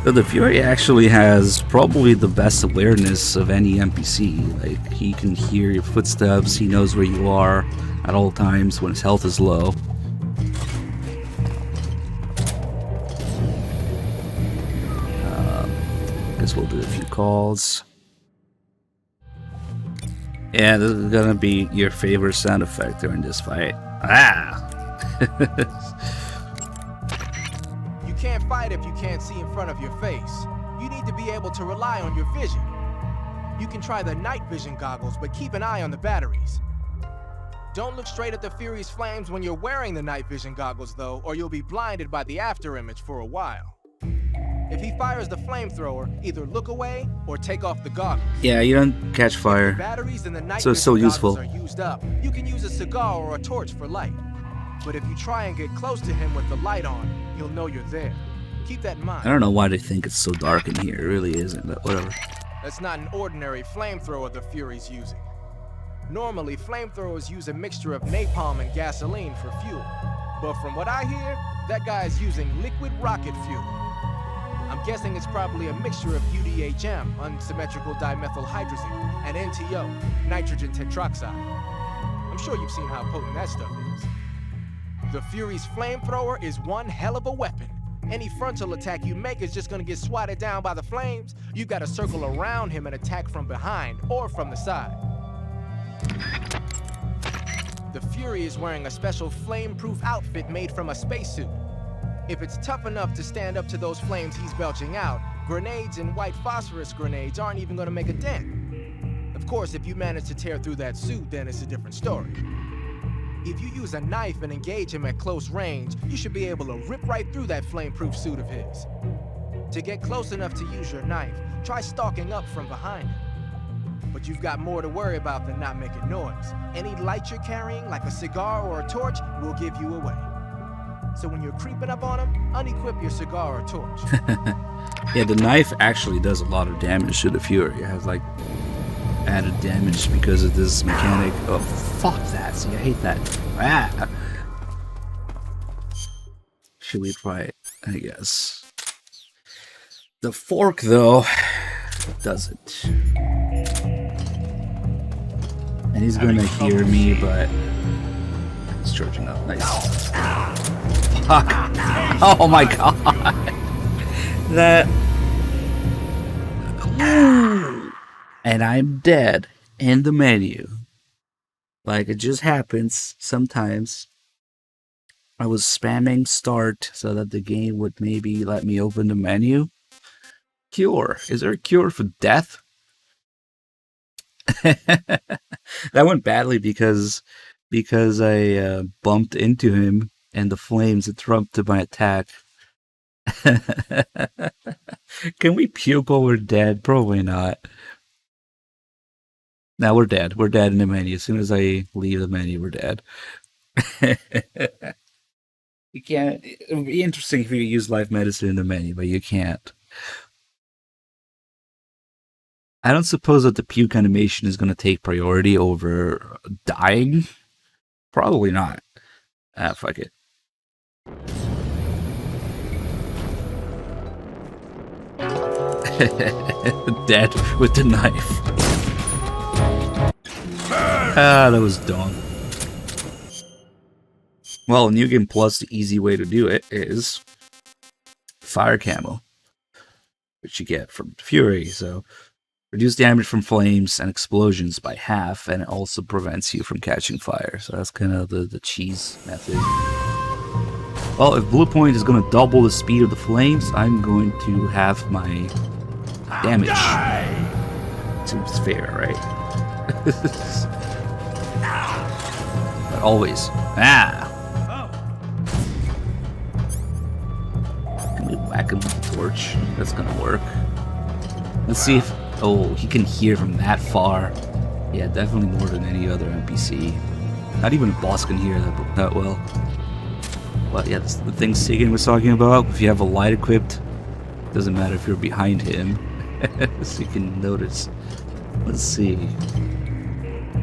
Speaker 1: But the Fury actually has probably the best awareness of any NPC. Like, he can hear your footsteps, he knows where you are at all times when his health is low. Guess we'll do a few calls. Yeah, this is gonna be your favorite sound effect during this fight. Ah!
Speaker 2: You can't fight if you can't see in front of your face. You need to be able to rely on your vision. You can try the night vision goggles, but keep an eye on the batteries. Don't look straight at the Fury's flames when you're wearing the night vision goggles, though, or you'll be blinded by the after image for a while. If he fires the flamethrower, either look away or take off the goggles.
Speaker 1: Yeah, you don't catch fire,
Speaker 2: Batteries in the night
Speaker 1: so it's so
Speaker 2: vision
Speaker 1: useful.
Speaker 2: goggles are used up. You can use a cigar or a torch for light. But if you try and get close to him with the light on, he'll know you're there. Keep that in mind.
Speaker 1: I don't know why they think it's so dark in here. It really isn't, but whatever.
Speaker 2: That's not an ordinary flamethrower the Fury's using. Normally, flamethrowers use a mixture of napalm and gasoline for fuel. But from what I hear, that guy is using liquid rocket fuel. I'm guessing it's probably a mixture of UDHM, unsymmetrical dimethyl hydrazine, and NTO, nitrogen tetroxide. I'm sure you've seen how potent that stuff is. The Fury's flamethrower is one hell of a weapon. Any frontal attack you make is just gonna get swatted down by the flames. You gotta circle around him and attack from behind or from the side. The Fury is wearing a special flame-proof outfit made from a spacesuit. If it's tough enough to stand up to those flames he's belching out, grenades and white phosphorus grenades aren't even gonna make a dent. Of course, if you manage to tear through that suit, then it's a different story. If you use a knife and engage him at close range, you should be able to rip right through that flame-proof suit of his. To get close enough to use your knife, try stalking up from behind him. But you've got more to worry about than not making noise. Any light you're carrying, like a cigar or a torch, will give you away. So when you're creeping up on him, unequip your cigar or torch.
Speaker 1: Yeah, the knife actually does a lot of damage to the Fury. It has like added damage because of this mechanic. Oh, fuck that. See, I hate that. Ah! Should we try it? I guess. The fork, though, doesn't. And he's gonna hear me, but it's charging up. Nice. Fuck. Oh my god. That. Ooh. And I'm dead in the menu. Like, it just happens sometimes. I was spamming start so that the game would maybe let me open the menu. Cure. Is there a cure for death? That went badly because I bumped into him and the flames interrupted my attack. Can we puke while we're dead? Probably not. Now we're dead. We're dead in the menu. As soon as I leave the menu, we're dead. You can't. It would be interesting if you could use life medicine in the menu, but you can't. I don't suppose that the puke animation is going to take priority over dying. Probably not. Ah, fuck it. Dead with the knife. Ah, that was dumb. Well, New Game Plus, the easy way to do it is fire camo, which you get from Fury. So reduce damage from flames and explosions by half, and it also prevents you from catching fire. So that's kind of the cheese method. Well, if Blue Point is going to double the speed of the flames, I'm going to have my damage. Seems fair, right? But always. Can we whack him with the torch? That's going to work. Let's see if... Oh, he can hear from that far. Yeah, definitely more than any other NPC. Not even a boss can hear that well. But yeah, that's the thing Sigyn was talking about. If you have a light equipped, it doesn't matter if you're behind him. So you can notice. Let's see.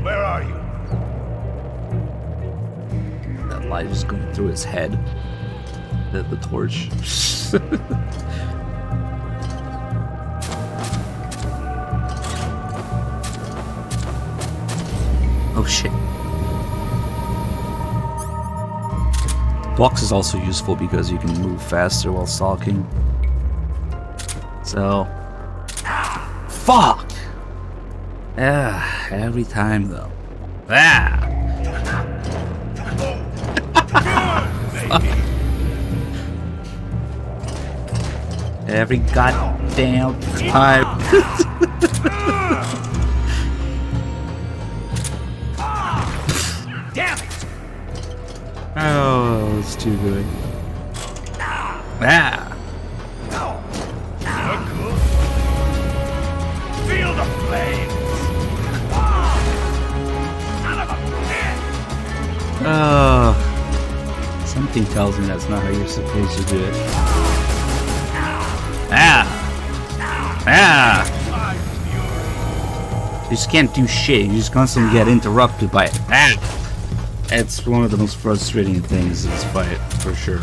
Speaker 18: Where are you?
Speaker 1: That light is going through his head. The torch. Oh shit. Box is also useful because you can move faster while stalking. So... Fuck! Every time though. Every goddamn time.
Speaker 18: Damn it!
Speaker 1: Oh, it's too good.
Speaker 18: Feel the flames! Son of a bitch!
Speaker 1: Oh, something tells me that's not how you're supposed to do it. You just can't do shit. You just constantly get interrupted by it. It's one of the most frustrating things in this fight, for sure.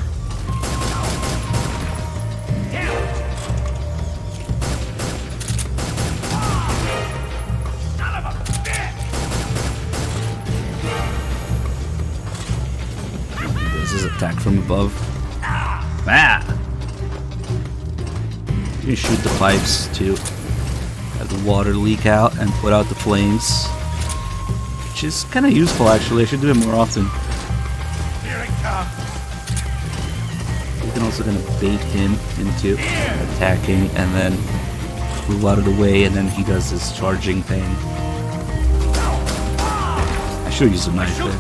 Speaker 1: This is attack from above. You can shoot the pipes too. Have the water leak out and put out the flames. Which is kind of useful actually. I should do it more often.
Speaker 18: Here it comes.
Speaker 1: You can also kind of bait him into attacking and then move out of the way, and then he does this charging thing. I should use a knife there.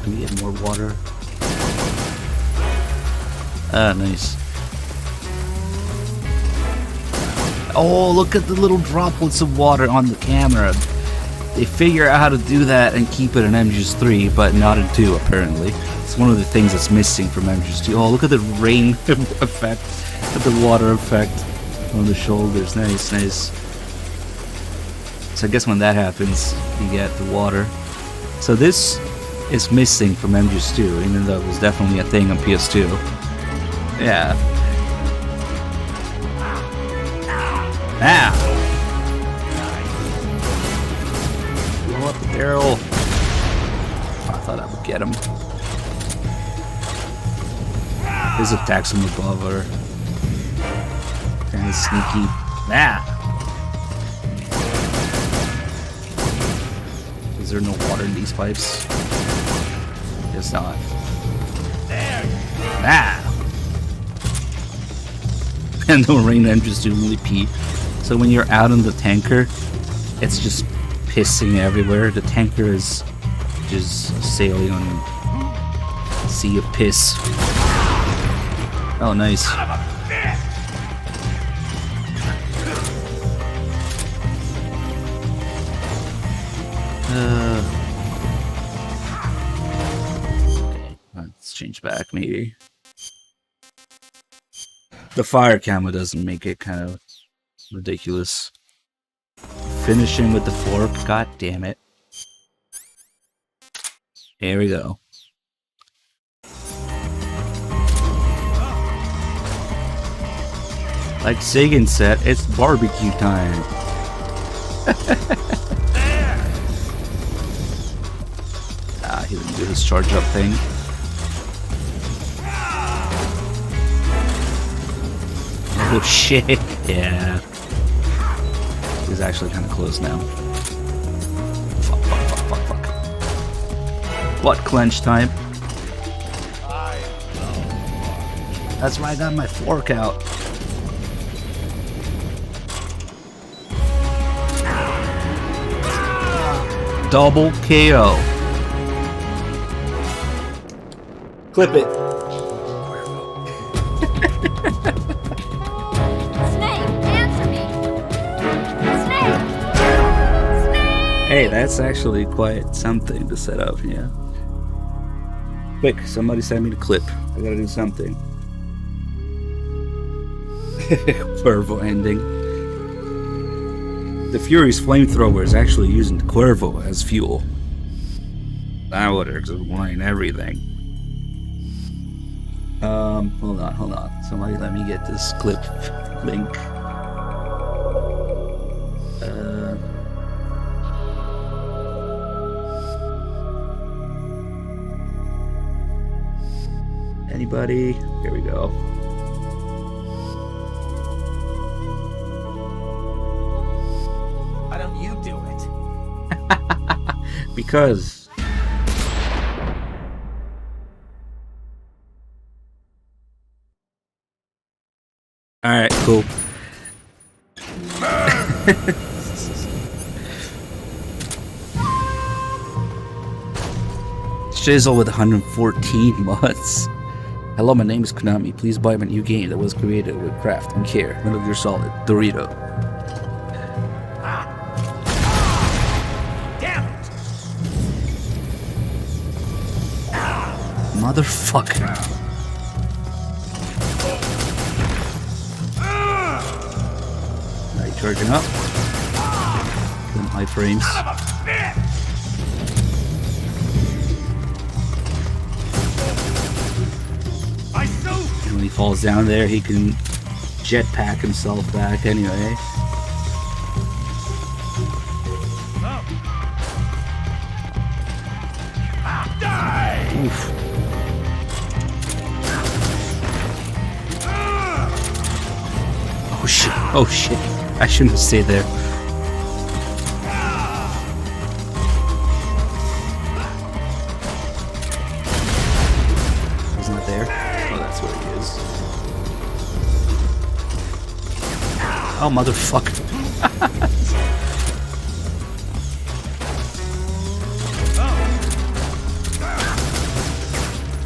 Speaker 1: Can we get more water? Nice. Oh, look at the little droplets of water on the camera. They figure out how to do that and keep it in MGS3, but not in 2, apparently. It's one of the things that's missing from MGS2. Oh, look at the rain effect. Look at the water effect on the shoulders. Nice, nice. So I guess when that happens, you get the water. So this is missing from MGS2, even though it was definitely a thing on PS2. Yeah. Blow up the barrel. I thought I would get him. His attacks from above are kind of sneaky. Is there no water in these pipes? Guess not. And the rain engines do really pee. So when you're out on the tanker, it's just pissing everywhere. The tanker is just sailing on a sea of piss. Oh, nice. Okay, let's change back maybe. The fire camo doesn't make it kind of ridiculous. Finish him with the fork. God damn it. Here we go. Like Sagan said, it's barbecue time. He didn't do his charge up thing. Oh shit, yeah. He's actually kind of close now. Fuck. Butt clench time. That's why I got my fork out. Double KO. Clip it.
Speaker 12: Snake, answer me. Snake.
Speaker 1: Hey, that's actually quite something to set up, yeah. Quick, somebody send me the clip. I gotta do something. Cuervo ending. The Fury's flamethrower is actually using Cuervo as fuel. That would explain everything. Hold on. Somebody let me get this clip link. Anybody? Here we go.
Speaker 9: Why don't you do it?
Speaker 1: Because. Alright, cool. Shizzle with 114 months. Hello, my name is Konami. Please buy my new game that was created with craft and care. Metal Gear Solid, Dorito.
Speaker 9: Damn it!
Speaker 1: Motherfucker. Are you charging up? Them high frames. And when he falls down there, he can jetpack himself back anyway. Oof. Oh shit. I shouldn't have stayed there. He's not there? Oh, that's where he is. Oh, motherfucker.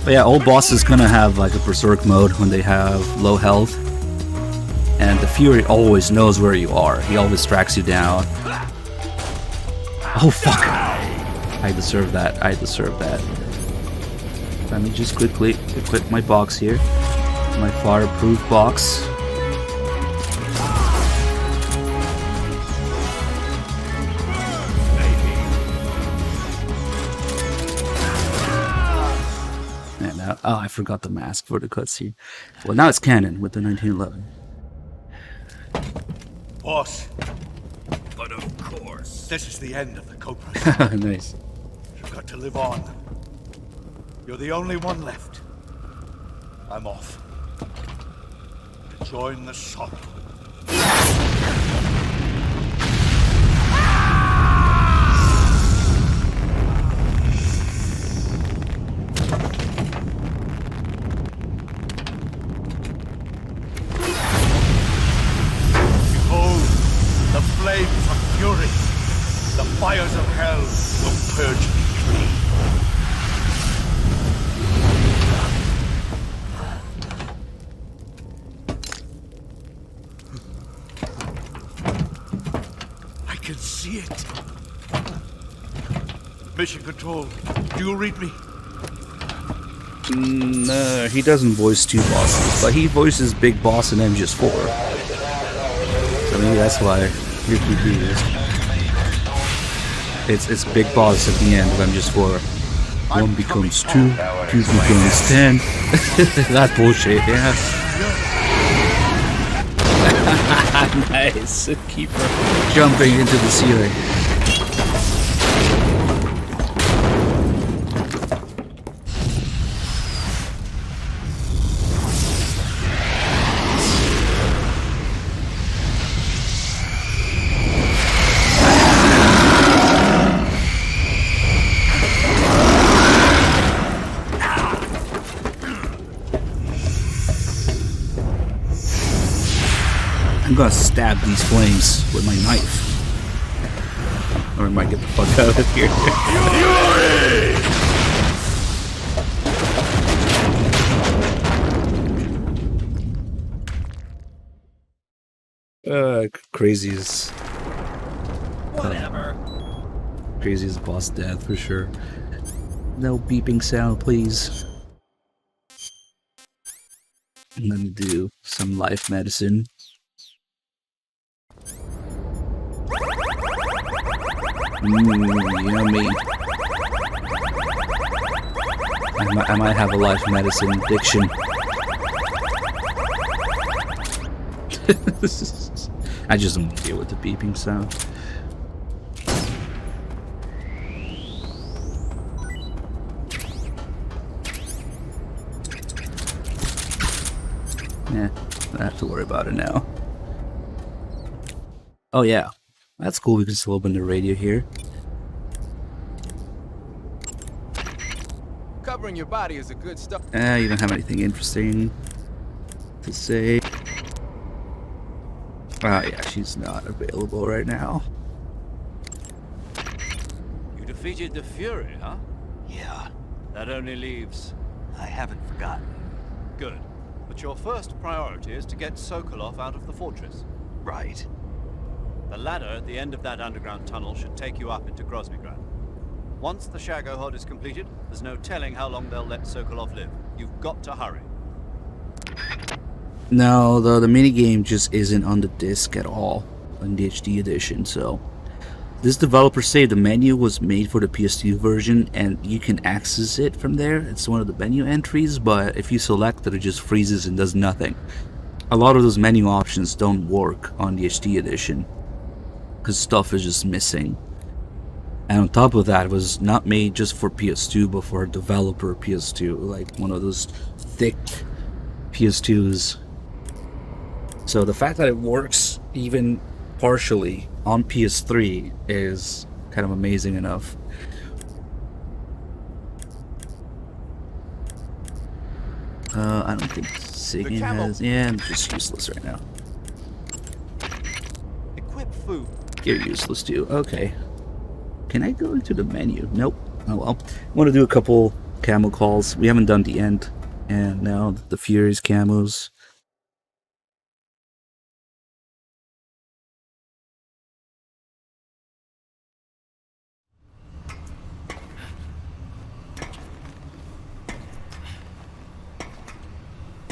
Speaker 1: But yeah, old boss is gonna have like a berserk mode when they have low health. And the Fury always knows where you are. He always tracks you down. Oh fuck! I deserve that. Let me just quickly equip my box here. My fireproof box. And now, oh, I forgot the mask for the cutscene. Well, now it's canon with the 1911.
Speaker 18: Boss.
Speaker 6: But of course.
Speaker 18: This is the end of the Cobras.
Speaker 1: Nice.
Speaker 18: You've got to live on. You're the only one left. I'm off. To join the sorrow. The flames of fury, the fires of hell will purge me clean. I can see it. Mission Control, do you read me?
Speaker 1: No, he doesn't voice two bosses, but he voices Big Boss in MGS4. So maybe that's why you're confused. It's Big Boss at the end of MGS4. 1 becomes 2, 2 becomes 10. That bullshit, yeah. Nice. Keep jumping into the ceiling. I'm gonna stab these flames with my knife. Or I might get the fuck out of here. Crazy as...
Speaker 15: Whatever.
Speaker 1: Crazy as boss death for sure. No beeping sound, please. I'm gonna do some life medicine. Yummy. I might have a life medicine addiction. I just don't deal with the beeping sound. Yeah, I don't have to worry about it now. Oh yeah. That's cool, we can still open the radio here.
Speaker 2: Covering your body is a good stuff.
Speaker 1: You don't have anything interesting to say. Ah, yeah, she's not available right now.
Speaker 10: You defeated the Fury, huh?
Speaker 4: Yeah,
Speaker 10: That only leaves...
Speaker 4: I haven't forgotten.
Speaker 10: Good. But your first priority is to get Sokolov out of the fortress.
Speaker 4: Right.
Speaker 10: The ladder at the end of that underground tunnel should take you up into Groznygrad. Once the Shagohod is completed, there's no telling how long they'll let Sokolov live. You've got to hurry.
Speaker 1: No, the minigame just isn't on the disc at all on the HD edition, so... This developer say the menu was made for the PS2 version and you can access it from there. It's one of the menu entries, but if you select it, it just freezes and does nothing. A lot of those menu options don't work on the HD edition, because stuff is just missing. And on top of that, it was not made just for PS2 but for a developer PS2, like one of those thick PS2s. So the fact that it works even partially on PS3 is kind of amazing enough. I don't think Sigyn has... Yeah, I'm just useless right now.
Speaker 10: Equip food.
Speaker 1: You're useless too. Okay. Can I go into the menu? Nope. Oh well. I want to do a couple camo calls. We haven't done the end. And now the Fury's camos.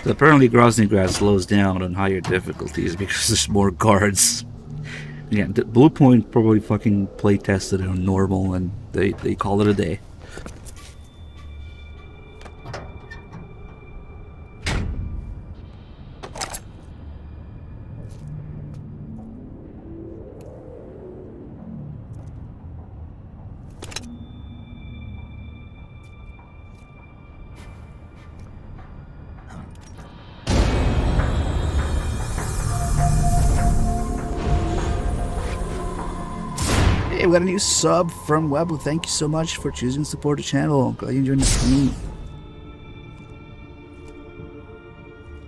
Speaker 1: So apparently Groznygrad slows down on higher difficulties because there's more guards. Yeah, Bluepoint probably fucking play tested it on normal and they call it a day. Hey, we got a new sub from Webble. Thank you so much for choosing to support the channel. Glad you enjoyed the stream.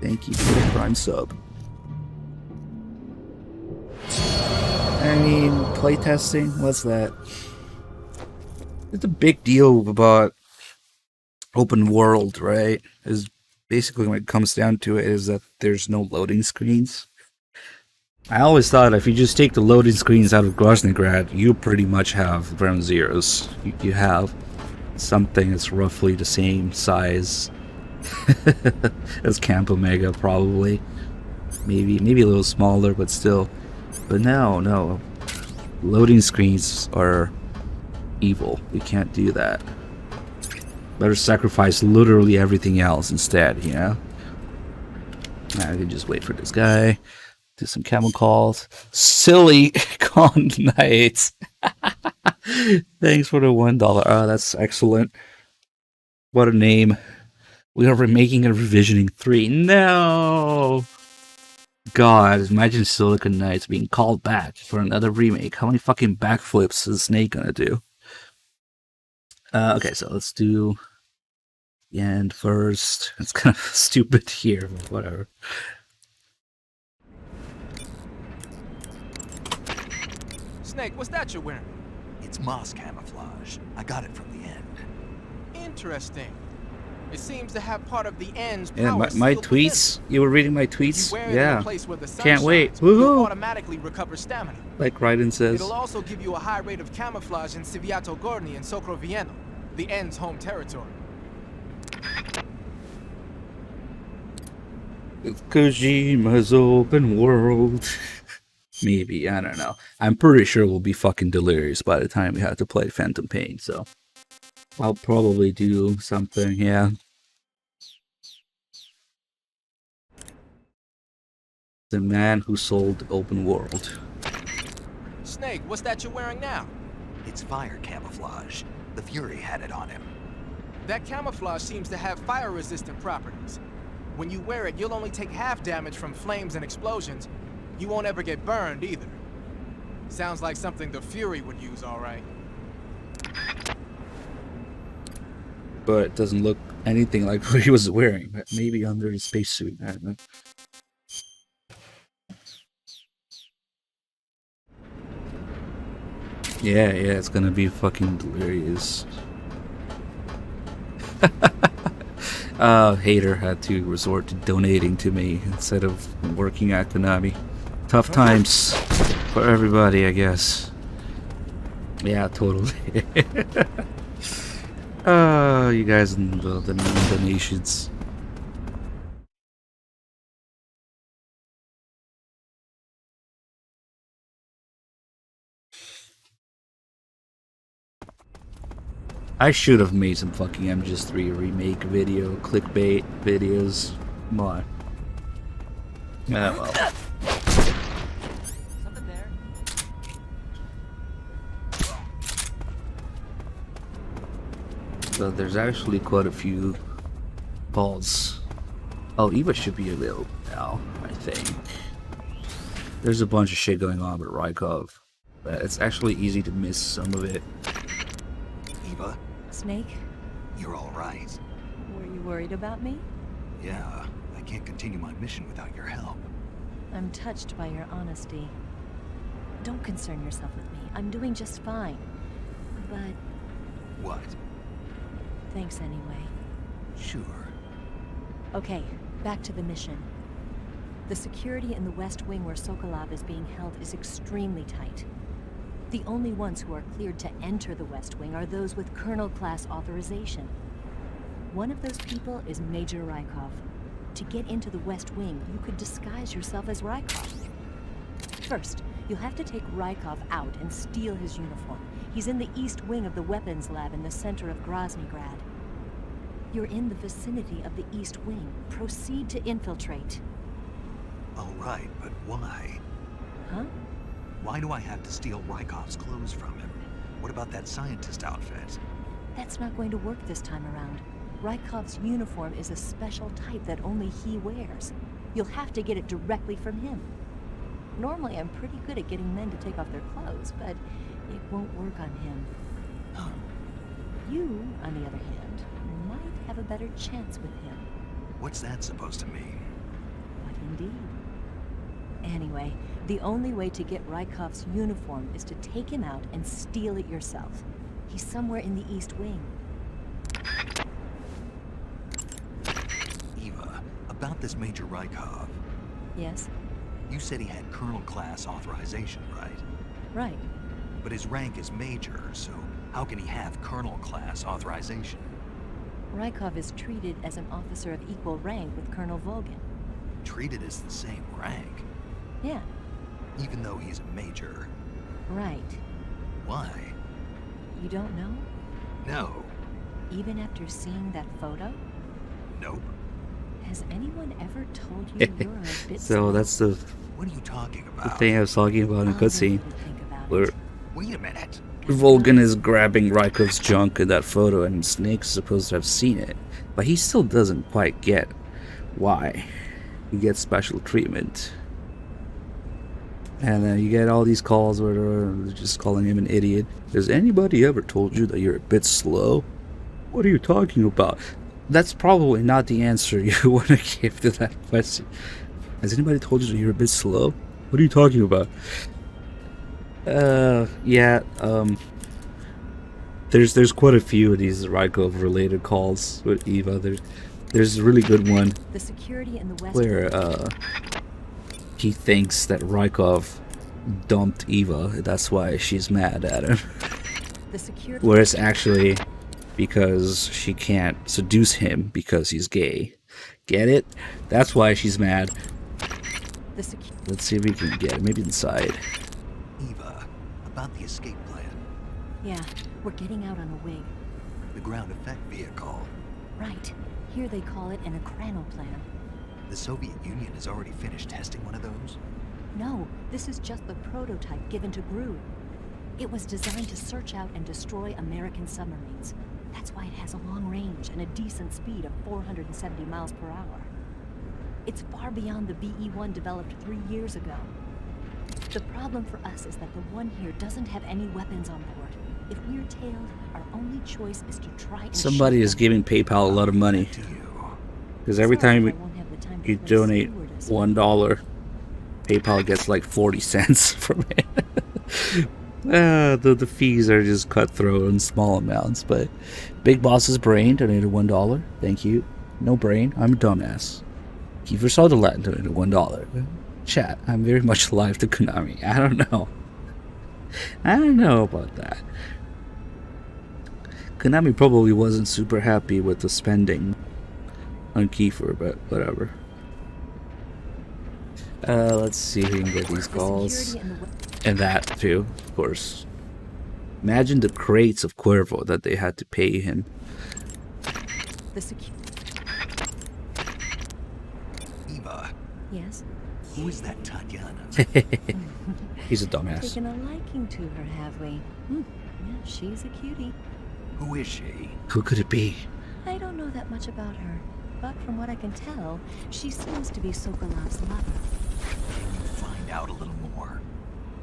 Speaker 1: Thank you for the Prime sub. I mean, playtesting, what's that? It's a big deal about open world, right? Is basically when it comes down to it is that there's no loading screens. I always thought if you just take the loading screens out of Groznygrad, you pretty much have Ground Zeroes. You have something that's roughly the same size as Camp Omega, probably. Maybe a little smaller, but still. But no. Loading screens are evil. We can't do that. Better sacrifice literally everything else instead, you know? I can just wait for this guy. Do some camel calls. Silly con nights. Thanks for the $1. Oh, that's excellent. What a name. We are remaking and revisioning 3. No! God, imagine Silicon Knights being called back for another remake. How many fucking backflips is Snake gonna do? Okay, so let's do the end first. It's kind of stupid here, but whatever.
Speaker 2: Snake, what's that you're wearing?
Speaker 4: It's moss camouflage. I got it from the end.
Speaker 2: Interesting. It seems to have part of the end's
Speaker 1: Yeah,
Speaker 2: power
Speaker 1: my
Speaker 2: sealed
Speaker 1: tweets. You were reading my tweets?
Speaker 2: If you wear it in
Speaker 1: Yeah.
Speaker 2: a place where the sun
Speaker 1: Can't wait.
Speaker 2: shines, you'll
Speaker 1: Woohoo!
Speaker 2: automatically recover stamina.
Speaker 1: Like Raiden says.
Speaker 2: It'll also give you a high rate of camouflage in Civiato Gorni and Socrovieno, the end's home territory.
Speaker 1: It's Kojima's open world. Maybe, I don't know. I'm pretty sure we'll be fucking delirious by the time we have to play Phantom Pain, so I'll probably do something, yeah. The man who sold open world.
Speaker 2: Snake, what's that you're wearing now?
Speaker 4: It's fire camouflage. The Fury had it on him.
Speaker 2: That camouflage seems to have fire-resistant properties. When you wear it, you'll only take half damage from flames and explosions. You won't ever get burned, either. Sounds like something the Fury would use, all right.
Speaker 1: But it doesn't look anything like what he was wearing. Maybe under his spacesuit, I don't know. Yeah, it's gonna be fucking delirious. Hater had to resort to donating to me instead of working at Konami. Tough times for everybody, I guess. Yeah, totally. You guys and the donations. I should have made some fucking MGS3 remake video, clickbait videos. Come on. Well.
Speaker 15: Something there.
Speaker 1: So there's actually quite a few balls. Oh, Eva should be available now, I think. There's a bunch of shit going on with Rykov, but it's actually easy to miss some of it.
Speaker 4: Eva,
Speaker 5: Snake,
Speaker 4: you're all right.
Speaker 5: were you worried about me?
Speaker 4: Yeah, I can't continue my mission without your help.
Speaker 5: I'm touched by your honesty. Don't concern yourself with me. I'm doing just fine. But
Speaker 4: What?
Speaker 5: thanks anyway.
Speaker 4: Sure.
Speaker 5: Okay, back to the mission. The security in the West Wing where Sokolov is being held is extremely tight. The only ones who are cleared to enter the West Wing are those with Colonel-class authorization. One of those people is Major Rykov. To get into the West Wing, you could disguise yourself as Rykov. First, you'll have to take Rykov out and steal his uniform. He's in the East Wing of the weapons lab in the center of Groznygrad. You're in the vicinity of the East Wing. Proceed to infiltrate.
Speaker 4: All right, but why?
Speaker 5: Huh?
Speaker 4: Why do I have to steal Rykov's clothes from him? What about that scientist outfit?
Speaker 5: That's not going to work this time around. Rykov's uniform is a special type that only he wears. You'll have to get it directly from him. Normally, I'm pretty good at getting men to take off their clothes, but it won't work on him.
Speaker 4: Huh.
Speaker 5: You, on the other hand, might have a better chance with him.
Speaker 4: What's that supposed to mean?
Speaker 5: What indeed? Anyway, the only way to get Rykov's uniform is to take him out and steal it yourself. He's somewhere in the East Wing.
Speaker 4: Eva, about this Major Rykov.
Speaker 5: Yes?
Speaker 4: You said he had Colonel-class authorization, right?
Speaker 5: Right.
Speaker 4: But his rank is Major, so how can he have Colonel-class authorization?
Speaker 5: Rykov is treated as an officer of equal rank with Colonel Volgin.
Speaker 4: Treated as the same rank?
Speaker 5: Yeah.
Speaker 4: Even though he's a Major?
Speaker 5: Right.
Speaker 4: Why?
Speaker 5: You don't know?
Speaker 4: No.
Speaker 5: Even after seeing that photo?
Speaker 4: Nope.
Speaker 5: Has anyone ever told you you're a bit
Speaker 1: So that's the
Speaker 4: What are you talking
Speaker 1: The
Speaker 4: about?
Speaker 1: thing I was talking about in the cutscene, where
Speaker 4: Wait a minute.
Speaker 1: Volgin is grabbing Rykov's junk in that photo, and Snake's supposed to have seen it, but he still doesn't quite get why he gets special treatment. And then you get all these calls where they're just calling him an idiot. Has anybody ever told you that you're a bit slow? What are you talking about? That's probably not the answer you want to give to that question. Has anybody told you that you're a bit slow? What are you talking about? Yeah, there's quite a few of these Rykov related calls with Eva. There's a really good one
Speaker 5: The security in the West
Speaker 1: where he thinks that Rykov dumped Eva. That's why she's mad at him.
Speaker 5: The security
Speaker 1: Whereas actually because she can't seduce him because he's gay. Get it? That's why she's mad. Let's see if we can get it. Maybe inside.
Speaker 4: Eva, about the escape plan.
Speaker 5: Yeah, we're getting out on a wing.
Speaker 4: The ground effect vehicle.
Speaker 5: Right. Here they call it an Akranal plan.
Speaker 4: The Soviet Union has already finished testing one of those?
Speaker 5: No, this is just the prototype given to Groot. It was designed to search out and destroy American submarines. That's why it has a long range and a decent speed of 470 miles per hour. It's far beyond the VE-1 developed 3 years ago. The problem for us is that the one here doesn't have any weapons on board. If we're tailed, our only choice is to try and
Speaker 1: Somebody is giving PayPal a lot of money. Because every time you donate $1, PayPal gets like 40 cents from it. The fees are just cutthroat in small amounts. But Big Boss's Brain donated $1. Thank you. No brain. I'm a dumbass. Kiefer Sutherland donated $1. Chat, I'm very much alive to Konami. I don't know. I don't know about that. Konami probably wasn't super happy with the spending on Kiefer, but whatever. Let's see if we can get these calls. And that too, of course. Imagine the crates of Cuervo that they had to pay him.
Speaker 4: Eva.
Speaker 5: Yes?
Speaker 4: Who is that Tatiana?
Speaker 1: He's a dumbass.
Speaker 5: Taken a liking to her, have we? Yeah, she's a cutie.
Speaker 4: Who is she?
Speaker 1: Who could it be?
Speaker 5: I don't know that much about her, but from what I can tell, she seems to be Sokolov's lover.
Speaker 4: Can you find out a little more?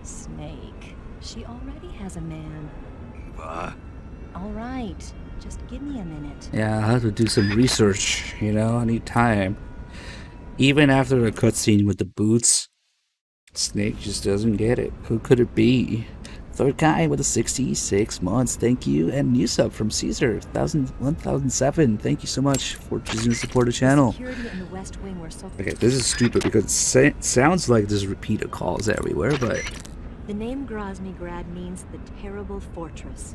Speaker 5: Snake. She already has a man.
Speaker 4: Eva.
Speaker 5: All right, just give me a minute.
Speaker 1: Yeah, I have to do some research, you know, I need time. Even after the cutscene with the boots, Snake just doesn't get it. Who could it be? Third guy with a 66 months, thank you. And new sub from Caesar, 1007. Thank you so much for choosing to support the channel.
Speaker 5: Security in the West Wing were so
Speaker 1: Okay, this is stupid because it sounds like there's repeated calls everywhere, but...
Speaker 5: The name Grozny Grad means the terrible fortress.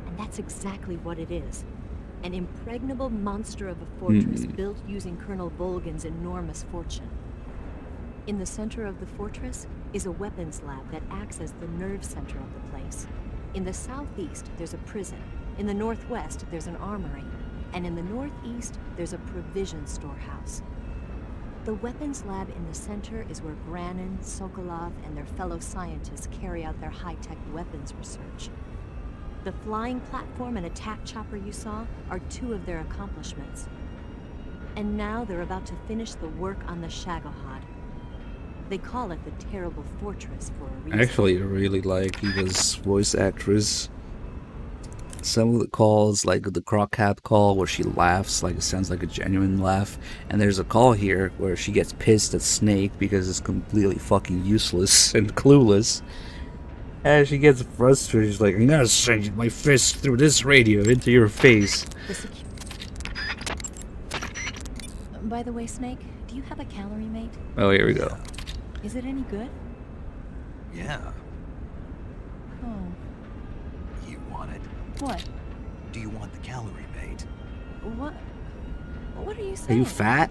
Speaker 5: And that's exactly what it is. An impregnable monster of a fortress built using Colonel Volgin's enormous fortune. In the center of the fortress is a weapons lab that acts as the nerve center of the place. In the southeast, there's a prison. In the northwest, there's an armory. And in the northeast, there's a provision storehouse. The weapons lab in the center is where Granin, Sokolov, and their fellow scientists carry out their high-tech weapons research. The flying platform and attack chopper you saw are 2 of their accomplishments. And now they're about to finish the work on the Shagohod. They call it the Terrible Fortress for a reason.
Speaker 1: Actually, I really like Eva's voice actress. Some of the calls, like the Crocap call where she laughs, like it sounds like a genuine laugh. And there's a call here where she gets pissed at Snake because it's completely fucking useless and clueless. And she gets frustrated, she's like, I'm gonna send my fist through this radio into your face.
Speaker 5: By the way, Snake, do you have a calorie mate?
Speaker 1: Oh, here we go.
Speaker 5: Is it any good?
Speaker 4: Yeah.
Speaker 5: Oh.
Speaker 4: You want it?
Speaker 5: What?
Speaker 4: Do you want the calorie mate?
Speaker 5: What? What are you
Speaker 1: Are
Speaker 5: saying?
Speaker 1: you fat?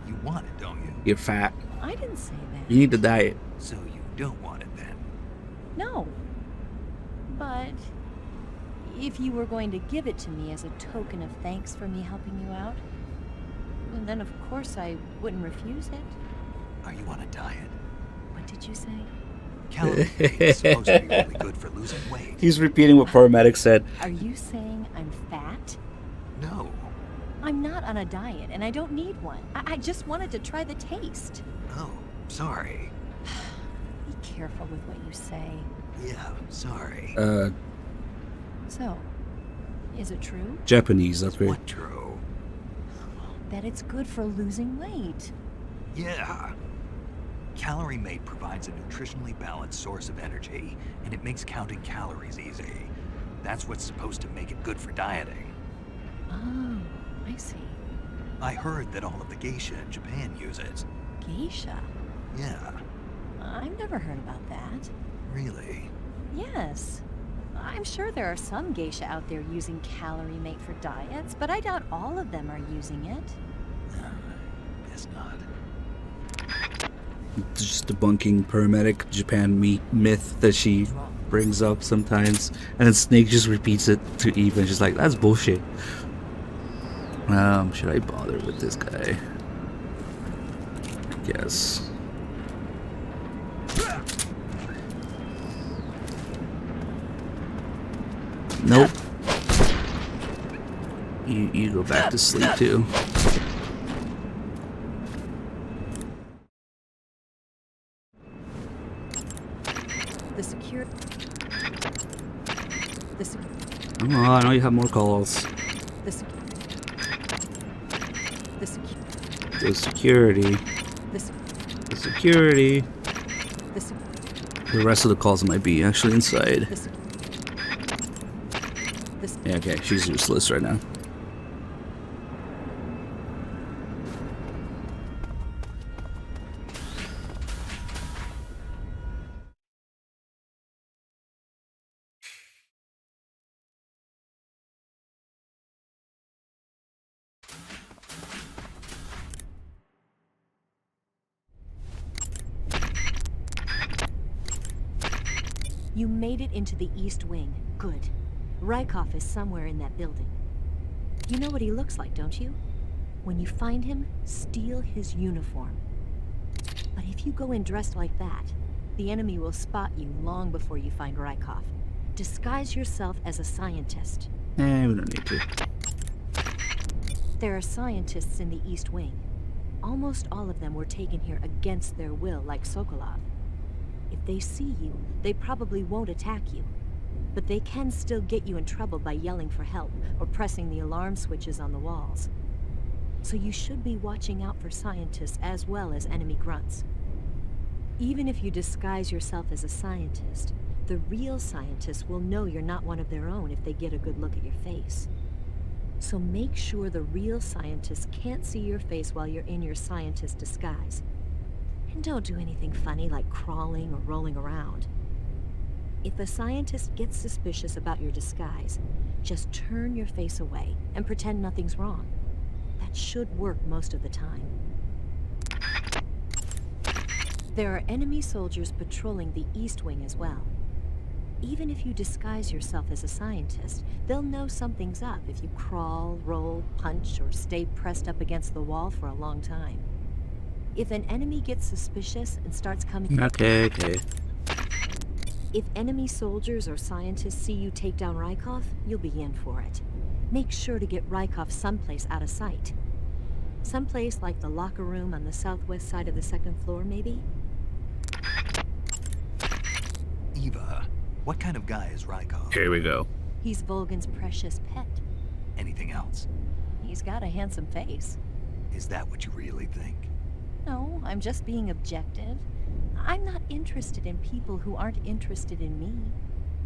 Speaker 4: You want it, don't you?
Speaker 1: You're fat.
Speaker 5: I didn't say that.
Speaker 1: You need to diet.
Speaker 4: So you don't want it then?
Speaker 5: No. But if you were going to give it to me as a token of thanks for me helping you out, then of course I wouldn't refuse it.
Speaker 4: Are you on a diet?
Speaker 5: What did you say?
Speaker 4: Calorie is supposed to be really good for losing weight.
Speaker 1: He's repeating what paramedic said.
Speaker 5: Are you saying I'm fat?
Speaker 4: No.
Speaker 5: I'm not on a diet, and I don't need one. I just wanted to try the taste.
Speaker 4: Oh, sorry.
Speaker 5: Be careful with what you say.
Speaker 4: Yeah, sorry.
Speaker 5: So, is it true?
Speaker 1: Japanese upgrade.
Speaker 4: What true?
Speaker 5: That it's good for losing weight.
Speaker 4: Yeah. Calorie Mate provides a nutritionally balanced source of energy, and it makes counting calories easy. That's what's supposed to make it good for dieting.
Speaker 5: Oh, I see.
Speaker 4: I heard that all of the geisha in Japan use it.
Speaker 5: Geisha?
Speaker 4: Yeah.
Speaker 5: I've never heard about that.
Speaker 4: Really?
Speaker 5: Yes. I'm sure there are some geisha out there using Calorie Mate for diets, but I doubt all of them are using it.
Speaker 4: Guess not.
Speaker 1: Just debunking paramedic Japan myth that she brings up sometimes, and then Snake just repeats it to Eva, and she's like, "That's bullshit." Should I bother with this guy? Yes. Nope. You go back to sleep too. Come on, I know you have more calls. The security. The rest of the calls might be actually inside. Yeah, okay, she's useless right now.
Speaker 5: You made it into the East Wing. Good. Rykov is somewhere in that building. You know what he looks like, don't you? When you find him, steal his uniform. But if you go in dressed like that, the enemy will spot you long before you find Rykov. Disguise yourself as a scientist.
Speaker 1: We don't need to.
Speaker 5: There are scientists in the East Wing. Almost all of them were taken here against their will, like Sokolov. If they see you, they probably won't attack you. But they can still get you in trouble by yelling for help or pressing the alarm switches on the walls. So you should be watching out for scientists as well as enemy grunts. Even if you disguise yourself as a scientist, the real scientists will know you're not one of their own if they get a good look at your face. So make sure the real scientists can't see your face while you're in your scientist disguise. And don't do anything funny like crawling or rolling around. If a scientist gets suspicious about your disguise, just turn your face away and pretend nothing's wrong. That should work most of the time. There are enemy soldiers patrolling the East Wing as well. Even if you disguise yourself as a scientist, they'll know something's up if you crawl, roll, punch, or stay pressed up against the wall for a long time. If an enemy gets suspicious and starts coming...
Speaker 1: Okay.
Speaker 5: If enemy soldiers or scientists see you take down Rykov, you'll be in for it. Make sure to get Rykov someplace out of sight. Someplace like the locker room on the southwest side of the second floor, maybe?
Speaker 4: Eva, what kind of guy is Rykov?
Speaker 1: Here we go.
Speaker 5: He's Volgan's precious pet.
Speaker 4: Anything else?
Speaker 5: He's got a handsome face.
Speaker 4: Is that what you really think?
Speaker 5: No, I'm just being objective. I'm not interested in people who aren't interested in me.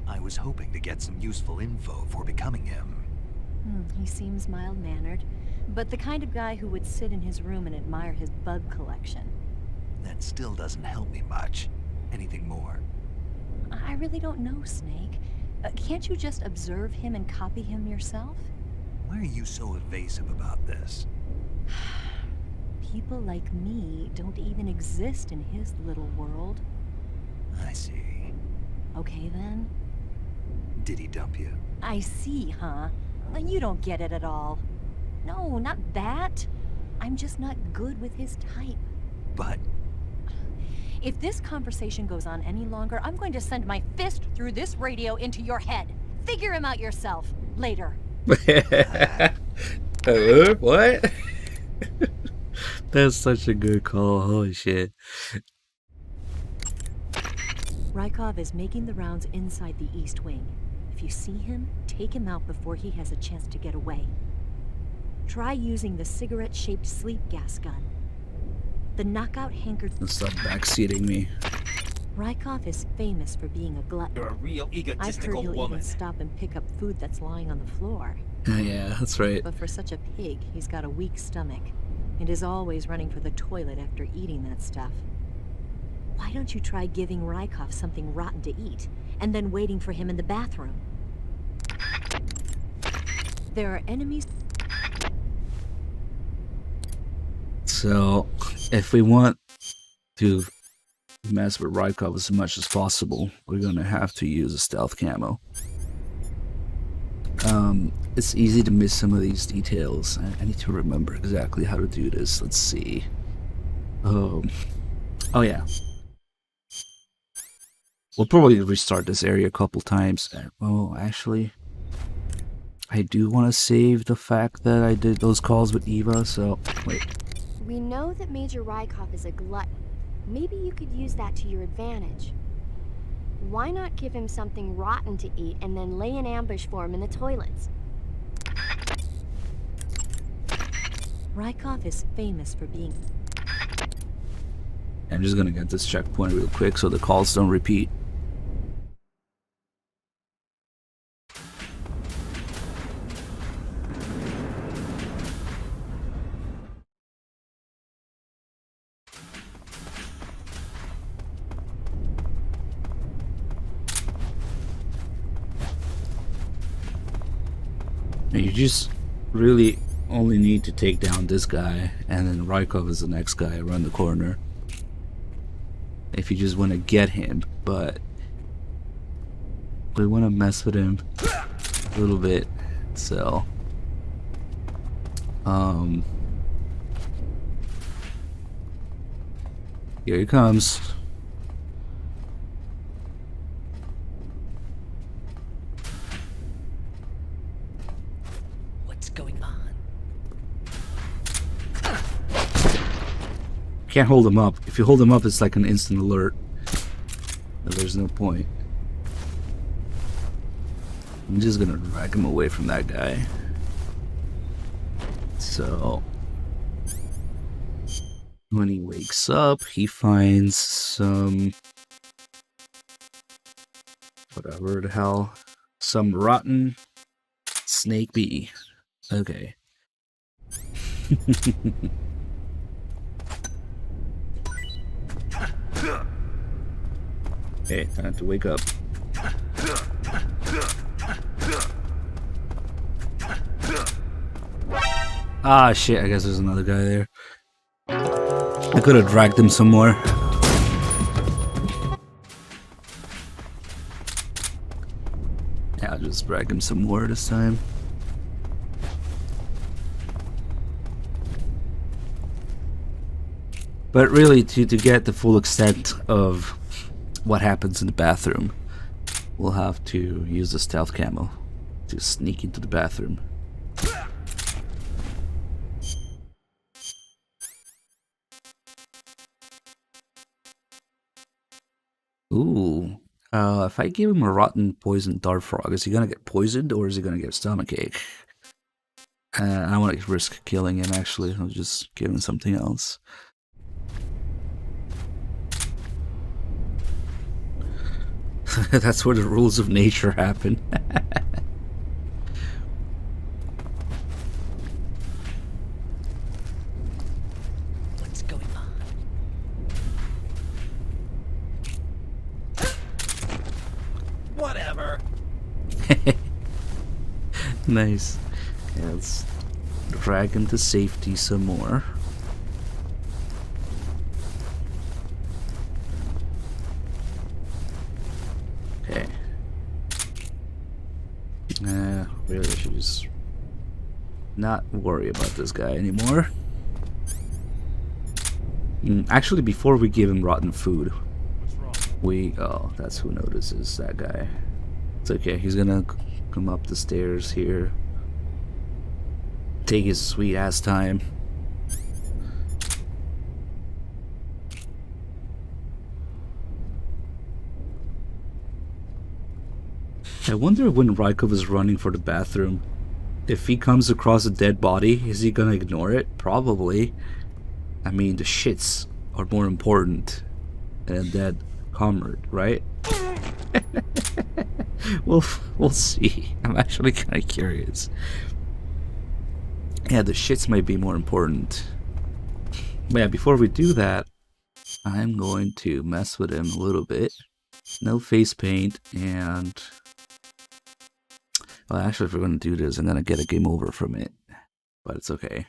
Speaker 4: I was hoping to get some useful info for becoming him.
Speaker 5: He seems mild-mannered, but the kind of guy who would sit in his room and admire his bug collection.
Speaker 4: That still doesn't help me much. Anything more?
Speaker 5: I really don't know, Snake. Can't you just observe him and copy him yourself?
Speaker 4: Why are you so evasive about this?
Speaker 5: People like me don't even exist in his little world.
Speaker 4: I see.
Speaker 5: Okay, then.
Speaker 4: Did he dump you?
Speaker 5: I see, huh? You don't get it at all. No, not that. I'm just not good with his type.
Speaker 4: But...
Speaker 5: If this conversation goes on any longer, I'm going to send my fist through this radio into your head. Figure him out yourself. Later.
Speaker 1: What? That's such a good call. Holy shit.
Speaker 5: Rykov is making the rounds inside the East Wing. If you see him, take him out before he has a chance to get away. Try using the cigarette-shaped sleep gas gun. The knockout handkerchief.
Speaker 1: Stop backseating me.
Speaker 5: Rykov is famous for being a glutton.
Speaker 15: You're a real
Speaker 5: I've
Speaker 15: egotistical
Speaker 5: heard he'll
Speaker 15: woman.
Speaker 5: even stop and pick up food that's lying on the floor.
Speaker 1: Yeah, that's right.
Speaker 5: But for such a pig, he's got a weak stomach and is always running for the toilet after eating that stuff. Why don't you try giving Rykov something rotten to eat and then waiting for him in the bathroom? There are enemies.
Speaker 1: So, if we want to mess with Rykov as much as possible, we're gonna have to use a stealth camo. It's easy to miss some of these details. I need to remember exactly how to do this. Let's see. Oh yeah. We'll probably restart this area a couple times. Oh, actually, I do want to save the fact that I did those calls with Eva, so wait.
Speaker 11: We know that Major Rykov is a glutton. Maybe you could use that to your advantage. Why not give him something rotten to eat and then lay an ambush for him in the toilets?
Speaker 5: Rykov is famous for being...
Speaker 1: I'm just gonna get this checkpoint real quick so the calls don't repeat. And you just really only need to take down this guy, and then Rykov is the next guy around the corner. If you just want to get him, but we want to mess with him a little bit, so here he comes.
Speaker 15: What's going on?
Speaker 1: Can't hold him up. If you hold him up, it's like an instant alert. But there's no point. I'm just gonna drag him away from that guy. So when he wakes up, he finds some whatever the hell, some rotten snake bee. Okay. Okay, time to wake up. Ah, shit, I guess there's another guy there. I could have dragged him some more. Yeah, I'll just drag him some more this time. But really, to get the full extent of what happens in the bathroom, we'll have to use the stealth camo to sneak into the bathroom. Ooh, if I give him a rotten poisoned dart frog, is he gonna get poisoned or is he gonna get a stomachache? I don't want to risk killing him, actually. I'll just give him something else. That's where the rules of nature happen.
Speaker 15: What's going on? Whatever.
Speaker 1: Nice. Yeah, let's drag him to safety some more. Okay. Really, I should just not worry about this guy anymore. Actually, before we give him rotten food, oh, that's who notices, that guy. It's okay, he's gonna come up the stairs here. Take his sweet ass time. I wonder when Rykov is running for the bathroom, if he comes across a dead body, is he gonna ignore it? Probably. I mean, the shits are more important than a dead comrade, right? We'll see. I'm actually kind of curious. Yeah, the shits might be more important. But yeah, before we do that, I'm going to mess with him a little bit. No face paint, and... well, actually, if we're going to do this, I'm going to get a game over from it. But it's okay.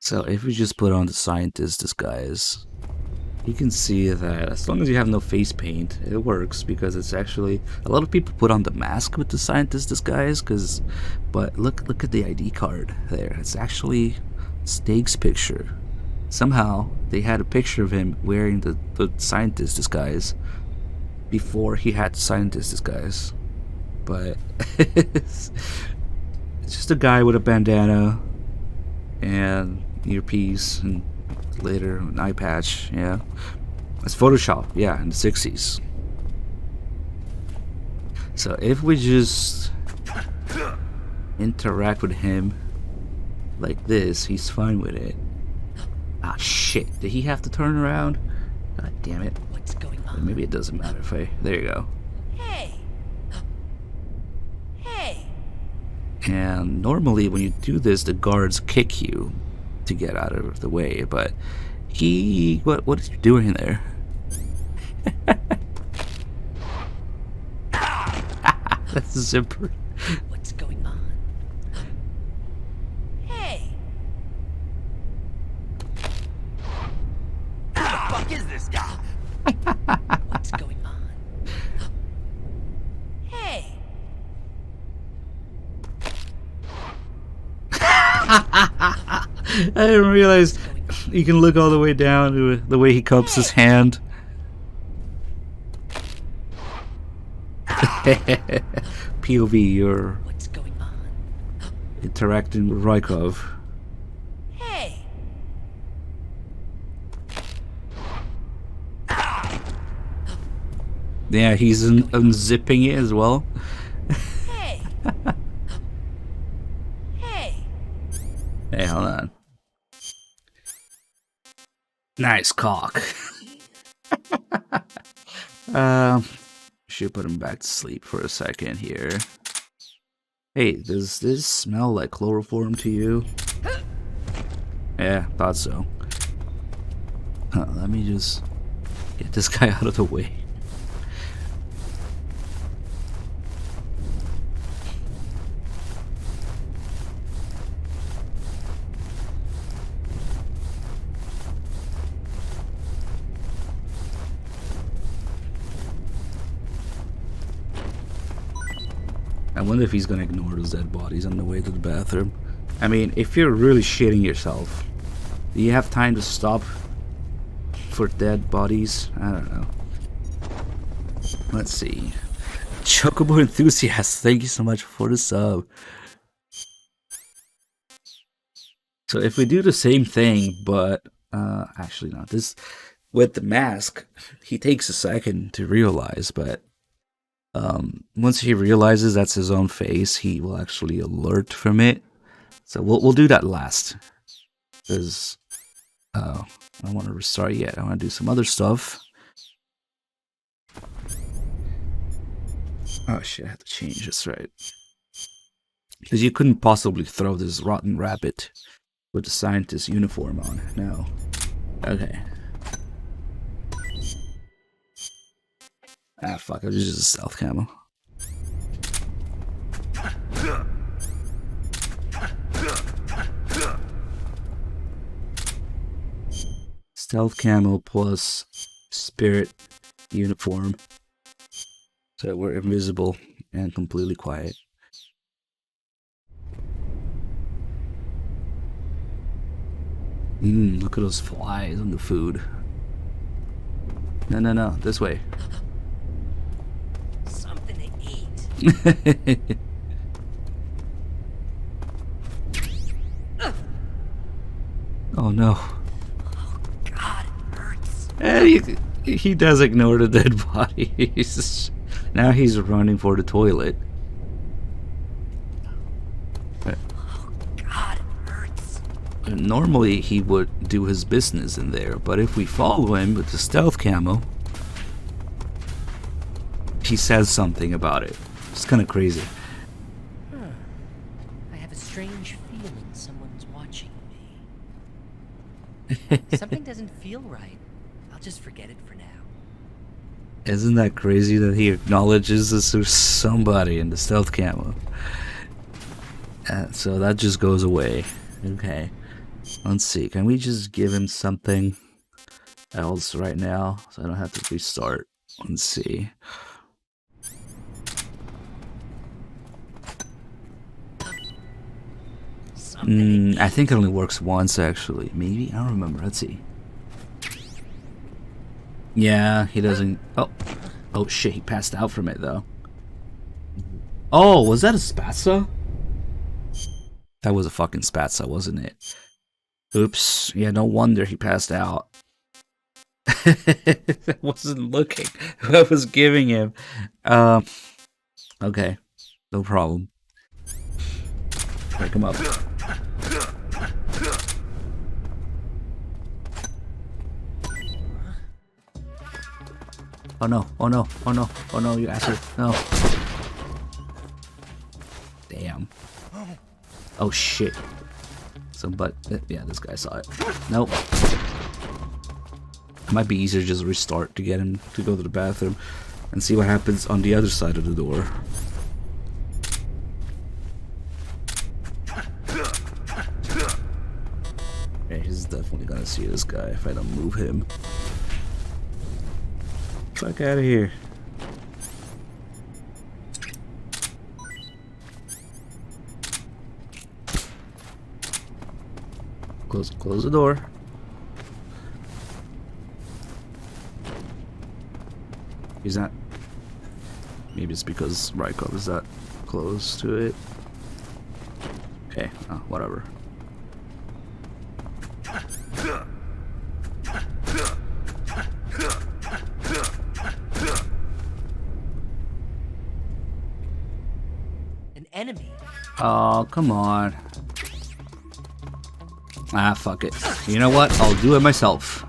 Speaker 1: So if we just put on the scientist disguise, you can see that as long as you have no face paint, it works, because it's actually... a lot of people put on the mask with the scientist disguise, but look at the ID card there. It's actually Steg's picture. Somehow, they had a picture of him wearing the scientist disguise before he had the scientist disguise. But it's just a guy with a bandana and earpiece, and later an eye patch. Yeah, it's Photoshop. Yeah, in the 60s. So if we just interact with him like this, he's fine with it. Ah, shit! Did he have to turn around? God damn it!
Speaker 15: What's going on?
Speaker 1: Maybe it doesn't matter if I. There you go.
Speaker 15: Hey. Hey.
Speaker 1: And normally when you do this, the guards kick you to get out of the way, but what is he doing in there? That's a zipper.
Speaker 15: What's going on? Hey.
Speaker 9: Who the fuck is this guy?
Speaker 15: What's going on? Hey.
Speaker 1: I didn't realize you can look all the way down to the way he cups his hand. POV, you're interacting with Rykov.
Speaker 15: Hey.
Speaker 1: Yeah, he's unzipping it as well.
Speaker 15: Hey. Hey.
Speaker 1: Hey, hold on. Nice cock. Should put him back to sleep for a second here. Hey, does this smell like chloroform to you? Yeah, thought so. Let me just get this guy out of the way. I wonder if he's gonna ignore those dead bodies on the way to the bathroom. I mean, if you're really shitting yourself, do you have time to stop for dead bodies? I don't know. Let's see. Chocobo Enthusiast, thank you so much for the sub. So if we do the same thing, but actually not this, with the mask, he takes a second to realize, but once he realizes that's his own face, he will actually alert from it. So we'll do that last, because I don't want to restart yet. I want to do some other stuff. Oh shit, I have to change this, right? Because you couldn't possibly throw this rotten rabbit with the scientist uniform on. No. Okay. Ah, fuck, it was just a stealth camo. Stealth camo plus spirit uniform. So we're invisible and completely quiet. Look at those flies on the food. No, this way.
Speaker 15: Something to eat.
Speaker 1: Oh no.
Speaker 15: Oh God, it hurts.
Speaker 1: And he does ignore the dead bodies. Now he's running for the toilet.
Speaker 15: God, it hurts.
Speaker 1: Normally he would do his business in there, but if we follow him with the stealth camo, he says something about it. It's kind of crazy.
Speaker 15: I have a strange feeling someone's watching me. Something doesn't feel right. I'll just forget it for now.
Speaker 1: Isn't that crazy that he acknowledges that there's somebody in the stealth camo? So that just goes away. Okay. Let's see. Can we just give him something else right now so I don't have to restart? Let's see. I think it only works once actually. Maybe? I don't remember. Let's see. Yeah, he doesn't. Oh shit, he passed out from it though. Oh, was that a spatza? That was a fucking spatza, wasn't it? Oops. Yeah, no wonder he passed out. I wasn't looking. I was giving him. Okay. No problem. Wake him up. Oh no, oh no, oh no, oh no, you asshole. No. Damn. Oh shit. But yeah, this guy saw it. Nope. It might be easier to just restart to get him to go to the bathroom and see what happens on the other side of the door. Yeah, he's definitely gonna see this guy if I don't move him. Fuck out of here. Close the door. He's not. Maybe it's because Rykov is that close to it. Okay, whatever.
Speaker 15: An enemy?
Speaker 1: Oh, come on. Ah, fuck it. You know what? I'll do it myself.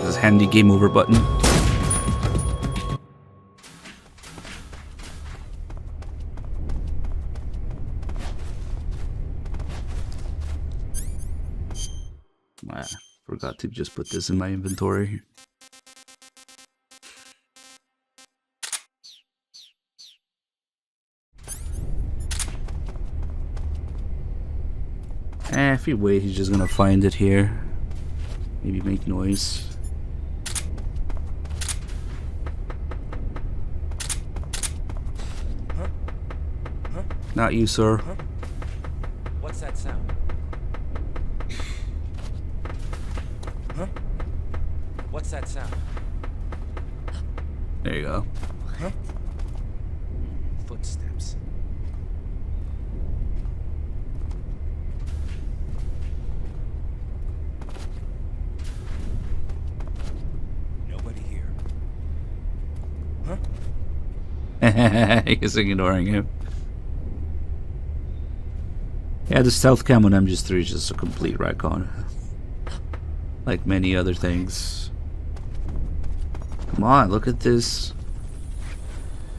Speaker 1: This handy game over button. Ah, forgot to just put this in my inventory. If he waits, he's just gonna find it here. Maybe make noise.
Speaker 8: Huh? Huh?
Speaker 1: Not you, sir.
Speaker 8: Huh? What's that sound? Huh? What's that sound?
Speaker 1: There you go.
Speaker 8: Huh? Footsteps.
Speaker 1: He's ignoring him. Yeah, the stealth cam on MGS3 is just a complete retcon. Like many other things. Come on, look at this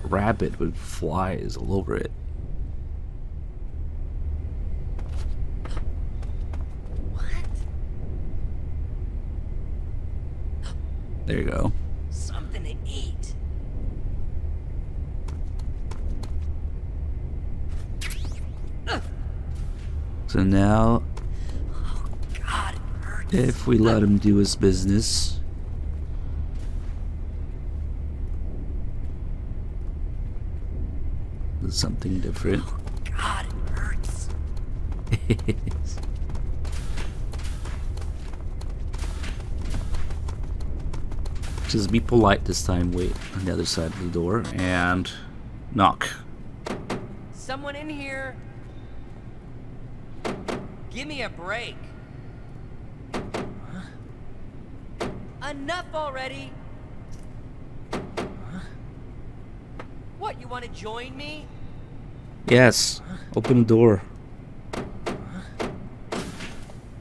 Speaker 1: rabbit with flies all over it.
Speaker 15: What?
Speaker 1: There you go.
Speaker 15: Something to eat.
Speaker 1: So now,
Speaker 15: Oh God, it hurts.
Speaker 1: if we let him do his business, there's something different.
Speaker 15: God, it hurts.
Speaker 1: Just be polite this time. Wait on the other side of the door and knock.
Speaker 15: Someone in here? Give me a break. Enough already! What, you want to join me?
Speaker 1: Yes. Open the door.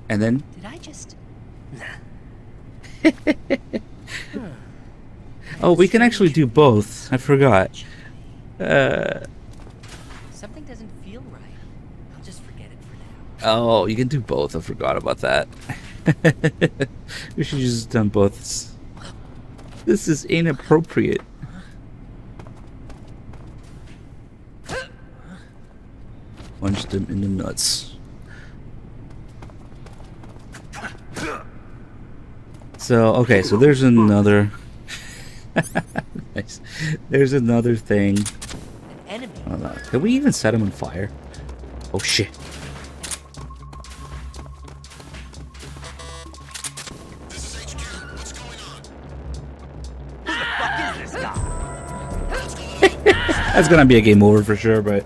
Speaker 1: And then...
Speaker 15: Did I just...
Speaker 1: Oh, we can actually do both. I forgot.
Speaker 15: Something doesn't feel right. I'll just forget it for now.
Speaker 1: Oh, you can do both. I forgot about that. We should just done both. This is inappropriate. Punch them in the nuts. So, okay, so there's another... Nice. There's another thing.
Speaker 15: An enemy.
Speaker 1: Hold on. Can we even set him on fire? Oh shit. That's gonna be a game over for sure, but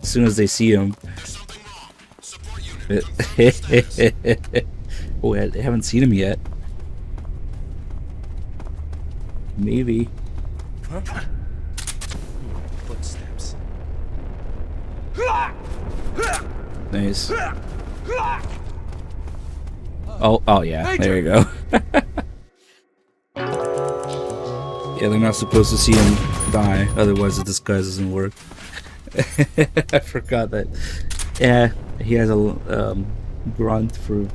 Speaker 1: as soon as they see him. Oh, they haven't seen him yet. Maybe.
Speaker 2: Footsteps.
Speaker 1: Nice. Oh yeah, there you go. Yeah, they're not supposed to see him die, otherwise the disguise doesn't work. I forgot that. Yeah, he has a grunt for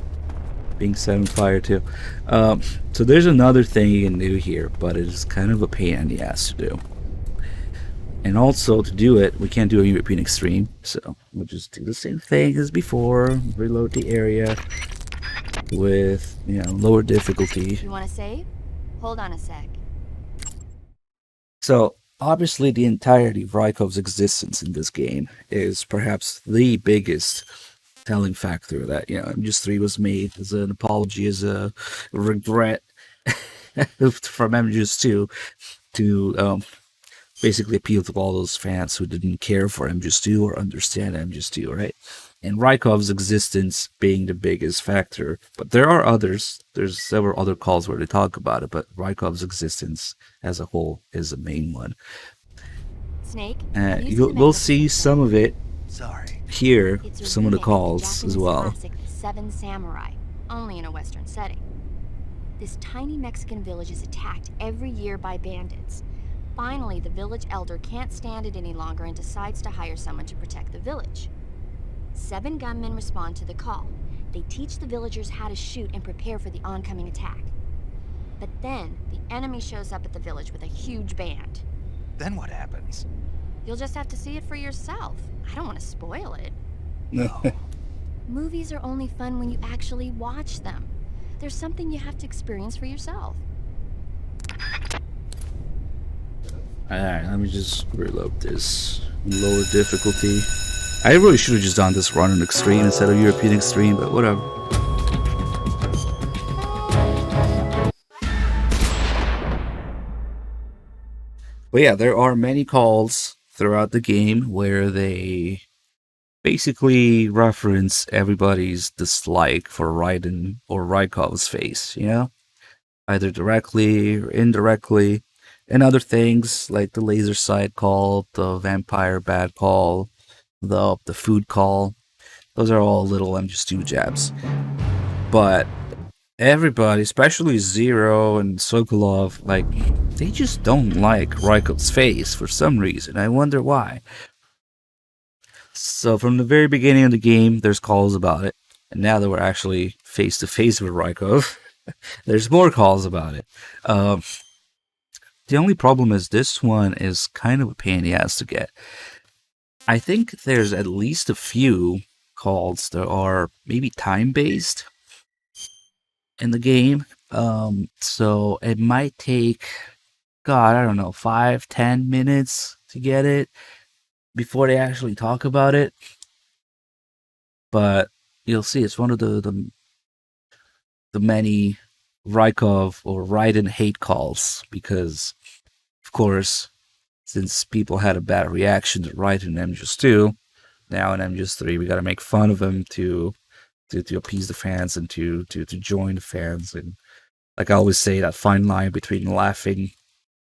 Speaker 1: being set on fire too. So there's another thing you can do here, but it is kind of a pain in the ass to do. And also to do it, we can't do a European Extreme, so we'll just do the same thing as before. Reload the area with, you know, lower difficulty.
Speaker 11: You want to save? Hold on a sec.
Speaker 1: So obviously the entirety of Rykov's existence in this game is perhaps the biggest telling factor that, you know, MGS3 was made as an apology, as a regret from MGS2 to basically appeal to all those fans who didn't care for MGS2 or understand MGS2, right? And Rykov's existence being the biggest factor. But there are others. There's several other calls where they talk about it, but Rykov's existence as a whole is the main one.
Speaker 11: Snake,
Speaker 1: We'll see some of it
Speaker 4: Sorry.
Speaker 1: here,
Speaker 11: it's a
Speaker 1: some of the
Speaker 11: remake
Speaker 1: calls
Speaker 11: Japanese
Speaker 1: as well.
Speaker 11: classic, The Seven Samurai, only in a Western setting. This tiny Mexican village is attacked every year by bandits. Finally, the village elder can't stand it any longer and decides to hire someone to protect the village. 7 gunmen respond to the call. They teach the villagers how to shoot and prepare for the oncoming attack. But then, the enemy shows up at the village with a huge band.
Speaker 4: Then what happens?
Speaker 11: You'll just have to see it for yourself. I don't want to spoil it.
Speaker 4: No.
Speaker 11: Movies are only fun when you actually watch them. There's something you have to experience for yourself.
Speaker 1: Alright, let me just reload this. Lower difficulty. I really should have just done this run on Extreme instead of European Extreme, but whatever. But yeah, there are many calls throughout the game where they basically reference everybody's dislike for Raiden or Rykov's face, you know? Either directly or indirectly. And other things like the laser sight call, the vampire bat call, the food call. Those are all little MGS2 jabs. But everybody, especially Zero and Sokolov, like, they just don't like Rykov's face for some reason. I wonder why. So from the very beginning of the game, there's calls about it. And now that we're actually face to face with Rykov, there's more calls about it. The only problem is this one is kind of a pain in the ass to get. I think there's at least a few calls that are maybe time-based in the game. So it might take, God, I don't know, 5-10 minutes to get it before they actually talk about it. but you'll see it's one of the many Rykov or Raiden hate calls, because, of course, since people had a bad reaction to Raiden in MGS2, now in MGS3 we gotta make fun of him to appease the fans and to join the fans. And like I always say, that fine line between laughing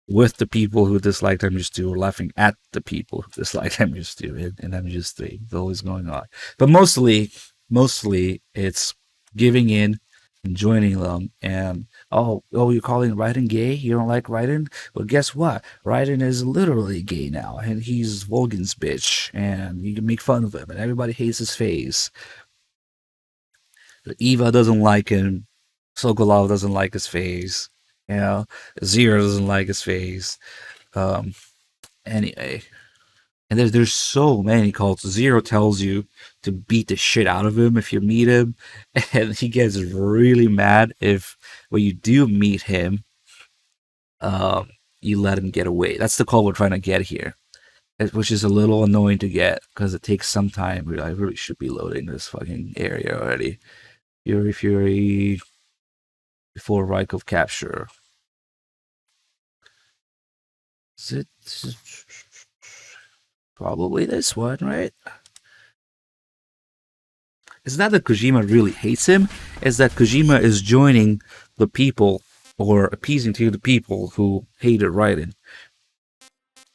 Speaker 1: with the people who disliked MGS2 or laughing at the people who disliked MGS2 in MGS3 is always going on. But mostly it's giving in and joining them. And oh, you're calling Raiden gay? You don't like Raiden? Well, guess what? Raiden is literally gay now, and he's Volgan's bitch, and you can make fun of him, and everybody hates his face. Eva doesn't like him. Sokolov doesn't like his face. You know, Zero doesn't like his face. Anyway, and there's so many calls. Zero tells you to beat the shit out of him if you meet him, and he gets really mad if when you do meet him, you let him get away. That's the call we're trying to get here, which is a little annoying to get because it takes some time. I really should be loading this fucking area already. Fury before Rykov capture. Is it probably this one, right? It's not that Kojima really hates him, it's that Kojima is joining the people or appeasing to the people who hated Raiden.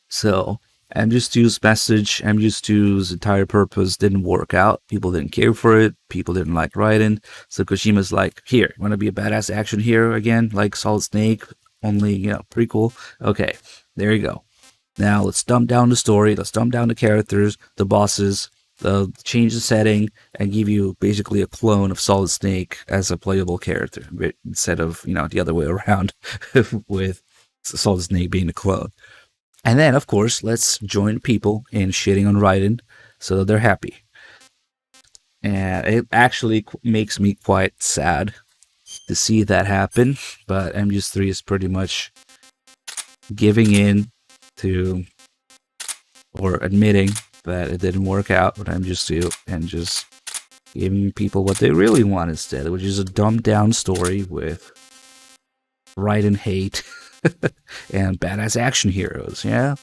Speaker 1: So MGS2's message, MGS2's entire purpose didn't work out. People didn't care for it. People didn't like Raiden. So Kojima's like, here, want to be a badass action hero again? Like Solid Snake, only, prequel? Okay, there you go. Now let's dumb down the story. Let's dumb down the characters, the bosses, change the setting, and give you basically a clone of Solid Snake as a playable character. Instead of, the other way around with Solid Snake being the clone. And then, of course, let's join people in shitting on Raiden so that they're happy. And it actually makes me quite sad to see that happen. But MGS3 is pretty much giving in to, or admitting that it didn't work out with MGS2 and just giving people what they really want instead, which is a dumbed down story with Raiden hate. And badass action heroes, yeah.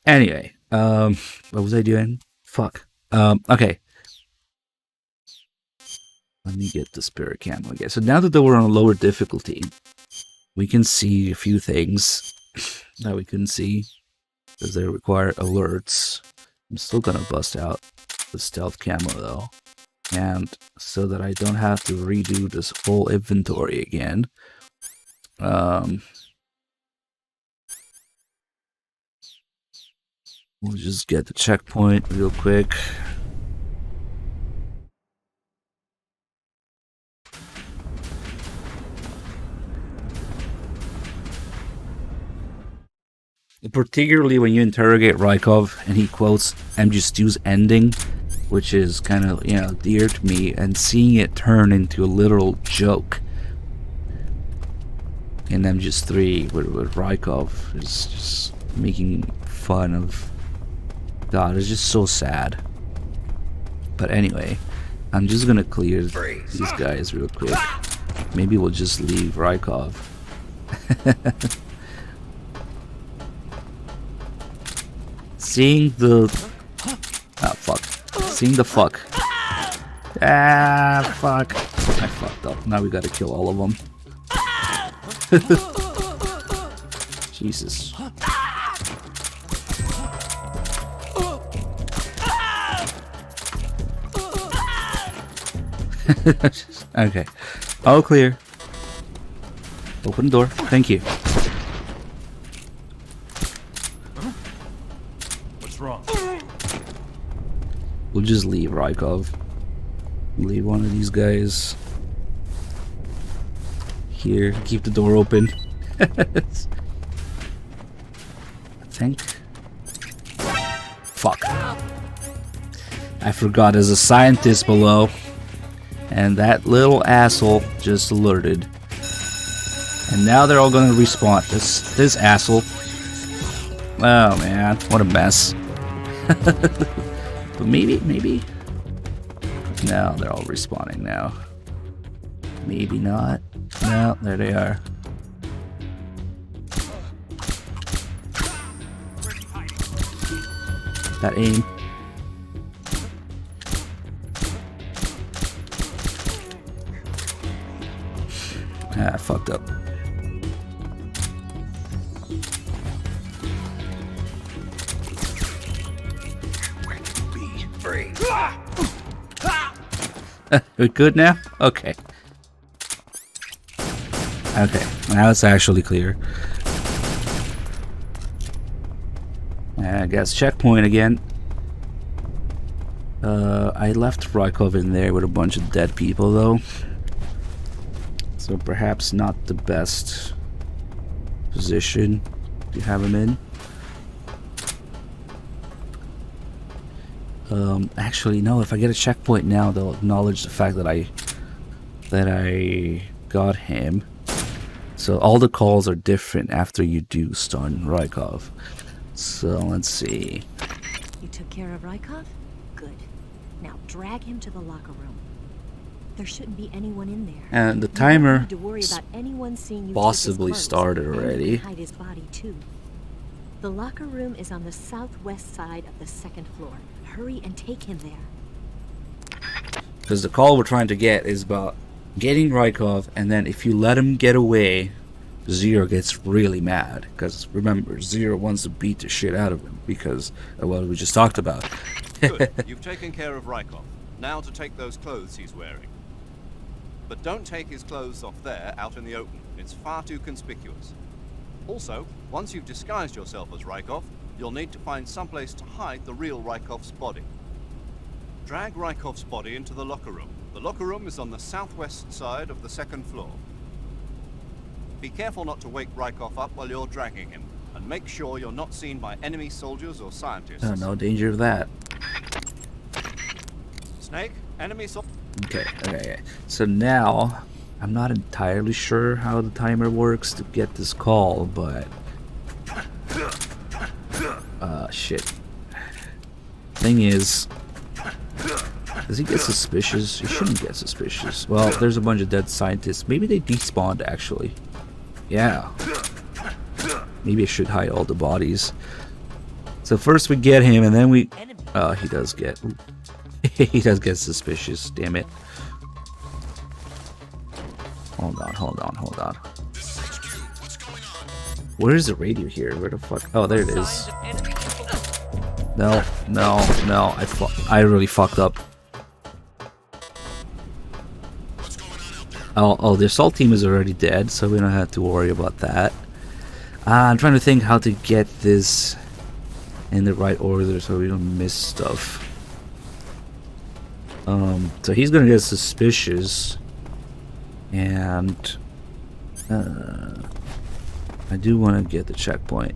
Speaker 1: Anyway, what was I doing? Fuck. Okay. Let me get the spirit camo again. So now that we're on a lower difficulty, we can see a few things that we couldn't see because they require alerts. I'm still gonna bust out the stealth camo though, and so that I don't have to redo this whole inventory again. We'll just get the checkpoint real quick. Particularly when you interrogate Rykov and he quotes MGS2's ending, which is kind of, dear to me, and seeing it turn into a literal joke in MGS3 with Rykov is just making fun of. God, it's just so sad. But anyway, I'm just gonna clear these guys real quick. Maybe we'll just leave Rykov. Seeing the... Seeing the fuck. Fuck. I fucked up. Now we gotta kill all of them. Jesus. Okay. All clear. Open the door. Thank you.
Speaker 18: What's wrong?
Speaker 1: We'll just leave Rykov. Leave one of these guys here. Keep the door open. I think. Fuck. I forgot there's a scientist below. And that little asshole just alerted. And now they're all gonna respawn. This asshole. Oh man, what a mess. But maybe Now they're all respawning now. Maybe not. No, there they are. That aim. Ah, I fucked up. We're good now? Okay. Okay, now it's actually clear. I guess checkpoint again. I left Rykov in there with a bunch of dead people though. So perhaps not the best position to have him in. Actually no, if I get a checkpoint now they'll acknowledge the fact that I got him. So all the calls are different after you do stun Rykov. So let's see.
Speaker 5: You took care of Rykov? Good. Now drag him to the locker room. There shouldn't be anyone in there.
Speaker 1: And the timer
Speaker 5: You don't need to worry about anyone seeing you
Speaker 1: possibly
Speaker 5: take his
Speaker 1: started
Speaker 5: clothes, and
Speaker 1: already.
Speaker 5: hide his body too. The locker room is on the southwest side of the second floor. Hurry and take him there.
Speaker 1: Because the call we're trying to get is about getting Rykov, and then if you let him get away, Zero gets really mad. Because remember, Zero wants to beat the shit out of him because of what we just talked about.
Speaker 10: Good. You've taken care of Rykov. Now to take those clothes he's wearing. But don't take his clothes off there, out in the open. It's far too conspicuous. Also, once you've disguised yourself as Rykov, you'll need to find someplace to hide the real Rykov's body. Drag Rykov's body into the locker room. The locker room is on the southwest side of the second floor. Be careful not to wake Rykov up while you're dragging him, and make sure you're not seen by enemy soldiers or scientists.
Speaker 1: Oh, no danger of that.
Speaker 10: Snake, enemy
Speaker 1: Okay. So now, I'm not entirely sure how the timer works to get this call, but... shit. Thing is... Does he get suspicious? He shouldn't get suspicious. Well, there's a bunch of dead scientists. Maybe they despawned, actually. Yeah. Maybe I should hide all the bodies. So first we get him, and then we... he does get... he does get suspicious, damn it. Hold on. Where is the radio here? Where the fuck? Oh, there it is. No. I really fucked up. Oh, the assault team is already dead, so we don't have to worry about that. I'm trying to think how to get this in the right order so we don't miss stuff. So he's gonna get suspicious, and I do want to get the checkpoint.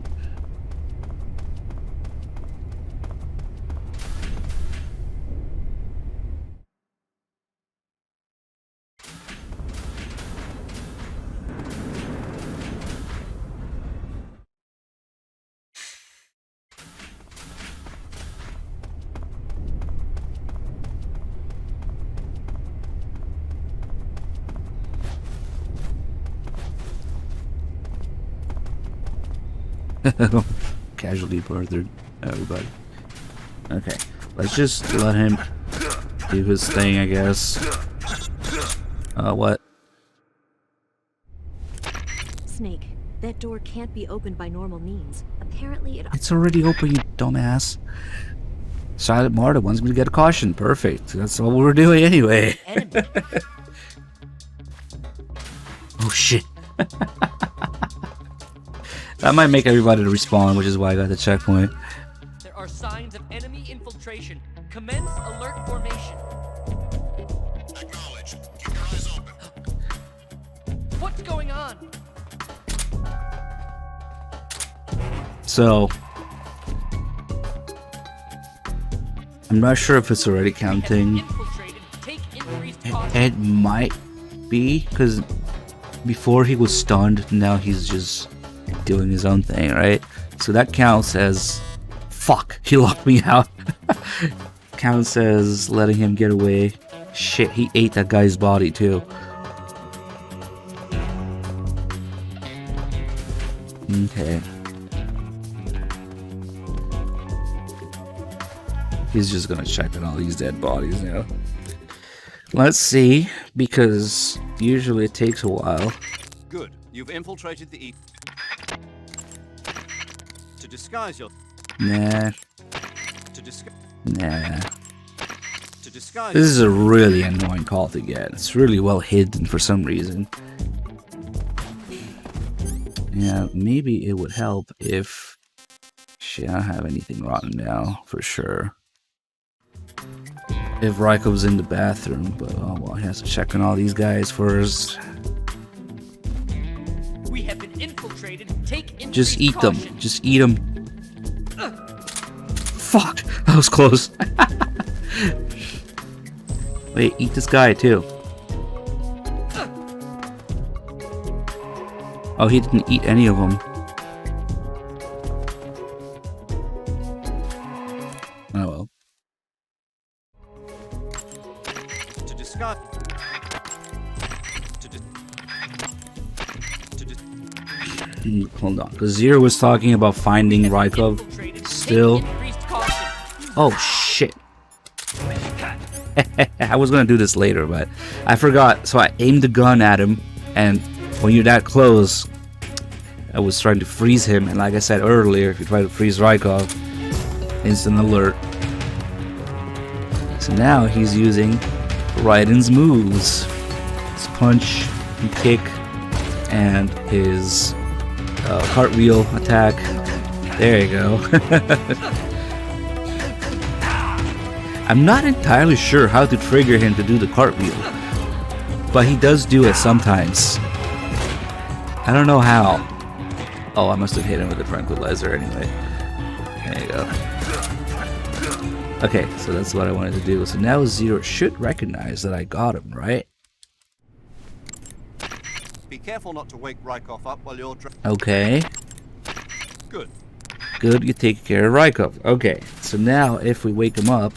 Speaker 1: Casually murdered everybody. Okay, let's just let him do his thing, I guess. What?
Speaker 5: Snake, that door can't be opened by normal means. Apparently
Speaker 1: It's already open, you dumbass. Silent Martyr wants me to get a caution. Perfect. That's what we're doing anyway. Oh shit. That might make everybody to respawn, which is why I got the checkpoint.
Speaker 15: There are signs of enemy infiltration. Commence alert formation.
Speaker 14: Acknowledge. Keep your eyes open.
Speaker 15: What's going on?
Speaker 1: So, I'm not sure if it's already counting. It might be, because before he was stunned, now he's just doing his own thing, right? So that counts as... Fuck, he locked me out. Counts as letting him get away. Shit, he ate that guy's body too. Okay. He's just gonna check on all these dead bodies now. Let's see, because usually it takes a while.
Speaker 10: Good. You've infiltrated the to disguise your...
Speaker 1: Nah.
Speaker 10: To disguise...
Speaker 1: Nah.
Speaker 10: To disguise...
Speaker 1: This is a really annoying call to get. It's really well hidden for some reason. Yeah, maybe it would help if... Shit, I don't have anything rotten now, for sure. If Rykov's in the bathroom, but oh well, he has to check on all these guys first.
Speaker 15: We have been infiltrated. Take
Speaker 1: Just eat
Speaker 15: caution.
Speaker 1: them. Just eat them. Fuck, that was close. Wait, eat this guy too. Oh, he didn't eat any of them. Oh well.
Speaker 10: To disguise...
Speaker 1: Hold on, because Zero was talking about finding Rykov still. Oh shit. I was gonna do this later, but I forgot. So I aimed the gun at him, and when you're that close, I was trying to freeze him. And like I said earlier, if you try to freeze Rykov, instant alert. So now he's using Raiden's moves. His punch and kick and his cartwheel attack. There you go. I'm not entirely sure how to trigger him to do the cartwheel, but he does do it sometimes. I don't know how. Oh, I must have hit him with a tranquilizer anyway. There you go. Okay, so that's what I wanted to do. So now Zero should recognize that I got him, right?
Speaker 10: Be careful not to wake Rykov up while you're...
Speaker 1: Okay.
Speaker 10: Good.
Speaker 1: Good, you take care of Rykov. Okay, so now if we wake him up...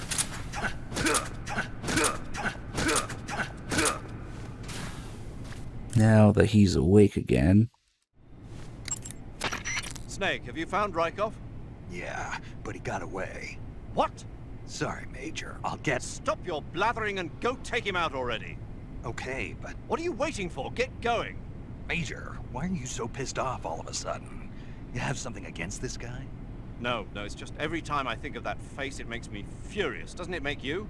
Speaker 1: Now that he's awake again...
Speaker 10: Snake, have you found Rykov?
Speaker 4: Yeah, but he got away.
Speaker 10: What?
Speaker 4: Sorry, Major. I'll get...
Speaker 10: Stop your blathering and go take him out already.
Speaker 4: Okay, but...
Speaker 10: What are you waiting for? Get going.
Speaker 4: Major, why are you so pissed off all of a sudden? You have something against this guy?
Speaker 10: No, it's just every time I think of that face, it makes me furious. Doesn't it make you?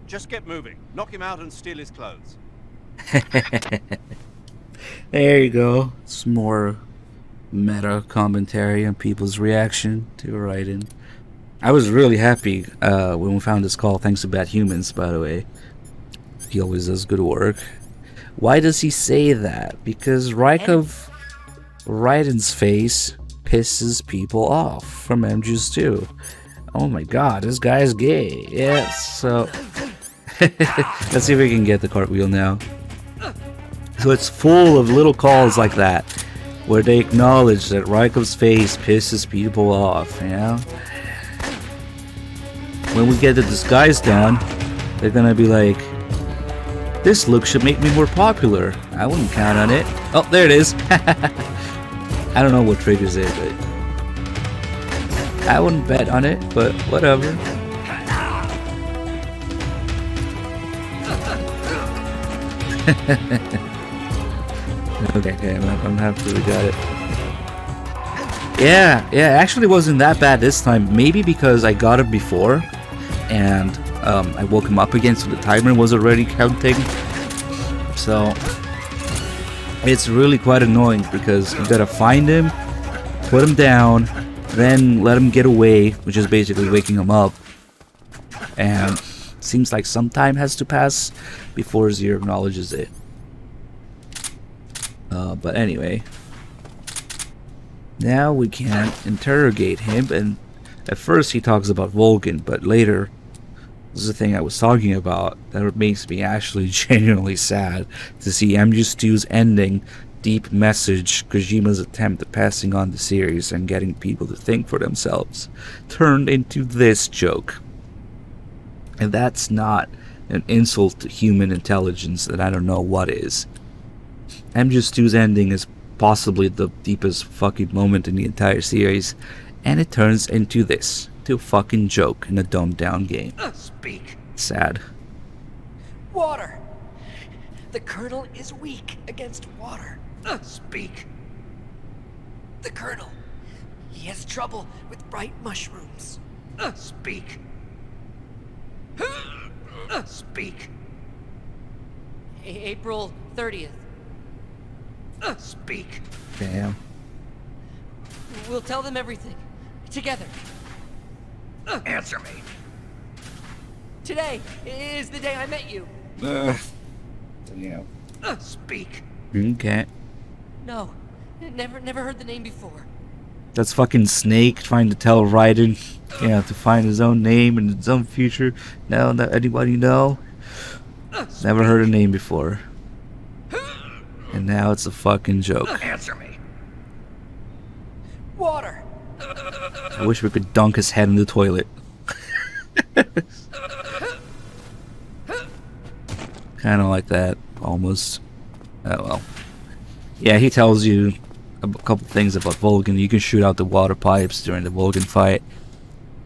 Speaker 10: Just get moving. Knock him out and steal his clothes.
Speaker 1: There you go. It's more meta commentary on people's reaction to Raiden. I was really happy when we found this call, thanks to Bad Humans, by the way. He always does good work. Why does he say that? Because Raiden's face pisses people off from MGS 2. Oh my god, this guy's gay. Yes, so... Let's see if we can get the cartwheel now. So it's full of little calls like that, where they acknowledge that Rykov's face pisses people off, you know? When we get the disguise done, they're gonna be like, this look should make me more popular. I wouldn't count on it. Oh, there it is. I don't know what triggers it, but I wouldn't bet on it, but whatever. Okay, I'm happy we got it. Yeah, it actually wasn't that bad this time. Maybe because I got it before, and I woke him up again, so the timer was already counting. So it's really quite annoying because you gotta find him, put him down, then let him get away, which is basically waking him up. And seems like some time has to pass before Zero acknowledges it. But anyway, now we can interrogate him, and at first he talks about Vulcan, but later, this is the thing I was talking about, that makes me actually genuinely sad to see MGS2's ending, deep message, Kojima's attempt at passing on the series and getting people to think for themselves, turned into this joke. And that's not an insult to human intelligence, that I don't know what is. MGS2's ending is possibly the deepest fucking moment in the entire series, and it turns into this, to a fucking joke in a dumbed down game.
Speaker 15: Speak.
Speaker 1: Sad.
Speaker 15: Water! The Colonel is weak against water.
Speaker 9: Speak.
Speaker 15: The Colonel. He has trouble with bright mushrooms.
Speaker 9: Speak. Speak.
Speaker 15: April 30th.
Speaker 9: Speak.
Speaker 1: Damn.
Speaker 15: We'll tell them everything. Together.
Speaker 9: Answer me.
Speaker 15: Today is the day I met you.
Speaker 1: Yeah.
Speaker 9: Speak.
Speaker 1: Okay.
Speaker 15: No. Never heard the name before.
Speaker 1: That's fucking Snake trying to tell Raiden, to find his own name and his own future. Now that anybody know? Never heard a name before. And now it's a fucking joke.
Speaker 9: Answer me.
Speaker 15: Water.
Speaker 1: I wish we could dunk his head in the toilet. Kind of like that, almost. Oh well. Yeah, he tells you a couple things about Vulcan. You can shoot out the water pipes during the Vulcan fight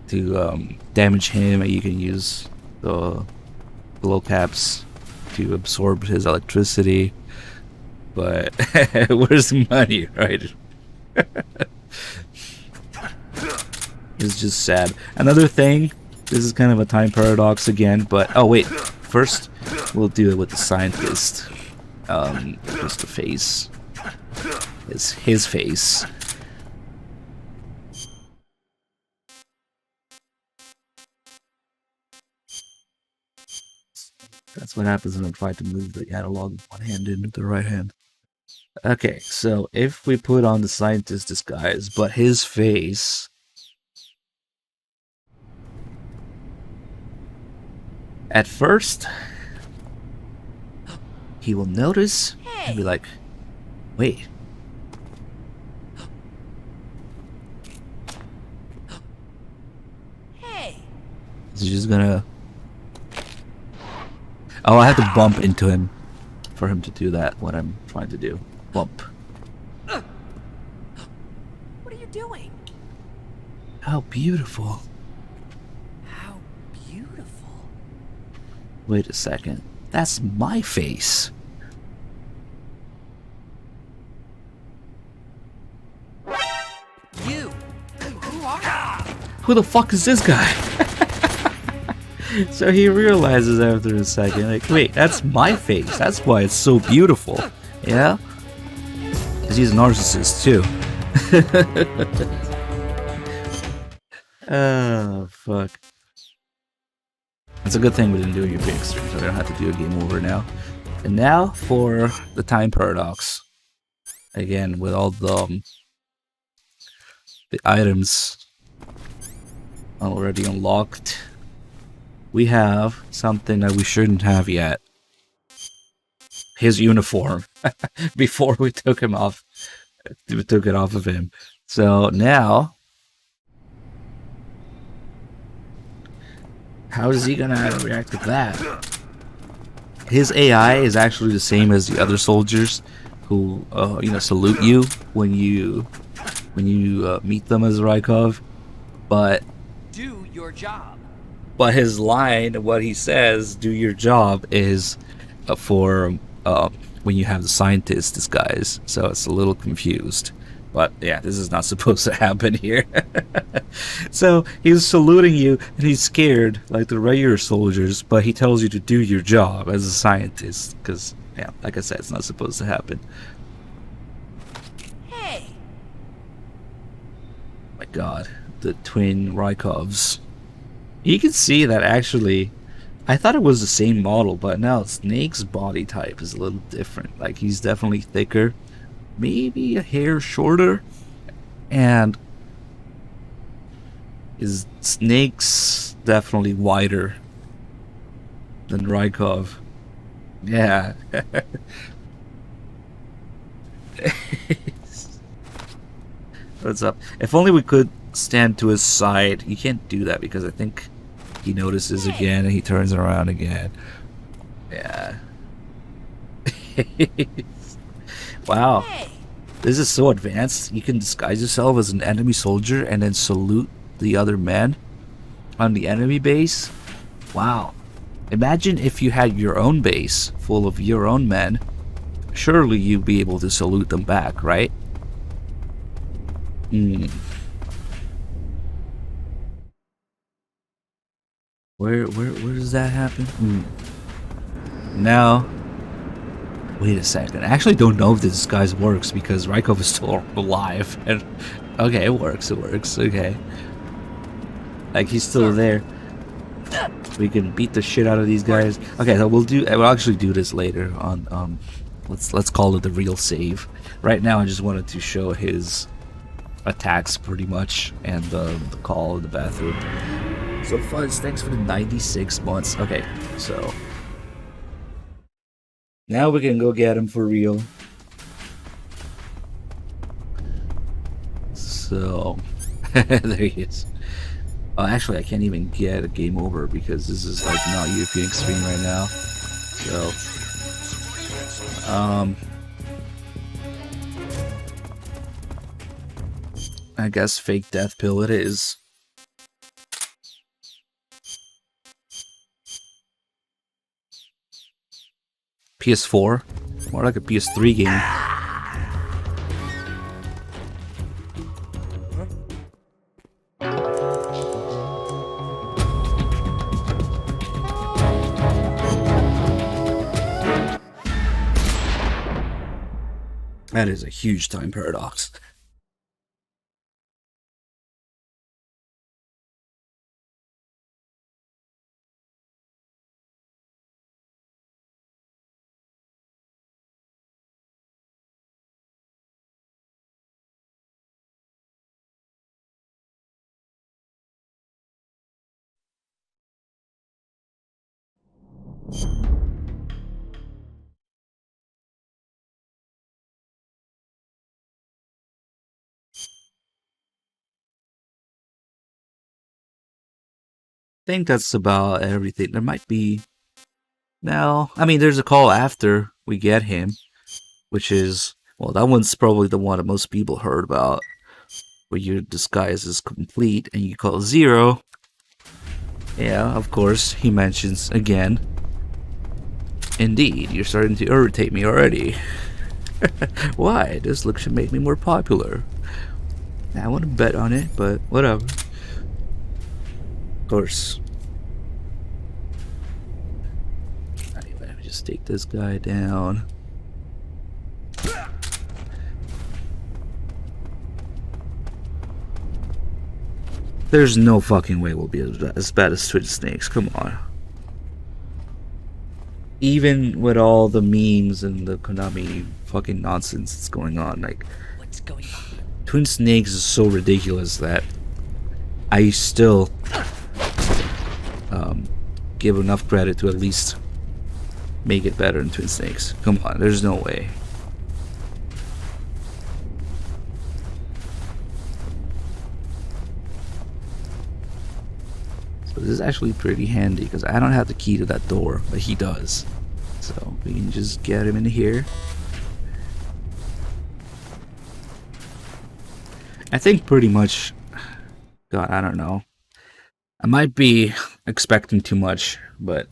Speaker 1: to damage him, and you can use the glow caps to absorb his electricity. But where's the money, right? It's just sad. Another thing, this is kind of a time paradox again, but oh wait, first we'll do it with the scientist. Just the face. It's his face. That's what happens when I try to move the analog with one hand into the right hand. Okay, so if we put on the scientist disguise, but his face... At first, he will notice and be like, wait.
Speaker 15: Hey.
Speaker 1: He's just gonna... Oh, I have to bump into him for him to do that, what I'm trying to do. Bump.
Speaker 15: What are you doing?
Speaker 1: How beautiful.
Speaker 15: How beautiful.
Speaker 1: Wait a second. That's my face.
Speaker 15: You. Who are you?
Speaker 1: Who the fuck is this guy? So he realizes after a second, like, wait, that's my face. That's why it's so beautiful. Yeah? Because he's a narcissist, too. Oh, fuck. It's a good thing we didn't do a big stream, so I don't have to do a game over now. And now for the time paradox. Again, with all the items already unlocked, we have something that we shouldn't have yet. His uniform. Before we took him off. We took it off of him. So now, how is he gonna react to that? His AI is actually the same as the other soldiers who, salute you when you meet them as Rykov. But
Speaker 15: Do your job.
Speaker 1: But his line, what he says, do your job, is for when you have the scientist disguise. So it's a little confused. But yeah, this is not supposed to happen here. So he's saluting you and he's scared like the regular soldiers, but he tells you to do your job as a scientist. Because, yeah, like I said, it's not supposed to happen.
Speaker 15: Hey.
Speaker 1: My god, the twin Rykovs. You can see that actually, I thought it was the same model, but now Snake's body type is a little different. Like, he's definitely thicker, maybe a hair shorter, and his Snake's definitely wider than Rykov. Yeah. What's up? If only we could stand to his side. You can't do that because I think He notices again and he turns around again. Yeah. Wow. This is so advanced. You can disguise yourself as an enemy soldier and then salute the other men on the enemy base. Wow. Imagine if you had your own base full of your own men. Surely you'd be able to salute them back, right? Where does that happen? Now, wait a second. I actually don't know if this disguise works because Rykov is still alive. And okay, it works. Okay, like he's still there. We can beat the shit out of these guys. Okay, so we'll actually do this later on. Let's call it the real save. Right now, I just wanted to show his attacks pretty much and the call in the bathroom. So Fuzz, thanks for the 96 months. Okay, so now we can go get him for real. So there he is. Oh, actually, I can't even get a game over because this is like not European Extreme right now. So, I guess fake death pill it is. PS4? More like a PS3 game. That is a huge time paradox. I think that's about everything. There might be... No, I mean, there's a call after we get him, which is... Well, that one's probably the one that most people heard about, where your disguise is complete and you call 0. Yeah, of course, he mentions again. Indeed, you're starting to irritate me already. Why? This look should make me more popular. I want to bet on it, but whatever. Of course. Anyway, let me just take this guy down. There's no fucking way we'll be as bad as Twin Snakes. Come on. Even with all the memes and the Konami fucking nonsense that's going on, like,
Speaker 15: what's going on?
Speaker 1: Twin Snakes is so ridiculous that I still give enough credit to at least make it better than Twin Snakes. Come on, there's no way. So this is actually pretty handy because I don't have the key to that door, but he does. So we can just get him in here. I think pretty much, God, I don't know. I might be expecting too much, but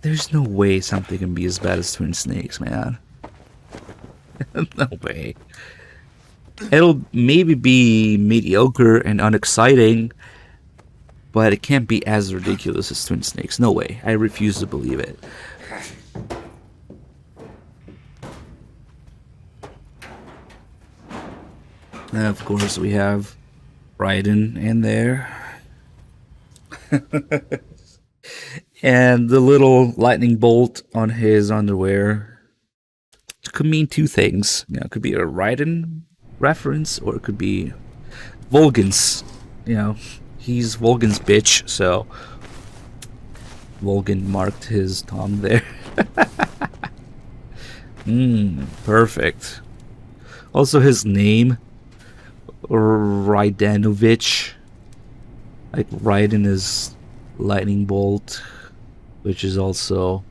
Speaker 1: there's no way something can be as bad as Twin Snakes, man. No way. It'll maybe be mediocre and unexciting, but it can't be as ridiculous as Twin Snakes. No way. I refuse to believe it. And of course we have Raiden in there. And the little lightning bolt on his underwear could mean two things. You know, it could be a Raiden reference, or it could be Volgan's. You know, he's Volgan's bitch, so Volgan marked his tongue there. Perfect. Also his name, Raidenovich. like Raiden is lightning bolt, which is also,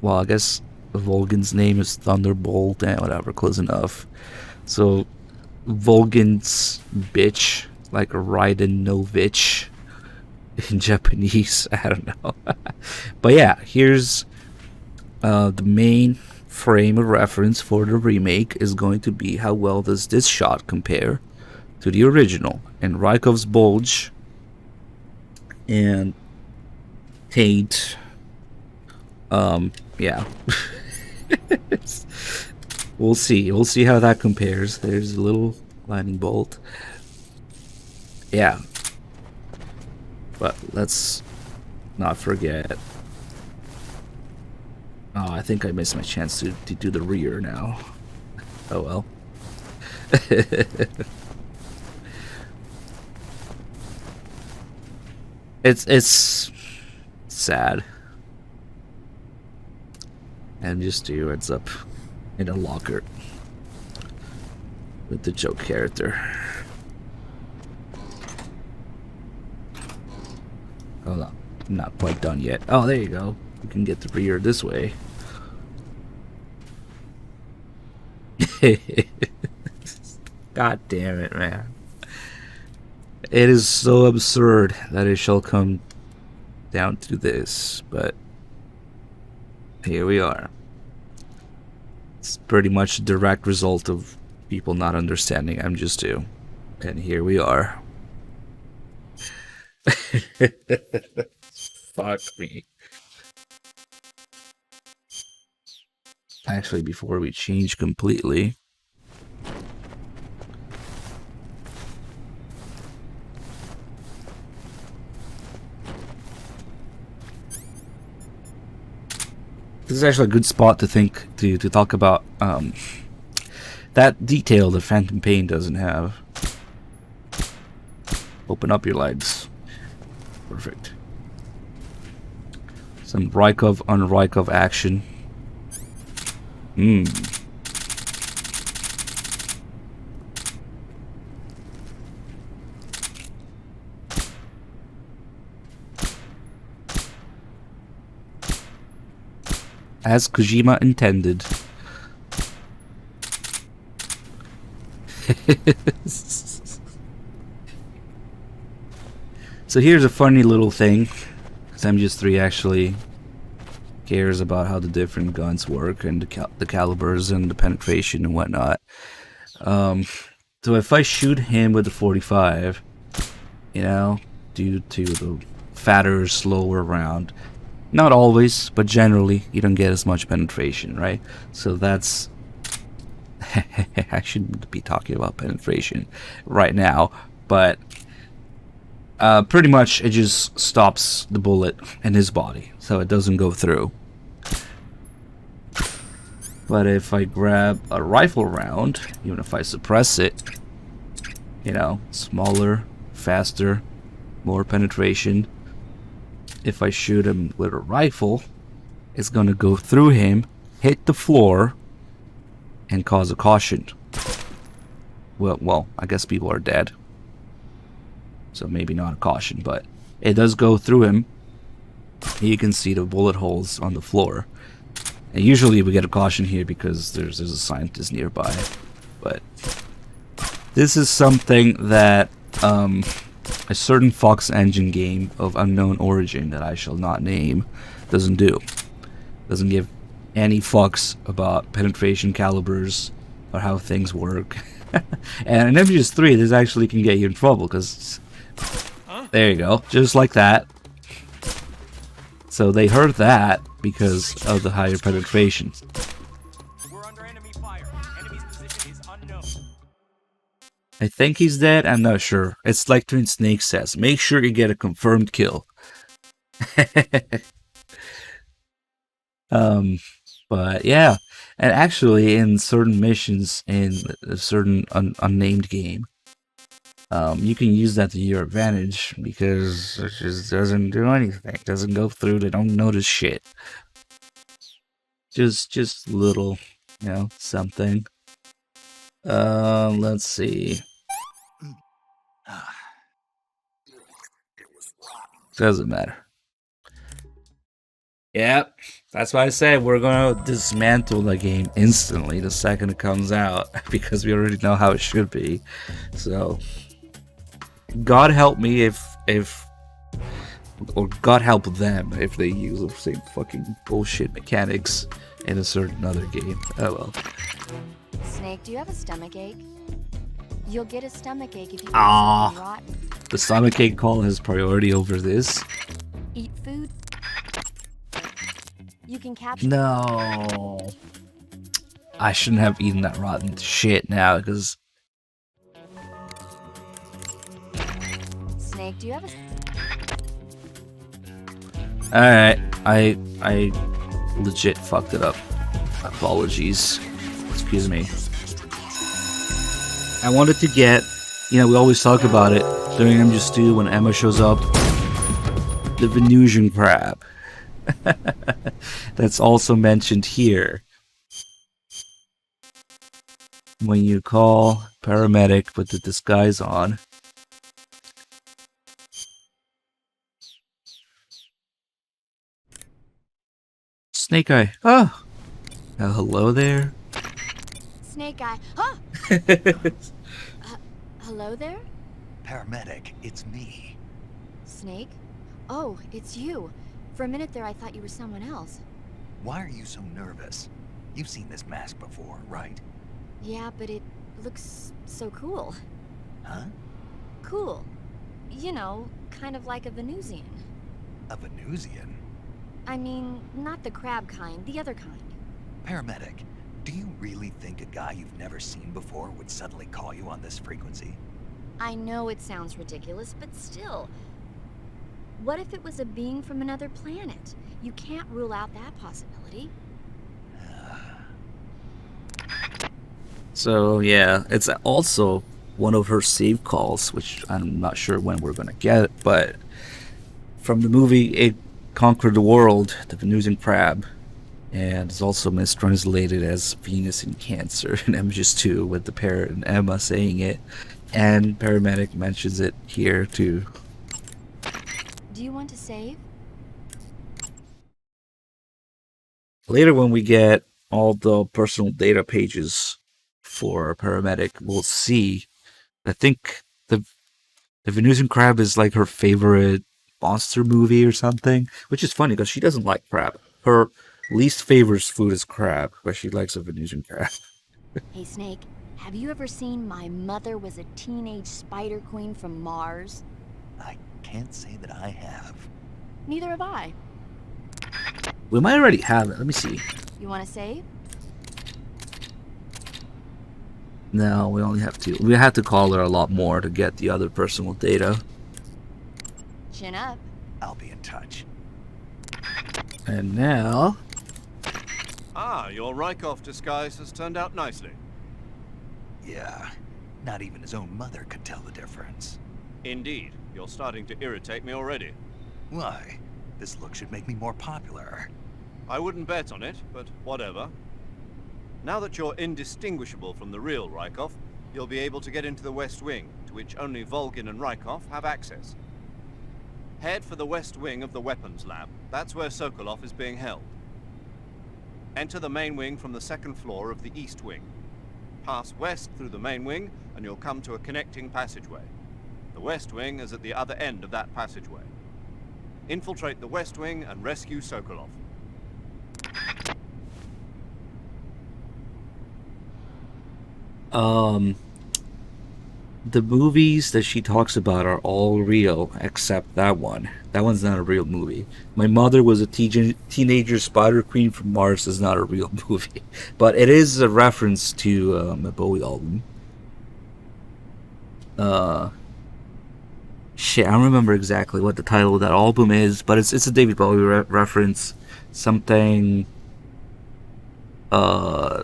Speaker 1: well, I guess Volgan's name is Thunderbolt and whatever, close enough. So Volgan's bitch, like Raiden Novich in Japanese. I don't know. But yeah, here's the main frame of reference for the remake is going to be how well does this shot compare to the original. And Rykov's bulge and taint, yeah. We'll see how that compares. There's a little lightning bolt. Yeah. But let's not forget. Oh, I think I missed my chance to do the rear now. Oh well. It's sad. And just ends up in a locker with the joke character. Hold on, I'm not quite done yet. Oh, there you go. You can get the rear this way. God damn it, man. It is so absurd that it shall come down to this, but here we are. It's pretty much a direct result of people not understanding MGS2. And here we are. Fuck me. Actually, before we change completely, this is actually a good spot to to talk about that detail that Phantom Pain doesn't have. Open up your legs. Perfect. Some Rykov on Rykov action. As Kojima intended. So here's a funny little thing, because MGS3 actually cares about how the different guns work and the calibers and the penetration and whatnot. So if I shoot him with the 45, you know, due to the fatter, slower round, not always, but generally, you don't get as much penetration, right? So that's... I shouldn't be talking about penetration right now, but pretty much it just stops the bullet in his body, so it doesn't go through. But if I grab a rifle round, even if I suppress it, you know, smaller, faster, more penetration. If I shoot him with a rifle, it's gonna go through him, hit the floor, and cause a caution. Well, I guess people are dead. So maybe not a caution, but it does go through him. You can see the bullet holes on the floor. And usually we get a caution here because there's a scientist nearby. But this is something that a certain Fox Engine game of unknown origin that I shall not name doesn't do. Doesn't give any fucks about penetration calibers or how things work. And in MGS3 this actually can get you in trouble because there you go, just like that. So they heard that because of the higher penetration.
Speaker 8: We're under enemy fire. Enemy's position is unknown.
Speaker 1: I think he's dead, I'm not sure. It's like Twin Snake says, make sure you get a confirmed kill. But yeah, and actually in certain missions in a certain unnamed game, you can use that to your advantage because it just doesn't do anything. It doesn't go through, they don't notice shit. Just little, you know, something. Let's see. Doesn't matter. Yep, that's why I said we're gonna dismantle the game instantly the second it comes out because we already know how it should be. So, God help me if, or God help them if they use the same fucking bullshit mechanics in a certain other game. Oh well.
Speaker 11: Snake, do you have a stomachache? You'll get a stomachache if you eat
Speaker 1: Ah.
Speaker 11: something rotten.
Speaker 1: The stomachache call has priority over this.
Speaker 11: Eat food. You can capture.
Speaker 1: No. I shouldn't have eaten that rotten shit now because
Speaker 11: Snake, do you have a?
Speaker 1: alright, I legit fucked it up. Apologies. Excuse me. I wanted to get, you know, we always talk about it during MG Stew when Emma shows up, the Venusian crab. That's also mentioned here. When you call paramedic with the disguise on. Snake Eye. Oh. Hello there.
Speaker 11: Snake Eye. Huh? Hello there?
Speaker 4: Paramedic, it's me.
Speaker 11: Snake? Oh, it's you. For a minute there, I thought you were someone else.
Speaker 4: Why are you so nervous? You've seen this mask before, right?
Speaker 11: Yeah, but it looks so cool.
Speaker 4: Huh?
Speaker 11: Cool. You know, kind of like a Venusian.
Speaker 4: A Venusian?
Speaker 11: I mean, not the crab kind, the other kind.
Speaker 4: Paramedic, do you really think a guy you've never seen before would suddenly call you on this frequency?
Speaker 11: I know it sounds ridiculous, but still. What if it was a being from another planet? You can't rule out that possibility.
Speaker 1: So yeah, it's also one of her save calls, which I'm not sure when we're gonna get, but from the movie It Conquered the World, the Venusian crab, and it's also mistranslated as Venus in Cancer in MGS2 with the parrot and Emma saying it, and paramedic mentions it here too.
Speaker 11: Do you want to save?
Speaker 1: Later when we get all the personal data pages for a paramedic, we'll see. I think the Venusian crab is like her favorite monster movie or something, which is funny because she doesn't like crab. Her least favorite food is crab, but she likes a Venusian crab.
Speaker 11: Hey Snake, have you ever seen My Mother Was a Teenage Spider Queen from Mars?
Speaker 4: I can't say that I have.
Speaker 11: Neither have I.
Speaker 1: We might already have it. Let me see.
Speaker 11: You want to save?
Speaker 1: No, we only have two. We have to call her a lot more to get the other personal data.
Speaker 11: Chin up.
Speaker 4: I'll be in touch.
Speaker 1: And now...
Speaker 10: Ah, your Rykov disguise has turned out nicely.
Speaker 4: Yeah, not even his own mother could tell the difference.
Speaker 10: Indeed, you're starting to irritate me already.
Speaker 4: Why? This look should make me more popular.
Speaker 10: I wouldn't bet on it, but whatever. Now that you're indistinguishable from the real Rykov, you'll be able to get into the West Wing, to which only Volgin and Rykov have access. Head for the West Wing of the Weapons Lab. That's where Sokolov is being held. Enter the main wing from the second floor of the East Wing. Pass west through the main wing, and you'll come to a connecting passageway. The West Wing is at the other end of that passageway. Infiltrate the West Wing and rescue Sokolov.
Speaker 1: The movies that she talks about are all real, except that one. That one's not a real movie. My Mother Was a Teenager Spider Queen from Mars is not a real movie. But it is a reference to a Bowie album. Shit, I don't remember exactly what the title of that album is, but it's a David Bowie reference. Something...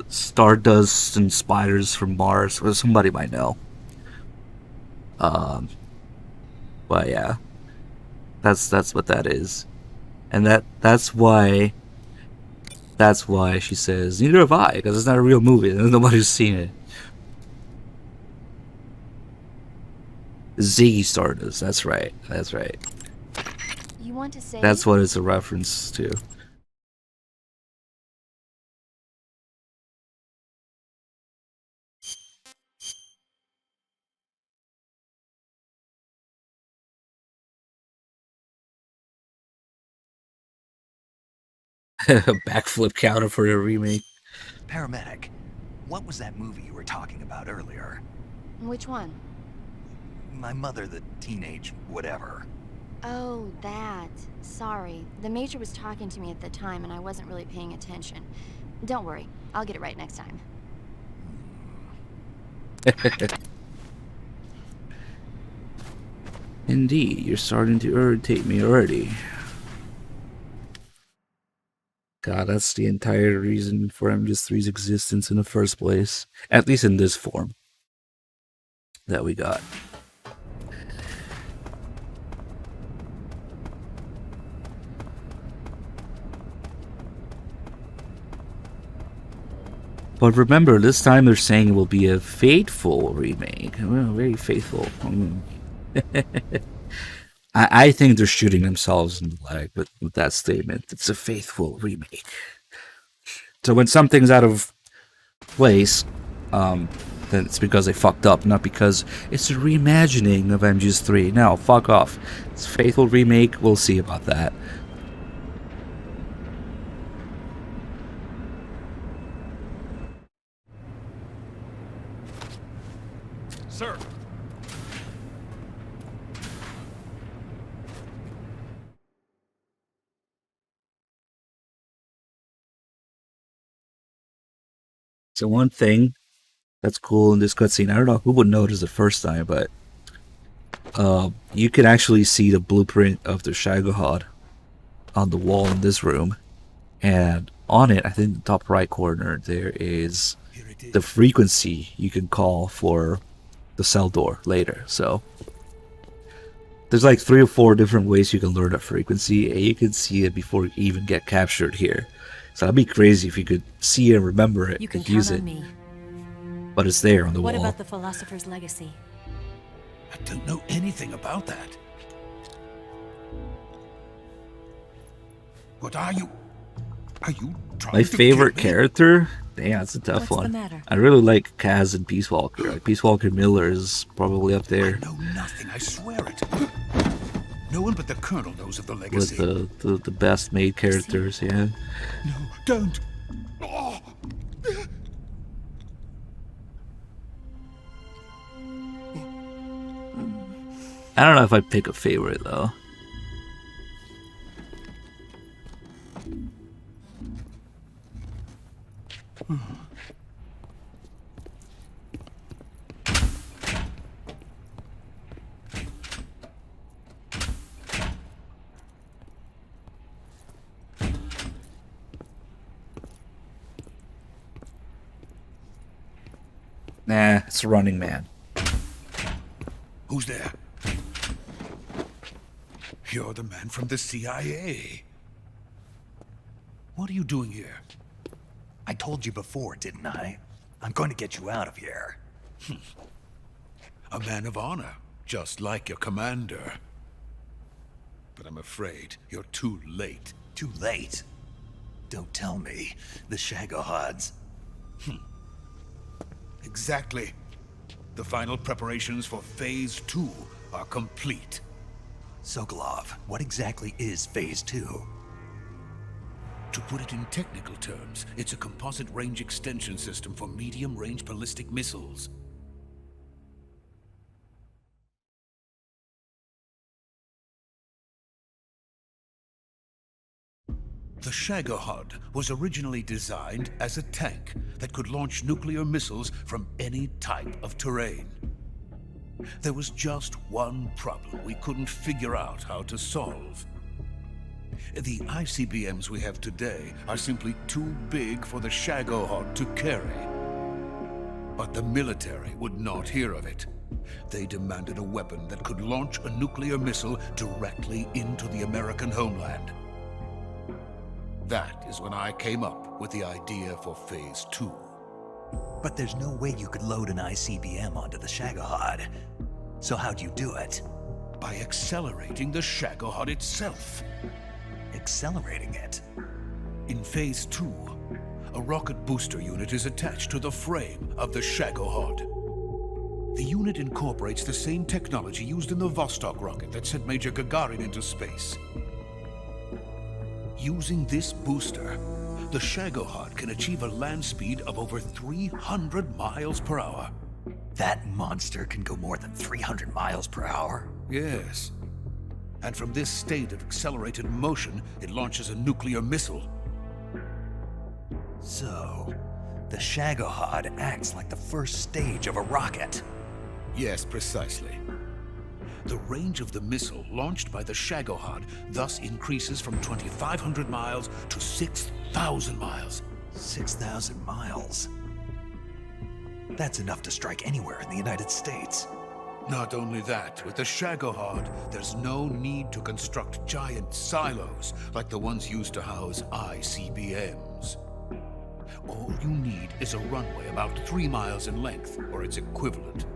Speaker 1: Stardust and Spiders from Mars, or somebody might know. But yeah, that's what that is, and that's why she says neither have I, because it's not a real movie and nobody's seen it. Ziggy Stardust, that's right.
Speaker 11: You want to say?
Speaker 1: That's what it's a reference to. A backflip counter for the remake.
Speaker 4: Paramedic, what was that movie you were talking about earlier?
Speaker 11: Which one?
Speaker 4: My mother, the teenage whatever.
Speaker 11: Oh, that. Sorry. The Major was talking to me at the time and I wasn't really paying attention. Don't worry. I'll get it right next time.
Speaker 1: Indeed, you're starting to irritate me already. God, that's the entire reason for MGS3's existence in the first place. At least in this form that we got. But remember, this time they're saying it will be a faithful remake. Well, very faithful. I think they're shooting themselves in the leg with that statement. It's a faithful remake. So when something's out of place, then it's because they fucked up, not because it's a reimagining of MGS3. No, fuck off. It's a faithful remake. We'll see about that.
Speaker 8: Sir.
Speaker 1: So one thing that's cool in this cutscene, I don't know who would notice the first time, but you can actually see the blueprint of the Shagohod on the wall in this room. And on it, I think the top right corner, there is the frequency you can call for the cell door later. So there's like 3 or 4 different ways you can learn that frequency, and you can see it before you even get captured here. So that'd be crazy if you could see it and remember it and use it.
Speaker 5: Me.
Speaker 1: But it's there on the wall.
Speaker 5: What about the philosopher's legacy?
Speaker 18: I don't know anything about that. What are you? Are you trying
Speaker 1: My
Speaker 18: to
Speaker 1: favorite
Speaker 18: kill me?
Speaker 1: character? Damn, that's a tough
Speaker 5: What's the
Speaker 1: one.
Speaker 5: matter?
Speaker 1: I really like Kaz and Peace Walker. Like, Peace Walker Miller is probably up there
Speaker 18: I know nothing, I swear it. No one but the Colonel knows of the
Speaker 1: with
Speaker 18: legacy.
Speaker 1: the best made characters, yeah.
Speaker 18: No, don't. Oh.
Speaker 1: I don't know if I'd pick a favorite though. Nah, it's Running Man.
Speaker 18: Who's there? You're the man from the CIA. What are you doing here?
Speaker 4: I told you before, didn't I? I'm going to get you out of here.
Speaker 18: A man of honor, just like your commander. But I'm afraid you're too late.
Speaker 4: Too late? Don't tell me. The Shagohods.
Speaker 18: Exactly. The final preparations for Phase 2 are complete.
Speaker 4: Sokolov, what exactly is Phase 2?
Speaker 18: To put it in technical terms, it's a composite range extension system for medium-range ballistic missiles. The Shagohod was originally designed as a tank that could launch nuclear missiles from any type of terrain. There was just one problem we couldn't figure out how to solve. The ICBMs we have today are simply too big for the Shagohod to carry. But the military would not hear of it. They demanded a weapon that could launch a nuclear missile directly into the American homeland. That is when I came up with the idea for Phase 2.
Speaker 4: But there's no way you could load an ICBM onto the Shagohod. So how'd you do it?
Speaker 18: by accelerating the Shagohod itself.
Speaker 4: Accelerating it?
Speaker 18: In Phase 2, a rocket booster unit is attached to the frame of the Shagohod. The unit incorporates the same technology used in the Vostok rocket that sent Major Gagarin into space. Using this booster, the Shagohod can achieve a land speed of over 300 miles per hour.
Speaker 4: That monster can go more than 300 miles per hour?
Speaker 18: Yes. And from this state of accelerated motion, it launches a nuclear missile.
Speaker 4: So, the Shagohod acts like the first stage of a rocket.
Speaker 18: Yes, precisely. The range of the missile launched by the Shagohod thus increases from 2,500 miles to 6,000 miles.
Speaker 4: 6,000 miles? That's enough to strike anywhere in the United States.
Speaker 18: Not only that, with the Shagohod, there's no need to construct giant silos like the ones used to house ICBMs. All you need is a runway about 3 miles in length, or its equivalent.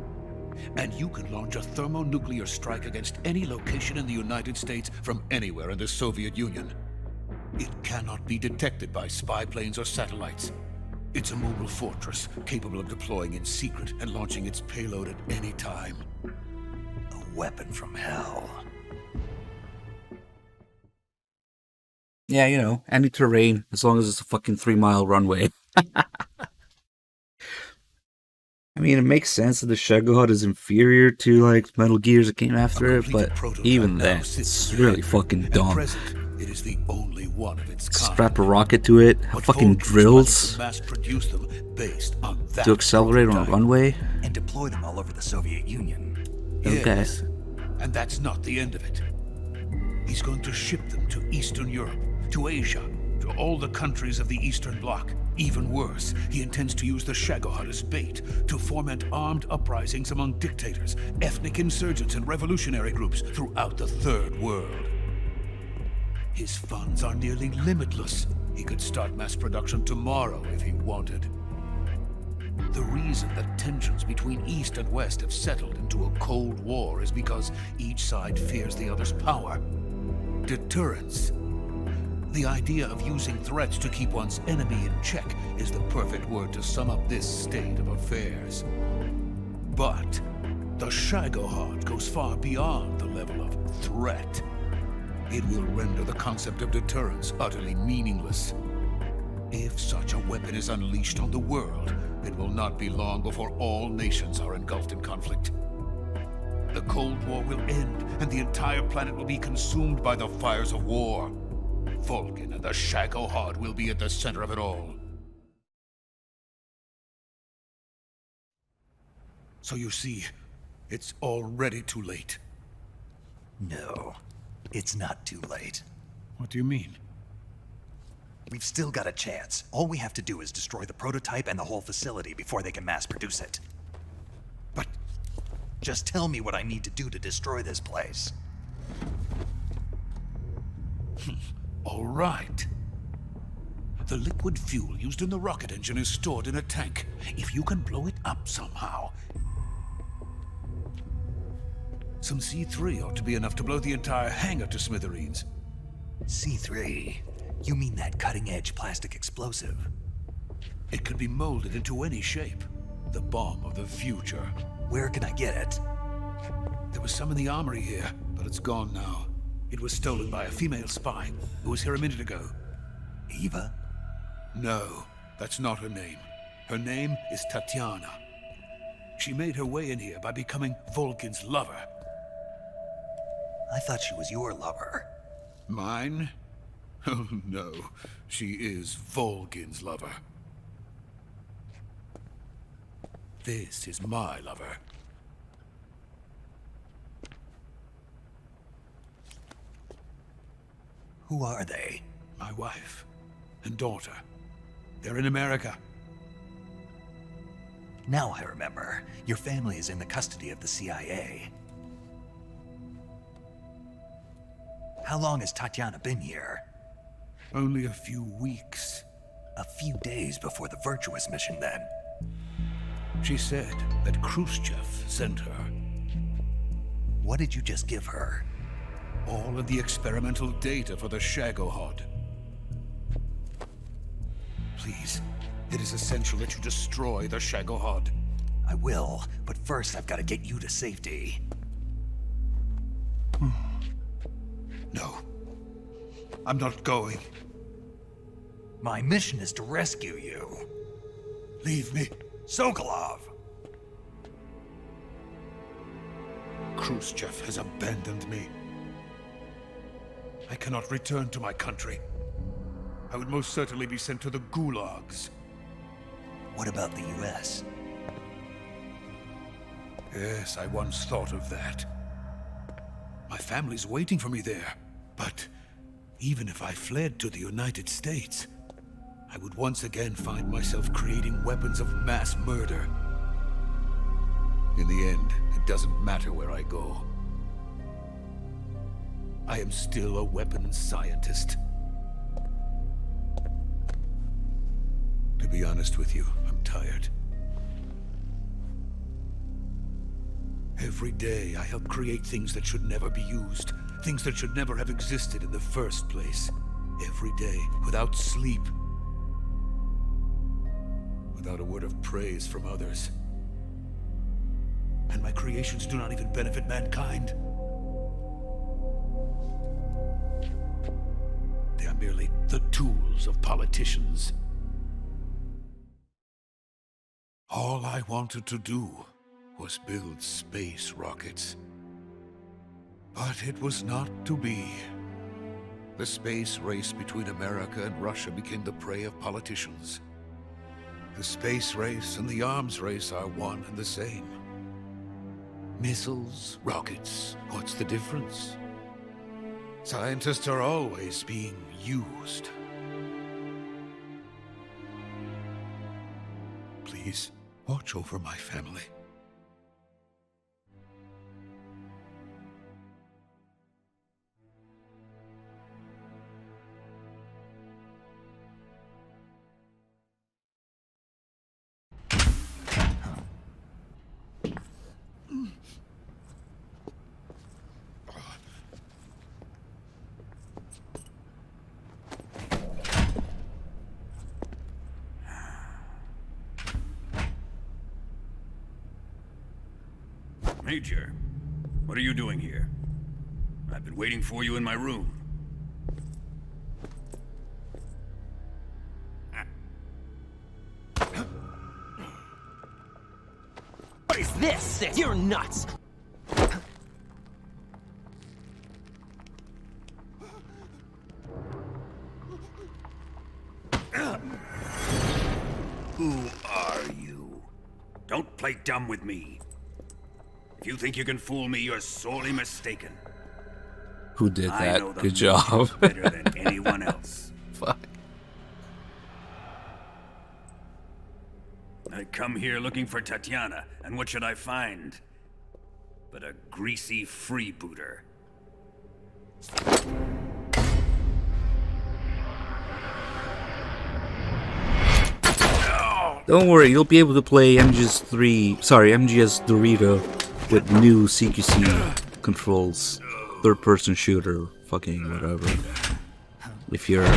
Speaker 18: And you can launch a thermonuclear strike against any location in the United States from anywhere in the Soviet Union. It cannot be detected by spy planes or satellites. It's a mobile fortress, capable of deploying in secret and launching its payload at any time.
Speaker 4: A weapon from hell.
Speaker 1: Yeah, you know, any terrain, as long as it's a fucking 3-mile runway. I mean, it makes sense that the Shagohod is inferior to, like, Metal Gears that came after it, but even then, it's really fucking dumb.
Speaker 18: It is the only one of its kind.
Speaker 1: Strap a rocket to it, have fucking drills
Speaker 18: mass-produce them based on that
Speaker 1: to accelerate on a runway.
Speaker 4: And deploy them all over the Soviet Union.
Speaker 1: Okay.
Speaker 18: Yes, and that's not the end of it. He's going to ship them to Eastern Europe, to Asia, to all the countries of the Eastern Bloc. Even worse, he intends to use the Shagohod as bait to foment armed uprisings among dictators, ethnic insurgents, and revolutionary groups throughout the Third World. His funds are nearly limitless. He could start mass production tomorrow if he wanted. The reason that tensions between East and West have settled into a Cold War is because each side fears the other's power. Deterrence. The idea of using threats to keep one's enemy in check is the perfect word to sum up this state of affairs. But the Shagohod goes far beyond the level of threat. It will render the concept of deterrence utterly meaningless. If such a weapon is unleashed on the world, it will not be long before all nations are engulfed in conflict. The Cold War will end, and the entire planet will be consumed by the fires of war. Vulcan and the Shagohod will be at the center of it all. So you see, it's already too late.
Speaker 4: No, it's not too late.
Speaker 18: What do you mean?
Speaker 4: We've still got a chance. All we have to do is destroy the prototype and the whole facility before they can mass produce it. But just tell me what I need to do to destroy this place.
Speaker 18: All right. The liquid fuel used in the rocket engine is stored in a tank. If you can blow it up somehow. Some C3 ought to be enough to blow the entire hangar to smithereens.
Speaker 4: C3? You mean that cutting-edge plastic explosive?
Speaker 18: It could be molded into any shape. The bomb of the future.
Speaker 4: Where can I get it?
Speaker 18: There was some in the armory here, but it's gone now. It was stolen by a female spy who was here a minute ago.
Speaker 4: Eva?
Speaker 18: No, that's not her name. Her name is Tatiana. She made her way in here by becoming Vulcan's lover.
Speaker 4: I thought she was your lover.
Speaker 18: Mine? Oh no, she is Vulcan's lover. This is my lover.
Speaker 4: Who are they?
Speaker 18: My wife and daughter. They're in America.
Speaker 4: Now I remember. Your family is in the custody of the CIA. How long has Tatiana been here?
Speaker 18: Only a few weeks.
Speaker 4: A few days before the Virtuous mission, then.
Speaker 18: She said that Khrushchev sent her.
Speaker 4: What did you just give her?
Speaker 18: All of the experimental data for the Shagohod. Please, it is essential that you destroy the Shagohod.
Speaker 4: I will, but first I've got to get you to safety.
Speaker 18: No. I'm not going.
Speaker 4: My mission is to rescue you.
Speaker 18: Leave me.
Speaker 4: Sokolov!
Speaker 18: Khrushchev has abandoned me. I cannot return to my country. I would most certainly be sent to the gulags.
Speaker 4: What about the US?
Speaker 18: Yes, I once thought of that. My family's waiting for me there. But even if I fled to the United States, I would once again find myself creating weapons of mass murder. In the end, it doesn't matter where I go. I am still a weapons scientist. To be honest with you, I'm tired. Every day, I help create things that should never be used. Things that should never have existed in the first place. Every day, without sleep. Without a word of praise from others. And my creations do not even benefit mankind. They are merely the tools of politicians. All I wanted to do was build space rockets. But it was not to be. The space race between America and Russia became the prey of politicians. The space race and the arms race are one and the same. Missiles, rockets, what's the difference? Scientists are always being used. Please, watch over my family.
Speaker 6: Major, what are you doing here? I've been waiting for you in my room.
Speaker 15: What is this? You're nuts!
Speaker 6: Who are you? Don't play dumb with me. If you think you can fool me, you're sorely mistaken.
Speaker 1: Who did
Speaker 6: I
Speaker 1: that?
Speaker 6: know the
Speaker 1: Good job.
Speaker 6: Major better than anyone else.
Speaker 1: Fuck.
Speaker 6: I come here looking for Tatiana, and what should I find? But a greasy freebooter.
Speaker 1: Don't worry, you'll be able to play MGS Dorito with new CQC controls. Third-person shooter, fucking whatever. If you're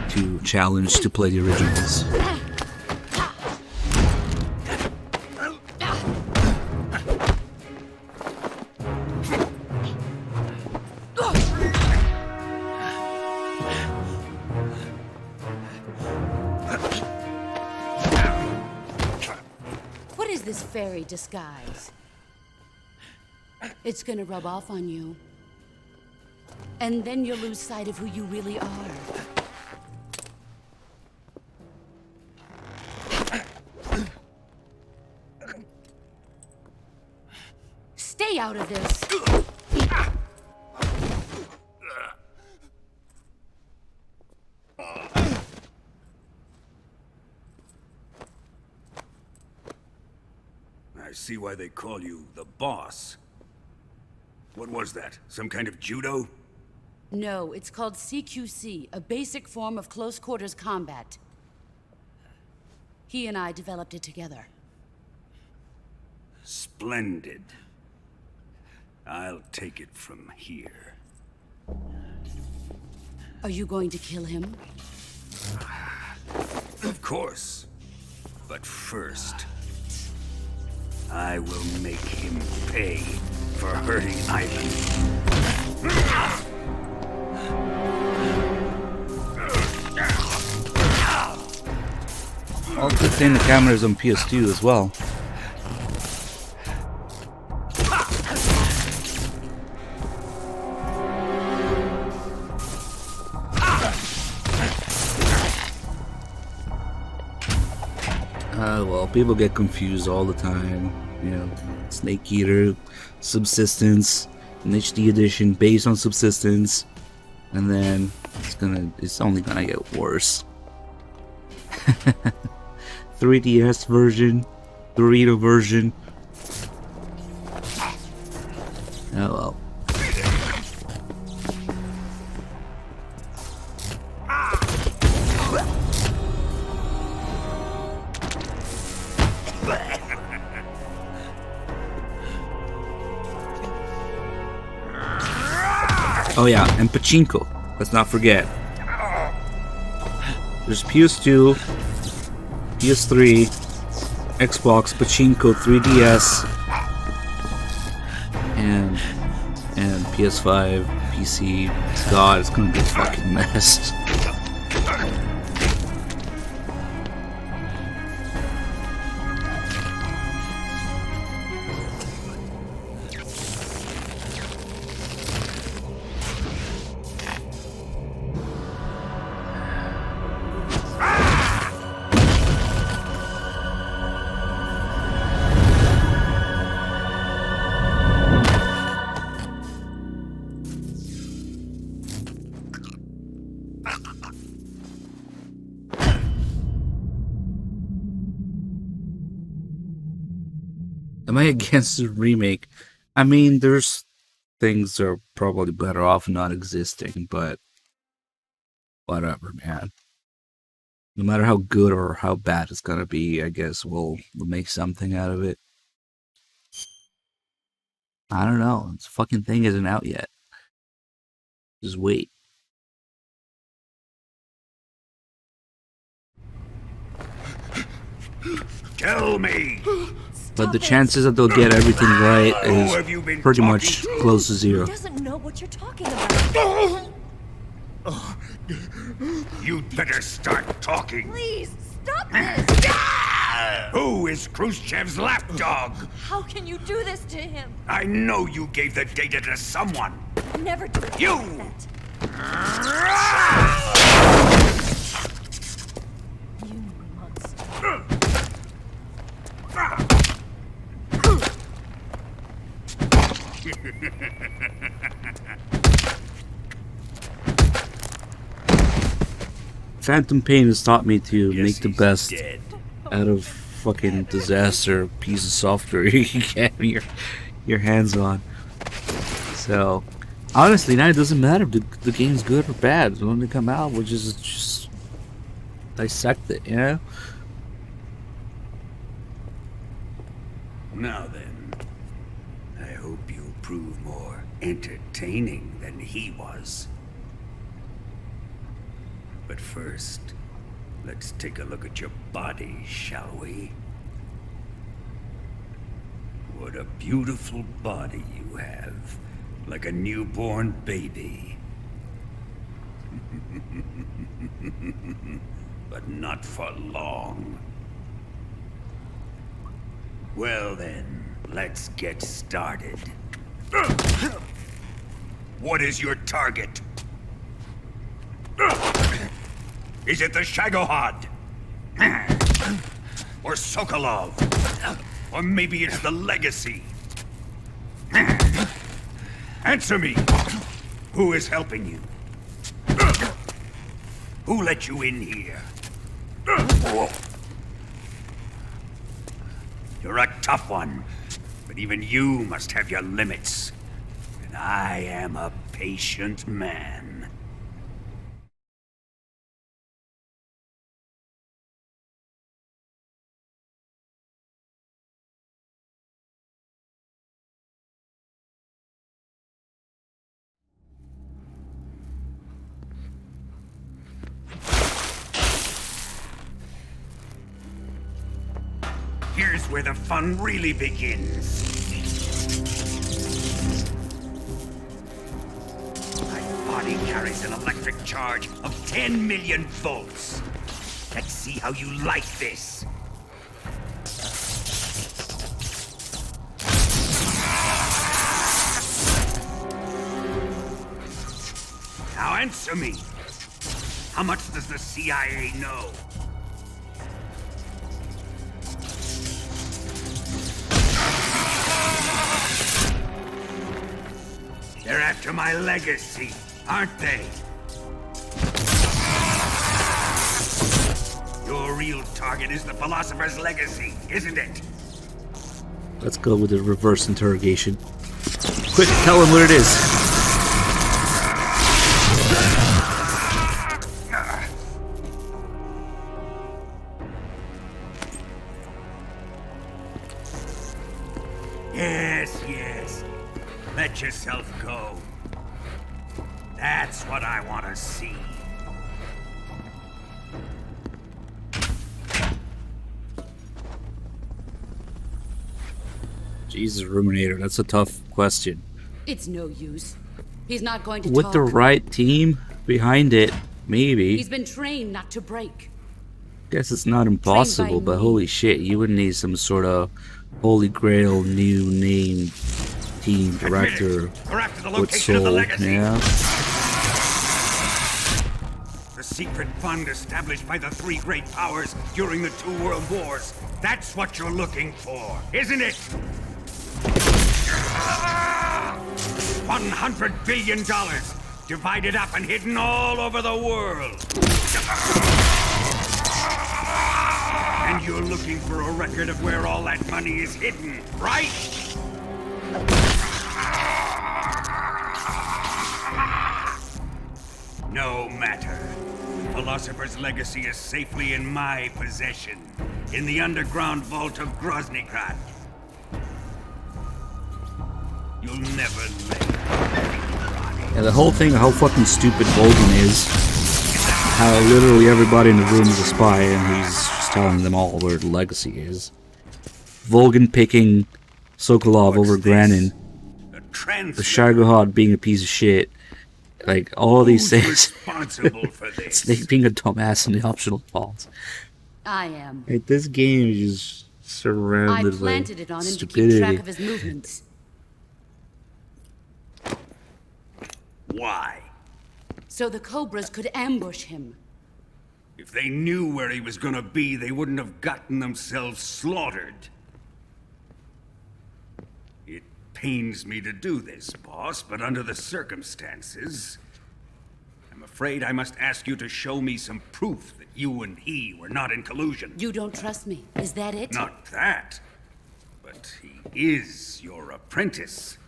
Speaker 1: too challenged to play the originals.
Speaker 17: What is this fairy disguise? It's gonna rub off on you. And then you'll lose sight of who you really are. Stay out of this!
Speaker 6: I see why they call you the boss. What was that? Some kind of judo?
Speaker 17: No, it's called CQC, a basic form of close quarters combat. He and I developed it together.
Speaker 6: Splendid. I'll take it from here.
Speaker 17: Are you going to kill him?
Speaker 6: Of course. But first, I will make him pay for hurting Ivan.
Speaker 1: Well, good thing the camera is on PS2 as well. Well, people get confused all the time. You know, Snake Eater, Subsistence, an HD edition based on Subsistence, and then it's only gonna get worse. 3DS version, Dorito version. Oh well. Oh yeah, and pachinko. Let's not forget. There's PS2, PS3, Xbox, pachinko, 3DS, and PS5, PC. God, it's gonna be a fucking mess. Am I against the remake? I mean, there's things that are probably better off not existing, but whatever, man. No matter how good or how bad it's gonna be, I guess we'll make something out of it. I don't know. This fucking thing isn't out yet. Just wait.
Speaker 6: Tell me!
Speaker 1: But the chances that they'll get everything right is pretty much close to zero.
Speaker 5: He doesn't know what you're talking about.
Speaker 6: You'd better start talking.
Speaker 12: Please, stop this!
Speaker 6: Who is Khrushchev's lapdog?
Speaker 12: How can you do this to him?
Speaker 6: I know you gave the data to someone.
Speaker 12: Never do it
Speaker 6: You!
Speaker 12: like that. You monster.
Speaker 1: Phantom Pain has taught me to make the best out of fucking disaster piece of software you can get your hands on. So, honestly, now it doesn't matter if the game's good or bad. When they come out, we'll just dissect it, you know?
Speaker 6: Now then, I hope you'll prove more entertaining than he was. But first, let's take a look at your body, shall we? What a beautiful body you have, like a newborn baby. But not for long. Well then, let's get started. What is your target? Is it the Shagohod? Or Sokolov? Or maybe it's the Legacy? Answer me! Who is helping you? Who let you in here? You're a tough one, but even you must have your limits. And I am a patient man. Here's where the fun really begins. My body carries an electric charge of 10 million volts. Let's see how you like this. Now answer me. How much does the CIA know? They're after my legacy, aren't they? Your real target is the Philosopher's legacy, isn't it?
Speaker 1: Let's go with the reverse interrogation. Quick, tell him what it is.
Speaker 6: Yes. Let yourself go. That's what I want to see.
Speaker 1: Jesus, Ruminator, that's a tough question.
Speaker 17: It's no use. He's not going to
Speaker 1: With
Speaker 17: talk.
Speaker 1: the right team behind it, maybe.
Speaker 17: He's been trained not to break.
Speaker 1: Guess it's not impossible, but holy shit, you would need some sort of holy grail new name team director with soul, yeah.
Speaker 6: The secret fund established by the three great powers during the 2 world wars. That's what you're looking for, isn't it? $100 billion divided up and hidden all over the world. And you're looking for a record of where all that money is hidden, right? No matter. Philosopher's legacy is safely in my possession, in the underground vault of Groznygrad. You'll never lay.
Speaker 1: Yeah, the whole thing of how fucking stupid Volgin is, how literally everybody in the room is a spy and he's just telling them all where the legacy is. Volgin picking Sokolov over Granin. The Shagohod being a piece of shit. Like, all these things.
Speaker 6: Responsible for this?
Speaker 1: Snake being a dumbass in the optional falls.
Speaker 17: I am.
Speaker 1: Like, this game is just
Speaker 17: I
Speaker 1: surrounded by
Speaker 17: planted it on him to keep
Speaker 1: stupidity.
Speaker 17: track of his movements.
Speaker 6: Why?
Speaker 17: So the Cobras could ambush him.
Speaker 6: If they knew where he was gonna be, they wouldn't have gotten themselves slaughtered. It pains me to do this, boss, but under the circumstances, I'm afraid I must ask you to show me some proof that you and he were not in collusion.
Speaker 17: You don't trust me, is that it?
Speaker 6: Not that, but he is your apprentice.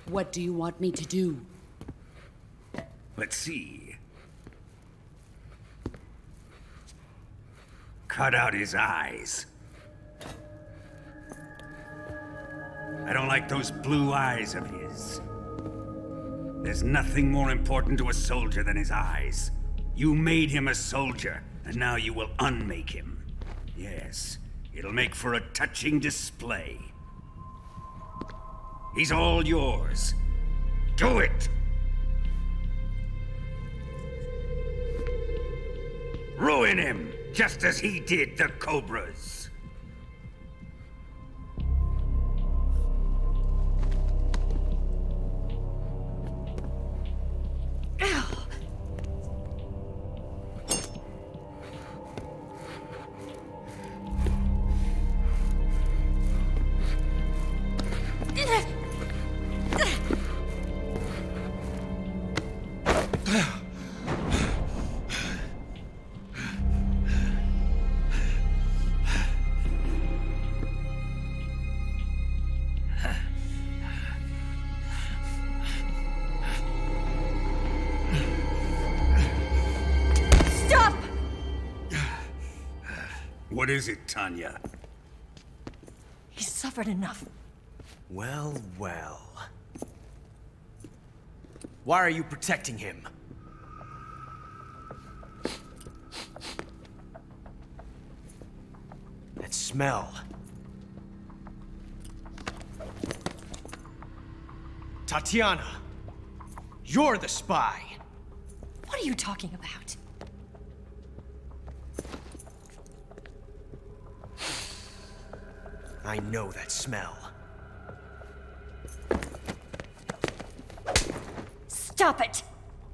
Speaker 17: What do you want me to do?
Speaker 6: Let's see. Cut out his eyes. I don't like those blue eyes of his. There's nothing more important to a soldier than his eyes. You made him a soldier, and now you will unmake him. Yes, it'll make for a touching display. He's all yours. Do it! Ruin him, just as he did the Cobras. What is it, Tanya?
Speaker 12: He's suffered enough.
Speaker 15: Well, well. Why are you protecting him? That smell. Tatiana, you're the spy.
Speaker 12: What are you talking about?
Speaker 15: I know that smell.
Speaker 12: Stop it!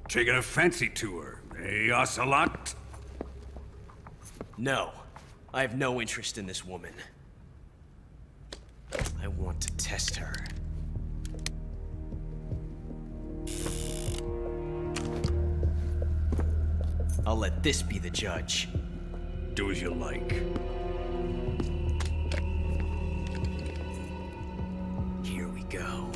Speaker 6: Taking a fancy to her, eh, Ocelot?
Speaker 15: No, I have no interest in this woman. I want to test her. I'll let this be the judge.
Speaker 6: Do as you like.
Speaker 15: Here we go.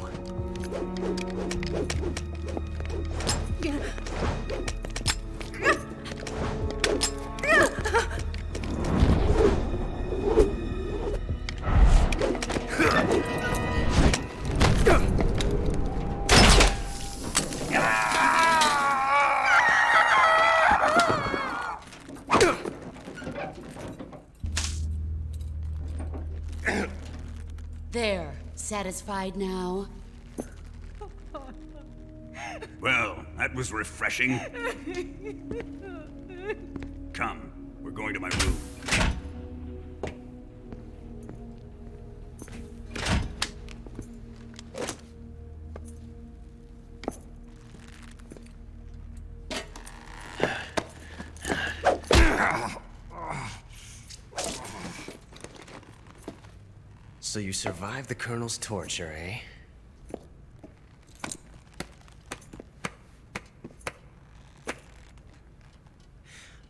Speaker 17: There, satisfied now?
Speaker 6: Well, that was refreshing. Come, we're going to my room.
Speaker 15: So you survived the Colonel's torture, eh?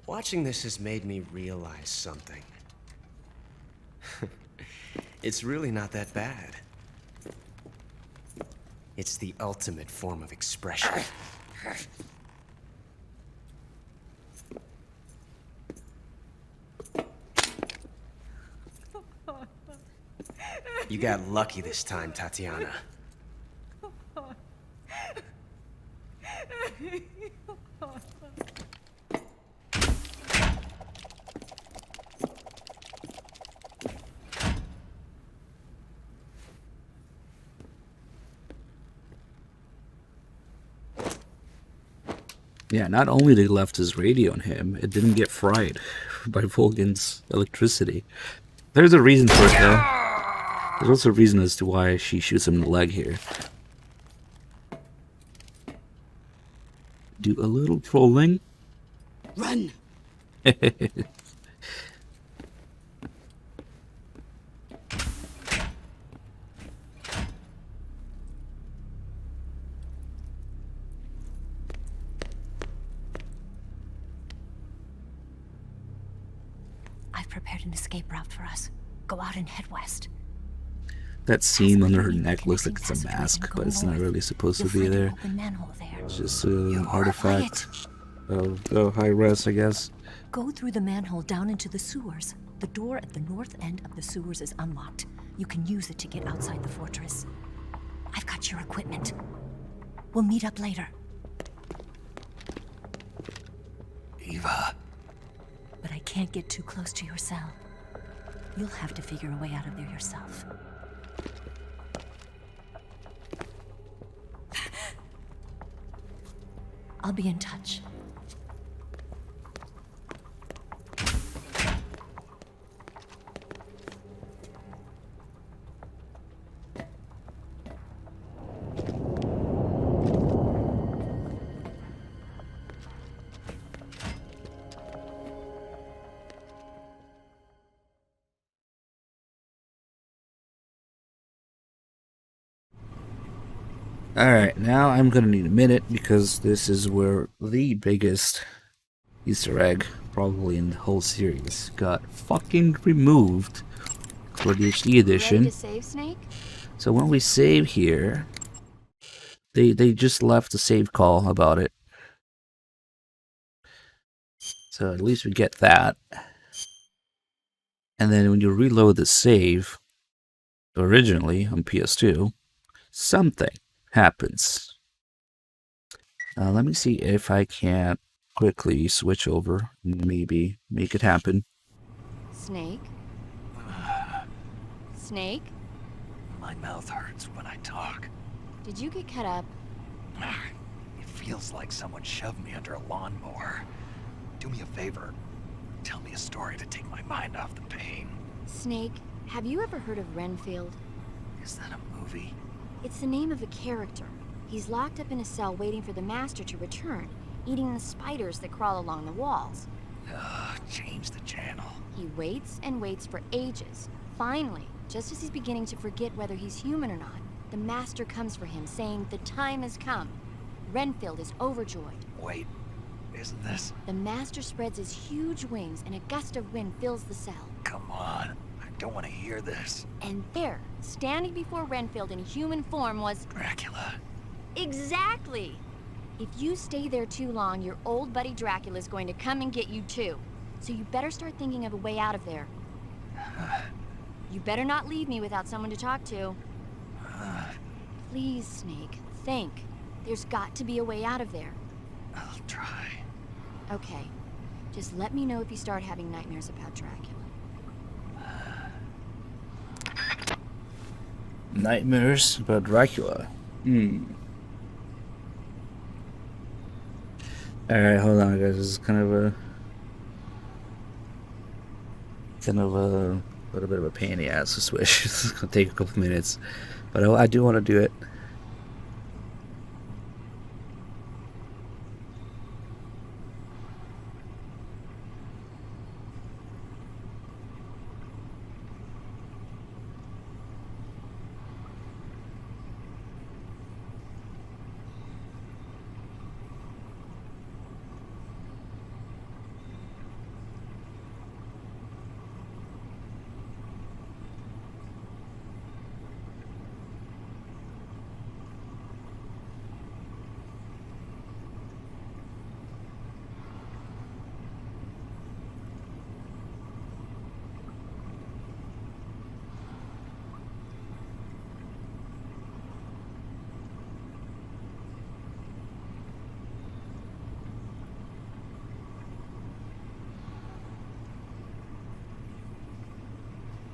Speaker 15: Watching this has made me realize something. It's really not that bad. It's the ultimate form of expression. You got lucky this time, Tatiana.
Speaker 1: Yeah, not only they left his radio on him, it didn't get fried by Vulcan's electricity. There's a reason for it, though. There's also a reason as to why she shoots him in the leg here. Do a little trolling.
Speaker 17: Run!
Speaker 5: I've prepared an escape route for us. Go out and head west.
Speaker 1: That seam under her neck looks like it's a mask, but it's not really supposed to be there. It's just an artifact of the high res, I guess.
Speaker 5: Go through the manhole down into the sewers. The door at the north end of the sewers is unlocked. You can use it to get outside the fortress. I've got your equipment. We'll meet up later.
Speaker 9: Eva.
Speaker 5: But I can't get too close to your cell. You'll have to figure a way out of there yourself. I'll be in touch.
Speaker 1: Alright, now I'm gonna need a minute because this is where the biggest Easter egg, probably in the whole series, got fucking removed for the HD edition.
Speaker 11: Ready to save, Snake?
Speaker 1: So when we save here, they just left a save call about it. So at least we get that. And then when you reload the save, originally on PS2, something happens. Let me see if I can't quickly switch over and maybe make it happen.
Speaker 11: Snake? Snake?
Speaker 9: My mouth hurts when I talk.
Speaker 11: Did you get cut up?
Speaker 4: It feels like someone shoved me under a lawnmower. Do me a favor. Tell me a story to take my mind off the pain.
Speaker 11: Snake, have you ever heard of Renfield?
Speaker 4: Is that a movie?
Speaker 11: It's the name of a character. He's locked up in a cell waiting for the master to return, eating the spiders that crawl along the walls.
Speaker 4: Change the channel.
Speaker 11: He waits and waits for ages. Finally, just as he's beginning to forget whether he's human or not, the master comes for him, saying the time has come. Renfield is overjoyed.
Speaker 4: Wait, isn't this?
Speaker 11: The master spreads his huge wings and a gust of wind fills the cell.
Speaker 4: Come on, I don't want to hear this.
Speaker 11: And there, standing before Renfield in human form was...
Speaker 4: Dracula.
Speaker 11: Exactly! If you stay there too long, your old buddy Dracula's going to come and get you too. So you better start thinking of a way out of there. You better not leave me without someone to talk to. Please, Snake, think. There's got to be a way out of there.
Speaker 4: I'll try.
Speaker 11: Okay. Just let me know if you start having nightmares about Dracula.
Speaker 1: Nightmares about Dracula. Alright, hold on guys, this is kind of a little bit of a pain in the ass to switch. It's gonna take a couple minutes, but I do want to do it.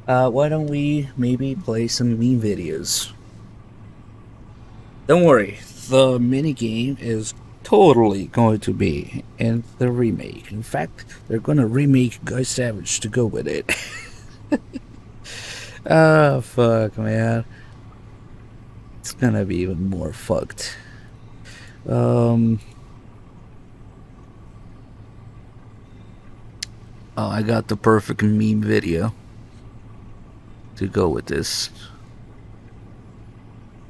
Speaker 1: Why don't we maybe play some meme videos? Don't worry, the minigame is totally going to be in the remake. In fact, they're gonna remake Guy Savage to go with it. Oh, fuck, man. It's gonna be even more fucked. Oh, I got the perfect meme video to go with this.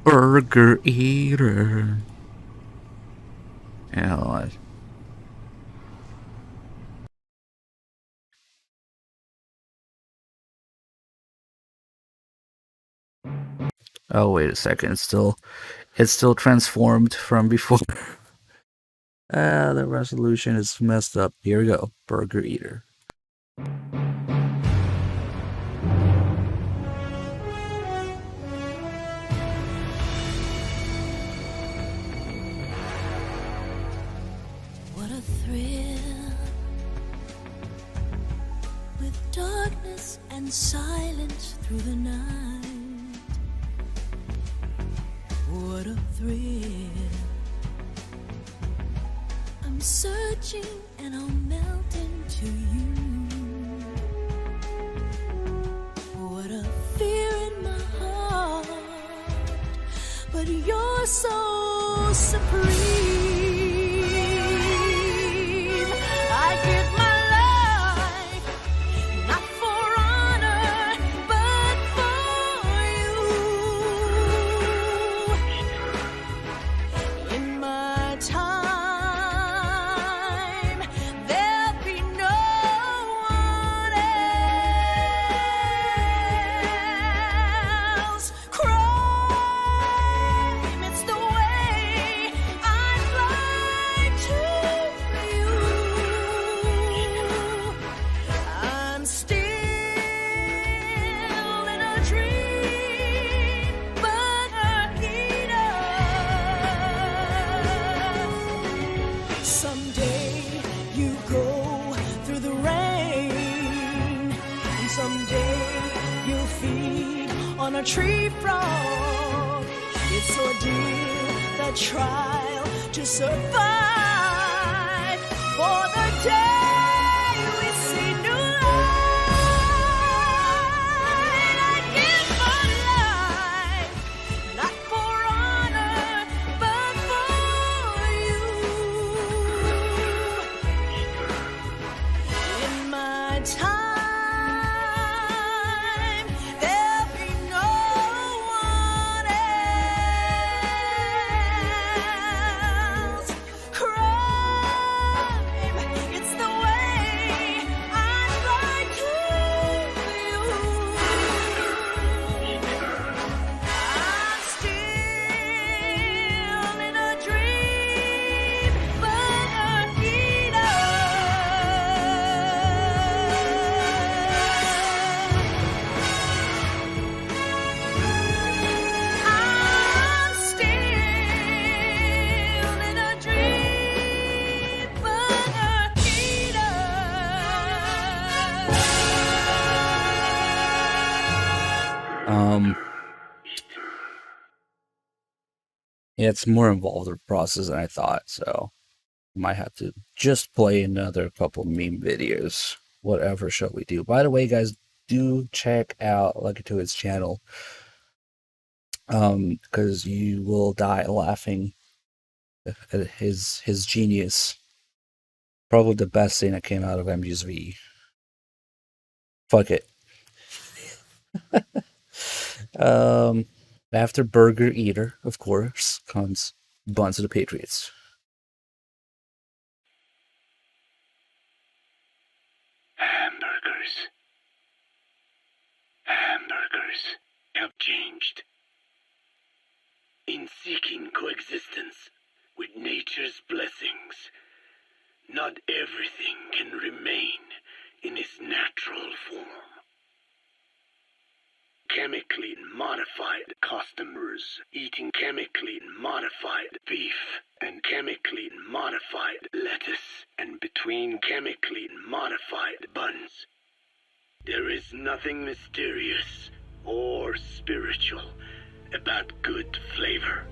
Speaker 1: Burger Eater. And oh, wait a second, it's still transformed from before. The resolution is messed up. Here we go. Burger Eater.
Speaker 19: What a thrill, with darkness and silence through the night. What a thrill, I'm searching and I'll melt into you. What a fear in my heart, but you're so supreme. I give my life, not for honor, but for you. In my time, there'll be no one else. Crime, it's the way I'd like to you. I'm still in a dream, burger eater. Someday you go through the rain, and someday you'll feed on a tree frog. It's ordeal, the trial to survive. For the day we see new light, I give my life, not for honor, but for you. In my time, there'll be no one else. Crime, it's the way I'd like to you. I'm still in a dream, but a heater. I'm still in a dream, but a heater.
Speaker 1: Yeah, it's more involved of a process than I thought, so might have to just play another couple meme videos. Whatever shall we do? By the way, guys, do check out Lucky Toad's channel. Because you will die laughing at his genius. Probably the best thing that came out of MGSV. Fuck it. After Burger Eater, of course, comes Buns of the Patriots.
Speaker 9: Hamburgers. Hamburgers have changed. In seeking coexistence with nature's blessings, not everything can remain in its natural form. Chemically modified customers eating chemically modified beef and chemically modified lettuce and between chemically modified buns. There is nothing mysterious or spiritual about good flavor.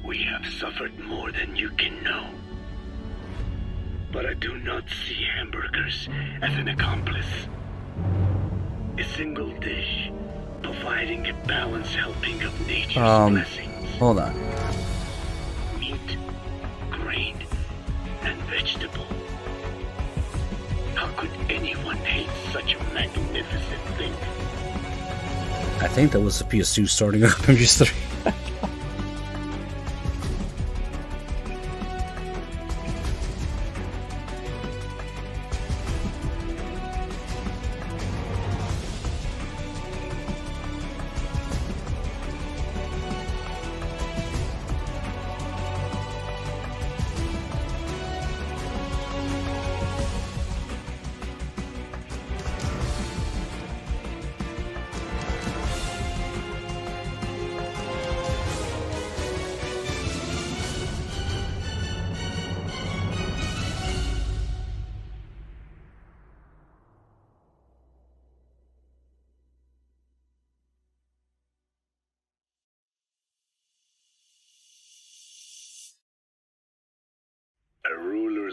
Speaker 9: We have suffered more than you can know. But I do not see hamburgers as an accomplice. A single dish, providing a balanced helping of nature's blessings.
Speaker 1: Hold on.
Speaker 9: Meat, grain, and vegetable. How could anyone hate such a magnificent thing?
Speaker 1: I think that was the PS2 starting up MGS3.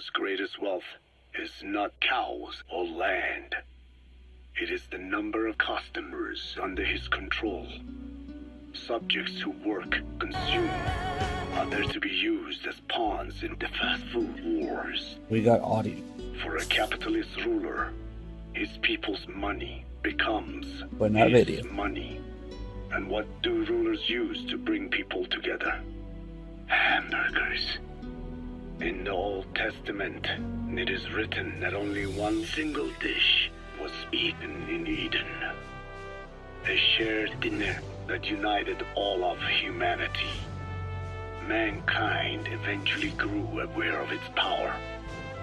Speaker 9: ruler's greatest wealth is not cows or land. It is the number of customers under his control. Subjects who work, consume, are there to be used as pawns in the fast food wars.
Speaker 1: We got audio.
Speaker 9: For a capitalist ruler, his people's money becomes
Speaker 1: But not
Speaker 9: his
Speaker 1: video.
Speaker 9: money. And what do rulers use to bring people together? Hamburgers. In the Old Testament, it is written that only one single dish was eaten in Eden. A shared dinner that united all of humanity. Mankind eventually grew aware of its power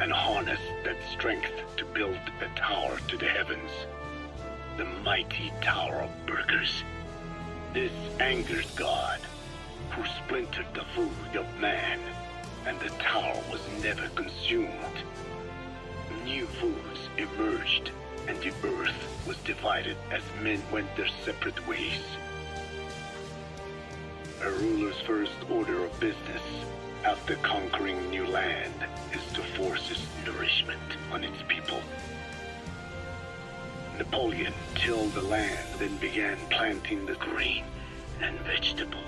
Speaker 9: and harnessed that strength to build a tower to the heavens. The mighty Tower of Burgers. This angered God, who splintered the food of man, and the tower was never consumed. New foods emerged, and the earth was divided as men went their separate ways. A ruler's first order of business after conquering new land is to force his nourishment on its people. Napoleon tilled the land, then began planting the grain and vegetables.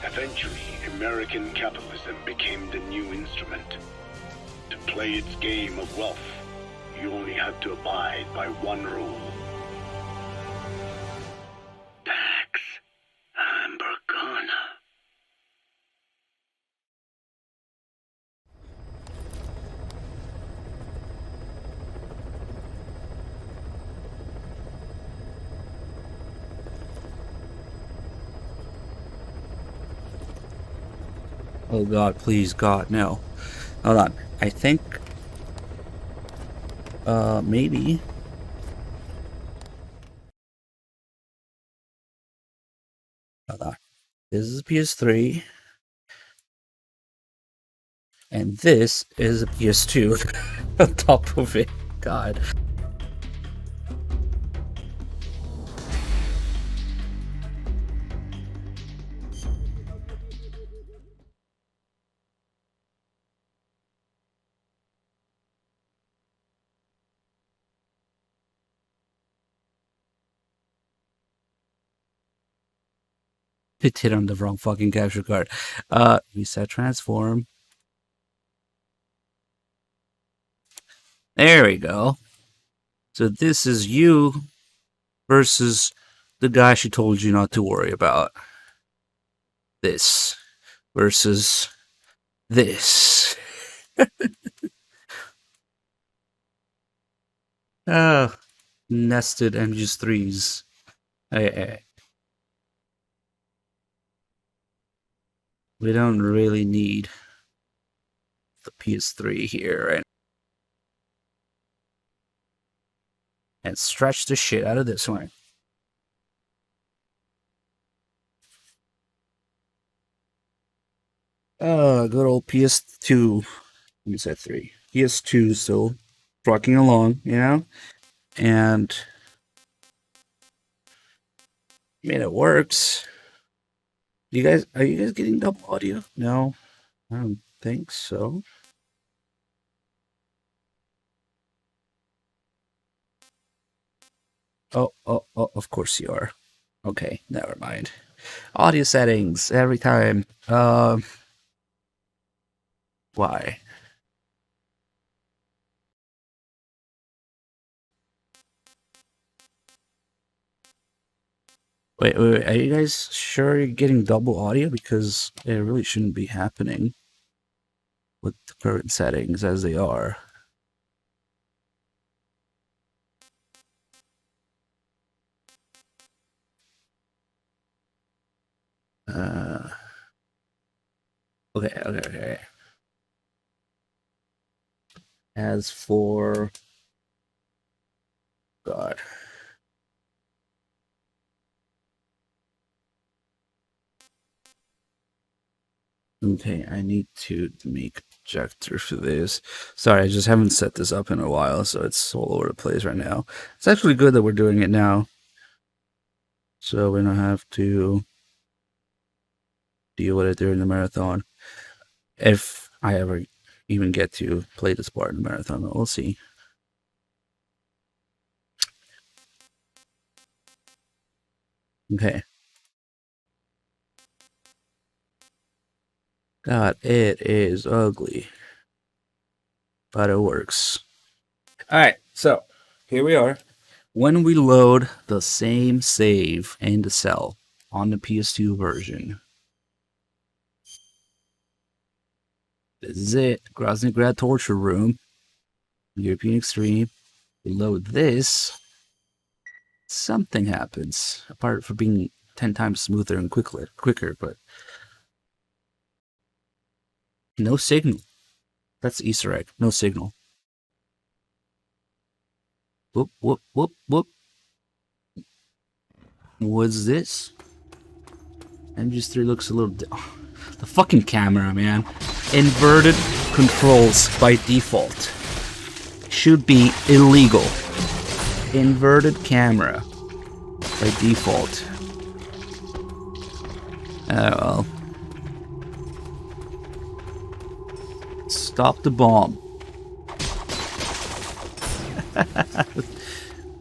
Speaker 9: Eventually, American capitalism became the new instrument. To play its game of wealth, you only had to abide by one rule. Pax Americana.
Speaker 1: Oh God, please, God, no. Hold on. I think... maybe... Hold on. This is PS3. And this is a PS2 on top of it. God. It hit on the wrong fucking capture card. Reset transform. There we go. So this is you versus the guy she told you not to worry about. This versus this. Nested MGS3s. Hey. We don't really need the PS3 here, right? And stretch the shit out of this one. Good old PS2. Let me say 3. PS2 still trucking along, you know? And I mean, it works. Are you guys getting double audio? No, I don't think so. Oh, of course you are. Okay, never mind. Audio settings every time. Why? Wait, are you guys sure you're getting double audio? Because it really shouldn't be happening with the current settings as they are. Okay. As for... God. Okay, I need to make a projector for this. Sorry, I just haven't set this up in a while, so it's all over the place right now. It's actually good that we're doing it now. So we don't have to deal with it during the marathon. If I ever even get to play this part in the marathon, but we'll see. Okay. God, it is ugly. But it works. Alright, so here we are. When we load the same save in the cell on the PS2 version. This is it. Groznyj Torture Room. European Extreme. We load this. Something happens. Apart from being 10 times smoother and quicker, but no signal. That's the Easter egg. No signal. Whoop, whoop, whoop, whoop. What's this? MGS3 looks a little... The fucking camera, man. Inverted controls by default. Should be illegal. Inverted camera by default. Oh well. Stop the bomb.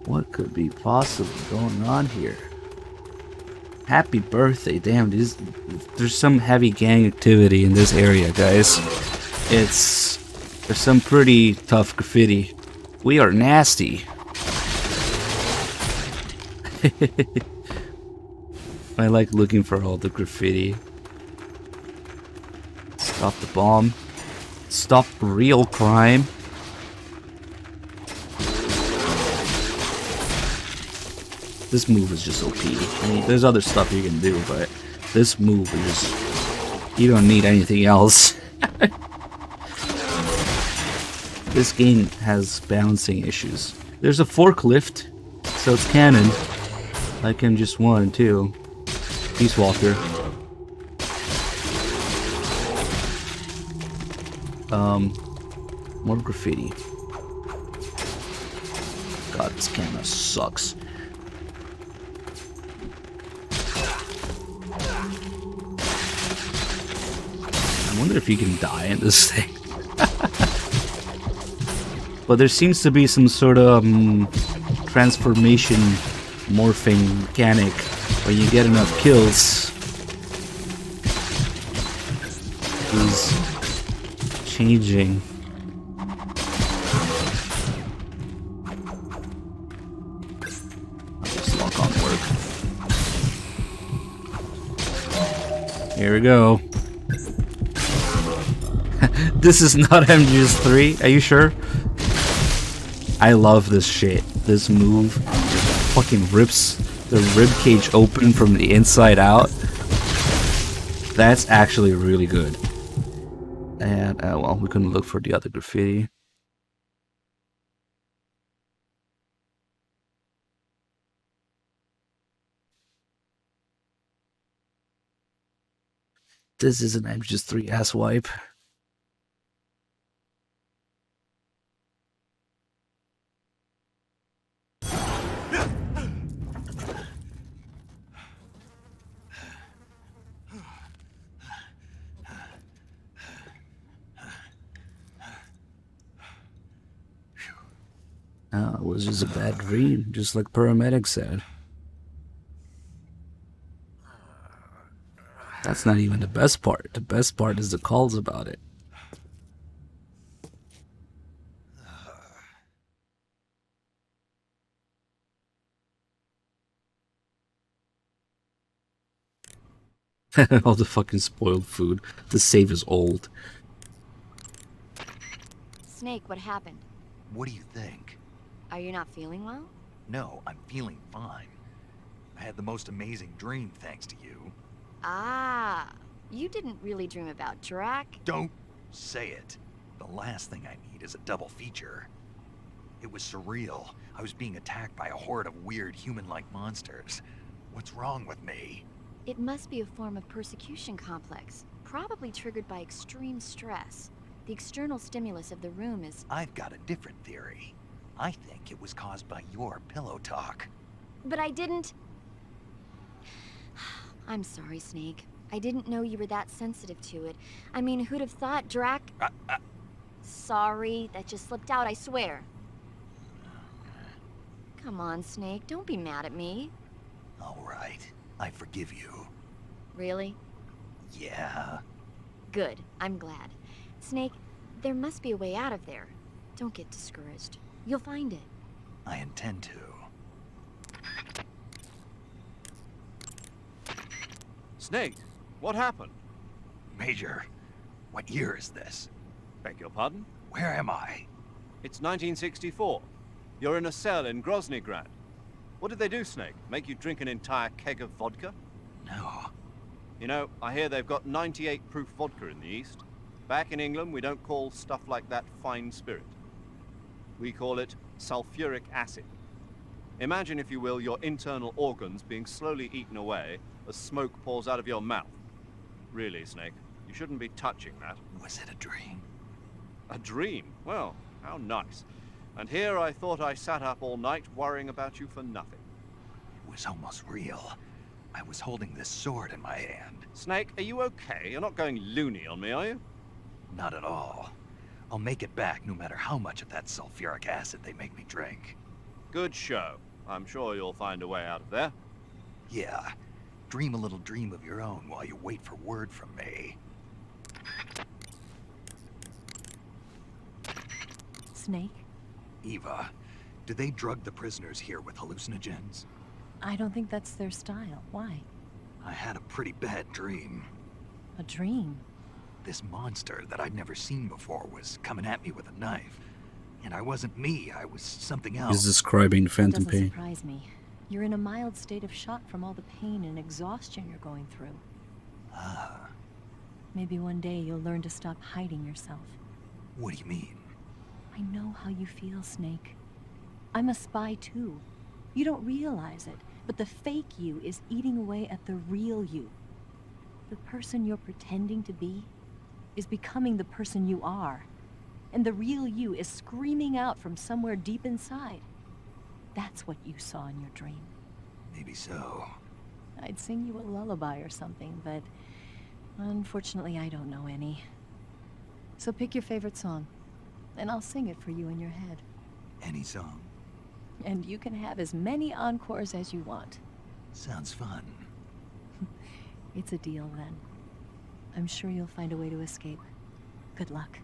Speaker 1: What could be possibly going on here? Happy birthday. Damn, there's some heavy gang activity in this area, guys. There's some pretty tough graffiti. We are nasty. I like looking for all the graffiti. Stop the bomb. Stop real crime. This move is just OP. I mean, there's other stuff you can do, but this move is just... You don't need anything else. This game has balancing issues. There's a forklift, so it's canon. Like in just 1 and 2. Peace Walker. More graffiti. God, this camera sucks. I wonder if you can die in this thing. But there seems to be some sort of transformation morphing mechanic where you get enough kills. He's changing. This lock on work. Here we go. This is not MGS3, are you sure? I love this shit. This move just fucking rips the ribcage open from the inside out. That's actually really good. And, well, we couldn't look for the other graffiti. This is an MGS3 ass wipe. It was just a bad dream, just like paramedics said. That's not even the best part. The best part is the calls about it. All the fucking spoiled food. The save is old.
Speaker 11: Snake, what happened?
Speaker 4: What do you think?
Speaker 11: Are you not feeling well?
Speaker 4: No, I'm feeling fine. I had the most amazing dream thanks to you.
Speaker 11: Ah, you didn't really dream about Drac.
Speaker 4: Don't say it. The last thing I need is a double feature. It was surreal. I was being attacked by a horde of weird human-like monsters. What's wrong with me?
Speaker 11: It must be a form of persecution complex, probably triggered by extreme stress. The external stimulus of the room is...
Speaker 4: I've got a different theory. I think it was caused by your pillow talk.
Speaker 11: But I didn't... I'm sorry, Snake. I didn't know you were that sensitive to it. I mean, who'd have thought Drac... Sorry, that just slipped out, I swear. Come on, Snake, don't be mad at me.
Speaker 4: All right, I forgive you.
Speaker 11: Really?
Speaker 4: Yeah.
Speaker 11: Good, I'm glad. Snake, there must be a way out of there. Don't get discouraged. You'll find it.
Speaker 4: I intend to.
Speaker 10: Snake, what happened?
Speaker 4: Major, what year is this?
Speaker 10: Beg your pardon?
Speaker 4: Where am I?
Speaker 10: It's 1964. You're in a cell in Groznygrad. What did they do, Snake? Make you drink an entire keg of vodka?
Speaker 4: No.
Speaker 10: You know, I hear they've got 98 proof vodka in the East. Back in England, we don't call stuff like that fine spirit. We call it sulfuric acid. Imagine, if you will, your internal organs being slowly eaten away as smoke pours out of your mouth. Really, Snake, you shouldn't be touching that.
Speaker 4: Was it a dream?
Speaker 10: A dream? Well, how nice. And here I thought I sat up all night worrying about you for nothing.
Speaker 4: It was almost real. I was holding this sword in my hand.
Speaker 10: Snake, are you okay? You're not going loony on me, are you?
Speaker 4: Not at all. I'll make it back no matter how much of that sulfuric acid they make me drink.
Speaker 10: Good show. I'm sure you'll find a way out of there.
Speaker 4: Yeah. Dream a little dream of your own while you wait for word from me.
Speaker 5: Snake?
Speaker 4: Eva, do they drug the prisoners here with hallucinogens?
Speaker 5: I don't think that's their style. Why?
Speaker 4: I had a pretty bad dream.
Speaker 5: A dream?
Speaker 4: This monster that I'd never seen before was coming at me with a knife. And I wasn't me, I was something else.
Speaker 1: He's describing phantom
Speaker 5: Doesn't
Speaker 1: pain.
Speaker 5: surprise me. You're in a mild state of shock from all the pain and exhaustion you're going through.
Speaker 4: Ah.
Speaker 5: Maybe one day you'll learn to stop hiding yourself.
Speaker 4: What do you mean?
Speaker 5: I know how you feel, Snake. I'm a spy too. You don't realize it, but the fake you is eating away at the real you. The person you're pretending to be is becoming the person you are. And the real you is screaming out from somewhere deep inside. That's what you saw in your dream.
Speaker 4: Maybe so.
Speaker 5: I'd sing you a lullaby or something, but unfortunately I don't know any. So pick your favorite song, and I'll sing it for you in your head.
Speaker 4: Any song?
Speaker 5: And you can have as many encores as you want.
Speaker 4: Sounds fun.
Speaker 5: It's a deal then. I'm sure you'll find a way to escape. Good luck.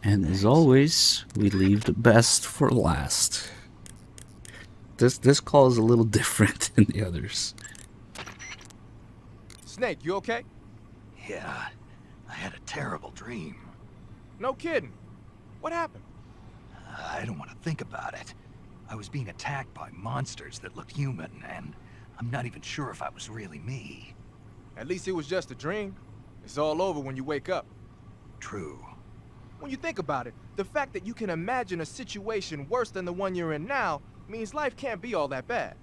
Speaker 1: And as always, we leave the best for last. This call is a little different than the others.
Speaker 2: Snake, you okay?
Speaker 4: Yeah, I had a terrible dream.
Speaker 2: No kidding. What happened?
Speaker 4: I don't want to think about it. I was being attacked by monsters that looked human, and I'm not even sure if I was really me.
Speaker 2: At least it was just a dream. It's all over when you wake up.
Speaker 4: True.
Speaker 2: When you think about it, the fact that you can imagine a situation worse than the one you're in now means life can't be all that bad.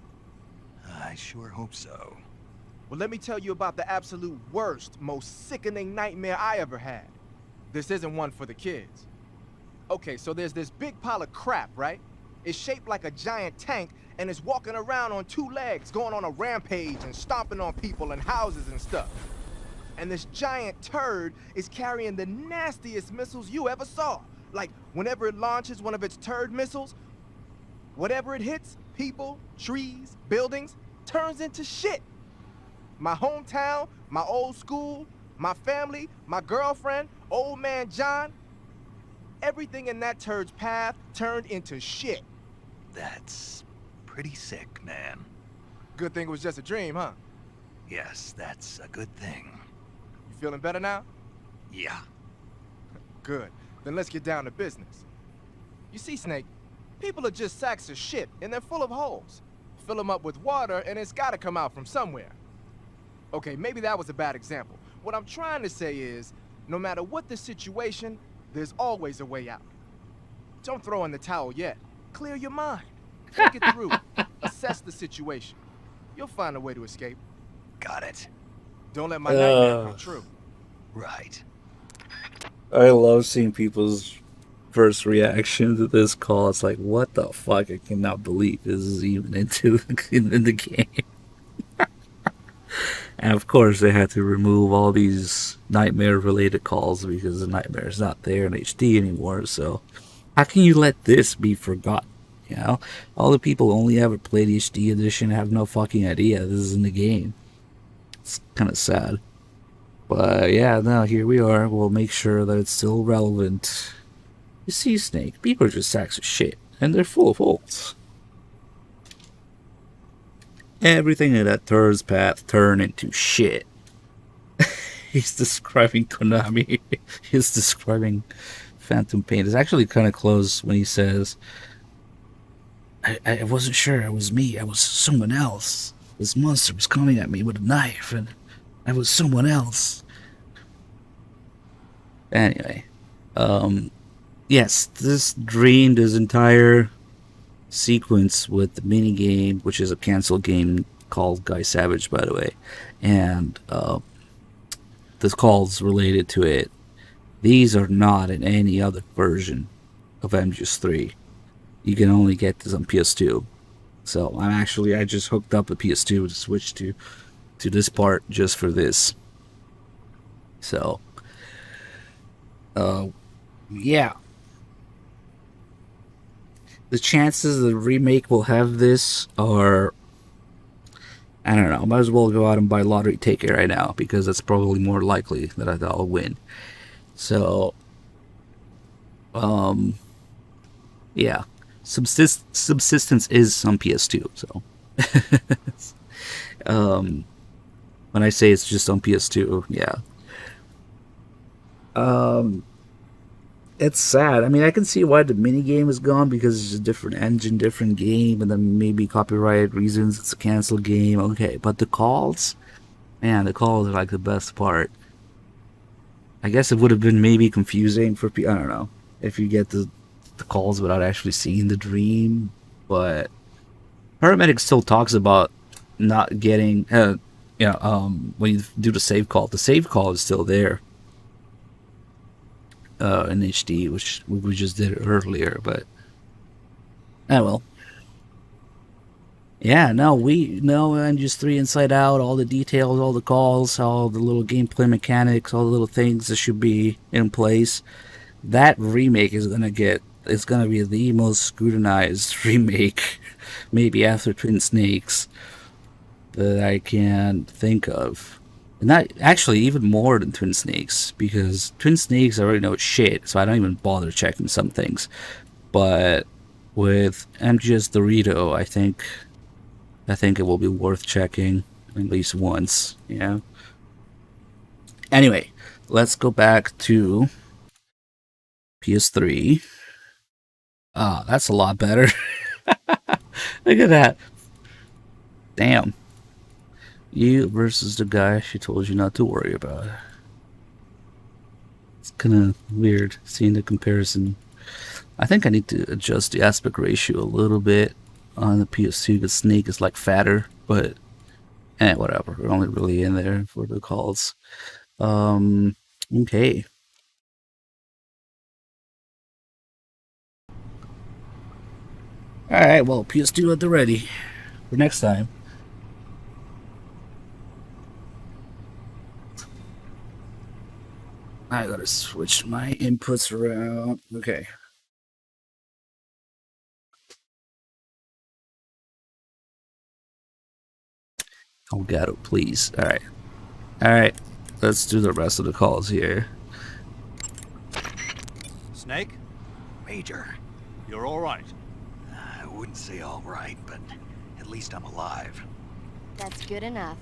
Speaker 4: I sure hope so.
Speaker 2: Well, let me tell you about the absolute worst, most sickening nightmare I ever had. This isn't one for the kids. Okay, so there's this big pile of crap, right? It's shaped like a giant tank, and it's walking around on two legs, going on a rampage and stomping on people and houses and stuff. And this giant turd is carrying the nastiest missiles you ever saw. Like, whenever it launches one of its turd missiles, whatever it hits, people, trees, buildings, turns into shit. My hometown, my old school, my family, my girlfriend, old man John, everything in that turd's path turned into shit.
Speaker 4: That's pretty sick, man.
Speaker 2: Good thing it was just a dream, huh?
Speaker 4: Yes, that's a good thing.
Speaker 2: You feeling better now?
Speaker 4: Yeah.
Speaker 2: Good. Then let's get down to business. You see, Snake, people are just sacks of shit, and they're full of holes. Fill them up with water, and it's gotta come out from somewhere. Okay, maybe that was a bad example. What I'm trying to say is, no matter what the situation, there's always a way out. Don't throw in the towel yet. Clear your mind. Think it through. Assess the situation. You'll find a way to escape.
Speaker 4: Got it.
Speaker 2: Don't let my nightmare come true.
Speaker 4: Right.
Speaker 1: I love seeing people's first reaction to this call. It's like, what the fuck? I cannot believe this is even in the game. And of course, they had to remove all these Nightmare-related calls because the Nightmare is not there in HD anymore. So, how can you let this be forgotten? You know, all the people who only ever played HD edition have no fucking idea this is in the game. It's kind of sad. But yeah, no, here we are. We'll make sure that it's still relevant. You see, Snake, people are just sacks of shit, and they're full of holes. Everything in that Turd's path turned into shit. He's describing Konami. He's describing Phantom Pain. It's actually kind of close when he says, I wasn't sure it was me. I was someone else. This monster was coming at me with a knife, and I was someone else. Anyway, yes, this entire sequence with the minigame, which is a canceled game called Guy Savage, by the way, and the calls related to it, these are not in any other version of MGS3. You can only get this on PS2. So I just hooked up the PS2 to switch to this part just for this. So yeah. The chances the remake will have this are, I don't know, I might as well go out and buy a lottery ticket right now, because it's probably more likely that I'll win. So, yeah. Subsistence is on PS2, so. When I say it's just on PS2, yeah. It's sad. I mean, I can see why the minigame is gone, because it's a different engine, different game, and then maybe copyright reasons it's a canceled game. Okay, but the calls, man, the calls are like the best part. I guess it would have been maybe confusing for people, I don't know, if you get the calls without actually seeing the dream, but Paramedic still talks about not getting, when you do the save call is still there. In HD, which we just did earlier, but well. Yeah, no, we know MGS3 inside out, all the details, all the calls, all the little gameplay mechanics, all the little things that should be in place. That remake is gonna be the most scrutinized remake, maybe after Twin Snakes, that I can think of. And that actually even more than Twin Snakes, because Twin Snakes I already know it's shit, so I don't even bother checking some things. But with MGS Dorito, I think it will be worth checking at least once, yeah. Anyway, let's go back to PS3. Ah, that's a lot better. Look at that. Damn. You versus the guy she told you not to worry about. It's kind of weird seeing the comparison. I think I need to adjust the aspect ratio a little bit on the PS2 because Snake is like fatter, but whatever. We're only really in there for the calls. Okay. Alright, well, PS2 at the ready for next time. I gotta switch my inputs around. Okay. Oh, Gato, please. Alright. Alright. Let's do the rest of the calls here.
Speaker 10: Snake?
Speaker 4: Major.
Speaker 10: You're alright.
Speaker 4: I wouldn't say alright, but at least I'm alive.
Speaker 11: That's good enough.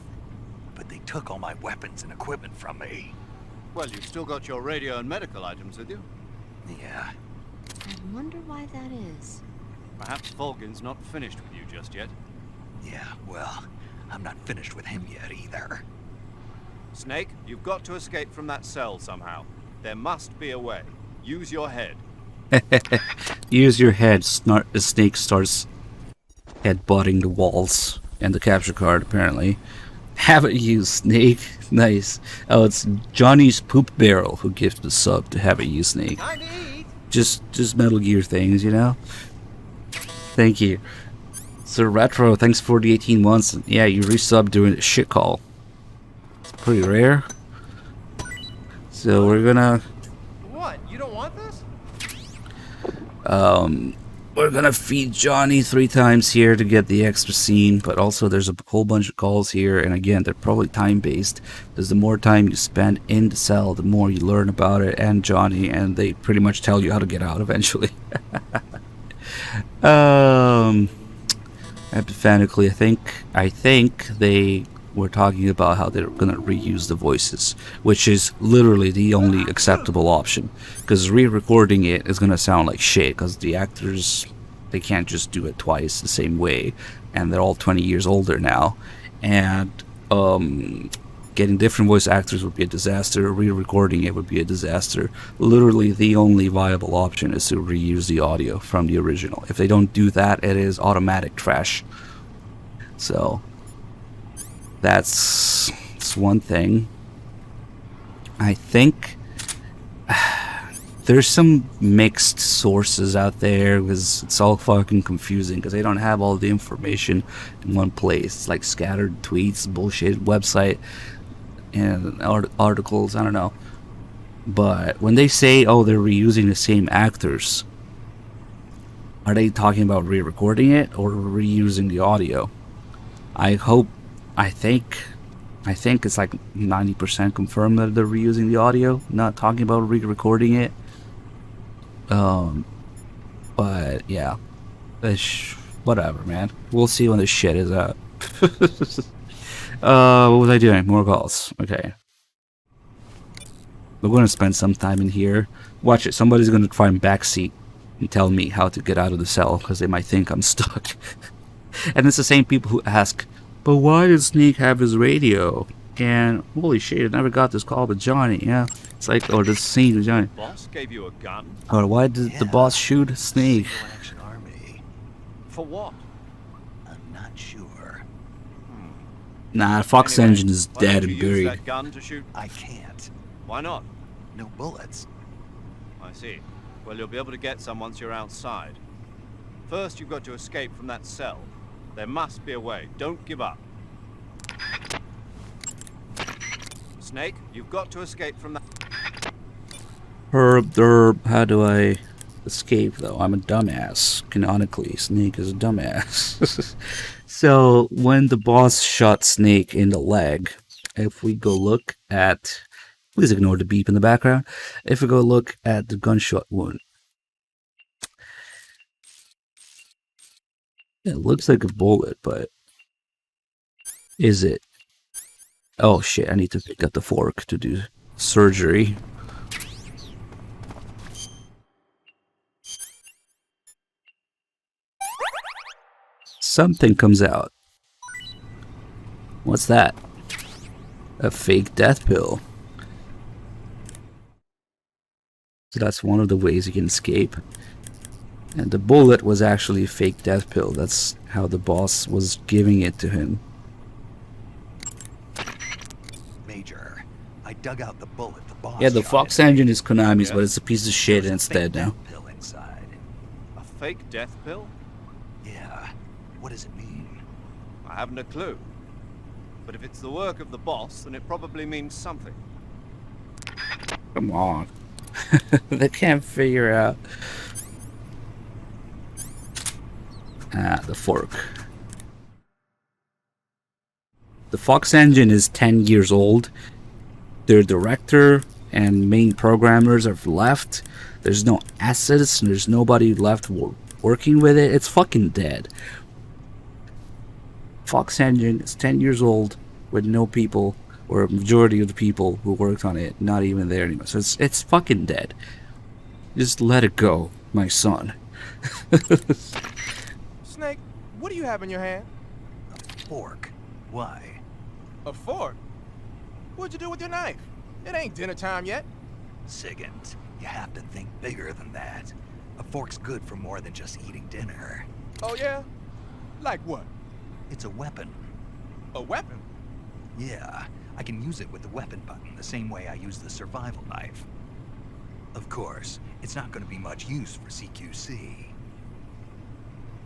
Speaker 4: But they took all my weapons and equipment from me.
Speaker 10: Well, you've still got your radio and medical items with you.
Speaker 4: Yeah.
Speaker 11: I wonder why that is.
Speaker 10: Perhaps Volgin's not finished with you just yet.
Speaker 4: Yeah, well, I'm not finished with him yet either.
Speaker 10: Snake, you've got to escape from that cell somehow. There must be a way. Use your head.
Speaker 1: Use your head. Snake starts headbutting the walls and the capture card, apparently. Haven't you, Snake? Nice. Oh, it's Johnny's Poop Barrel who gives the sub to Haven't You, Snake. Just Metal Gear things, you know? Thank you. Sir Retro, thanks for the 18 months. Yeah, you resubbed during the shit call. pretty rare. So we're gonna
Speaker 10: What? You don't want this?
Speaker 1: we're gonna feed Johnny 3 times here to get the extra scene, but also there's a whole bunch of calls here, and again, they're probably time-based, because the more time you spend in the cell, the more you learn about it and Johnny, and they pretty much tell you how to get out eventually. Epifanically, I think they were talking about how they're gonna reuse the voices, which is literally the only acceptable option, because re-recording it is gonna sound like shit, because the actors, they can't just do it twice the same way, and they're all 20 years older now, and getting different voice actors would be a disaster. Re-recording it would be a disaster. Literally the only viable option is to reuse the audio from the original. If they don't do that, it is automatic trash. So that's one thing. I think there's some mixed sources out there, because it's all fucking confusing, because they don't have all the information in one place. It's like scattered tweets, bullshit website, and articles, I don't know. But when they say, oh, they're reusing the same actors, are they talking about re-recording it or reusing the audio? I think it's like 90% confirmed that they're reusing the audio, not talking about re-recording it. But yeah, whatever, man. We'll see when this shit is out. What was I doing? More calls. Okay. We're gonna spend some time in here. Watch it. Somebody's gonna try and backseat and tell me how to get out of the cell, because they might think I'm stuck. And it's the same people who ask, but why did Snake have his radio? And holy shit, I never got this call to Johnny. Yeah, it's like, or this scene with Johnny.
Speaker 10: Boss gave you a gun?
Speaker 1: Or why did the boss shoot Snake?
Speaker 10: For what?
Speaker 4: I'm not sure.
Speaker 1: Nah, Fox
Speaker 10: Anyway,
Speaker 1: Engine is
Speaker 10: why don't
Speaker 1: dead
Speaker 10: you
Speaker 1: and
Speaker 10: use
Speaker 1: buried.
Speaker 10: that gun to shoot?
Speaker 4: I can't.
Speaker 10: Why not?
Speaker 4: No bullets.
Speaker 10: I see. Well, you'll be able to get some once you're outside. First, you've got to escape from that cell. There must be a way. Don't give up. Snake, you've got to escape from that...
Speaker 1: Herb, how do I escape, though? I'm a dumbass. Canonically, Snake is a dumbass. So, when the boss shot Snake in the leg, if we go look at... Please ignore the beep in the background. If we go look at the gunshot wound, it looks like a bullet, but is it? Oh shit, I need to pick up the fork to do surgery. Something comes out. What's that? A fake death pill. So that's one of the ways you can escape. And the bullet was actually a fake death pill. That's how the boss was giving it to him.
Speaker 4: Major, I dug out the bullet the boss
Speaker 1: Yeah, the
Speaker 4: shot
Speaker 1: Fox
Speaker 4: at.
Speaker 1: Engine is Konami's, but it's a piece of shit and it's dead now.
Speaker 4: Pill inside.
Speaker 10: A fake death pill?
Speaker 4: Yeah. What does it mean?
Speaker 10: I haven't a clue. But if it's the work of the boss, then it probably means something.
Speaker 1: Come on. They can't figure out. Ah, the fork. The Fox Engine is 10 years old. Their director and main programmers have left. There's no assets, and there's nobody left working with it. It's fucking dead. Fox Engine is 10 years old with no people, or a majority of the people who worked on it not even there anymore. So it's fucking dead. Just let it go, my son.
Speaker 2: Snake, what do you have in your hand?
Speaker 4: A fork. Why?
Speaker 2: A fork? What'd you do with your knife? It ain't dinner time yet.
Speaker 4: Sigint, you have to think bigger than that. A fork's good for more than just eating dinner.
Speaker 2: Oh yeah? Like what?
Speaker 4: It's a weapon.
Speaker 2: A weapon?
Speaker 4: Yeah, I can use it with the weapon button the same way I use the survival knife. Of course, it's not going to be much use for CQC.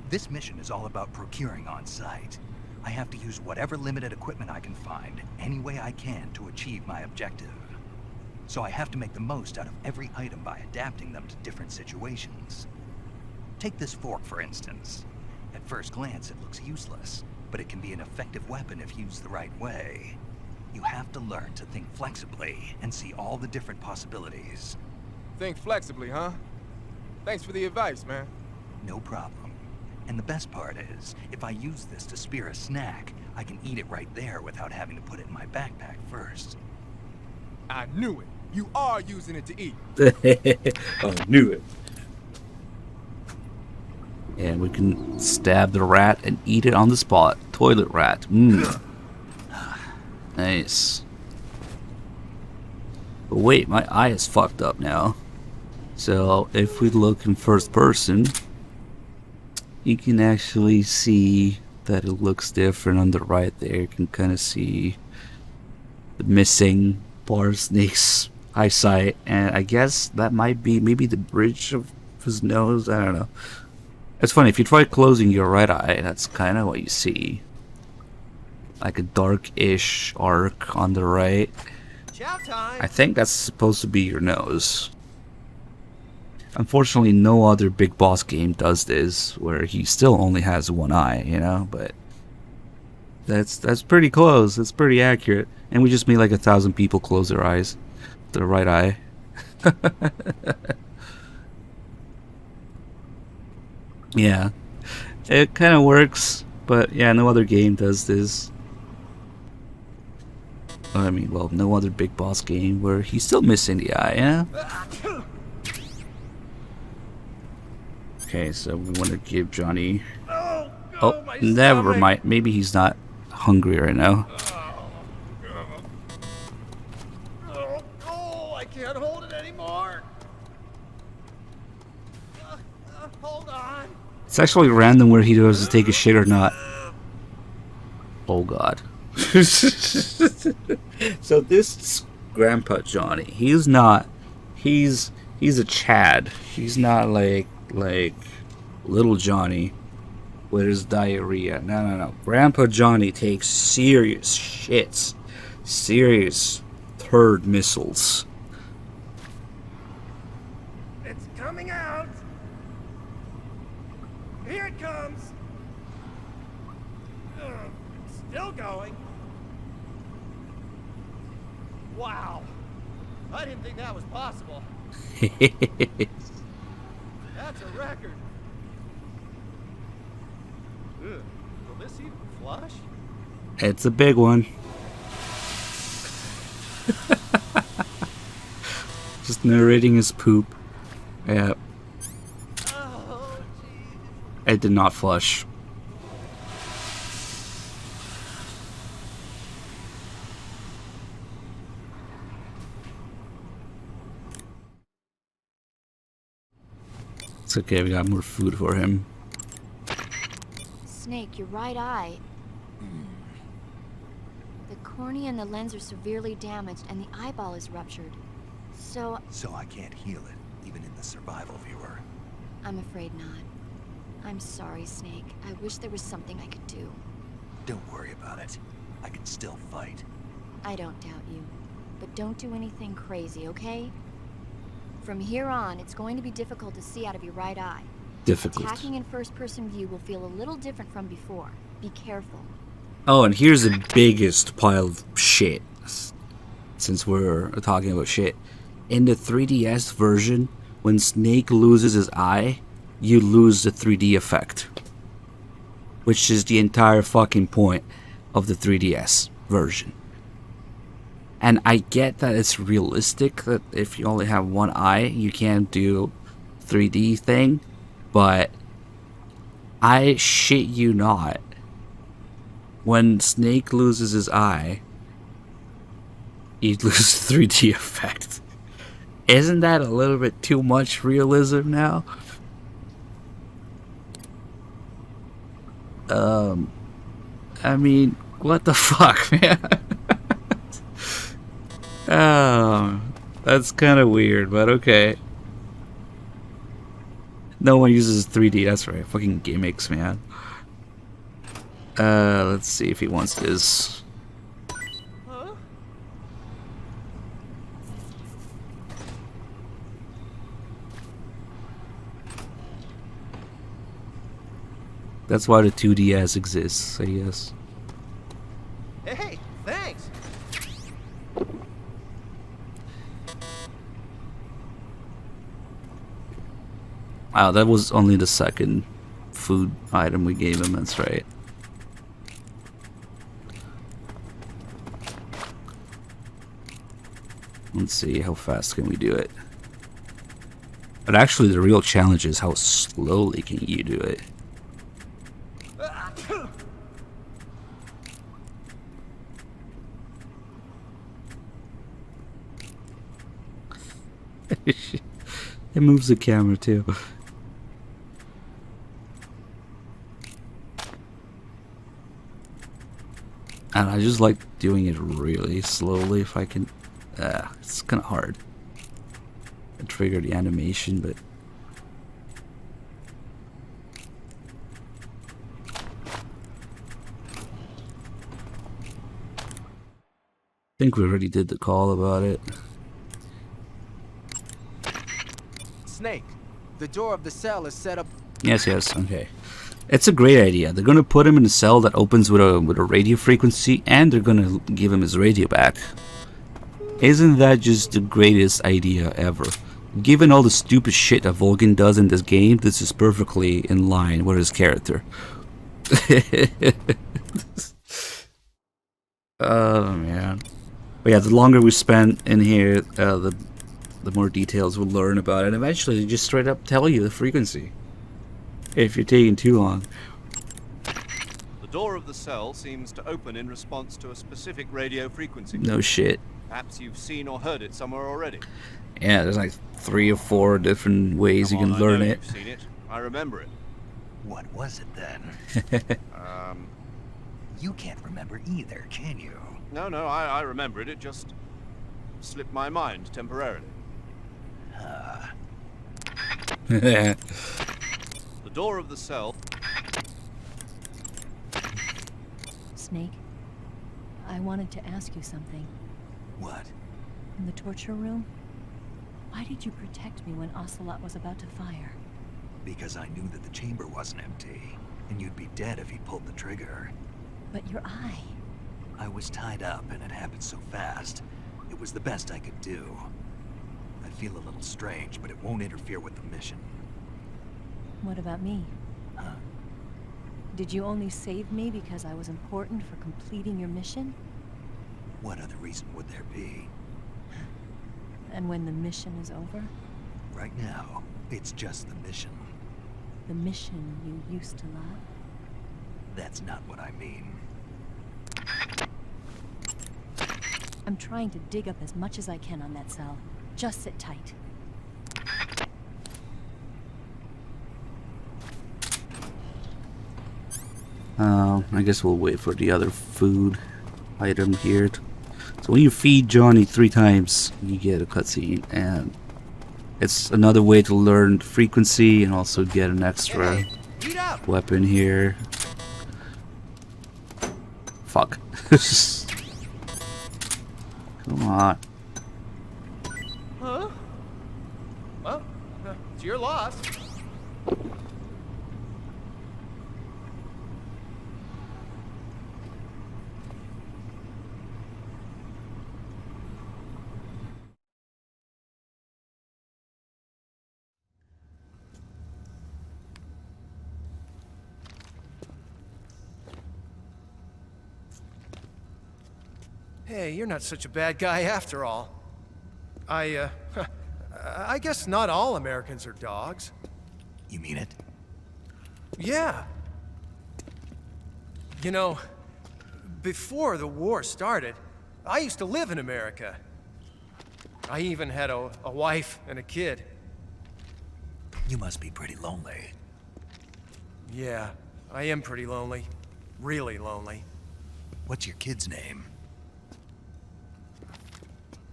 Speaker 4: This mission is all about procuring on site. I have to use whatever limited equipment I can find, any way I can to achieve my objective. So I have to make the most out of every item by adapting them to different situations. Take this fork, for instance. At first glance, it looks useless, but it can be an effective weapon if used the right way. You have to learn to think flexibly and see all the different possibilities.
Speaker 2: Think flexibly, huh? Thanks for the advice, man.
Speaker 4: No problem. And the best part is, if I use this to spear a snack, I can eat it right there without having to put it in my backpack first.
Speaker 2: I knew it. You are using it to eat.
Speaker 1: I knew it. And we can stab the rat and eat it on the spot. Toilet rat. Mmm. Nice. But wait, my eye is fucked up now. So if we look in first person, you can actually see that it looks different on the right there. You can kind of see the missing part of Snake's eyesight, and I guess that might be maybe the bridge of his nose. I don't know. It's funny, if you try closing your right eye, that's kind of what you see. Like a dark-ish arc on the right. I think that's supposed to be your nose. Unfortunately, no other big boss game does this, where he still only has one eye, you know, but that's pretty close. It's pretty accurate. And we just made like 1,000 people close their eyes, their right eye. Yeah, it kind of works, but yeah, no other game does this. I mean, well, no other big boss game where he's still missing the eye, yeah? Okay, so we want to give Johnny... Oh, never mind. Maybe he's not hungry right now.
Speaker 7: I can't hold it anymore. Hold on.
Speaker 1: It's actually random where he does to take a shit or not. Oh god. So this Grandpa Johnny, he's a Chad. He's not like little Johnny with his diarrhea. No. Grandpa Johnny takes serious shits. Serious turd missiles.
Speaker 7: It's coming out. Here it comes. Still going. Wow. I didn't think that was possible. That's a record. Ugh. Will this even flush?
Speaker 1: It's a big one. Just narrating his poop. Yeah.
Speaker 7: Oh,
Speaker 1: it did not flush. It's okay, we got more food for him.
Speaker 11: Snake, your right eye. The cornea and the lens are severely damaged, and the eyeball is ruptured. So
Speaker 4: I can't heal it, even in the survival viewer.
Speaker 11: I'm afraid not. I'm sorry, Snake. I wish there was something I could do.
Speaker 4: Don't worry about it. I can still fight.
Speaker 11: I don't doubt you. But don't do anything crazy, okay? From here on, it's going to be difficult to see out of your right eye.
Speaker 1: Difficult.
Speaker 11: Attacking in first-person view will feel a little different from before. Be careful.
Speaker 1: Oh, and here's the biggest pile of shit. Since we're talking about shit. In the 3DS version, when Snake loses his eye, you lose the 3D effect. Which is the entire fucking point of the 3DS version. And I get that it's realistic that if you only have one eye, you can't do 3D thing. But I shit you not. When Snake loses his eye, he loses 3D effect. Isn't that a little bit too much realism now? I mean, what the fuck, man? Oh, that's kind of weird, but okay. No one uses 3D, that's right. Fucking gimmicks, man. Let's see if he wants this. That's why the 2DS exists, I guess.
Speaker 2: Hey, thanks.
Speaker 1: Wow, that was only the second food item we gave him, that's right. Let's see, how fast can we do it? But actually the real challenge is how slowly can you do it? It moves the camera too. And I just like doing it really slowly if I can. It's kind of hard to trigger the animation, but I think we already did the call about it.
Speaker 2: Snake, the door of the cell is set up.
Speaker 1: Yes, okay. It's a great idea. They're gonna put him in a cell that opens with a radio frequency, and they're gonna give him his radio back. Isn't that just the greatest idea ever? Given all the stupid shit that Volgin does in this game, this is perfectly in line with his character. Oh man. But yeah, the longer we spend in here, the more details we'll learn about it. And eventually they just straight up tell you the frequency. If you're taking too long.
Speaker 10: The door of the cell seems to open in response to a specific radio frequency.
Speaker 1: No shit.
Speaker 10: Perhaps you've seen or heard it somewhere already.
Speaker 1: Yeah, there's like 3 or 4 different ways you can learn it.
Speaker 10: You've seen it. I remember it.
Speaker 4: What was it then? You can't remember either, can you?
Speaker 10: No, I remember it. It just slipped my mind temporarily. The door of the cell.
Speaker 5: Snake, I wanted to ask you something.
Speaker 4: What?
Speaker 5: In the torture room, why did you protect me when Ocelot was about to fire?
Speaker 4: Because I knew that the chamber wasn't empty, and you'd be dead if he pulled the trigger.
Speaker 5: But your eye.
Speaker 4: I was tied up, and it happened so fast. It was the best I could do. I feel a little strange, but it won't interfere with the mission.
Speaker 5: What about me?
Speaker 4: Huh?
Speaker 5: Did you only save me because I was important for completing your mission?
Speaker 4: What other reason would there be?
Speaker 5: And when the mission is over?
Speaker 4: Right now, it's just the mission.
Speaker 5: The mission you used to love?
Speaker 4: That's not what I mean.
Speaker 5: I'm trying to dig up as much as I can on that cell. Just sit tight.
Speaker 1: I guess we'll wait for the other food item here. So when you feed Johnny 3 times, you get a cutscene, and it's another way to learn frequency and also get an extra weapon here. Fuck. Come on.
Speaker 2: Huh? Well, it's your loss. Hey, you're not such a bad guy after all. I guess not all Americans are dogs.
Speaker 4: You mean it?
Speaker 2: Yeah. You know, before the war started, I used to live in America. I even had a wife and a kid.
Speaker 4: You must be pretty lonely.
Speaker 2: Yeah, I am pretty lonely. Really lonely.
Speaker 4: What's your kid's name?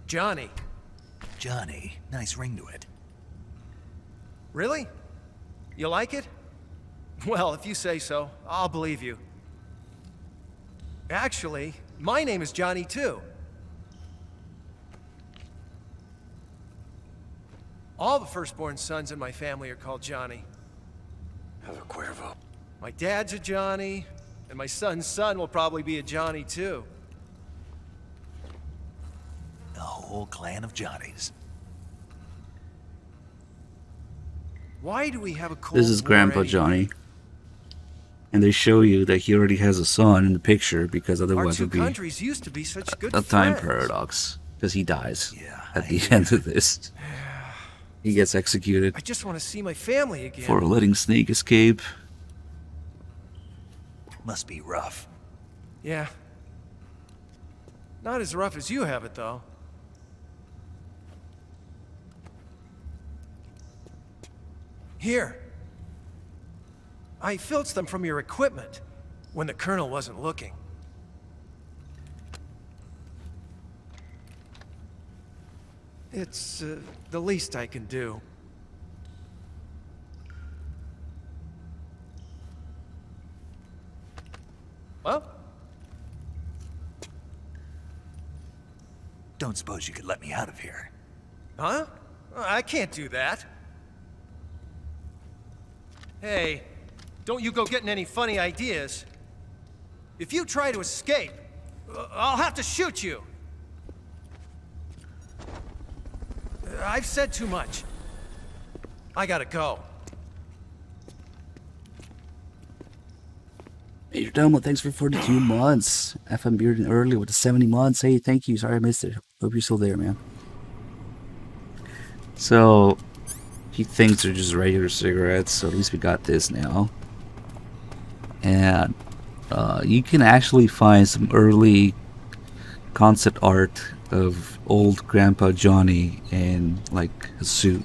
Speaker 2: Johnny.
Speaker 4: Johnny. Nice ring to it.
Speaker 2: Really? You like it? Well, if you say so, I'll believe you. Actually, my name is Johnny too. All the firstborn sons in my family are called Johnny.
Speaker 9: Hello, Cuervo.
Speaker 2: My dad's a Johnny, and my son's son will probably be a Johnny too.
Speaker 4: The whole clan of Johnnies.
Speaker 2: Why do we have a Cold
Speaker 1: This is
Speaker 2: War
Speaker 1: Grandpa
Speaker 2: anyway?
Speaker 1: Johnny. And they show you that he already has a son in the picture because
Speaker 2: Our
Speaker 1: otherwise it
Speaker 2: two
Speaker 1: would be
Speaker 2: countries used to be such good
Speaker 1: a time
Speaker 2: friends.
Speaker 1: paradox. Because he dies at the end of this. He gets executed
Speaker 2: I just want to see my family again.
Speaker 1: for letting Snake escape.
Speaker 4: Must be rough.
Speaker 2: Yeah. Not as rough as you have it, though. Here. I filched them from your equipment when the Colonel wasn't looking. It's the least I can do. Well,
Speaker 4: Don't suppose you could let me out of here?
Speaker 2: huh? I can't do that. Hey, don't you go getting any funny ideas. If you try to escape, I'll have to shoot you. I've said too much. I gotta go.
Speaker 1: Major Domo, thanks for 42 months. FM Bearden early with the 70 months. Hey, thank you. Sorry I missed it. Hope you're still there, man. So, he thinks they're just regular cigarettes, so at least we got this now. And you can actually find some early concept art of old Grandpa Johnny in like a suit,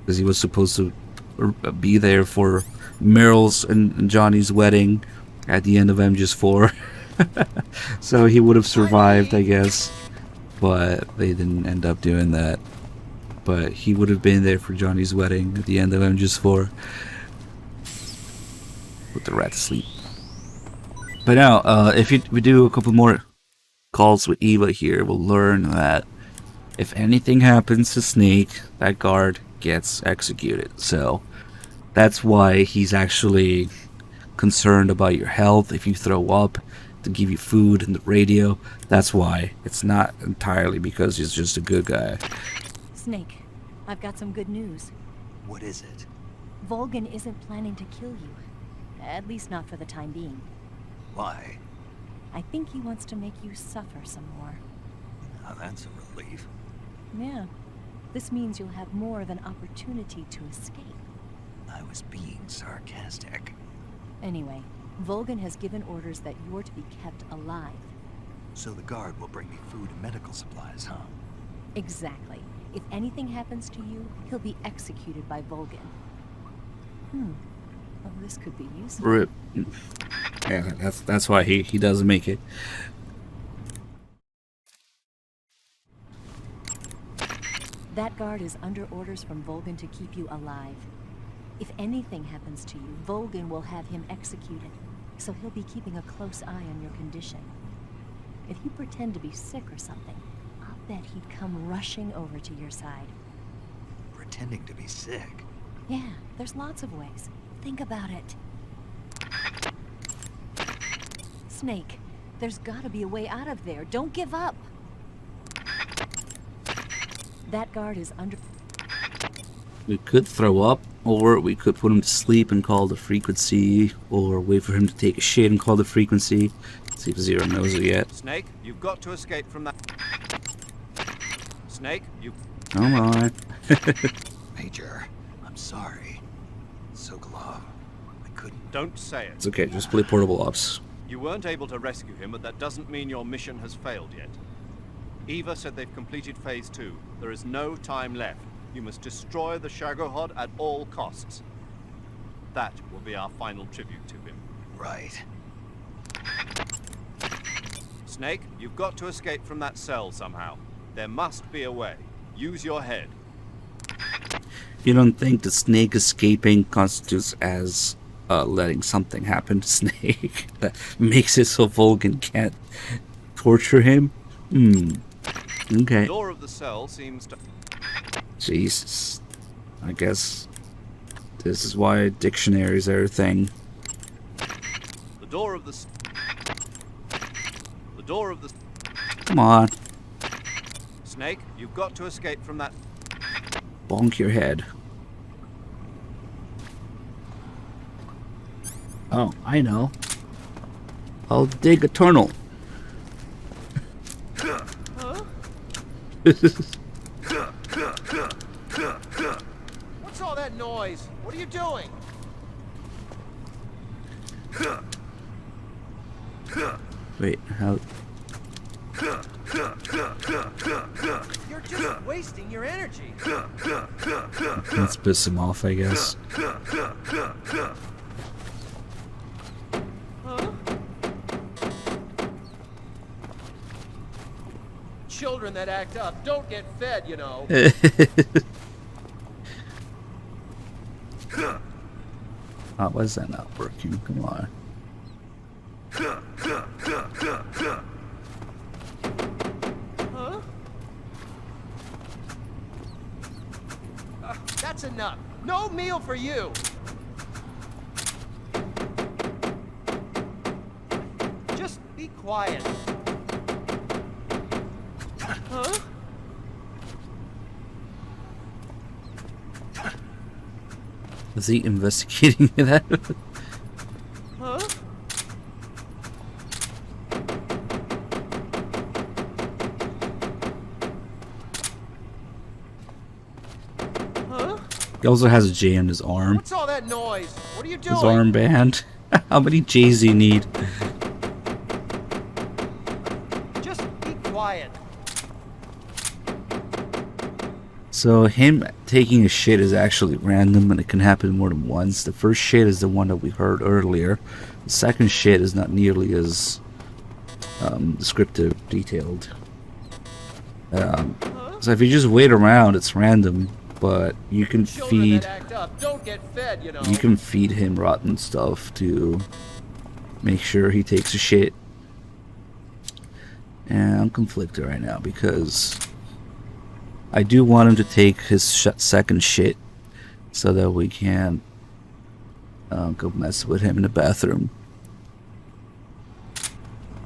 Speaker 1: because he was supposed to be there for Meryl's and Johnny's wedding at the end of MGS4. So he would have survived, I guess, but they didn't end up doing that. But he would have been there for Johnny's wedding at the end of MGS4. Put the rat to sleep. But now, if we do a couple more calls with Eva here, we'll learn that if anything happens to Snake, that guard gets executed. So that's why he's actually concerned about your health. If you throw up, to give you food and the radio. That's why. It's not entirely because he's just a good guy.
Speaker 5: Snake, I've got some good news.
Speaker 4: What is it?
Speaker 5: Volgin isn't planning to kill you. At least not for the time being.
Speaker 4: Why?
Speaker 5: I think he wants to make you suffer some more.
Speaker 4: Now that's a relief.
Speaker 5: Yeah. This means you'll have more of an opportunity to escape.
Speaker 4: I was being sarcastic.
Speaker 5: Anyway, Volgin has given orders that you're to be kept alive.
Speaker 4: So the guard will bring me food and medical supplies, huh?
Speaker 5: Exactly. If anything happens to you, he'll be executed by Volgin. Oh, this could be useful.
Speaker 1: RIP. Yeah, that's why he doesn't make it.
Speaker 5: That guard is under orders from Volgin to keep you alive. If anything happens to you, Volgin will have him executed, so he'll be keeping a close eye on your condition. If you pretend to be sick or something, I'll bet he'd come rushing over to your side.
Speaker 4: Pretending to be sick?
Speaker 5: Yeah, there's lots of ways. Think about it. Snake, there's gotta be a way out of there. Don't give up! That guard is under...
Speaker 1: We could throw up, or we could put him to sleep and call the frequency, or wait for him to take a shit and call the frequency. See if Zero knows it yet.
Speaker 10: Snake, you've got to escape from that. Snake, you...
Speaker 1: Come on.
Speaker 4: Major, I'm sorry. Sokolov, I couldn't...
Speaker 10: Don't say it.
Speaker 1: It's okay, just play Portable Ops.
Speaker 10: You weren't able to rescue him, but that doesn't mean your mission has failed yet. Eva said they've completed Phase 2. There is no time left. You must destroy the Shagohod at all costs. That will be our final tribute to him.
Speaker 4: Right.
Speaker 10: Snake, you've got to escape from that cell somehow. There must be a way. Use your head.
Speaker 1: You don't think the Snake escaping constitutes as letting something happen to Snake that makes it so Vulcan can't torture him. Okay.
Speaker 10: The door of the cell seems to...
Speaker 1: Jesus. I guess this is why dictionaries are a thing.
Speaker 10: The door of the... The door of the...
Speaker 1: Come on.
Speaker 10: Snake, you've got to escape from that...
Speaker 1: Bonk your head. Oh, I know. I'll dig a tunnel.
Speaker 7: What's all that noise? What are you doing?
Speaker 1: Wait, how?
Speaker 15: You're just wasting your energy.
Speaker 1: Let's piss him off, I guess.
Speaker 7: Children that act up don't get fed, you know.
Speaker 1: Oh, why is that not working? Come on.
Speaker 7: That's enough. No meal for you. Just be quiet. Huh?
Speaker 1: Is he investigating that?
Speaker 7: Huh? Huh?
Speaker 1: He also has a J on his arm.
Speaker 7: What's all that noise? What are you doing?
Speaker 1: His armband. How many J's do you need?
Speaker 7: Just be quiet.
Speaker 1: So him taking a shit is actually random and it can happen more than once. The first shit is the one that we heard earlier. The second shit is not nearly as descriptive, detailed. So if you just wait around, it's random, but you can feed you can feed him rotten stuff to make sure he takes a shit. And I'm conflicted right now because I do want him to take his second shit so that we can go mess with him in the bathroom.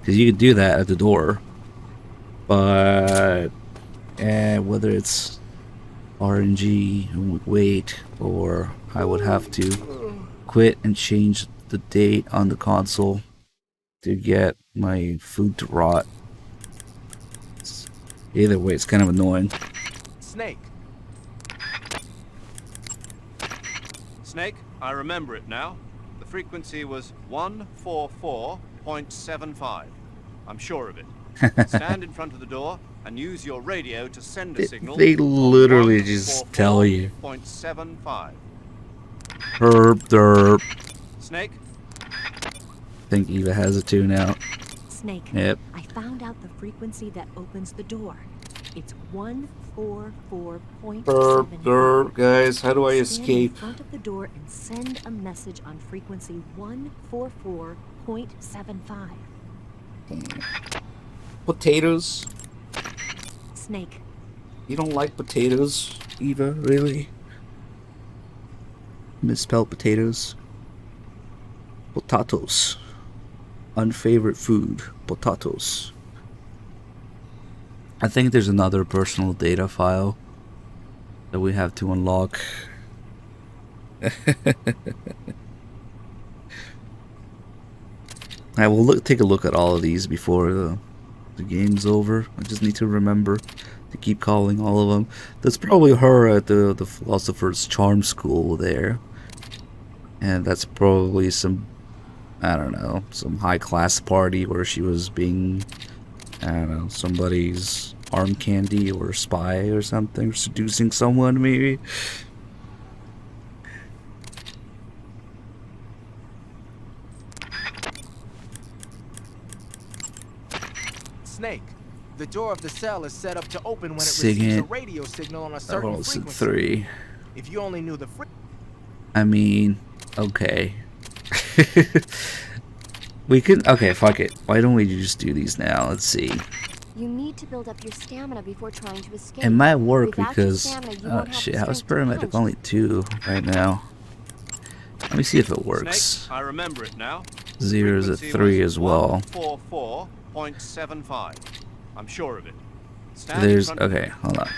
Speaker 1: Because you can do that at the door. But whether it's RNG and wait, or I would have to quit and change the date on the console to get my food to rot. Either way, it's kind of annoying.
Speaker 2: Snake.
Speaker 10: Snake, I remember it now. The frequency was 144.75. I'm sure of it. Stand in front of the door and use your radio to send a signal.
Speaker 1: They literally just tell you.
Speaker 10: 144.75.
Speaker 1: Herb derp.
Speaker 10: Snake?
Speaker 1: I think Eva has it too now.
Speaker 5: Snake.
Speaker 1: Yep.
Speaker 5: I found out the frequency that opens the door. It's 144.7.
Speaker 1: Derp, derp, guys, how do I escape?
Speaker 5: Stand in front of the door and send a message on frequency 144.75.
Speaker 1: Potatoes?
Speaker 5: Snake.
Speaker 1: You don't like potatoes, Eva? Really? Misspelled potatoes. Potatoes. Unfavorite food. Potatoes. I think there's another personal data file that we have to unlock. I will take a look at all of these before the game's over. I just need to remember to keep calling all of them. That's probably her at the Philosopher's Charm School there. And that's probably some, I don't know, some high class party where she was being, I don't know, somebody's arm candy or spy or something, or seducing someone maybe.
Speaker 2: Snake. The door of the cell is set up to open when it
Speaker 1: Sing
Speaker 2: receives
Speaker 1: it.
Speaker 2: a radio signal on a certain
Speaker 1: Rolls at
Speaker 2: frequency.
Speaker 1: 3.
Speaker 2: If you only knew the
Speaker 1: I mean, okay. We can. Okay, fuck it. Why don't we just do these now? Let's see.
Speaker 11: You need to build up your stamina before trying to escape.
Speaker 1: It might work
Speaker 11: Without your
Speaker 1: because.
Speaker 11: stamina, you
Speaker 1: Oh
Speaker 11: won't have
Speaker 1: shit!
Speaker 11: the
Speaker 1: How's
Speaker 11: strength to
Speaker 1: paramedic
Speaker 11: punch.
Speaker 1: only 2 right now? Let me see if it works.
Speaker 10: Snake, I remember it now.
Speaker 1: 0 is a
Speaker 10: Frequency
Speaker 1: 3
Speaker 10: was
Speaker 1: as well.
Speaker 10: 144.75. I'm sure of it. Stand in
Speaker 1: There's
Speaker 10: front of
Speaker 1: okay. Hold on.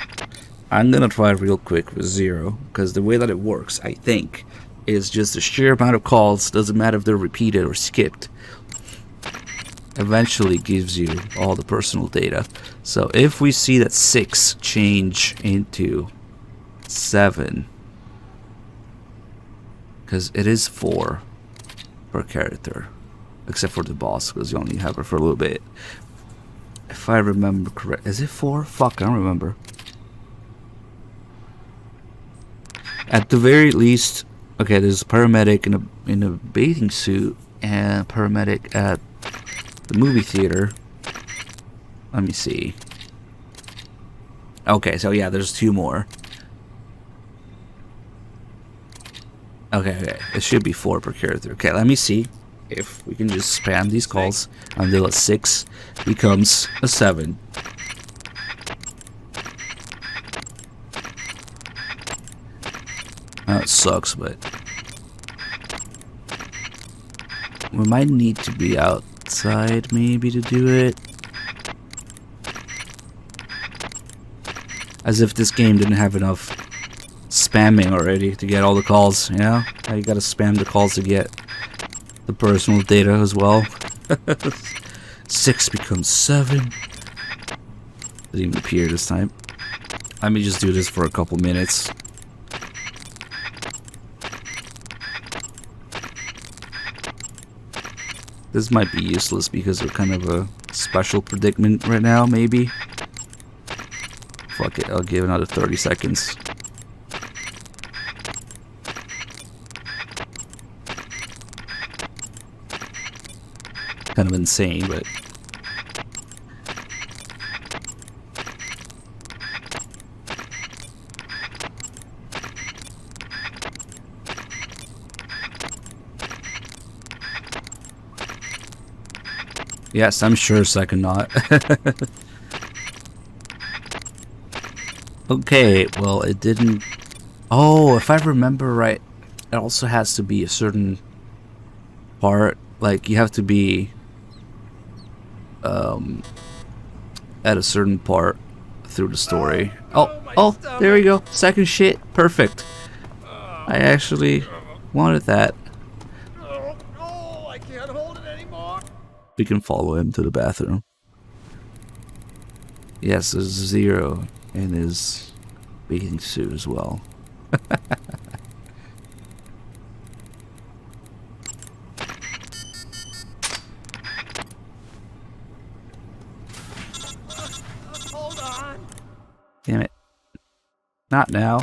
Speaker 1: I'm gonna try real quick with 0 because the way that it works, I think, is just the sheer amount of calls. Doesn't matter if they're repeated or skipped. Eventually gives you all the personal data. So if we see that 6 change into 7, because it is 4 per character, except for the boss, because you only have her for a little bit. If I remember correct, is it 4? Fuck, I don't remember. At the very least, okay, there's a paramedic in a bathing suit and a paramedic at the movie theater. Let me see. Okay, so yeah, there's 2 more. Okay, it should be 4 per character. Okay, let me see if we can just spam these calls until a 6 becomes a 7. It sucks, but we might need to be outside maybe to do it. As if this game didn't have enough spamming already to get all the calls, you know? Now you gotta spam the calls to get the personal data as well. 6 becomes 7. Didn't even appear this time. Let me just do this for a couple minutes. This might be useless because we're kind of a special predicament right now, maybe. Fuck it, I'll give another 30 seconds. Kind of insane, but... Yes, I'm sure second not. Okay, well, it didn't... Oh, if I remember right, it also has to be a certain part. Like, you have to be at a certain part through the story. Oh, there we go. Second shit. Perfect. I actually wanted that.
Speaker 7: I can't hold it anymore.
Speaker 1: We can follow him to the bathroom. Yes, there's 0 in his bathing suit as well.
Speaker 7: Hold on.
Speaker 1: Damn it. Not now.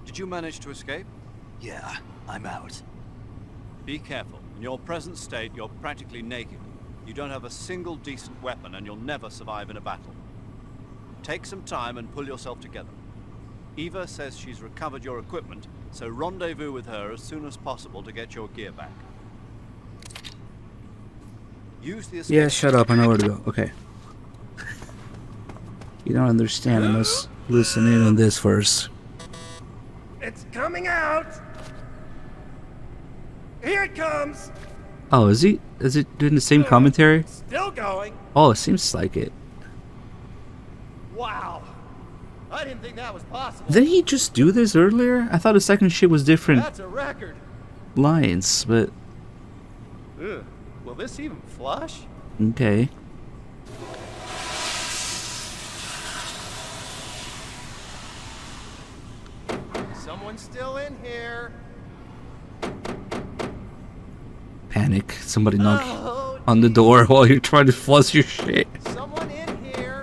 Speaker 10: Did you manage to escape?
Speaker 4: Yeah, I'm out.
Speaker 10: Be careful. In your present state, you're practically naked. You don't have a single decent weapon, and you'll never survive in a battle. Take some time and pull yourself together. Eva says she's recovered your equipment, so rendezvous with her as soon as possible to get your gear back. Use the escape.
Speaker 1: Yeah, shut up. I know where to go. Okay. You don't understand. I must listen in on this first.
Speaker 15: It's coming out! Here it comes!
Speaker 1: Oh, is he? Is it doing the same commentary?
Speaker 15: Still going!
Speaker 1: Oh, it seems like it.
Speaker 15: Wow! I didn't think that was possible.
Speaker 1: Didn't he just do this earlier? I thought the second shit was different
Speaker 15: That's a record.
Speaker 1: lines, but
Speaker 15: Ugh. Will this even flush?
Speaker 1: okay.
Speaker 15: Someone's still in here.
Speaker 1: Panic. Somebody knock on the door while you're trying to flush your shit.
Speaker 15: Someone in here.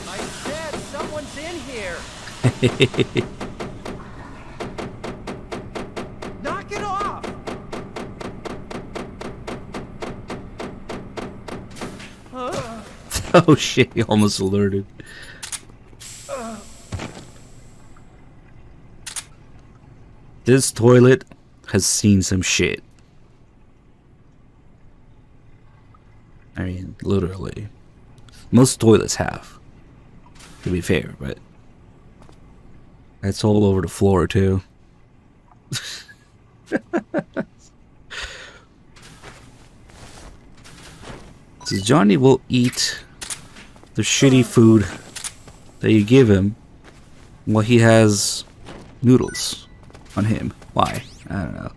Speaker 15: I said someone's in here. Knock it off.
Speaker 1: Oh shit, he almost alerted. This toilet has seen some shit. I mean, literally. Most toilets have, to be fair, but it's all over the floor too. So Johnny will eat the shitty food that you give him while he has noodles on him. Why? I don't know.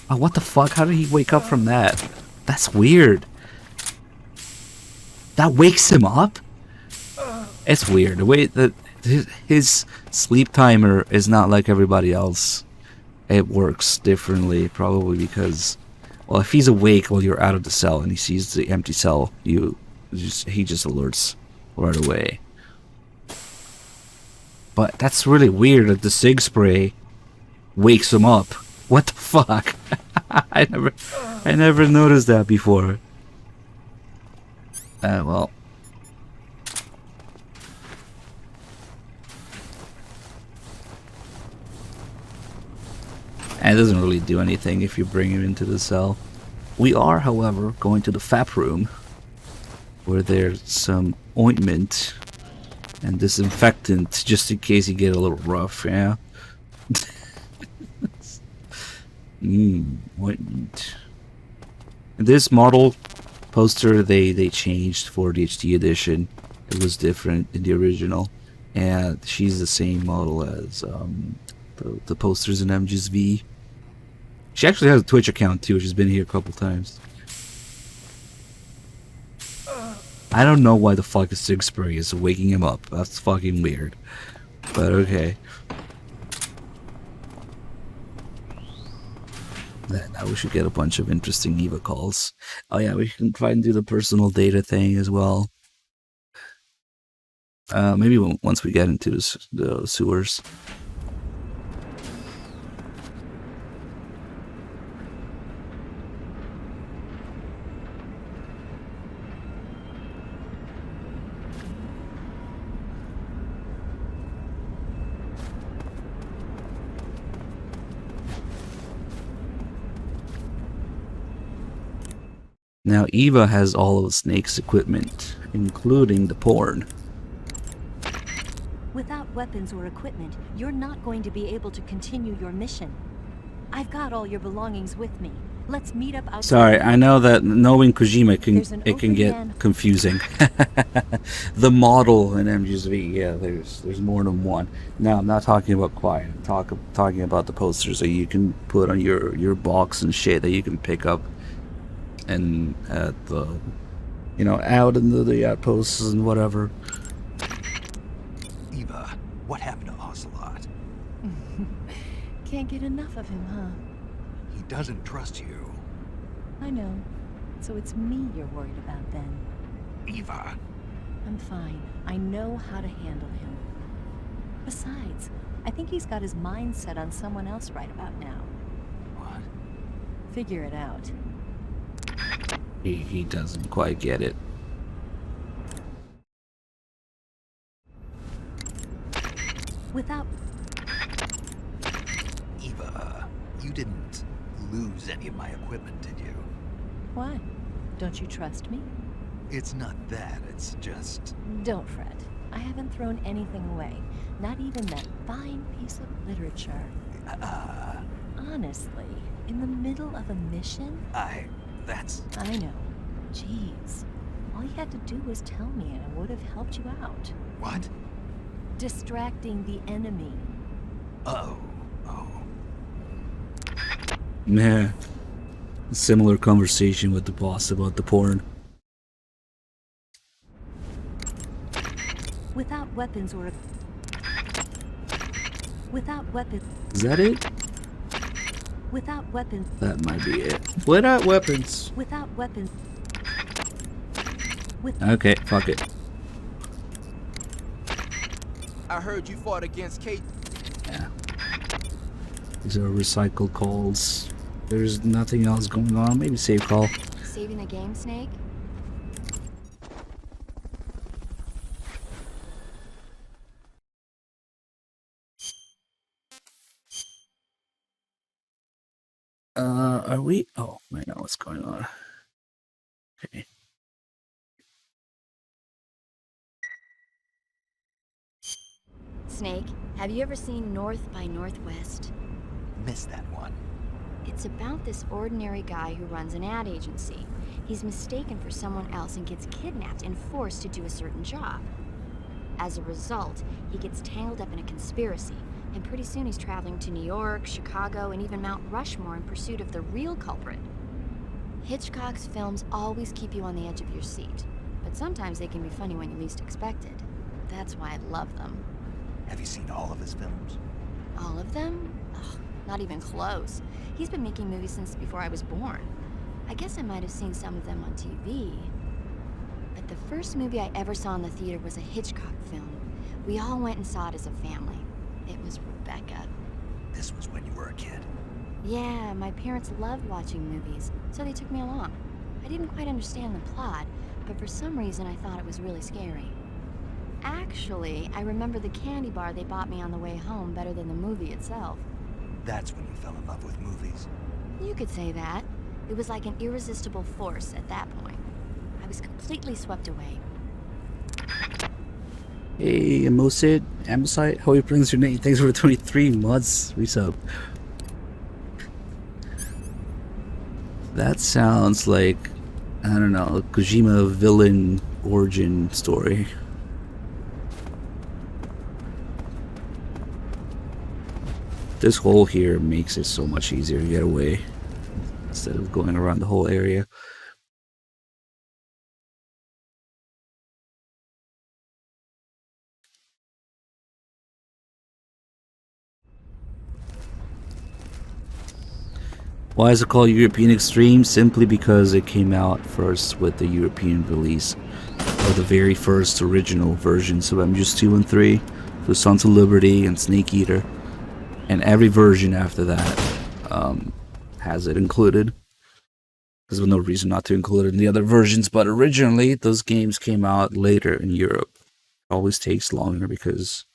Speaker 1: Oh, what the fuck? How did he wake up from that? That's weird. That wakes him up? It's weird. The way that his sleep timer is not like everybody else. It works differently, probably because, well, if he's awake while you're out of the cell and he sees the empty cell, he just alerts right away. But that's really weird that the sig spray wakes him up. What the fuck? I never noticed that before. Well. And it doesn't really do anything if you bring him into the cell. We are, however, going to the FAP room, where there's some ointment and disinfectant, just in case you get a little rough, yeah? Ointment. This model poster they changed for the HD edition. It was different in the original, and she's the same model as the posters in MGSV. She actually has a Twitch account too. She's been here a couple times. I don't know why the fuck is Sig Spray is waking him up. That's fucking weird. But okay. Now we should get a bunch of interesting EVA calls. Oh yeah, we can try and do the personal data thing as well. Maybe once we get into the sewers. Now Eva has all of Snake's equipment, including the porn.
Speaker 5: Without weapons or equipment, you're not going to be able to continue your mission. I've got all your belongings with me. Let's meet up outside.
Speaker 1: Sorry, I know that knowing Kojima can get confusing. The model in MGSV, yeah, there's more than one. Now I'm not talking about Quiet. I'm talking about the posters that you can put on your box and shit that you can pick up. And at the, out in the outposts and whatever.
Speaker 4: Eva, what happened to Ocelot?
Speaker 5: Can't get enough of him, huh?
Speaker 4: He doesn't trust you.
Speaker 5: I know. So it's me you're worried about then.
Speaker 4: Eva.
Speaker 5: I'm fine. I know how to handle him. Besides, I think he's got his mind set on someone else right about now.
Speaker 4: What?
Speaker 5: Figure it out.
Speaker 1: He doesn't quite get it.
Speaker 5: Without...
Speaker 4: Eva, you didn't lose any of my equipment, did you?
Speaker 5: Why? Don't you trust me?
Speaker 4: It's not that, it's just...
Speaker 5: Don't fret. I haven't thrown anything away. Not even that fine piece of literature. Honestly, in the middle of a mission?
Speaker 4: That's...
Speaker 5: I know. Jeez. All you had to do was tell me and I would have helped you out.
Speaker 4: What?
Speaker 5: Distracting the enemy.
Speaker 4: Oh.
Speaker 1: Yeah. Similar conversation with the boss about the porn.
Speaker 5: Without weapons or... Without weapons...
Speaker 1: Is that it?
Speaker 5: Without weapons...
Speaker 1: That might be it. Without weapons.
Speaker 5: Without weapons...
Speaker 1: Okay, fuck it.
Speaker 2: I heard you fought against Kate.
Speaker 1: Yeah. These are recycled calls. There's nothing else going on. Maybe save call.
Speaker 11: Saving the game, Snake?
Speaker 1: Are we? Oh, I know what's going on. Okay.
Speaker 11: Snake, have you ever seen North by Northwest?
Speaker 4: Missed that one.
Speaker 11: It's about this ordinary guy who runs an ad agency. He's mistaken for someone else and gets kidnapped and forced to do a certain job. As a result, he gets tangled up in a conspiracy, and pretty soon he's traveling to New York, Chicago, and even Mount Rushmore in pursuit of the real culprit. Hitchcock's films always keep you on the edge of your seat, but sometimes they can be funny when you least expect it. That's why I love them.
Speaker 4: Have you seen all of his films?
Speaker 11: All of them? Ugh, not even close. He's been making movies since before I was born. I guess I might have seen some of them on TV. But the first movie I ever saw in the theater was a Hitchcock film. We all went and saw it as a family. It was Rebecca.
Speaker 4: This was when you were a kid.
Speaker 11: Yeah, my parents loved watching movies, so they took me along. I didn't quite understand the plot, but for some reason I thought it was really scary. Actually, I remember the candy bar they bought me on the way home better than the movie itself.
Speaker 4: That's when you fell in love with movies.
Speaker 11: You could say that. It was like an irresistible force at that point. I was completely swept away.
Speaker 1: Hey, Amosid, Amosite, how you pronounce your name? Thanks for 23 months. Resub. That sounds like, I don't know, a Kojima villain origin story. This hole here makes it so much easier to get away instead of going around the whole area. Why is it called European Extreme? Simply because it came out first with the European release of the very first original versions of MGS2 and 3, the Sons of Liberty and Snake Eater. And every version after that has it included. There's no reason not to include it in the other versions, but originally those games came out later in Europe. It always takes longer because,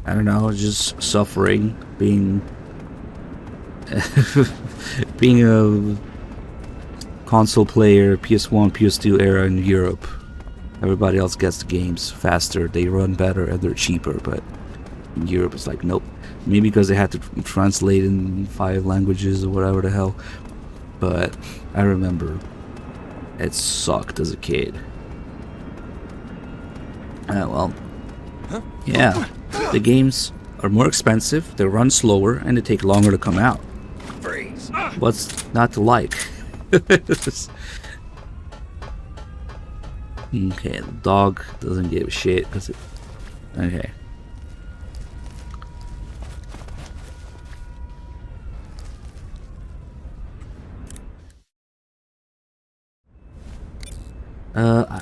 Speaker 1: I don't know, just suffering, being a console player, PS1, PS2 era in Europe. Everybody else gets the games faster, they run better, and they're cheaper, but in Europe it's like, nope. Maybe because they had to translate in 5 languages or whatever the hell. But I remember it sucked as a kid. Well, yeah. The games are more expensive, they run slower, and they take longer to come out.
Speaker 4: Freeze.
Speaker 1: What's not to like? Okay, the dog doesn't give a shit. Does it? Okay.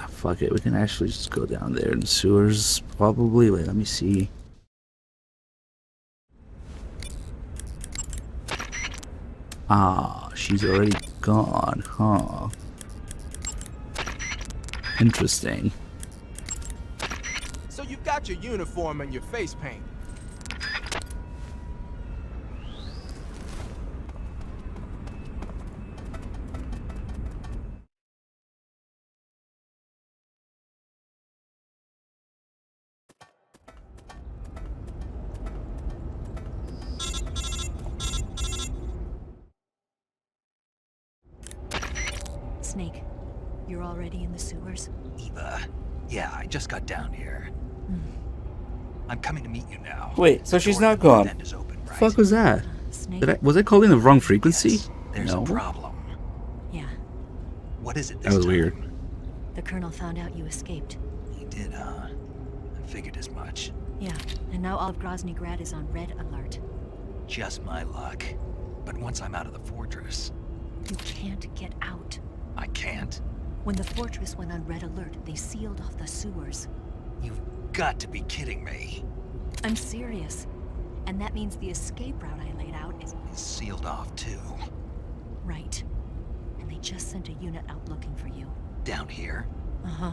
Speaker 1: Fuck it. We can actually just go down there in the sewers, probably. Wait, let me see. Ah, she's already gone, huh? Interesting.
Speaker 2: So you've got your uniform and your face paint.
Speaker 5: Snake, you're already in the sewers?
Speaker 4: Eva, yeah, I just got down here. I'm coming to meet you now.
Speaker 1: Wait, so she's not gone? The fuck was that?
Speaker 5: Snake?
Speaker 1: Was I calling the wrong frequency?
Speaker 4: Yes, there's
Speaker 1: No.
Speaker 4: a problem.
Speaker 5: Yeah.
Speaker 4: What is it this
Speaker 1: That was
Speaker 4: time?
Speaker 1: weird.
Speaker 5: The Colonel found out you escaped.
Speaker 4: He did, huh? I figured as much.
Speaker 5: Yeah, and now all of Grozny Grad is on red alert.
Speaker 4: Just my luck. But once I'm out of the fortress,
Speaker 5: You can't get out.
Speaker 4: I can't.
Speaker 5: When the fortress went on red alert, they sealed off the sewers.
Speaker 4: You've got to be kidding me.
Speaker 5: I'm serious. And that means the escape route I laid out is
Speaker 4: It's sealed off, too.
Speaker 5: right. And they just sent a unit out looking for you.
Speaker 4: Down here?
Speaker 5: Uh-huh.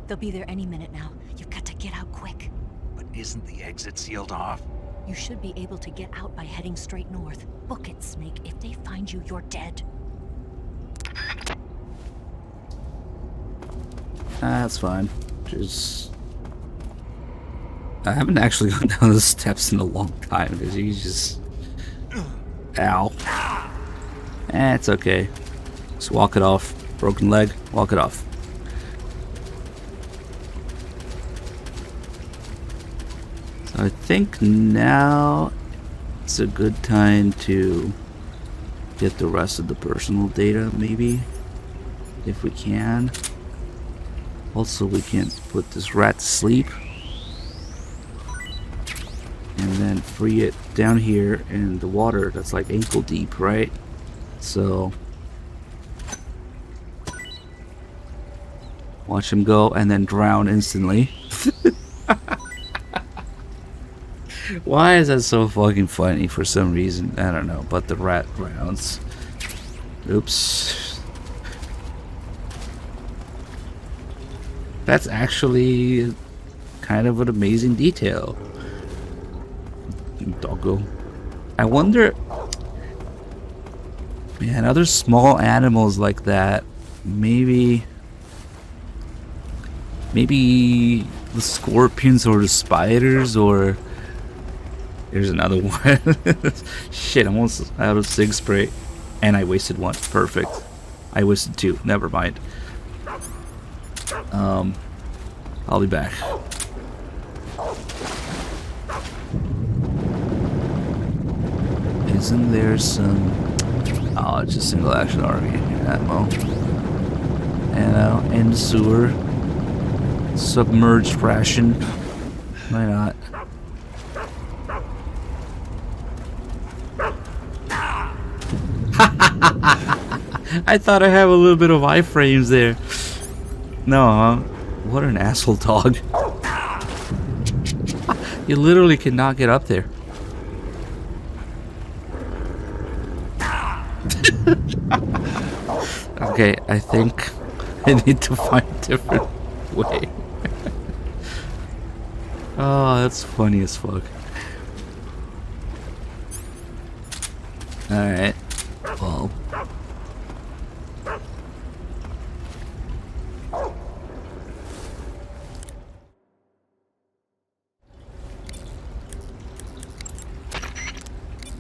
Speaker 5: They'll be there any minute now. You've got to get out quick.
Speaker 4: But isn't the exit sealed off?
Speaker 5: You should be able to get out by heading straight north. Book it, Snake. If they find you, you're dead.
Speaker 1: That's fine. Just... I haven't actually gone down the steps in a long time because he's just... Ow. It's okay. Just walk it off. Broken leg, walk it off. So I think now it's a good time to get the rest of the personal data, maybe, if we can. Also, we can put this rat to sleep and then free it down here in the water that's like ankle deep, right? So watch him go and then drown instantly. Why is that so fucking funny for some reason? I don't know, but the rat drowns. Oops. That's actually kind of an amazing detail. Doggo. I wonder... Man, other small animals like that, maybe the scorpions or the spiders, or there's another one. Shit, I'm almost out of Sig spray, and I wasted one. Perfect. I wasted two. Never mind. I'll be back. Isn't there some... Oh, it's just single action army ammo. And in the sewer. Submerged ration. Why not? I thought I have a little bit of iframes there. No, huh? What an asshole dog. You literally cannot get up there. Okay, I think I need to find a different way. Oh, that's funny as fuck. Alright. Well.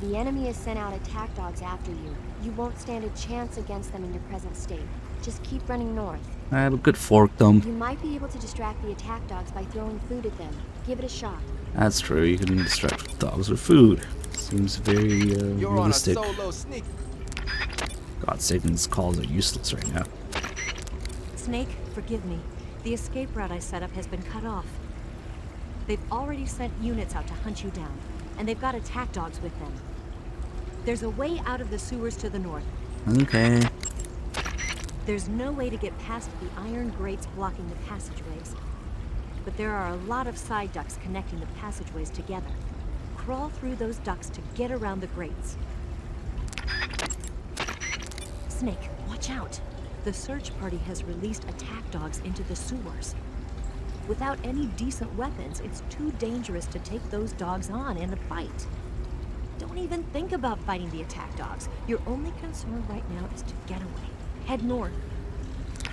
Speaker 11: The enemy has sent out attack dogs after you. You won't stand a chance against them in your present state. Just keep running north.
Speaker 1: I have a good fork them.
Speaker 11: You might be able to distract the attack dogs by throwing food at them. Give it a shot.
Speaker 1: That's true, you can distract dogs with food. Seems very realistic.
Speaker 2: On a solo sneak.
Speaker 1: God, Satan's calls are useless right now.
Speaker 5: Snake, forgive me. The escape route I set up has been cut off. They've already sent units out to hunt you down, and they've got attack dogs with them. There's a way out of the sewers to the north.
Speaker 1: Okay.
Speaker 5: There's no way to get past the iron grates blocking the passageways. But there are a lot of side ducts connecting the passageways together. Crawl through those ducts to get around the grates. Snake, watch out. The search party has released attack dogs into the sewers. Without any decent weapons, it's too dangerous to take those dogs on in a fight. Don't even think about fighting the attack dogs. Your only concern right now is to get away. Head north.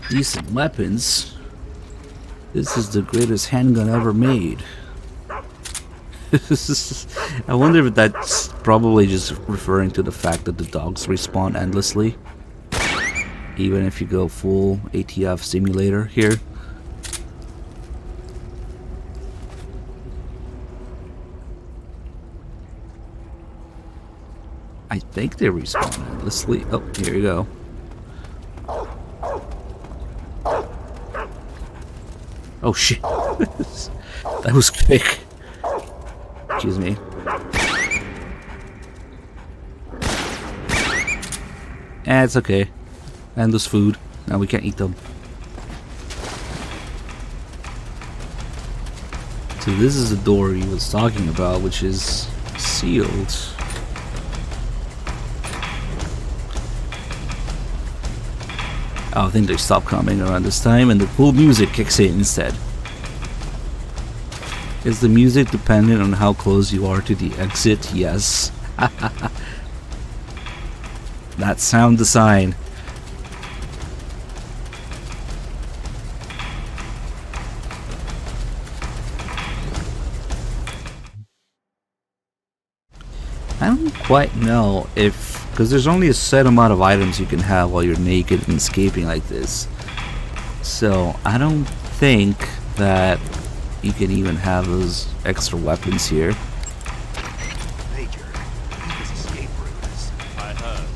Speaker 1: Decent weapons? This is the greatest handgun ever made. I wonder if that's probably just referring to the fact that the dogs respawn endlessly. Even if you go full ATF simulator here. I think they respawn endlessly. Oh, here you go. Oh shit. That was quick. Excuse me. It's okay. And there's food. Now we can't eat them. So this is the door he was talking about, which is sealed. I think they stop coming around this time and the cool music kicks in instead. Is the music dependent on how close you are to the exit? Yes. That sound design. I don't quite know if, because there's only a set amount of items you can have while you're naked and escaping like this. So I don't think that you can even have those extra weapons here.
Speaker 10: Major, Eva's escape route is... I heard.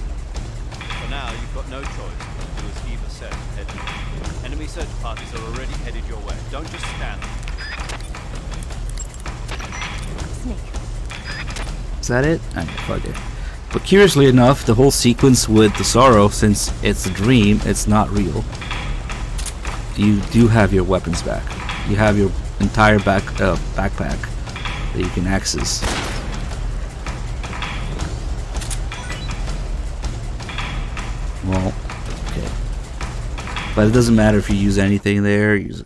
Speaker 10: For now, you've got no choice but to do as Eva said, head north. Enemy search parties are already headed your way. Don't just stand there.
Speaker 1: Is that it? Fuck it. But curiously enough, the whole sequence with the Sorrow, since it's a dream, it's not real. You do have your weapons back. You have your entire backpack that you can access. Well, okay. But it doesn't matter if you use anything there. You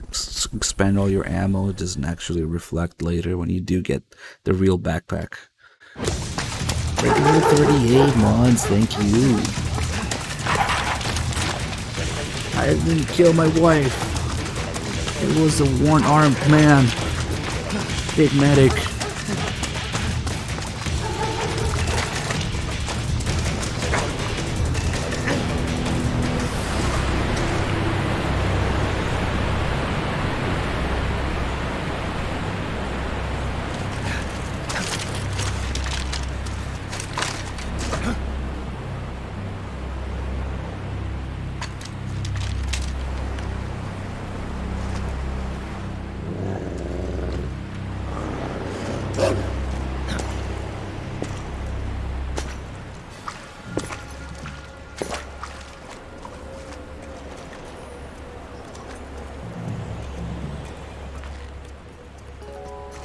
Speaker 1: expend all your ammo. It doesn't actually reflect later when you do get the real backpack. Regular 38 mods, thank you. I didn't kill my wife. It was a one-armed man. Big medic.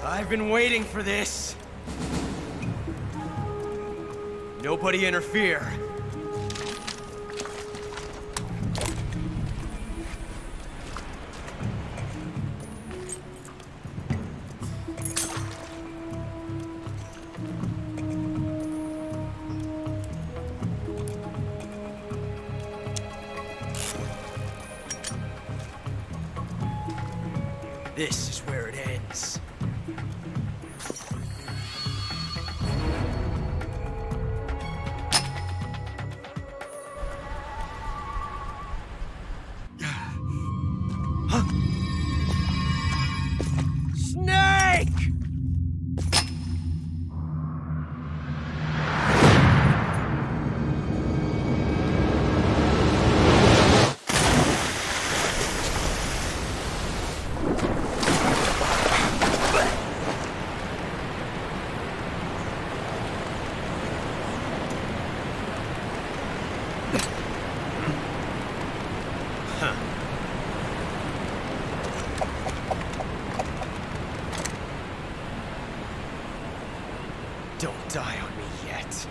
Speaker 8: I've been waiting for this. Nobody interfere. This is where it ends. Snake! Don't die on me yet.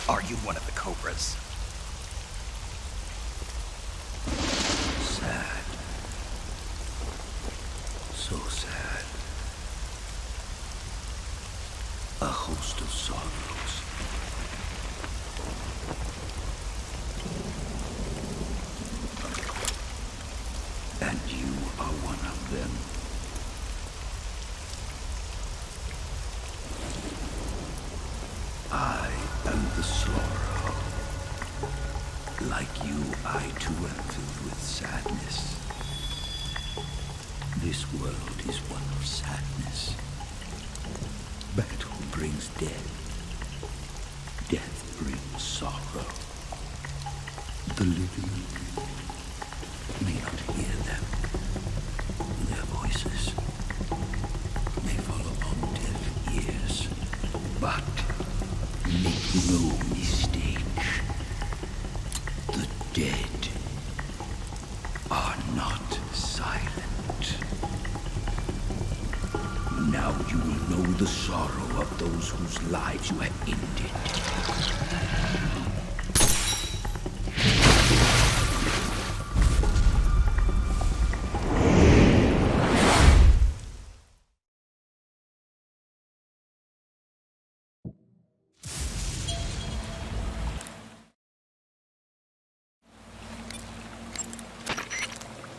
Speaker 4: Are you one of the Cobras?
Speaker 13: Sad. So sad. A host of sorrows. And you are one of them. I am the sorrow. Like you, I too am filled with sadness. This world is one of sadness. Battle brings death. Death brings sorrow. The living may not hear them. Their voices may fall upon deaf ears. But make no mistake. The dead are not silent. Now you will know the sorrow of those whose lives you have ended.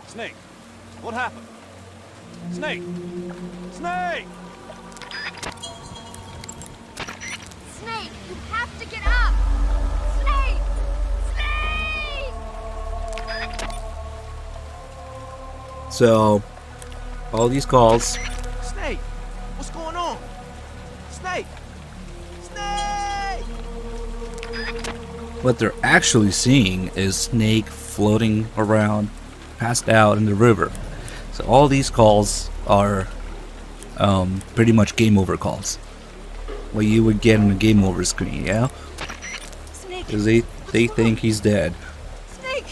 Speaker 10: Snake, what happened? Snake! Snake!
Speaker 19: Snake, you have to get up! Snake! Snake!
Speaker 1: So, all these calls.
Speaker 2: Snake! What's going on? Snake! Snake!
Speaker 1: What they're actually seeing is Snake floating around, passed out in the river. So all these calls are pretty much game over calls. What you would get on a game over screen, yeah?
Speaker 19: Snake!
Speaker 1: Because they think he's dead.
Speaker 19: Snake!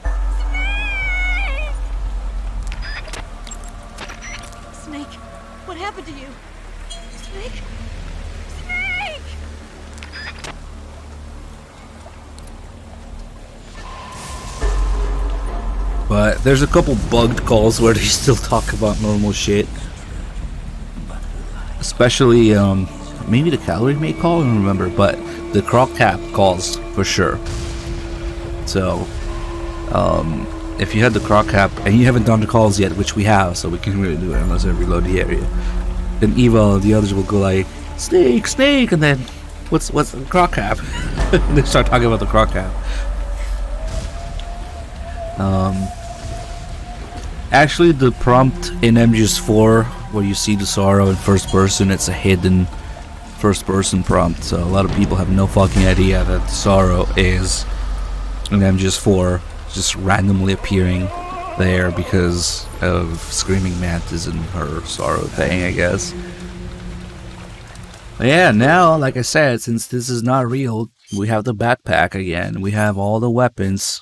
Speaker 19: Snake! Snake, what happened to you? Snake? Snake!
Speaker 1: But there's a couple bugged calls where they still talk about normal shit. Especially, maybe the Calorie Mate call, I don't remember, but the Croc Cap calls for sure. So, if you had the Croc Cap and you haven't done the calls yet, which we have, so we can really do it unless I reload the area, then Eva and the others will go like, Snake, Snake, and then, what's the Croc Cap? They start talking about the Croc Cap. Actually, the prompt in MGS4 where you see the sorrow in first person, it's a hidden first person prompt, so a lot of people have no fucking idea that the sorrow is in MGS4 just randomly appearing there because of Screaming Mantis and her sorrow thing, I guess. But yeah, now, like I said, since this is not real, we have the backpack again. We have all the weapons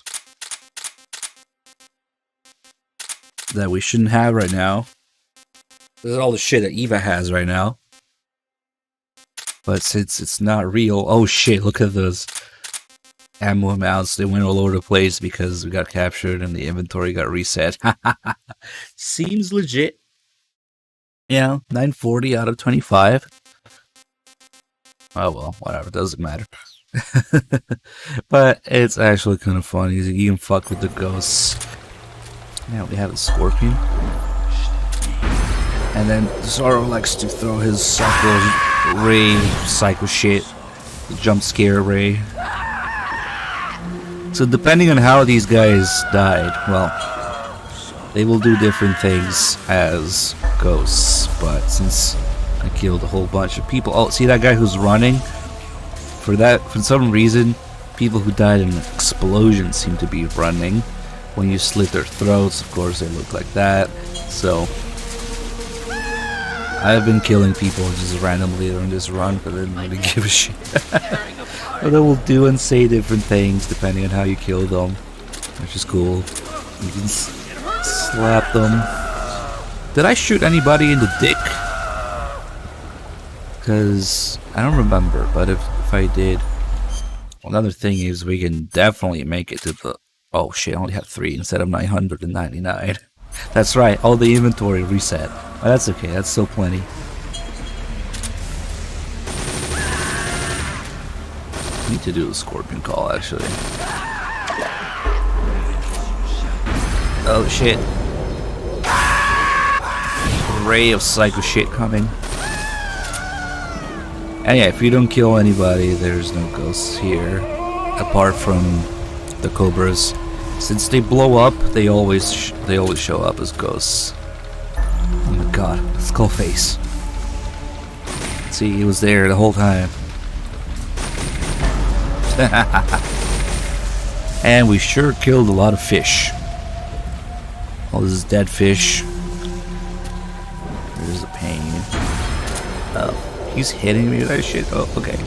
Speaker 1: that we shouldn't have right now. This is all the shit that Eva has right now. But since it's not real, oh shit, look at those ammo amounts. They went all over the place because we got captured and the inventory got reset. Seems legit. Yeah, 940 out of 25. Oh well, whatever, doesn't matter. But it's actually kind of funny. You can fuck with the ghosts. Now we have a scorpion. And then Zorro likes to throw his psycho ray, psycho shit, the jump scare ray. So depending on how these guys died, well, they will do different things as ghosts. But since I killed a whole bunch of people, oh, see that guy who's running? For some reason, people who died in an explosion seem to be running. When you slit their throats, of course, they look like that. So, I've been killing people just randomly during this run, but I didn't really give a shit. But they will do and say different things depending on how you kill them, which is cool. You can slap them. Did I shoot anybody in the dick? Because I don't remember, but if I did, another thing is we can definitely make it to the. Oh shit, I only have 3 instead of 999. That's right, all the inventory reset. Oh, that's okay, that's still plenty. I need to do a scorpion call, actually. Oh shit. Ray of psycho shit coming. And yeah, if you don't kill anybody, there's no ghosts here. Apart from the cobras. Since they blow up, they always show up as ghosts. Oh my god, Skullface. See, he was there the whole time. And we sure killed a lot of fish. All this is dead fish. There's a pain. Oh, he's hitting me with that shit. Oh, okay.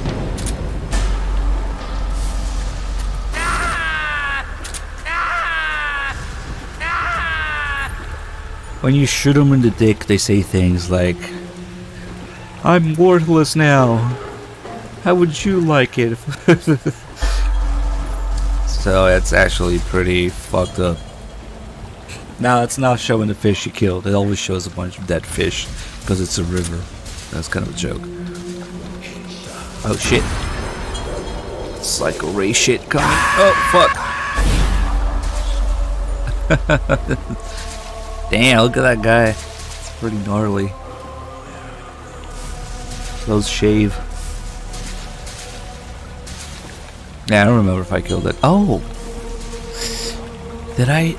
Speaker 1: When you shoot them in the dick, they say things like, "I'm worthless now. How would you like it?" So it's actually pretty fucked up. Now it's not showing the fish you killed. It always shows a bunch of dead fish because it's a river. That's kind of a joke. Oh shit. Psycho Ray shit coming. Oh fuck. Damn, look at that guy. It's pretty gnarly. Close shave. Yeah, I don't remember if I killed it. Oh! Did I?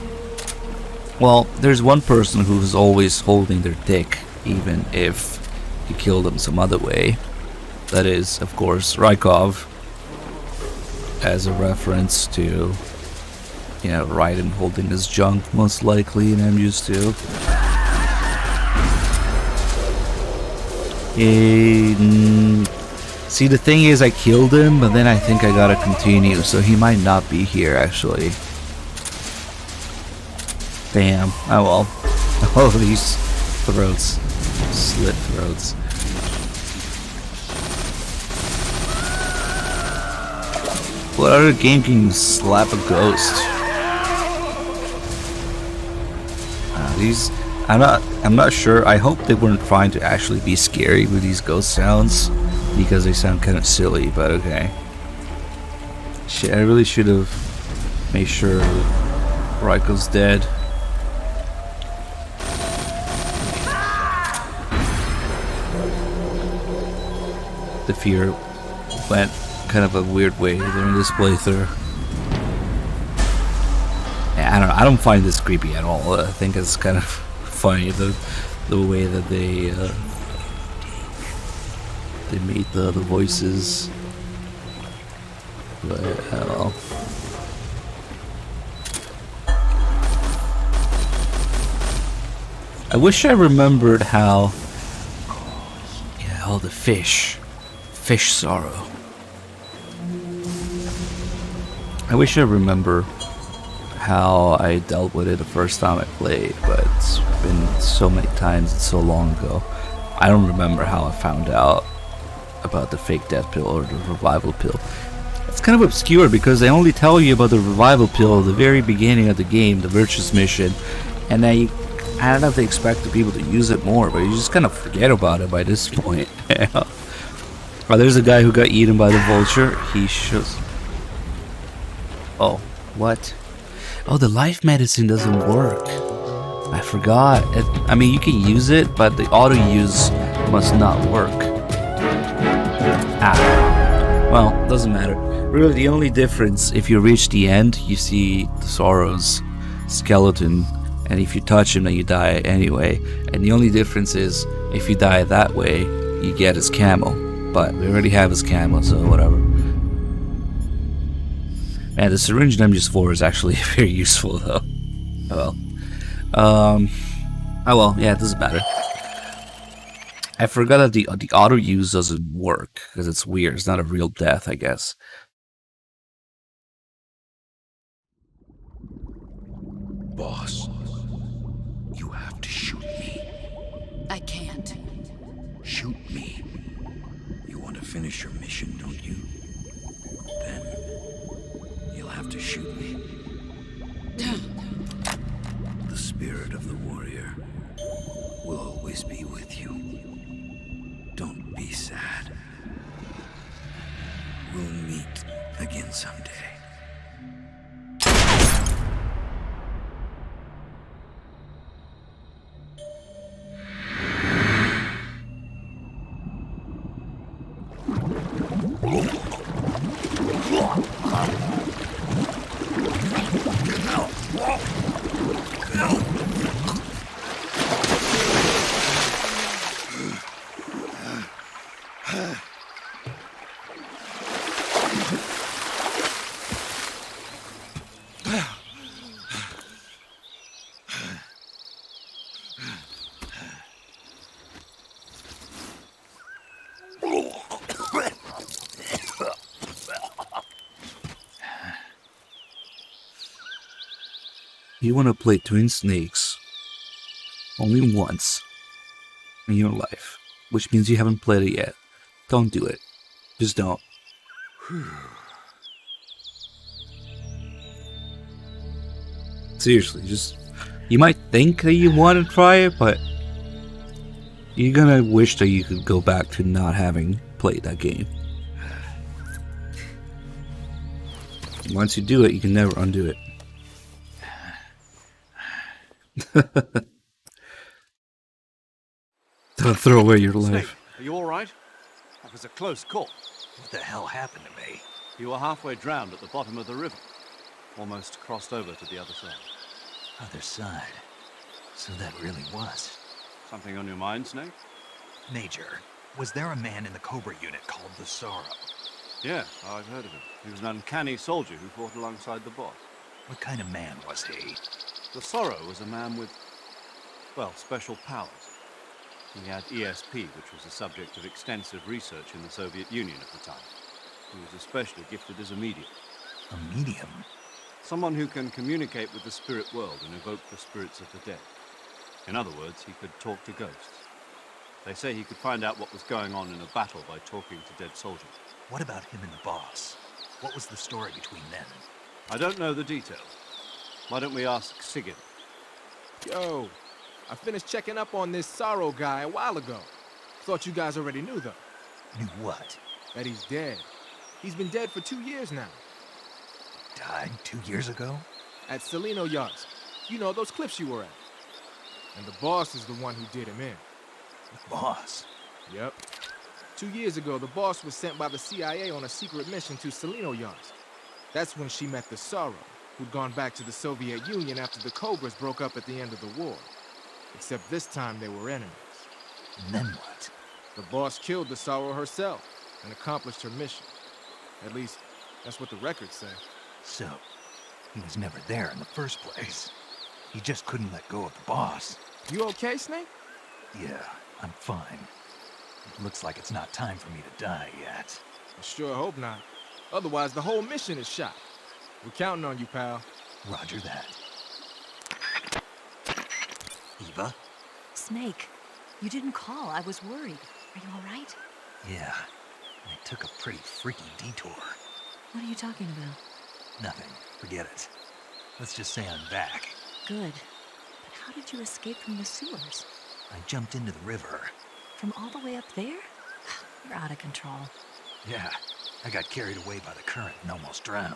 Speaker 1: Well, there's one person who's always holding their dick, even if you killed them some other way. That is, of course, Rykov. As a reference to, you know, Raiden holding his junk, most likely, in MGS2. See, the thing is, I killed him, but then I think I gotta continue, so he might not be here, actually. Damn. Oh well. Oh, these throats. Slit throats. What other game can you slap a ghost? These, I'm not sure. I hope they weren't trying to actually be scary with these ghost sounds, because they sound kind of silly. But okay. Shit, I really should have made sure Raiko's dead. The fear went kind of a weird way during this playthrough. Yeah, I don't find this creepy at all. I think it's kind of funny the way that they made the voices. But well. I wish I remembered how. Yeah, all the fish sorrow. I wish I remember how I dealt with it the first time I played, but it's been so many times and so long ago. I don't remember how I found out about the fake death pill or the revival pill. It's kind of obscure because they only tell you about the revival pill at the very beginning of the game, the Virtuous mission, and then I don't know if they expect the people to use it more, but you just kind of forget about it by this point. Oh, there's a guy who got eaten by the vulture. He shows. Oh, what? Oh, the life medicine doesn't work. I forgot. I mean, you can use it, but the auto use must not work. Ah. Well, doesn't matter. Really, the only difference, if you reach the end, you see the Sorrow's skeleton, and if you touch him, then you die anyway. And the only difference is, if you die that way, you get his camo. But we already have his camo, so whatever. Man, the syringe in MGS4 is actually very useful, though. Oh well. Oh well, yeah, it doesn't matter. I forgot that the auto use doesn't work, because it's weird. It's not a real death, I guess.
Speaker 13: Boss, you have to shoot me.
Speaker 17: I can't.
Speaker 13: Shoot me. You want to finish your mission, don't you? Then you'll have to shoot me. The spirit of the warrior will always be with you. Don't be sad. We'll meet again someday.
Speaker 1: You want to play Twin Snakes only once in your life, which means you haven't played it yet. Don't do it. Just don't. Seriously, just... You might think that you want to try it, but you're gonna wish that you could go back to not having played that game. Once you do it, you can never undo it. Don't throw away your
Speaker 10: Snake,
Speaker 1: life.
Speaker 10: are you alright? That was a close call.
Speaker 4: What the hell happened to me?
Speaker 10: You were halfway drowned at the bottom of the river. Almost crossed over to the other side.
Speaker 4: Other side. So that really was.
Speaker 10: Something on your mind, Snake?
Speaker 4: Major, was there a man in the Cobra unit called the Sorrow?
Speaker 10: Yeah, I've heard of him. He was an uncanny soldier who fought alongside the boss.
Speaker 4: What kind of man was he?
Speaker 10: The Sorrow was a man with, well, special powers. He had ESP, which was the subject of extensive research in the Soviet Union at the time. He was especially gifted as a medium.
Speaker 4: A medium?
Speaker 10: Someone who can communicate with the spirit world and evoke the spirits of the dead. In other words, he could talk to ghosts. They say he could find out what was going on in a battle by talking to dead soldiers.
Speaker 4: What about him and the boss? What was the story between them?
Speaker 10: I don't know the details. Why don't we ask Sigurd?
Speaker 2: Yo, I finished checking up on this Sorrow guy a while ago. Thought you guys already knew, though.
Speaker 4: Knew what?
Speaker 2: That he's dead. He's been dead for 2 years now.
Speaker 4: Died 2 years ago?
Speaker 2: At Salino Yards. You know, those cliffs you were at. And the boss is the one who did him in.
Speaker 4: The boss?
Speaker 2: Yep. 2 years ago, the boss was sent by the CIA on a secret mission to Salino Yards. That's when she met the Sorrow, who'd gone back to the Soviet Union after the Cobras broke up at the end of the war. Except this time they were enemies.
Speaker 4: And then what?
Speaker 2: The boss killed the Sorrow herself and accomplished her mission. At least, that's what the records say.
Speaker 4: So, he was never there in the first place. He just couldn't let go of the boss.
Speaker 2: You okay, Snake?
Speaker 4: Yeah, I'm fine. It looks like it's not time for me to die yet.
Speaker 2: I sure hope not. Otherwise, the whole mission is shot. We're counting on you, pal.
Speaker 4: Roger that. Eva?
Speaker 5: Snake, you didn't call. I was worried. Are you all right?
Speaker 4: Yeah, I took a pretty freaky detour.
Speaker 5: What are you talking about?
Speaker 4: Nothing. Forget it. Let's just say I'm back.
Speaker 5: Good. But how did you escape from the sewers?
Speaker 4: I jumped into the river.
Speaker 5: From all the way up there? You're out of control.
Speaker 4: Yeah, I got carried away by the current and almost drowned.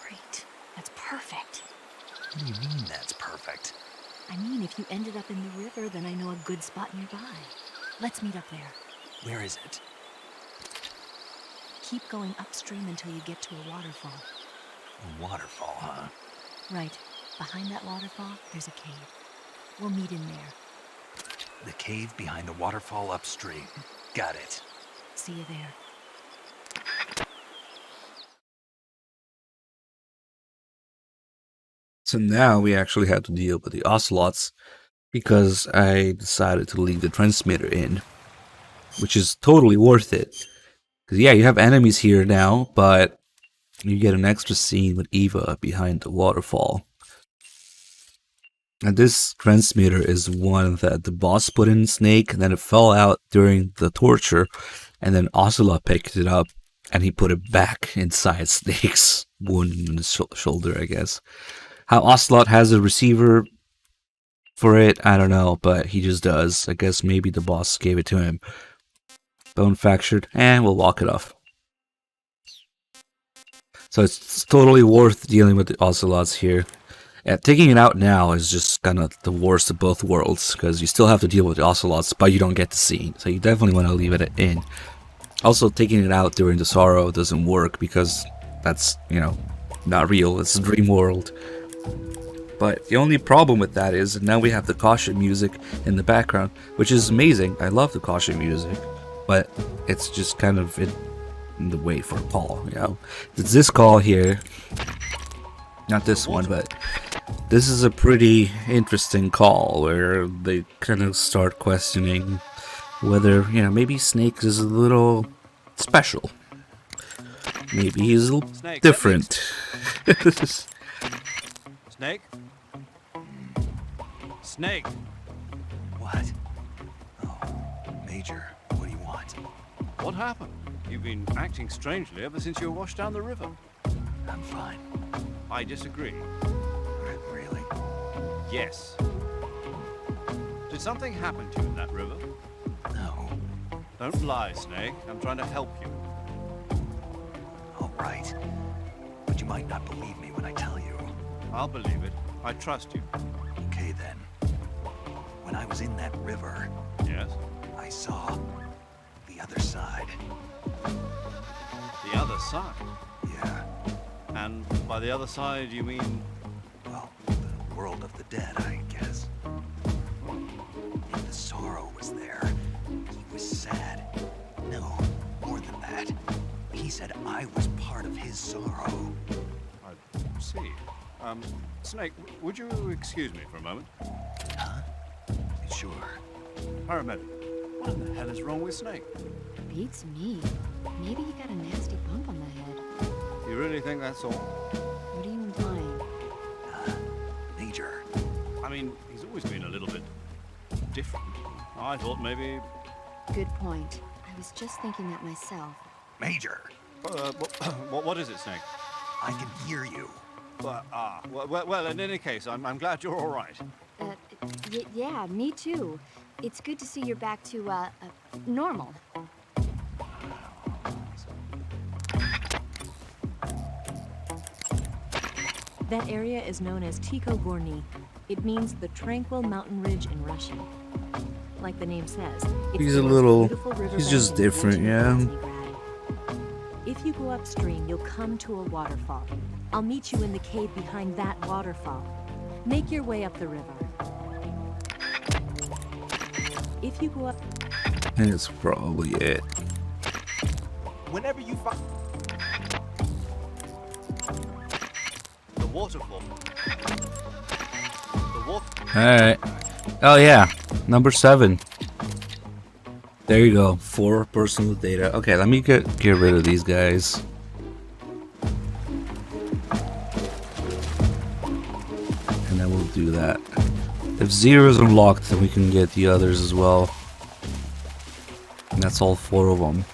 Speaker 5: Great. That's perfect.
Speaker 4: What do you mean that's perfect?
Speaker 5: I mean, if you ended up in the river, then I know a good spot nearby. Let's meet up there.
Speaker 4: Where is it?
Speaker 5: Keep going upstream until you get to a waterfall.
Speaker 4: A waterfall, huh?
Speaker 5: Right. Behind that waterfall, there's a cave. We'll meet in there.
Speaker 4: The cave behind the waterfall upstream. Got it.
Speaker 5: See you there.
Speaker 1: So now we actually have to deal with the Ocelots because I decided to leave the transmitter in, which is totally worth it. Because yeah, you have enemies here now, but you get an extra scene with Eva behind the waterfall. And this transmitter is one that the boss put in Snake, and then it fell out during the torture, and then Ocelot picked it up, and he put it back inside Snake's wound in his shoulder, I guess. How Ocelot has a receiver for it, I don't know, but he just does. I guess maybe the boss gave it to him. Bone fractured, and we'll walk it off. So it's totally worth dealing with the Ocelots here. Taking it out now is just kind of the worst of both worlds, because you still have to deal with the Ocelots, but you don't get the scene, so you definitely want to leave it in. Also, taking it out during the Sorrow doesn't work, because that's, you know, not real, it's a dream world. But the only problem with that is now we have the caution music in the background, which is amazing. I love the caution music, but it's just kind of in the way for a call, you know. It's this call here, not this one, but this is a pretty interesting call where they kind of start questioning whether, you know, maybe Snake is a little special. Maybe he's a little
Speaker 10: Snake,
Speaker 1: different.
Speaker 10: Snake? Snake!
Speaker 4: What? Oh, Major, what do you want?
Speaker 10: What happened? You've been acting strangely ever since you were washed down the river.
Speaker 4: I'm fine.
Speaker 10: I disagree.
Speaker 4: Really?
Speaker 10: Yes. Did something happen to you in that river?
Speaker 4: No.
Speaker 10: Don't lie, Snake. I'm trying to help you.
Speaker 4: All right. But you might not believe me when I tell you.
Speaker 10: I'll believe it. I trust you.
Speaker 4: Okay, then. When I was in that river,
Speaker 10: Yes?
Speaker 4: I saw the other side.
Speaker 10: The other side?
Speaker 4: Yeah.
Speaker 10: And by the other side, you mean?
Speaker 4: Well, the world of the dead, I guess. And the sorrow was there. He was sad. No, more than that. He said I was part of his sorrow.
Speaker 10: I see. Snake, would you excuse me for a moment?
Speaker 4: Huh? Sure.
Speaker 10: Paramedic, what in the hell is wrong with Snake?
Speaker 11: Beats me. Maybe he got a nasty bump on the head.
Speaker 10: You really think that's all?
Speaker 11: What are you implying?
Speaker 4: Major.
Speaker 10: I mean, he's always been a little bit different. I thought maybe...
Speaker 11: Good point. I was just thinking that myself.
Speaker 4: Major!
Speaker 10: What is it, Snake?
Speaker 4: I can hear you.
Speaker 10: Well, in any case, I'm glad you're all right.
Speaker 11: Yeah, me too. It's good to see you're back to, normal.
Speaker 5: That area is known as Tycho Gorny. It means the tranquil mountain ridge in Russian. Like the name says, it's
Speaker 1: He's
Speaker 5: the
Speaker 1: a
Speaker 5: most
Speaker 1: little,
Speaker 5: beautiful river
Speaker 1: he's
Speaker 5: bed
Speaker 1: just
Speaker 5: in the
Speaker 1: different,
Speaker 5: region
Speaker 1: yeah.
Speaker 5: of Kaliningrad. If you go upstream, you'll come to a waterfall. I'll meet you in the cave behind that waterfall. Make your way up the river. If you go up...
Speaker 1: And it's probably it.
Speaker 2: Whenever you find...
Speaker 10: The waterfall. The water...
Speaker 1: Alright. Oh yeah, number 7. There you go, 4 personal data. Okay, let me get rid of these guys. And then we'll do that. If 0 is unlocked, then we can get the others as well. And that's all 4 of them.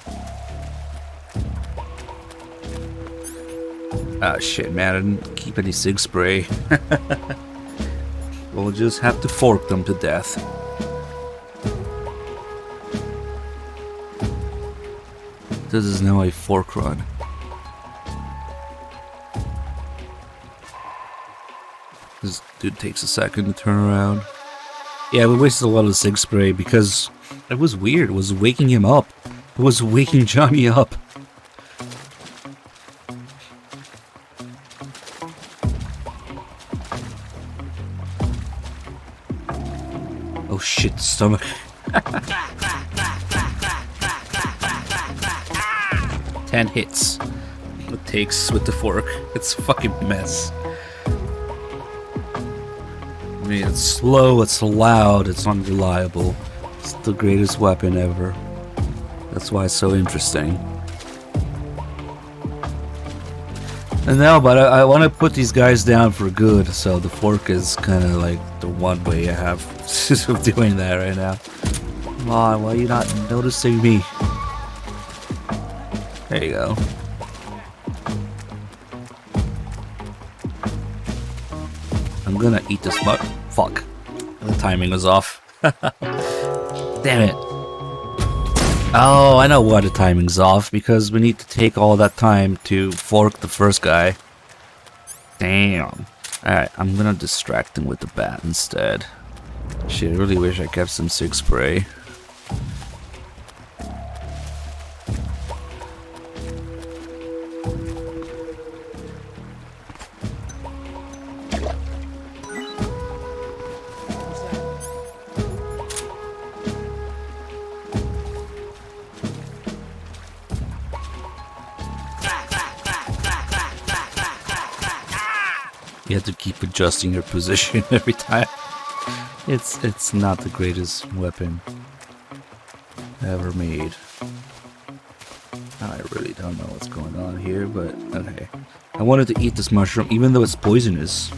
Speaker 1: Ah shit, man, I didn't keep any sig spray. We'll just have to fork them to death. This is now a fork run. This dude takes a second to turn around. Yeah, we wasted a lot of sig spray because it was weird. It was waking him up. It was waking Johnny up. Oh shit, stomach. 10 hits. It takes with the fork. It's a fucking mess. I mean, it's slow, it's loud, it's unreliable. It's the greatest weapon ever. That's why it's so interesting. And now, but I want to put these guys down for good, so the fork is kind of like the one way I have of doing that right now. Come on, why are you not noticing me? There you go. I'm gonna eat this mutt. Fuck. The timing was off. Damn it. Oh, I know why the timing's off. Because we need to take all that time to fork the first guy. Damn. Alright, I'm gonna distract him with the bat instead. Shit, I really wish I kept some sig spray. You have to keep adjusting your position every time. It's not the greatest weapon ever made. I really don't know what's going on here, but okay. I wanted to eat this mushroom, even though it's poisonous.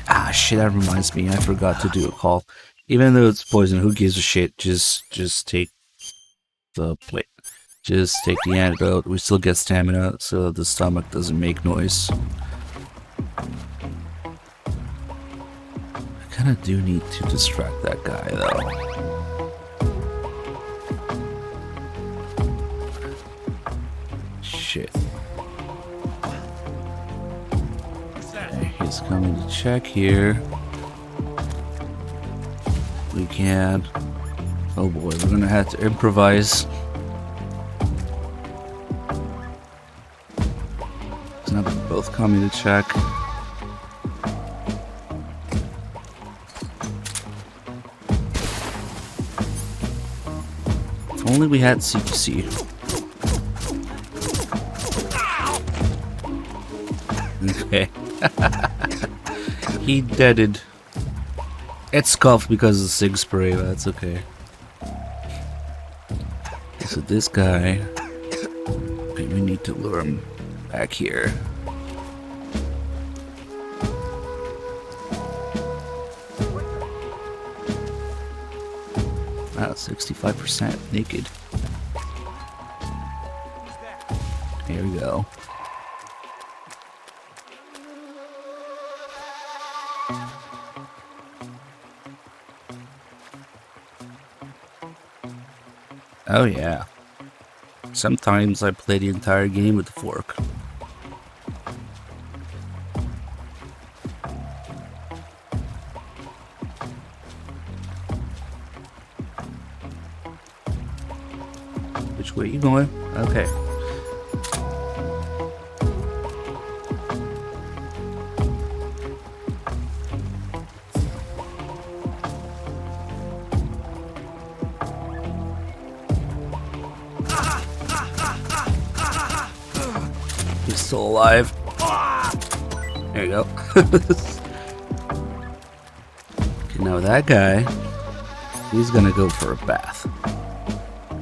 Speaker 1: Ah, shit, that reminds me. I forgot to do a call. Even though it's poison, who gives a shit? Just take the plate. Just take the antidote. We still get stamina, so the stomach doesn't make noise. I kinda do need to distract that guy, though. Shit. Okay, he's coming to check here. We can. Oh boy, we're gonna have to improvise. So now they're both coming to check. If only we had CQC. Okay. He deaded. It scuffed because of Sig Spray, but that's okay. So this guy, okay, we need to lure him back here. 65% naked. Here we go. Oh yeah. Sometimes I play the entire game with the fork. Which way are you going? Okay. He's still alive. There you go. Okay, now that guy, he's gonna go for a bath.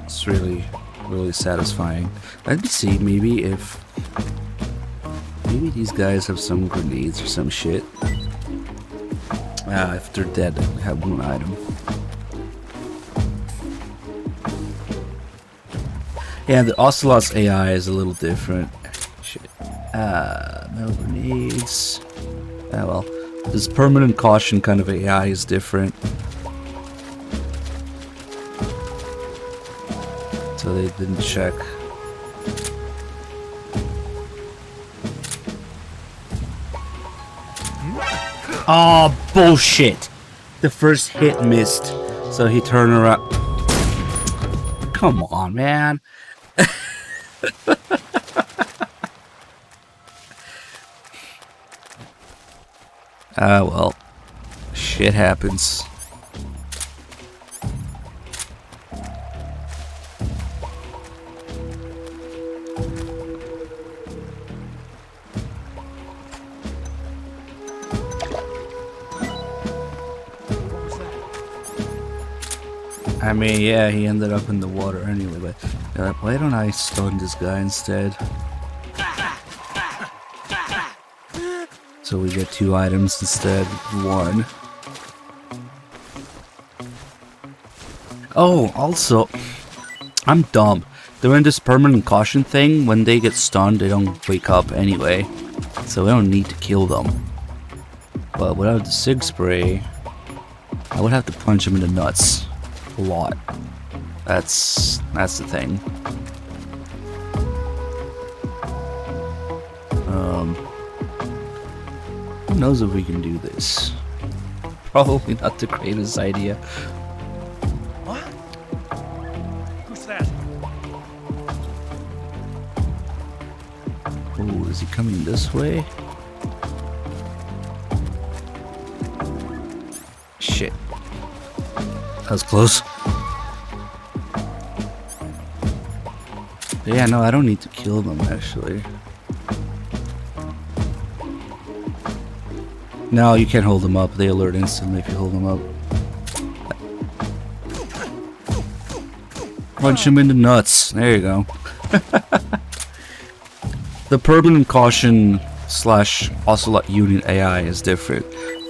Speaker 1: It's really satisfying. Let me see, maybe these guys have some grenades or some shit. If they're dead, they have one item. Yeah, the Ocelot's AI is a little different. Shit. No grenades. Ah, well. This permanent caution kind of AI is different. So they didn't check. Oh, bullshit! The first hit missed, so he turned around. Come on, man. Well, shit happens. I mean, yeah, he ended up in the water anyway, but why don't I stun this guy instead? So we get 2 items instead of 1. Oh, also, I'm dumb. During this permanent caution thing, when they get stunned, they don't wake up anyway. So we don't need to kill them. But without the Sig Spray, I would have to punch him in the nuts. A lot. That's the thing. Who knows if we can do this? Probably not the greatest idea.
Speaker 15: What? Who's that?
Speaker 1: Oh, is he coming this way? Shit. That was close. Yeah, no, I don't need to kill them, actually. No, you can't hold them up. They alert instantly if you hold them up. Punch him in the nuts. There you go. The permanent caution / Ocelot Union AI is different.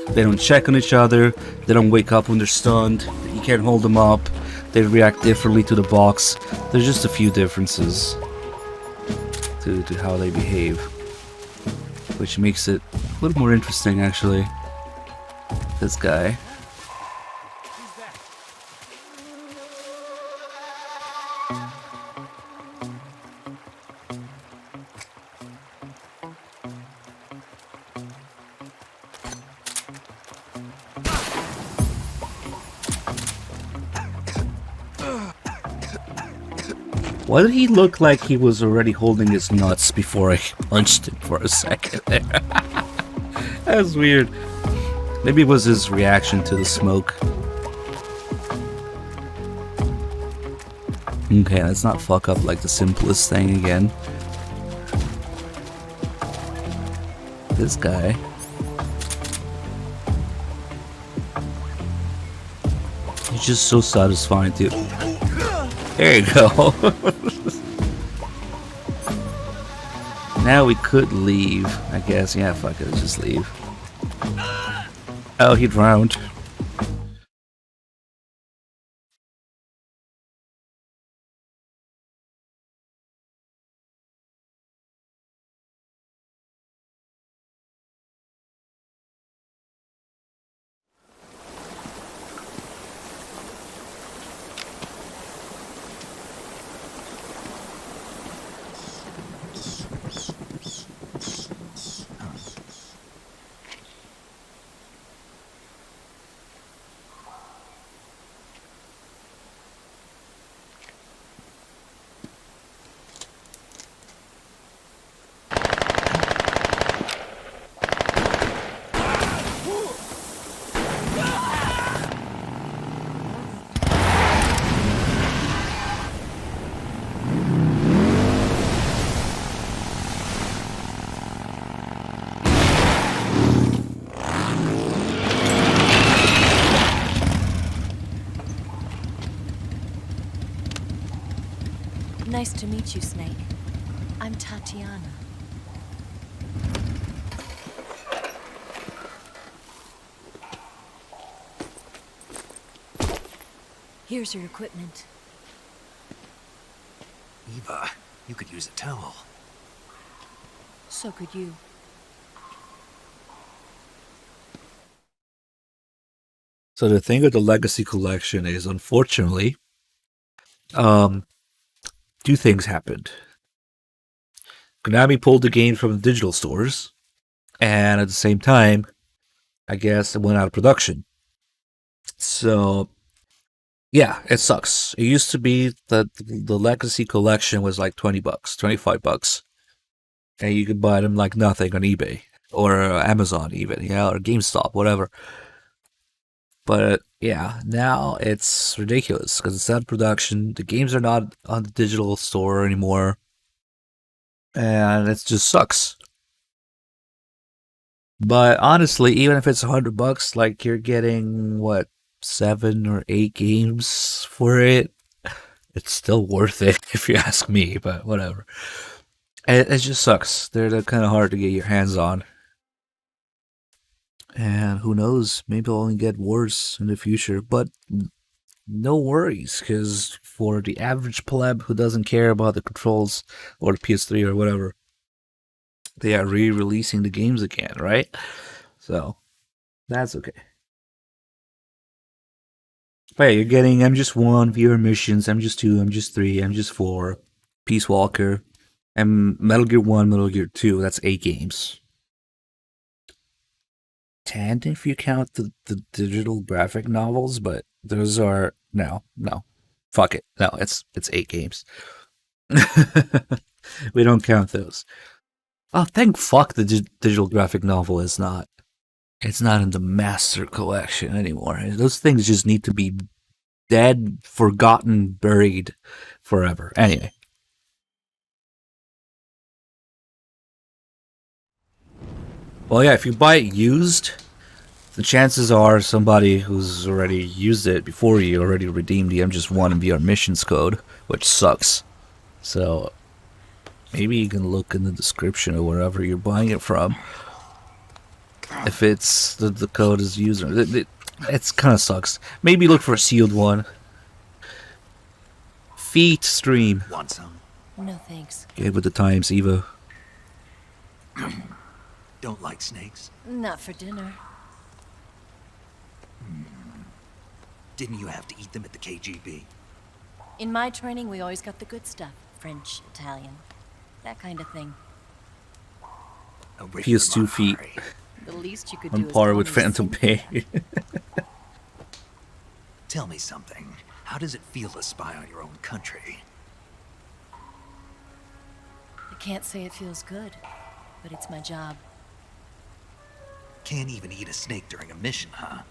Speaker 1: They don't check on each other. They don't wake up when they're stunned. You can't hold them up. They react differently to the box. There's just a few differences to how they behave, which makes it a little more interesting, actually. This guy. Why did he look like he was already holding his nuts before I punched him for a second there? That was weird. Maybe it was his reaction to the smoke. Okay, let's not fuck up like the simplest thing again. This guy. He's just so satisfying, dude. There you go. Now we could leave, I guess. Yeah, fuck it, let's just leave. Oh, he drowned.
Speaker 5: Nice to meet you, Snake. I'm Tatiana. Here's your equipment.
Speaker 4: Eva, you could use a towel.
Speaker 5: So could you.
Speaker 1: So the thing with the Legacy Collection is, unfortunately, two things happened. Konami pulled the game from the digital stores, and at the same time, I guess it went out of production. So, yeah, it sucks. It used to be that the Legacy Collection was like $20, $25, and you could buy them like nothing on eBay or Amazon even, yeah, or GameStop, whatever. But yeah, now it's ridiculous because it's out of production. The games are not on the digital store anymore, and it just sucks. But honestly, even if it's $100, like you're getting what 7 or 8 games for it, it's still worth it if you ask me. But whatever, it just sucks. They're kind of hard to get your hands on. And who knows, maybe it'll only get worse in the future, but no worries, because for the average pleb who doesn't care about the controls or the PS3 or whatever, they are re-releasing the games again, right? So, that's okay. But yeah, you're getting MGS1, VR Missions, MGS2, MGS3, MGS4, Peace Walker, and Metal Gear 1, Metal Gear 2, that's 8 games. 10 if you count the digital graphic novels, but those are no, fuck it, no, it's 8 games. We don't count those. Oh, thank fuck the digital graphic novel is not. It's not in the master collection anymore. Those things just need to be dead, forgotten, buried forever. Anyway. Well, yeah, if you buy it used, the chances are somebody who's already used it before you already redeemed the MGS1 and VR missions code, which sucks. So maybe you can look in the description or wherever you're buying it from. If it's the code is user, it's kind of sucks. Maybe look for a sealed one. Feet stream.
Speaker 4: Want some?
Speaker 5: No thanks.
Speaker 1: Get with the times, Eva.
Speaker 4: Don't like snakes?
Speaker 5: Not for dinner.
Speaker 4: Didn't you have to eat them at the KGB?
Speaker 5: In my training, we always got the good stuff. French, Italian, that kind of thing.
Speaker 1: He has 2 feet.
Speaker 5: The least you could do
Speaker 1: On
Speaker 5: is
Speaker 1: par
Speaker 5: call
Speaker 1: with
Speaker 5: me
Speaker 1: Phantom
Speaker 5: simple.
Speaker 1: Pain.
Speaker 4: Tell me something. How does it feel to spy on your own country?
Speaker 5: I can't say it feels good, but it's my job.
Speaker 4: Can't even eat a snake during a mission, huh?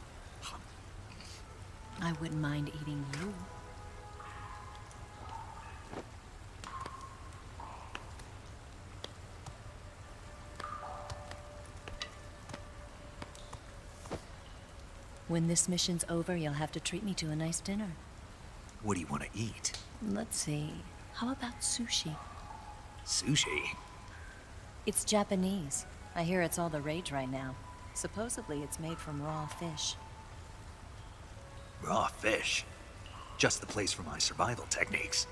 Speaker 5: I wouldn't mind eating you. When this mission's over, you'll have to treat me to a nice dinner.
Speaker 4: What do you want to eat?
Speaker 5: Let's see. How about sushi?
Speaker 4: Sushi?
Speaker 5: It's Japanese. I hear it's all the rage right now. Supposedly, it's made from raw fish.
Speaker 4: Raw fish? Just the place for my survival techniques.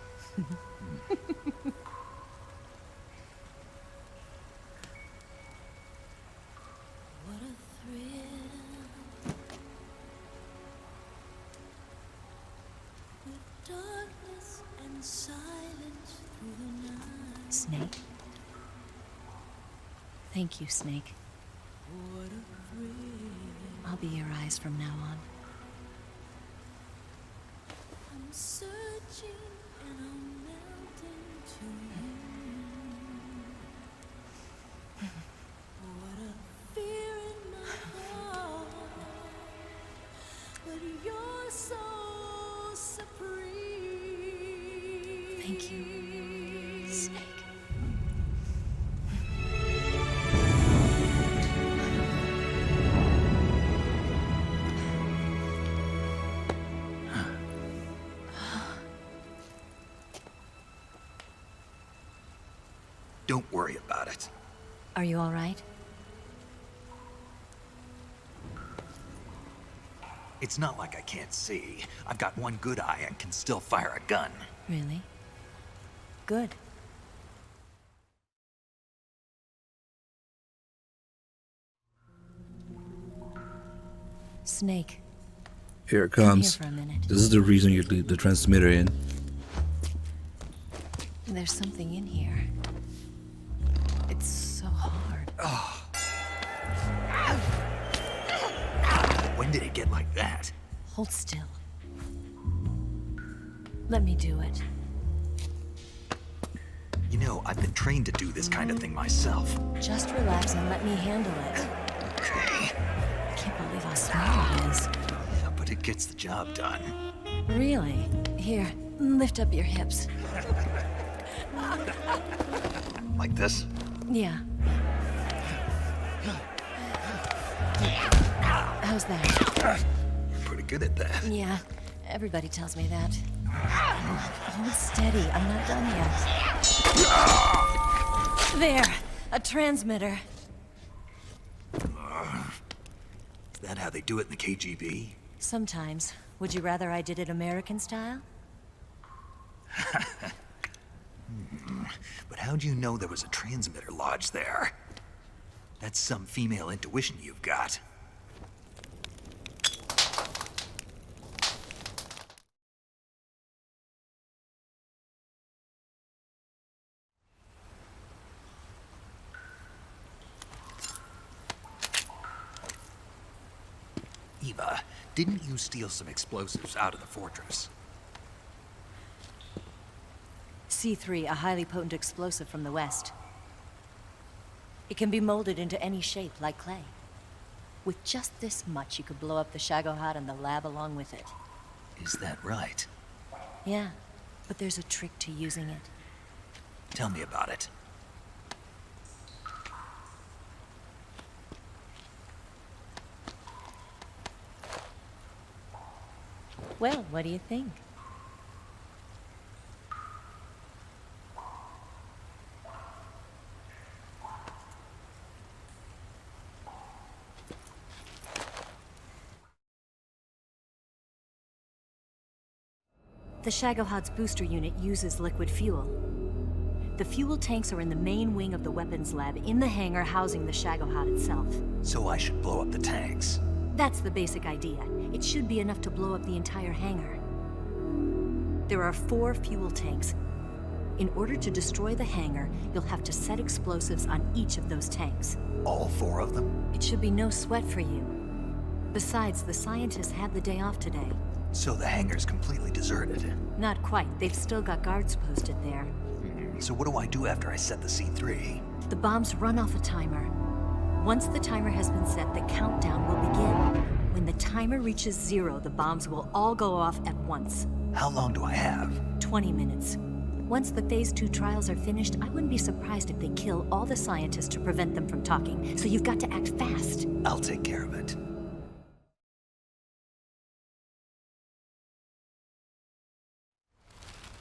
Speaker 5: Snake? Thank you, Snake. I'll be your eyes from now on.
Speaker 19: I'm searching and I'm melting to you. What a fear in my heart, but you're so supreme.
Speaker 5: Thank you, Snake.
Speaker 4: Don't worry about it.
Speaker 5: Are you all right?
Speaker 4: It's not like I can't see. I've got one good eye and can still fire a gun.
Speaker 5: Really? Good. Snake.
Speaker 1: Here it
Speaker 5: Come
Speaker 1: comes.
Speaker 5: here for a minute.
Speaker 1: This is the reason you leave the transmitter in.
Speaker 5: There's something in here. It's so hard.
Speaker 4: When did it get like that?
Speaker 5: Hold still. Let me do it.
Speaker 4: You know, I've been trained to do this kind of thing myself.
Speaker 5: Just relax and let me handle it.
Speaker 4: Okay.
Speaker 5: I can't believe how small it is.
Speaker 4: But it gets the job done.
Speaker 5: Really? Here, lift up your hips.
Speaker 4: Like this?
Speaker 5: Yeah. How's that?
Speaker 4: You're pretty good at that.
Speaker 5: Yeah, everybody tells me that. Hold steady, I'm not done yet. There, a transmitter.
Speaker 4: Is that how they do it in the KGB?
Speaker 5: Sometimes. Would you rather I did it American style?
Speaker 4: But how'd you know there was a transmitter lodged there? That's some female intuition you've got. Eva, didn't you steal some explosives out of the fortress?
Speaker 5: C3, a highly potent explosive from the west. It can be molded into any shape, like clay. With just this much, you could blow up the Shagohod and the lab along with it.
Speaker 4: Is that right?
Speaker 5: Yeah, but there's a trick to using it.
Speaker 4: Tell me about it.
Speaker 5: Well, what do you think? The Shagohod's booster unit uses liquid fuel. The fuel tanks are in the main wing of the weapons lab in the hangar housing the Shagohod itself.
Speaker 4: So I should blow up the tanks.
Speaker 5: That's the basic idea. It should be enough to blow up the entire hangar. There are 4 fuel tanks. In order to destroy the hangar, you'll have to set explosives on each of those tanks.
Speaker 4: All 4 of them?
Speaker 5: It should be no sweat for you. Besides, the scientists had the day off today.
Speaker 4: So the hangar's completely deserted.
Speaker 5: Not quite. They've still got guards posted there.
Speaker 4: So what do I do after I set the C3?
Speaker 5: The bombs run off a timer. Once the timer has been set, the countdown will begin. When the timer reaches 0, the bombs will all go off at once.
Speaker 4: How long do I have?
Speaker 5: 20 minutes. Once the Phase 2 trials are finished, I wouldn't be surprised if they kill all the scientists to prevent them from talking. So you've got to act fast.
Speaker 4: I'll take care of it.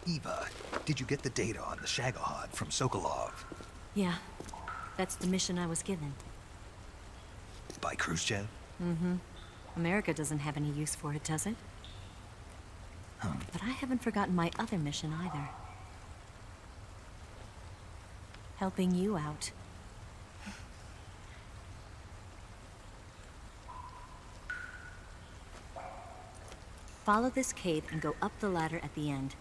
Speaker 4: Eva, did you get the data on the Shagohod from Sokolov?
Speaker 5: Yeah, that's the mission I was given.
Speaker 4: By Khrushchev?
Speaker 5: Mm-hmm. America doesn't have any use for it, does it? But I haven't forgotten my other mission either. Helping you out. Follow this cave and go up the ladder at the end.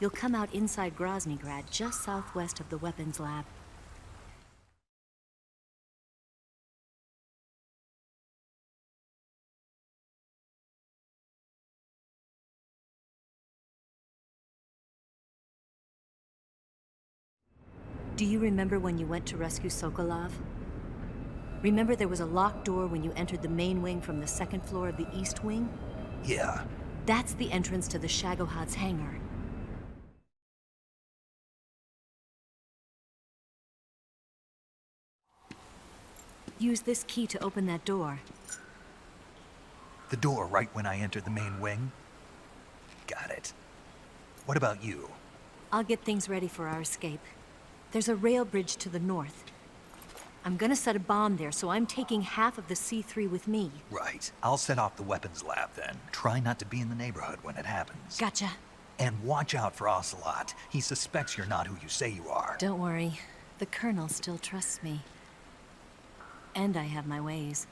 Speaker 5: You'll come out inside Groznygrad, just southwest of the weapons lab. Do you remember when you went to rescue Sokolov? Remember there was a locked door when you entered the main wing from the 2nd floor of the East Wing?
Speaker 4: Yeah.
Speaker 5: That's the entrance to the Shagohod's hangar. Use this key to open that door.
Speaker 4: The door right when I entered the main wing? Got it. What about you?
Speaker 5: I'll get things ready for our escape. There's a rail bridge to the north. I'm gonna set a bomb there, so I'm taking half of the C3 with me.
Speaker 4: Right. I'll set off the weapons lab then. Try not to be in the neighborhood when it happens.
Speaker 5: Gotcha.
Speaker 4: And watch out for Ocelot. He suspects you're not who you say you are.
Speaker 5: Don't worry. The Colonel still trusts me. And I have my ways.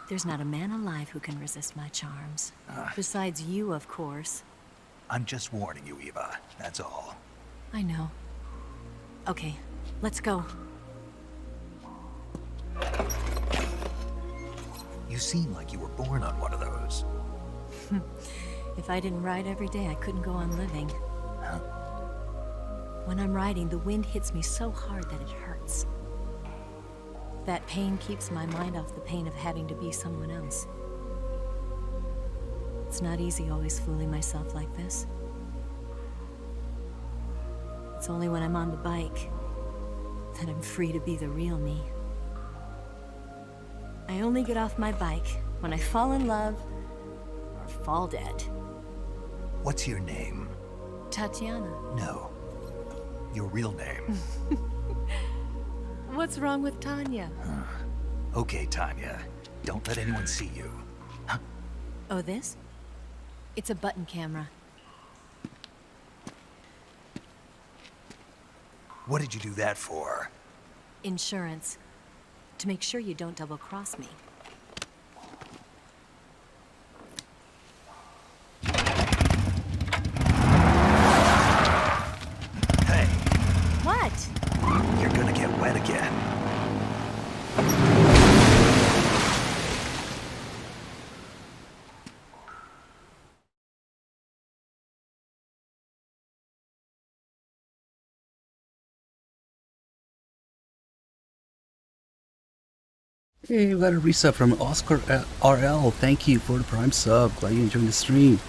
Speaker 5: There's not a man alive who can resist my charms. Besides you, of course.
Speaker 4: I'm just warning you, Eva. That's all.
Speaker 5: I know. Okay, let's go.
Speaker 4: You seem like you were born on one of those.
Speaker 5: If I didn't ride every day, I couldn't go on living.
Speaker 4: Huh?
Speaker 5: When I'm riding, the wind hits me so hard that it hurts. That pain keeps my mind off the pain of having to be someone else. It's not easy always fooling myself like this. It's only when I'm on the bike that I'm free to be the real me. I only get off my bike when I fall in love or fall dead.
Speaker 4: What's your name?
Speaker 5: Tatiana.
Speaker 4: No. Your real name.
Speaker 5: What's wrong with Tanya?
Speaker 4: Okay, Tanya. Don't let anyone see you. Huh?
Speaker 5: Oh, this? It's a button camera.
Speaker 4: What did you do that for?
Speaker 5: Insurance. To make sure you don't double-cross me.
Speaker 4: Hey.
Speaker 5: What?
Speaker 4: You're gonna get wet again.
Speaker 1: Hey, we got a resub from Oscar RL. Thank you for the Prime sub. Glad you enjoyed the stream.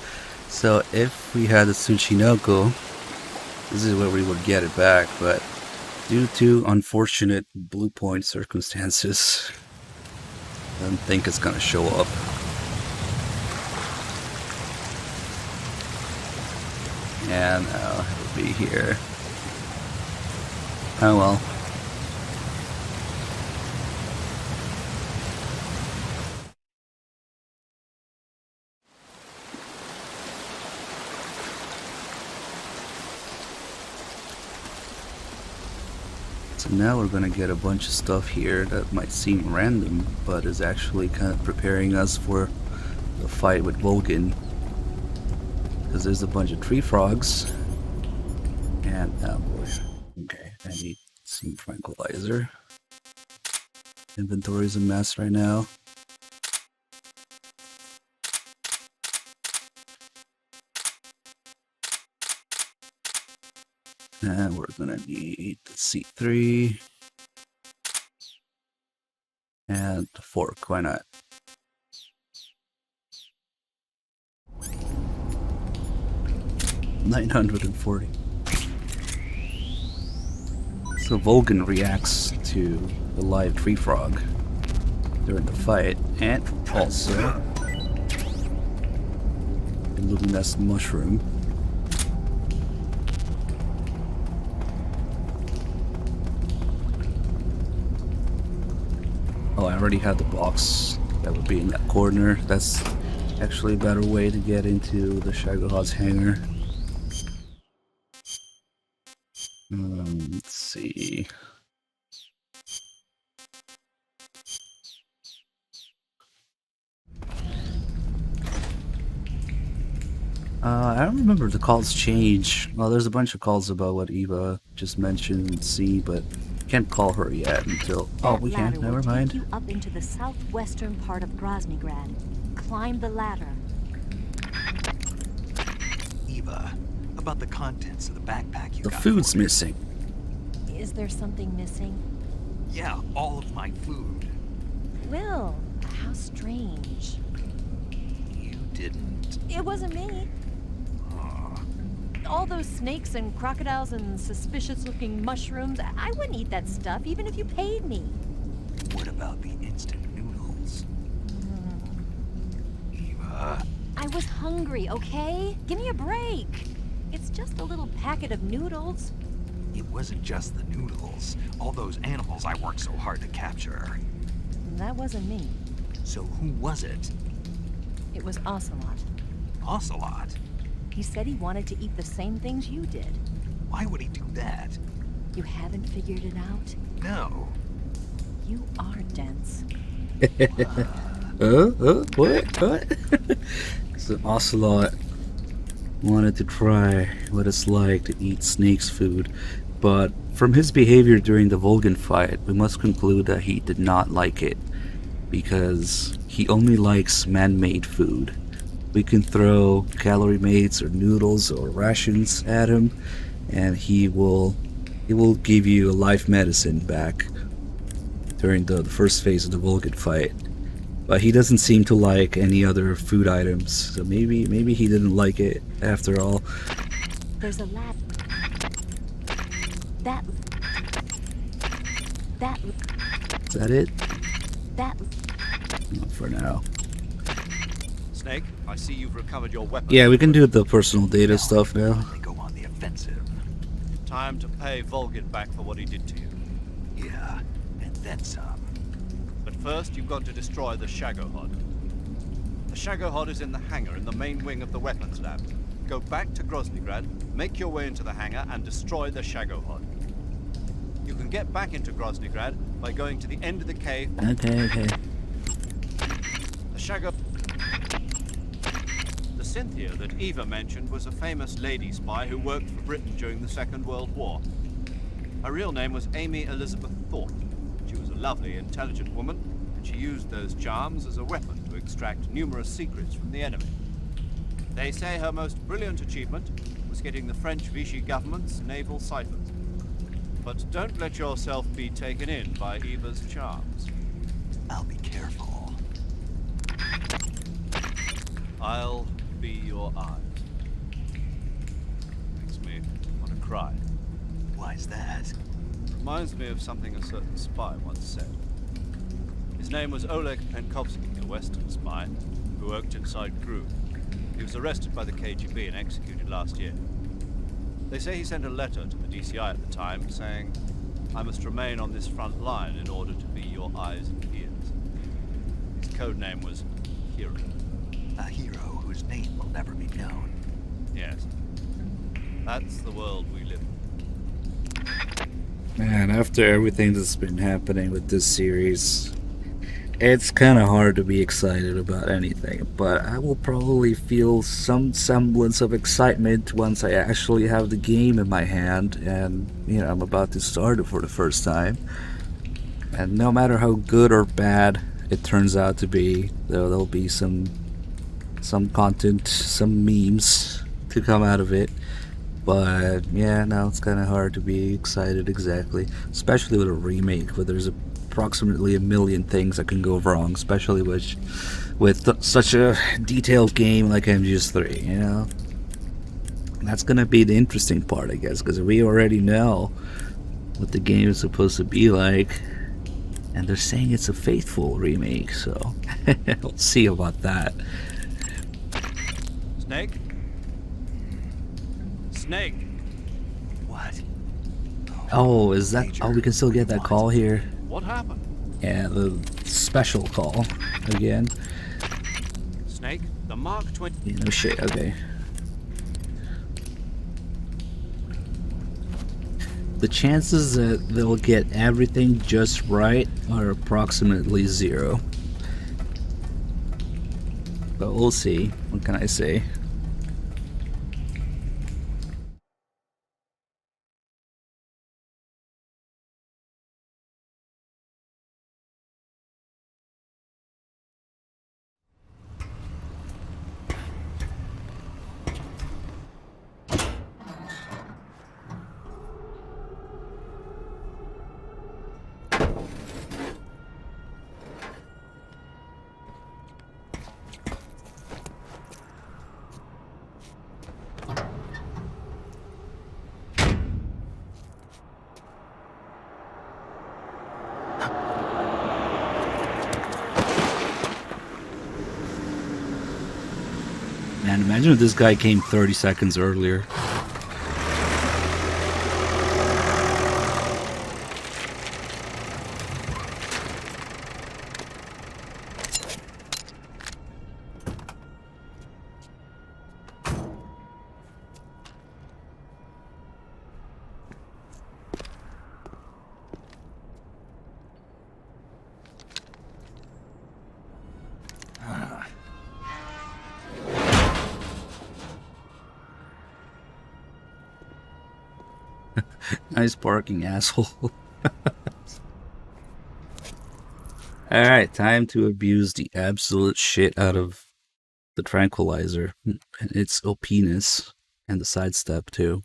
Speaker 1: So if we had the Tsuchinoko, this is where we would get it back, but due to unfortunate Blue Point circumstances, I don't think it's gonna show up. And it would be here. Oh well. So now we're gonna get a bunch of stuff here that might seem random, but is actually kind of preparing us for the fight with Vulcan. Because there's a bunch of tree frogs. And, oh boy. Okay, I need some tranquilizer. Inventory's a mess right now. And we're gonna need the C3 and the fork, why not? $940. So Vulcan reacts to the live tree frog during the fight, and also the luminescent mushroom. Oh, I already had the box that would be in that corner. That's actually a better way to get into the Shagohod's hangar. Let's see. I don't remember if the calls change. Well, there's a bunch of calls about what Eva just mentioned, C, but can't call her yet until... Oh, we can't. Never mind.
Speaker 5: Take you up into the southwestern part of Groznygrad. Climb the ladder.
Speaker 4: Eva, about the contents of the backpack you
Speaker 1: The
Speaker 4: got.
Speaker 1: food's missing.
Speaker 5: Is there something missing?
Speaker 4: Yeah, all of my food.
Speaker 5: Will, how strange.
Speaker 4: You didn't.
Speaker 5: It wasn't me. All those snakes and crocodiles and suspicious-looking mushrooms, I wouldn't eat that stuff even if you paid me.
Speaker 4: What about the instant noodles? Eva.
Speaker 5: I was hungry, okay? Give me a break. It's just a little packet of noodles.
Speaker 4: It wasn't just the noodles. All those animals I worked so hard to capture.
Speaker 5: That wasn't me.
Speaker 4: So who was it?
Speaker 5: It was Ocelot.
Speaker 4: Ocelot?
Speaker 5: He said he wanted to eat the same things you did.
Speaker 4: Why would he do that?
Speaker 5: You haven't figured it out?
Speaker 4: No.
Speaker 5: You are dense.
Speaker 1: What? So Ocelot wanted to try what it's like to eat snake's food, but from his behavior during the Vulcan fight, we must conclude that he did not like it, because he only likes man-made food. We can throw calorie mates or noodles or rations at him, and he will give you a life medicine back during the first phase of the Vulcan fight. But he doesn't seem to like any other food items, so maybe he didn't like it after all.
Speaker 5: There's a lab. That.
Speaker 1: Is that it?
Speaker 5: That.
Speaker 1: Not for now.
Speaker 10: Snake, I see you've recovered your weapon.
Speaker 1: Yeah, we can do the personal data stuff now.
Speaker 4: They go on the offensive.
Speaker 10: Time to pay Vulcan back for what he did to you.
Speaker 4: Yeah, and then some.
Speaker 10: But first, you've got to destroy the Shagohod. The Shagohod is in the hangar in the main wing of the weapons lab. Go back to Groznygrad, make your way into the hangar, and destroy the Shagohod. You can get back into Groznygrad by going to the end of the cave.
Speaker 1: Okay.
Speaker 10: The Shagohod... The Cynthia that Eva mentioned was a famous lady spy who worked for Britain during the Second World War. Her real name was Amy Elizabeth Thorpe. She was a lovely, intelligent woman, and she used those charms as a weapon to extract numerous secrets from the enemy. They say her most brilliant achievement was getting the French Vichy government's naval ciphers. But don't let yourself be taken in by Eva's charms.
Speaker 4: I'll be careful.
Speaker 10: I'll be your eyes. Makes me want to cry.
Speaker 4: Why's that?
Speaker 10: Reminds me of something a certain spy once said. His name was Oleg Penkovsky, a Western spy who worked inside GRU. He was arrested by the KGB and executed last year. They say he sent a letter to the DCI at the time saying, "I must remain on this front line in order to be your eyes and ears." His code name was Hero.
Speaker 4: A hero whose name will never be known.
Speaker 10: Yes. That's the world we live in.
Speaker 1: Man, after everything that's been happening with this series, it's kind of hard to be excited about anything, but I will probably feel some semblance of excitement once I actually have the game in my hand and, you know, I'm about to start it for the first time. And no matter how good or bad it turns out to be, there'll be some content, some memes to come out of it. But yeah, now it's kind of hard to be excited exactly, especially with a remake where there's approximately a million things that can go wrong, especially with such a detailed game like MGS3, you know? That's gonna be the interesting part, I guess, because we already know what the game is supposed to be like, and they're saying it's a faithful remake, so we'll see about that.
Speaker 10: Snake? Snake!
Speaker 4: What?
Speaker 1: Oh, is that... Oh, we can still get that call here.
Speaker 10: What happened?
Speaker 1: Yeah, the special call again.
Speaker 10: Snake, the Mark 20...
Speaker 1: Yeah, no shit, okay. The chances that they'll get everything just right are approximately 0. But we'll see. What can I say? Man, imagine if this guy came 30 seconds earlier. Nice barking, asshole. Alright, time to abuse the absolute shit out of the tranquilizer and its OPness and the sidestep too.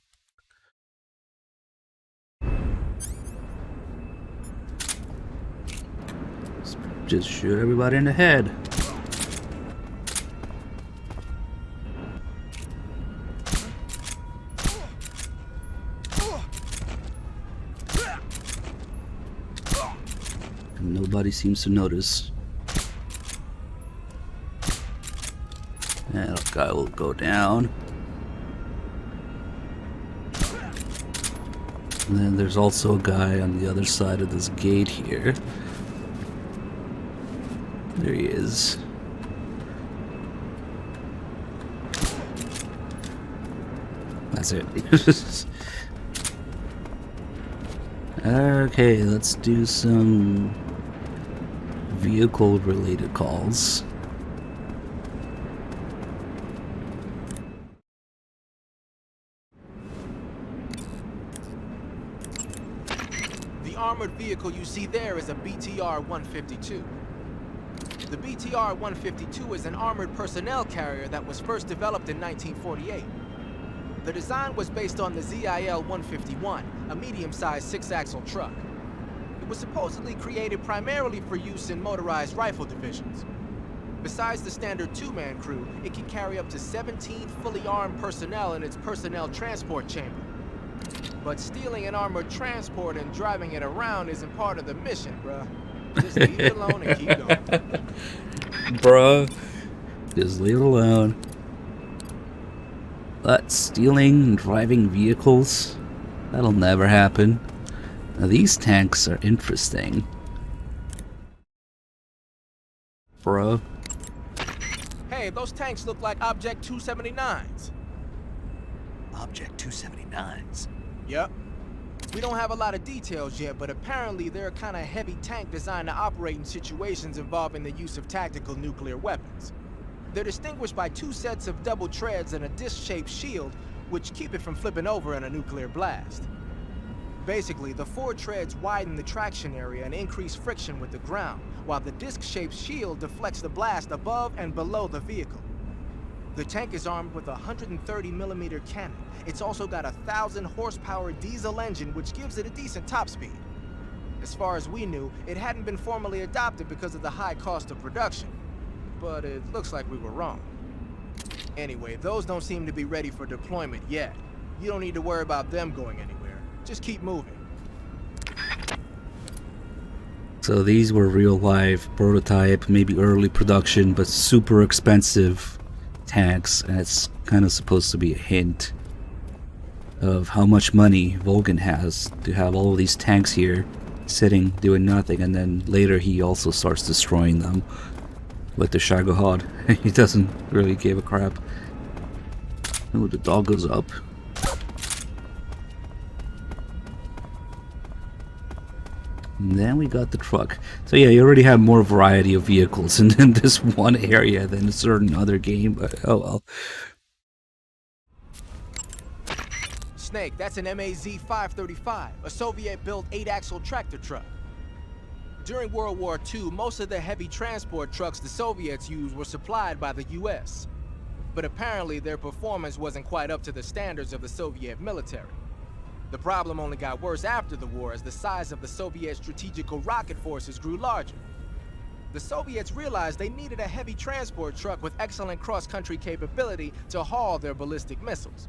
Speaker 1: Just shoot everybody in the head. Nobody seems to notice. That guy will go down. And then there's also a guy on the other side of this gate here. There he is. That's it. Okay, let's do some vehicle-related calls.
Speaker 2: The armored vehicle you see there is a BTR-152. The BTR-152 is an armored personnel carrier that was first developed in 1948. The design was based on the ZIL-151, a medium-sized 6-axle truck. It was supposedly created primarily for use in motorized rifle divisions. Besides the standard 2-man crew, it can carry up to 17 fully armed personnel in its personnel transport chamber. But stealing an armored transport and driving it around isn't part of the mission, bruh. Just leave it alone and keep going.
Speaker 1: Bruh, just leave it alone. But stealing and driving vehicles, that'll never happen. Now these tanks are interesting. Bro.
Speaker 2: Hey, those tanks look like Object 279s.
Speaker 4: Object 279s?
Speaker 2: Yep. We don't have a lot of details yet, but apparently they're a kind of heavy tank designed to operate in situations involving the use of tactical nuclear weapons. They're distinguished by 2 sets of double treads and a disc-shaped shield, which keep it from flipping over in a nuclear blast. Basically, the 4 treads widen the traction area and increase friction with the ground, while the disc-shaped shield deflects the blast above and below the vehicle. The tank is armed with a 130mm cannon. It's also got a 1,000 horsepower diesel engine, which gives it a decent top speed. As far as we knew, it hadn't been formally adopted because of the high cost of production. But it looks like we were wrong. Anyway, those don't seem to be ready for deployment yet. You don't need to worry about them going anywhere. Just keep moving.
Speaker 1: So these were real life prototype, maybe early production, but super expensive tanks, and it's kind of supposed to be a hint of how much money Volgin has to have all of these tanks here sitting doing nothing, and then later he also starts destroying them with the Shagohod. He doesn't really give a crap. Oh, the dog goes up. And then we got the truck. So yeah, you already have more variety of vehicles in this one area than a certain other game, but oh well.
Speaker 2: Snake, that's an MAZ-535, a Soviet-built 8-axle tractor truck. During World War II, most of the heavy transport trucks the Soviets used were supplied by the US. But apparently their performance wasn't quite up to the standards of the Soviet military. The problem only got worse after the war as the size of the Soviet strategical rocket forces grew larger. The Soviets realized they needed a heavy transport truck with excellent cross-country capability to haul their ballistic missiles.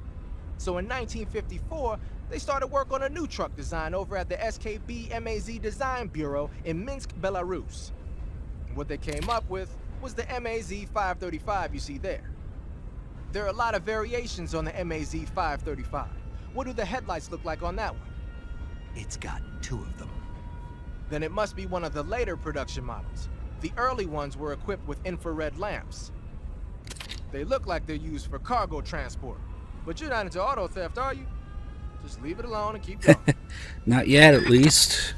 Speaker 2: So in 1954, they started work on a new truck design over at the SKB MAZ Design Bureau in Minsk, Belarus. What they came up with was the MAZ-535 you see there. There are a lot of variations on the MAZ-535. What do the headlights look like on that one?
Speaker 4: It's got 2 of them.
Speaker 2: Then it must be one of the later production models. The early ones were equipped with infrared lamps. They look like they're used for cargo transport. But you're not into auto theft, are you? Just leave it alone and keep going.
Speaker 1: Not yet, at least.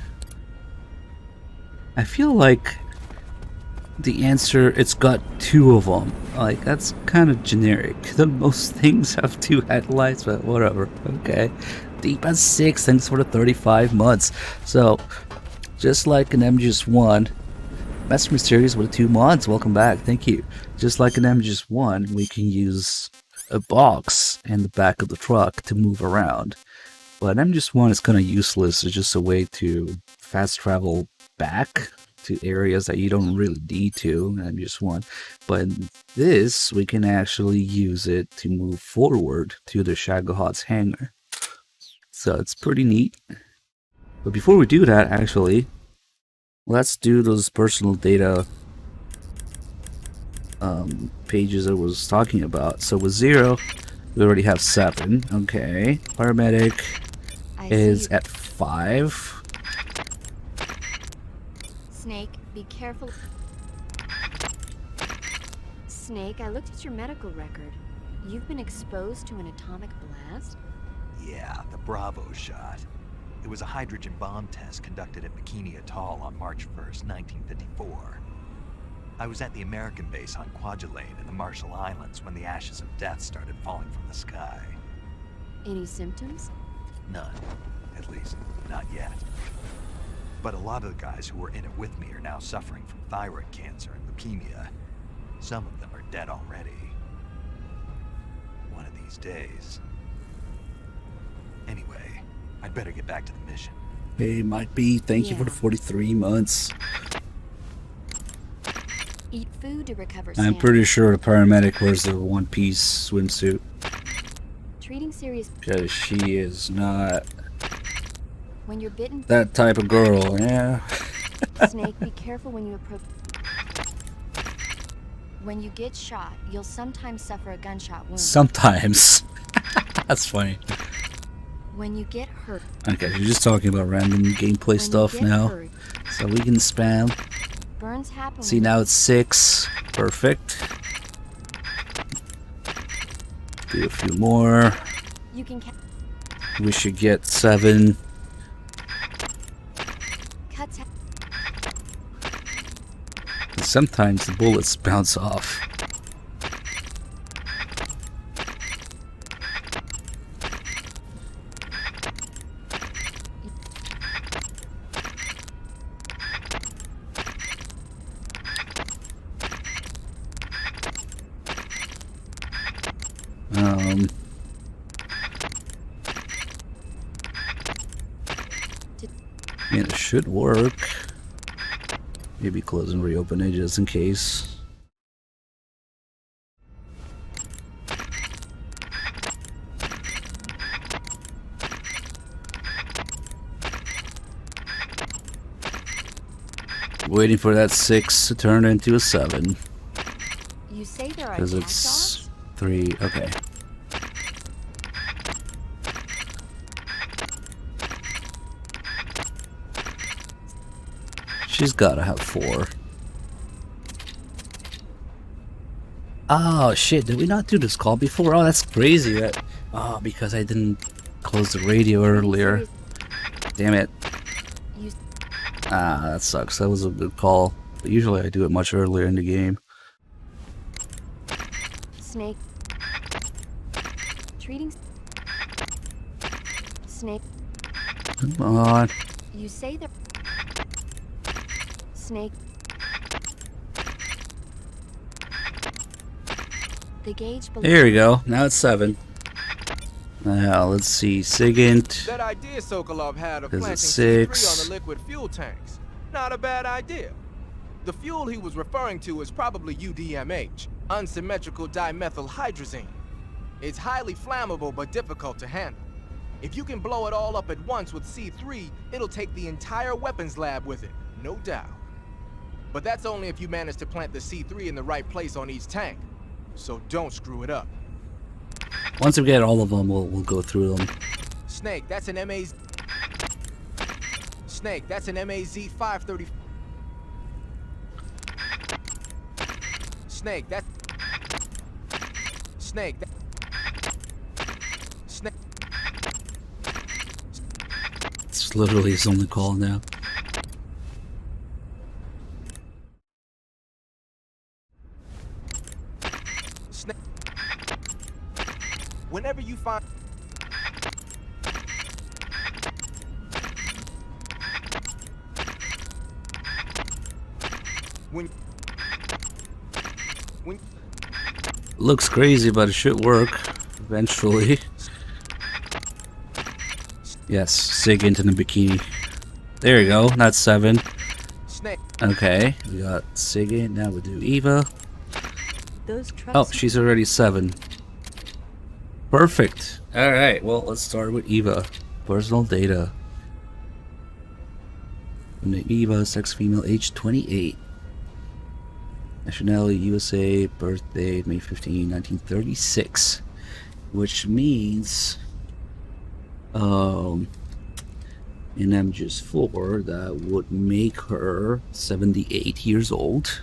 Speaker 1: I feel like the answer, it's got 2 of them. Like, that's kind of generic. The most things have 2 headlights, but whatever. Okay. Deep as 6, thanks for the 35 months. So, just like an MGS1, Master Mysterious with 2 mods, welcome back, thank you. Just like an MGS1, we can use a box in the back of the truck to move around. But MGS1 is kind of useless. It's just a way to fast travel back to areas that you don't really need to in MGS1. But in this, we can actually use it to move forward to the Shagohod's hangar. So it's pretty neat. But before we do that, actually, let's do those personal data pages I was talking about. So with 0, we already have 7. Okay. Paramedic is at 5.
Speaker 11: Snake, be careful. Snake, I looked at your medical record. You've been exposed to an atomic blast?
Speaker 4: Yeah, the Bravo shot. It was a hydrogen bomb test conducted at Bikini Atoll on March 1st, 1954. I was at the American base on Kwajalein in the Marshall Islands when the ashes of death started falling from the sky.
Speaker 11: Any symptoms?
Speaker 4: None. At least, not yet. But a lot of the guys who were in it with me are now suffering from thyroid cancer and leukemia. Some of them are dead already. One of these days. Anyway, I'd better get back to the mission.
Speaker 1: Hey, Mike B, thank you for the 43 months.
Speaker 11: Eat food to recover
Speaker 1: I'm
Speaker 11: stamina.
Speaker 1: pretty sure the paramedic wears the one-piece swimsuit.
Speaker 11: Treating serious...
Speaker 1: Because she is not
Speaker 11: When you're bitten...
Speaker 1: that type of girl, yeah.
Speaker 11: Snake, be careful when you approach... When you get shot, you'll sometimes suffer a gunshot wound.
Speaker 1: Sometimes. That's funny.
Speaker 11: When you get hurt.
Speaker 1: Okay, you're just talking about random gameplay stuff now.
Speaker 11: Hurt,
Speaker 1: so we can spam.
Speaker 11: burns happen.
Speaker 1: See, now it's 6. Perfect. Do a few more.
Speaker 11: You can
Speaker 1: We should get 7.
Speaker 11: cuts.
Speaker 1: Sometimes the bullets bounce off. I mean, it should work. Maybe close and reopen it just in case. Waiting for that 6 to turn into a 7.
Speaker 11: You say there are
Speaker 1: Because
Speaker 11: attack
Speaker 1: it's
Speaker 11: dogs?
Speaker 1: 3. Okay. She's gotta have 4. Oh shit, did we not do this call before? Oh, that's crazy. That because I didn't close the radio earlier. Damn it. Ah, that sucks. That was a good call. But usually I do it much earlier in the game.
Speaker 11: Snake. Treating. Snake.
Speaker 1: Come on.
Speaker 11: You say that. Snake. The gauge below.
Speaker 1: Here we go. Now it's 7. Now let's see. Sigint.
Speaker 2: That idea Sokolov had of
Speaker 1: Is it
Speaker 2: planting
Speaker 1: 6?
Speaker 2: C3 on the liquid fuel tanks. Not a bad idea. The fuel he was referring to is probably UDMH, unsymmetrical dimethyl hydrazine. It's highly flammable but difficult to handle. If you can blow it all up at once with C3, it'll take the entire weapons lab with it, no doubt. But that's only if you manage to plant the C3 in the right place on each tank. So don't screw it up.
Speaker 1: Once we get all of them, we'll go through them.
Speaker 2: Snake, that's an MAZ. Snake, that's an MAZ 530. Snake, that's. Snake, that. Snake.
Speaker 1: It's literally his only call now.
Speaker 2: Snake. Whenever you find. When
Speaker 1: Looks crazy, but it should work eventually. Yes, Sig into the bikini. There you go. Not 7.
Speaker 2: Snake.
Speaker 1: Okay, we got Sig in. Now we'll do Eva.
Speaker 5: Those trucks.
Speaker 1: Oh, she's already 7. Perfect. All right. Well, let's start with Eva. Personal data. Name Eva, sex female, age 28. Nationality USA, birth date May 15, 1936, which means in MGS4 that would make her 78 years old.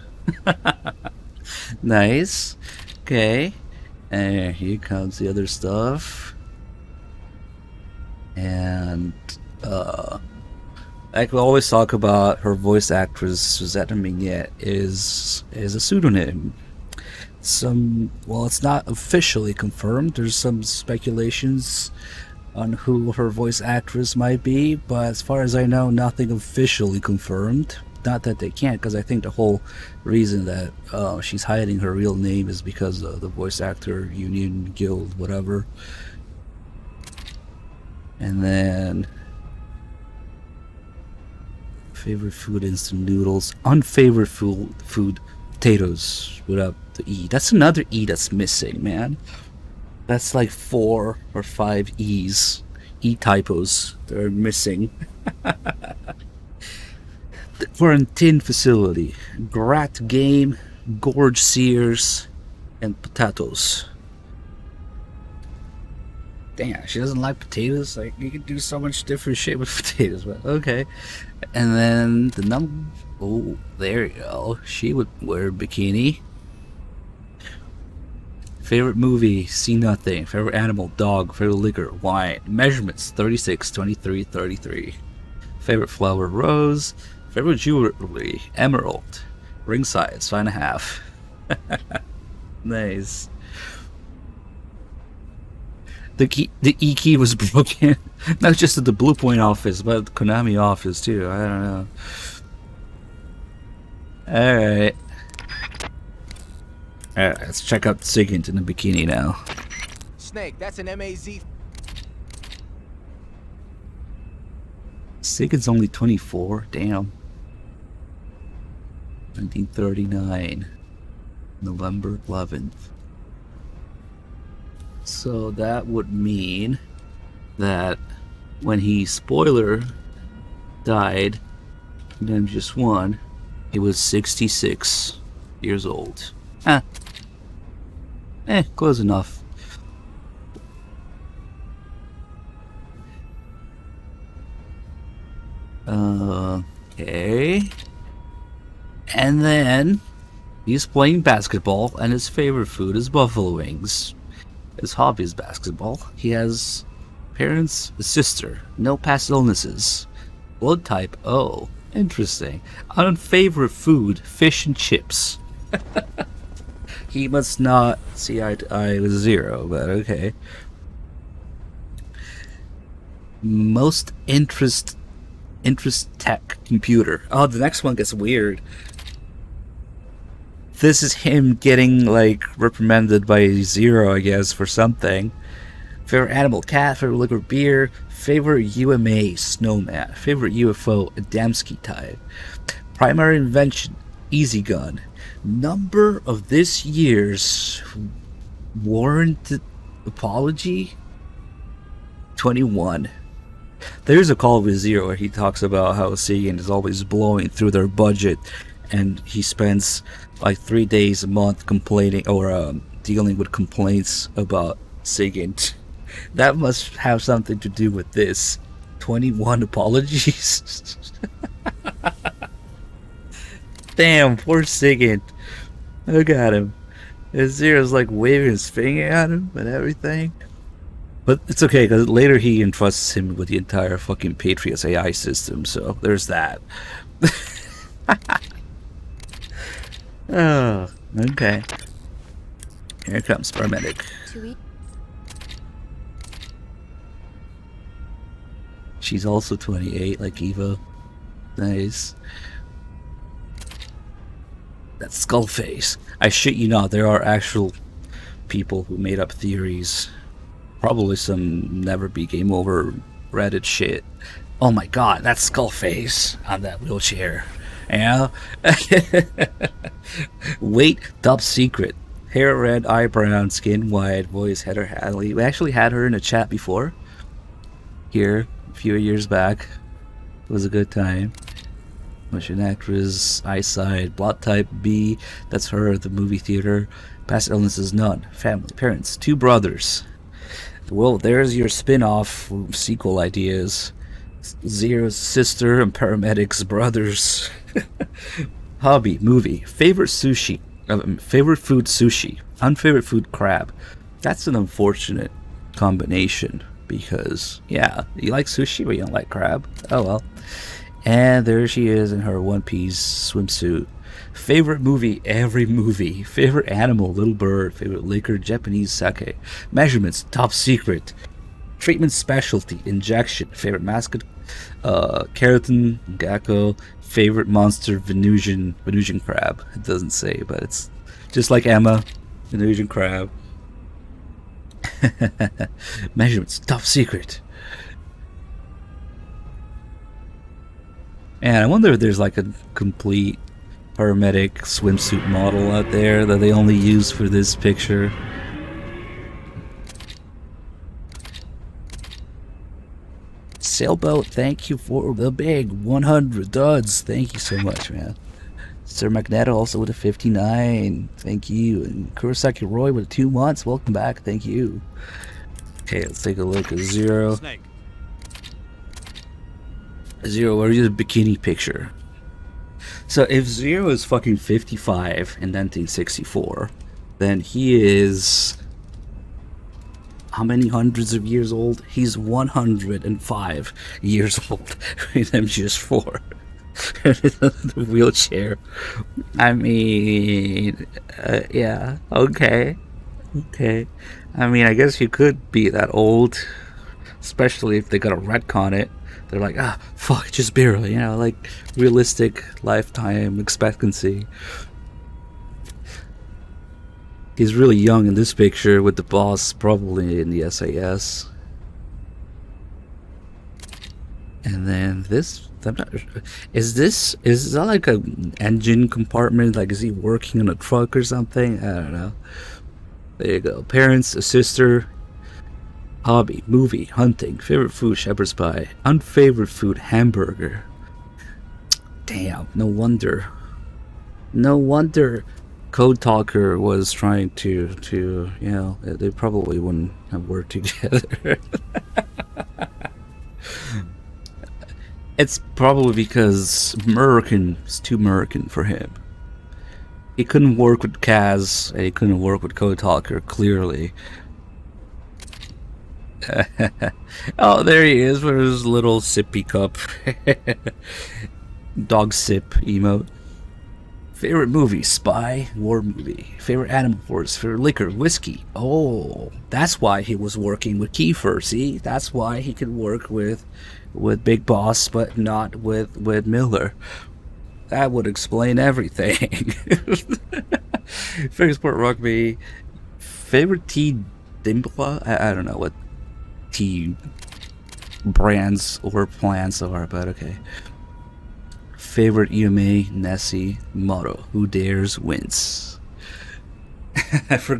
Speaker 1: Nice. Okay, and here comes the other stuff. And like we always talk about, her voice actress Suzette Mignet is a pseudonym. Well, it's not officially confirmed. There's some speculations on who her voice actress might be, but as far as I know, nothing officially confirmed. Not that they can't, because I think the whole reason that she's hiding her real name is because of the voice actor union, guild, whatever. And then favorite food, instant noodles. Unfavorite food, potatoes without the E. That's another E that's missing, man. That's like 4 or 5 E's. E typos that are missing. Quarantine facility. Grat game. gorge sears, and potatoes. Damn, she doesn't like potatoes? Like, you can do so much different shit with potatoes, but okay. And then the number... Oh, there you go. She would wear a bikini. Favorite movie, see nothing. Favorite animal, dog. Favorite liquor, wine. Measurements, 36, 23, 33. Favorite flower, rose. Favorite jewelry, emerald. Ring size, 5.5. Nice. The E key was broken. Not just at the Blue Point office, but at the Konami office too. I don't know. Alright. Alright, let's check out Sigint in the bikini now.
Speaker 2: Snake, that's an MAZ.
Speaker 1: Sigint's only 24? Damn. 1939. November 11th. So that would mean that when he, spoiler, died in MGS1, he was 66 years old. Close enough. Okay. And then he's playing basketball, and his favorite food is buffalo wings. His hobby is basketball. He has parents, a sister, no past illnesses. Blood type O. Interesting. Unfavorite food, fish and chips. He must not see eye to eye with Zero, but okay. Most interest tech computer. Oh, the next one gets weird. This is him getting, like, reprimanded by Zero, I guess, for something. Favorite animal, cat. Favorite liquor, beer. Favorite UMA, snowman. Favorite UFO, Adamski type. Primary invention, easy gun. Number of this year's warranted apology, 21. There's a call with Zero where he talks about how Sigint is always blowing through their budget, and he spends like 3 days a month complaining or dealing with complaints about Sigint. That must have something to do with this. 21 apologies. Damn, poor Sigint. Look at him. Zero's like waving his finger at him and everything. But it's okay, because later he entrusts him with the entire fucking Patriots AI system, so there's that. Oh, okay. Here comes paramedic. She's also 28, like Eva. Nice. That's Skullface. I shit you not, there are actual people who made up theories. Probably some never be game over Reddit shit. Oh my god, that's Skullface on that wheelchair. Yeah. Weight, top secret. Hair red, eye brown, skin white, voice Heather Hadley. We actually had her in a chat before. Here, a few years back. It was a good time. Motion actress, eyesight, blood type B. That's her at the movie theater. Past illnesses, none. Family, parents, 2 brothers. Well, there's your spin-off sequel ideas. Zero's sister and paramedics brothers. Hobby, movie. Favorite sushi. Favorite food, sushi. Unfavorite food, crab. That's an unfortunate combination because, yeah, you like sushi but you don't like crab. Oh well. And there she is in her one-piece swimsuit. Favorite movie, every movie. Favorite animal, little bird. Favorite liquor, Japanese sake. Measurements, top secret. Treatment specialty, injection. Favorite mascot, keratin, gecko. Favorite monster, Venusian crab. It doesn't say, but it's just like Emma, Venusian crab. Measurements, top secret. And I wonder if there's like a complete paramedic swimsuit model out there that they only use for this picture. Sailboat, thank you for the big 100 duds. Thank you so much, man. Mr. Magneto also with a 59. Thank you. And Kurosaki Roy with 2 months. Welcome back. Thank you. Okay, let's take a look at Zero.
Speaker 10: Snake.
Speaker 1: Zero, where's your bikini picture? So if Zero is fucking 55 in 1964, then he is... how many hundreds of years old? He's 105 years old in MGS4. The wheelchair. I mean, yeah, okay. Okay. I mean, I guess you could be that old, especially if they got a retcon it. They're like, ah, fuck, just barely, you know, like realistic lifetime expectancy. He's really young in this picture with the boss probably in the SAS. And then this, I'm not, is that like an engine compartment? Like, is he working on a truck or something? I don't know. There you go. Parents, a sister, hobby, movie, hunting, favorite food, shepherd's pie, unfavorite food, hamburger. Damn, no wonder. No wonder Code Talker was trying to you know, they probably wouldn't have worked together. It's probably because American is too American for him. He couldn't work with Kaz, and he couldn't work with Code Talker, clearly. Oh, there he is with his little sippy cup. Dog sip emote. Favorite movie, spy, war movie. Favorite animal force, favorite liquor, whiskey. Oh, that's why he was working with Kiefer, see? That's why he could work with Big Boss, but not with Miller. That would explain everything. Favorite sport, rugby. Favorite tea, Dimpla? I don't know what tea brands or plants are, but okay. Favorite EMA, Nessie, motto, who dares wins. I forgot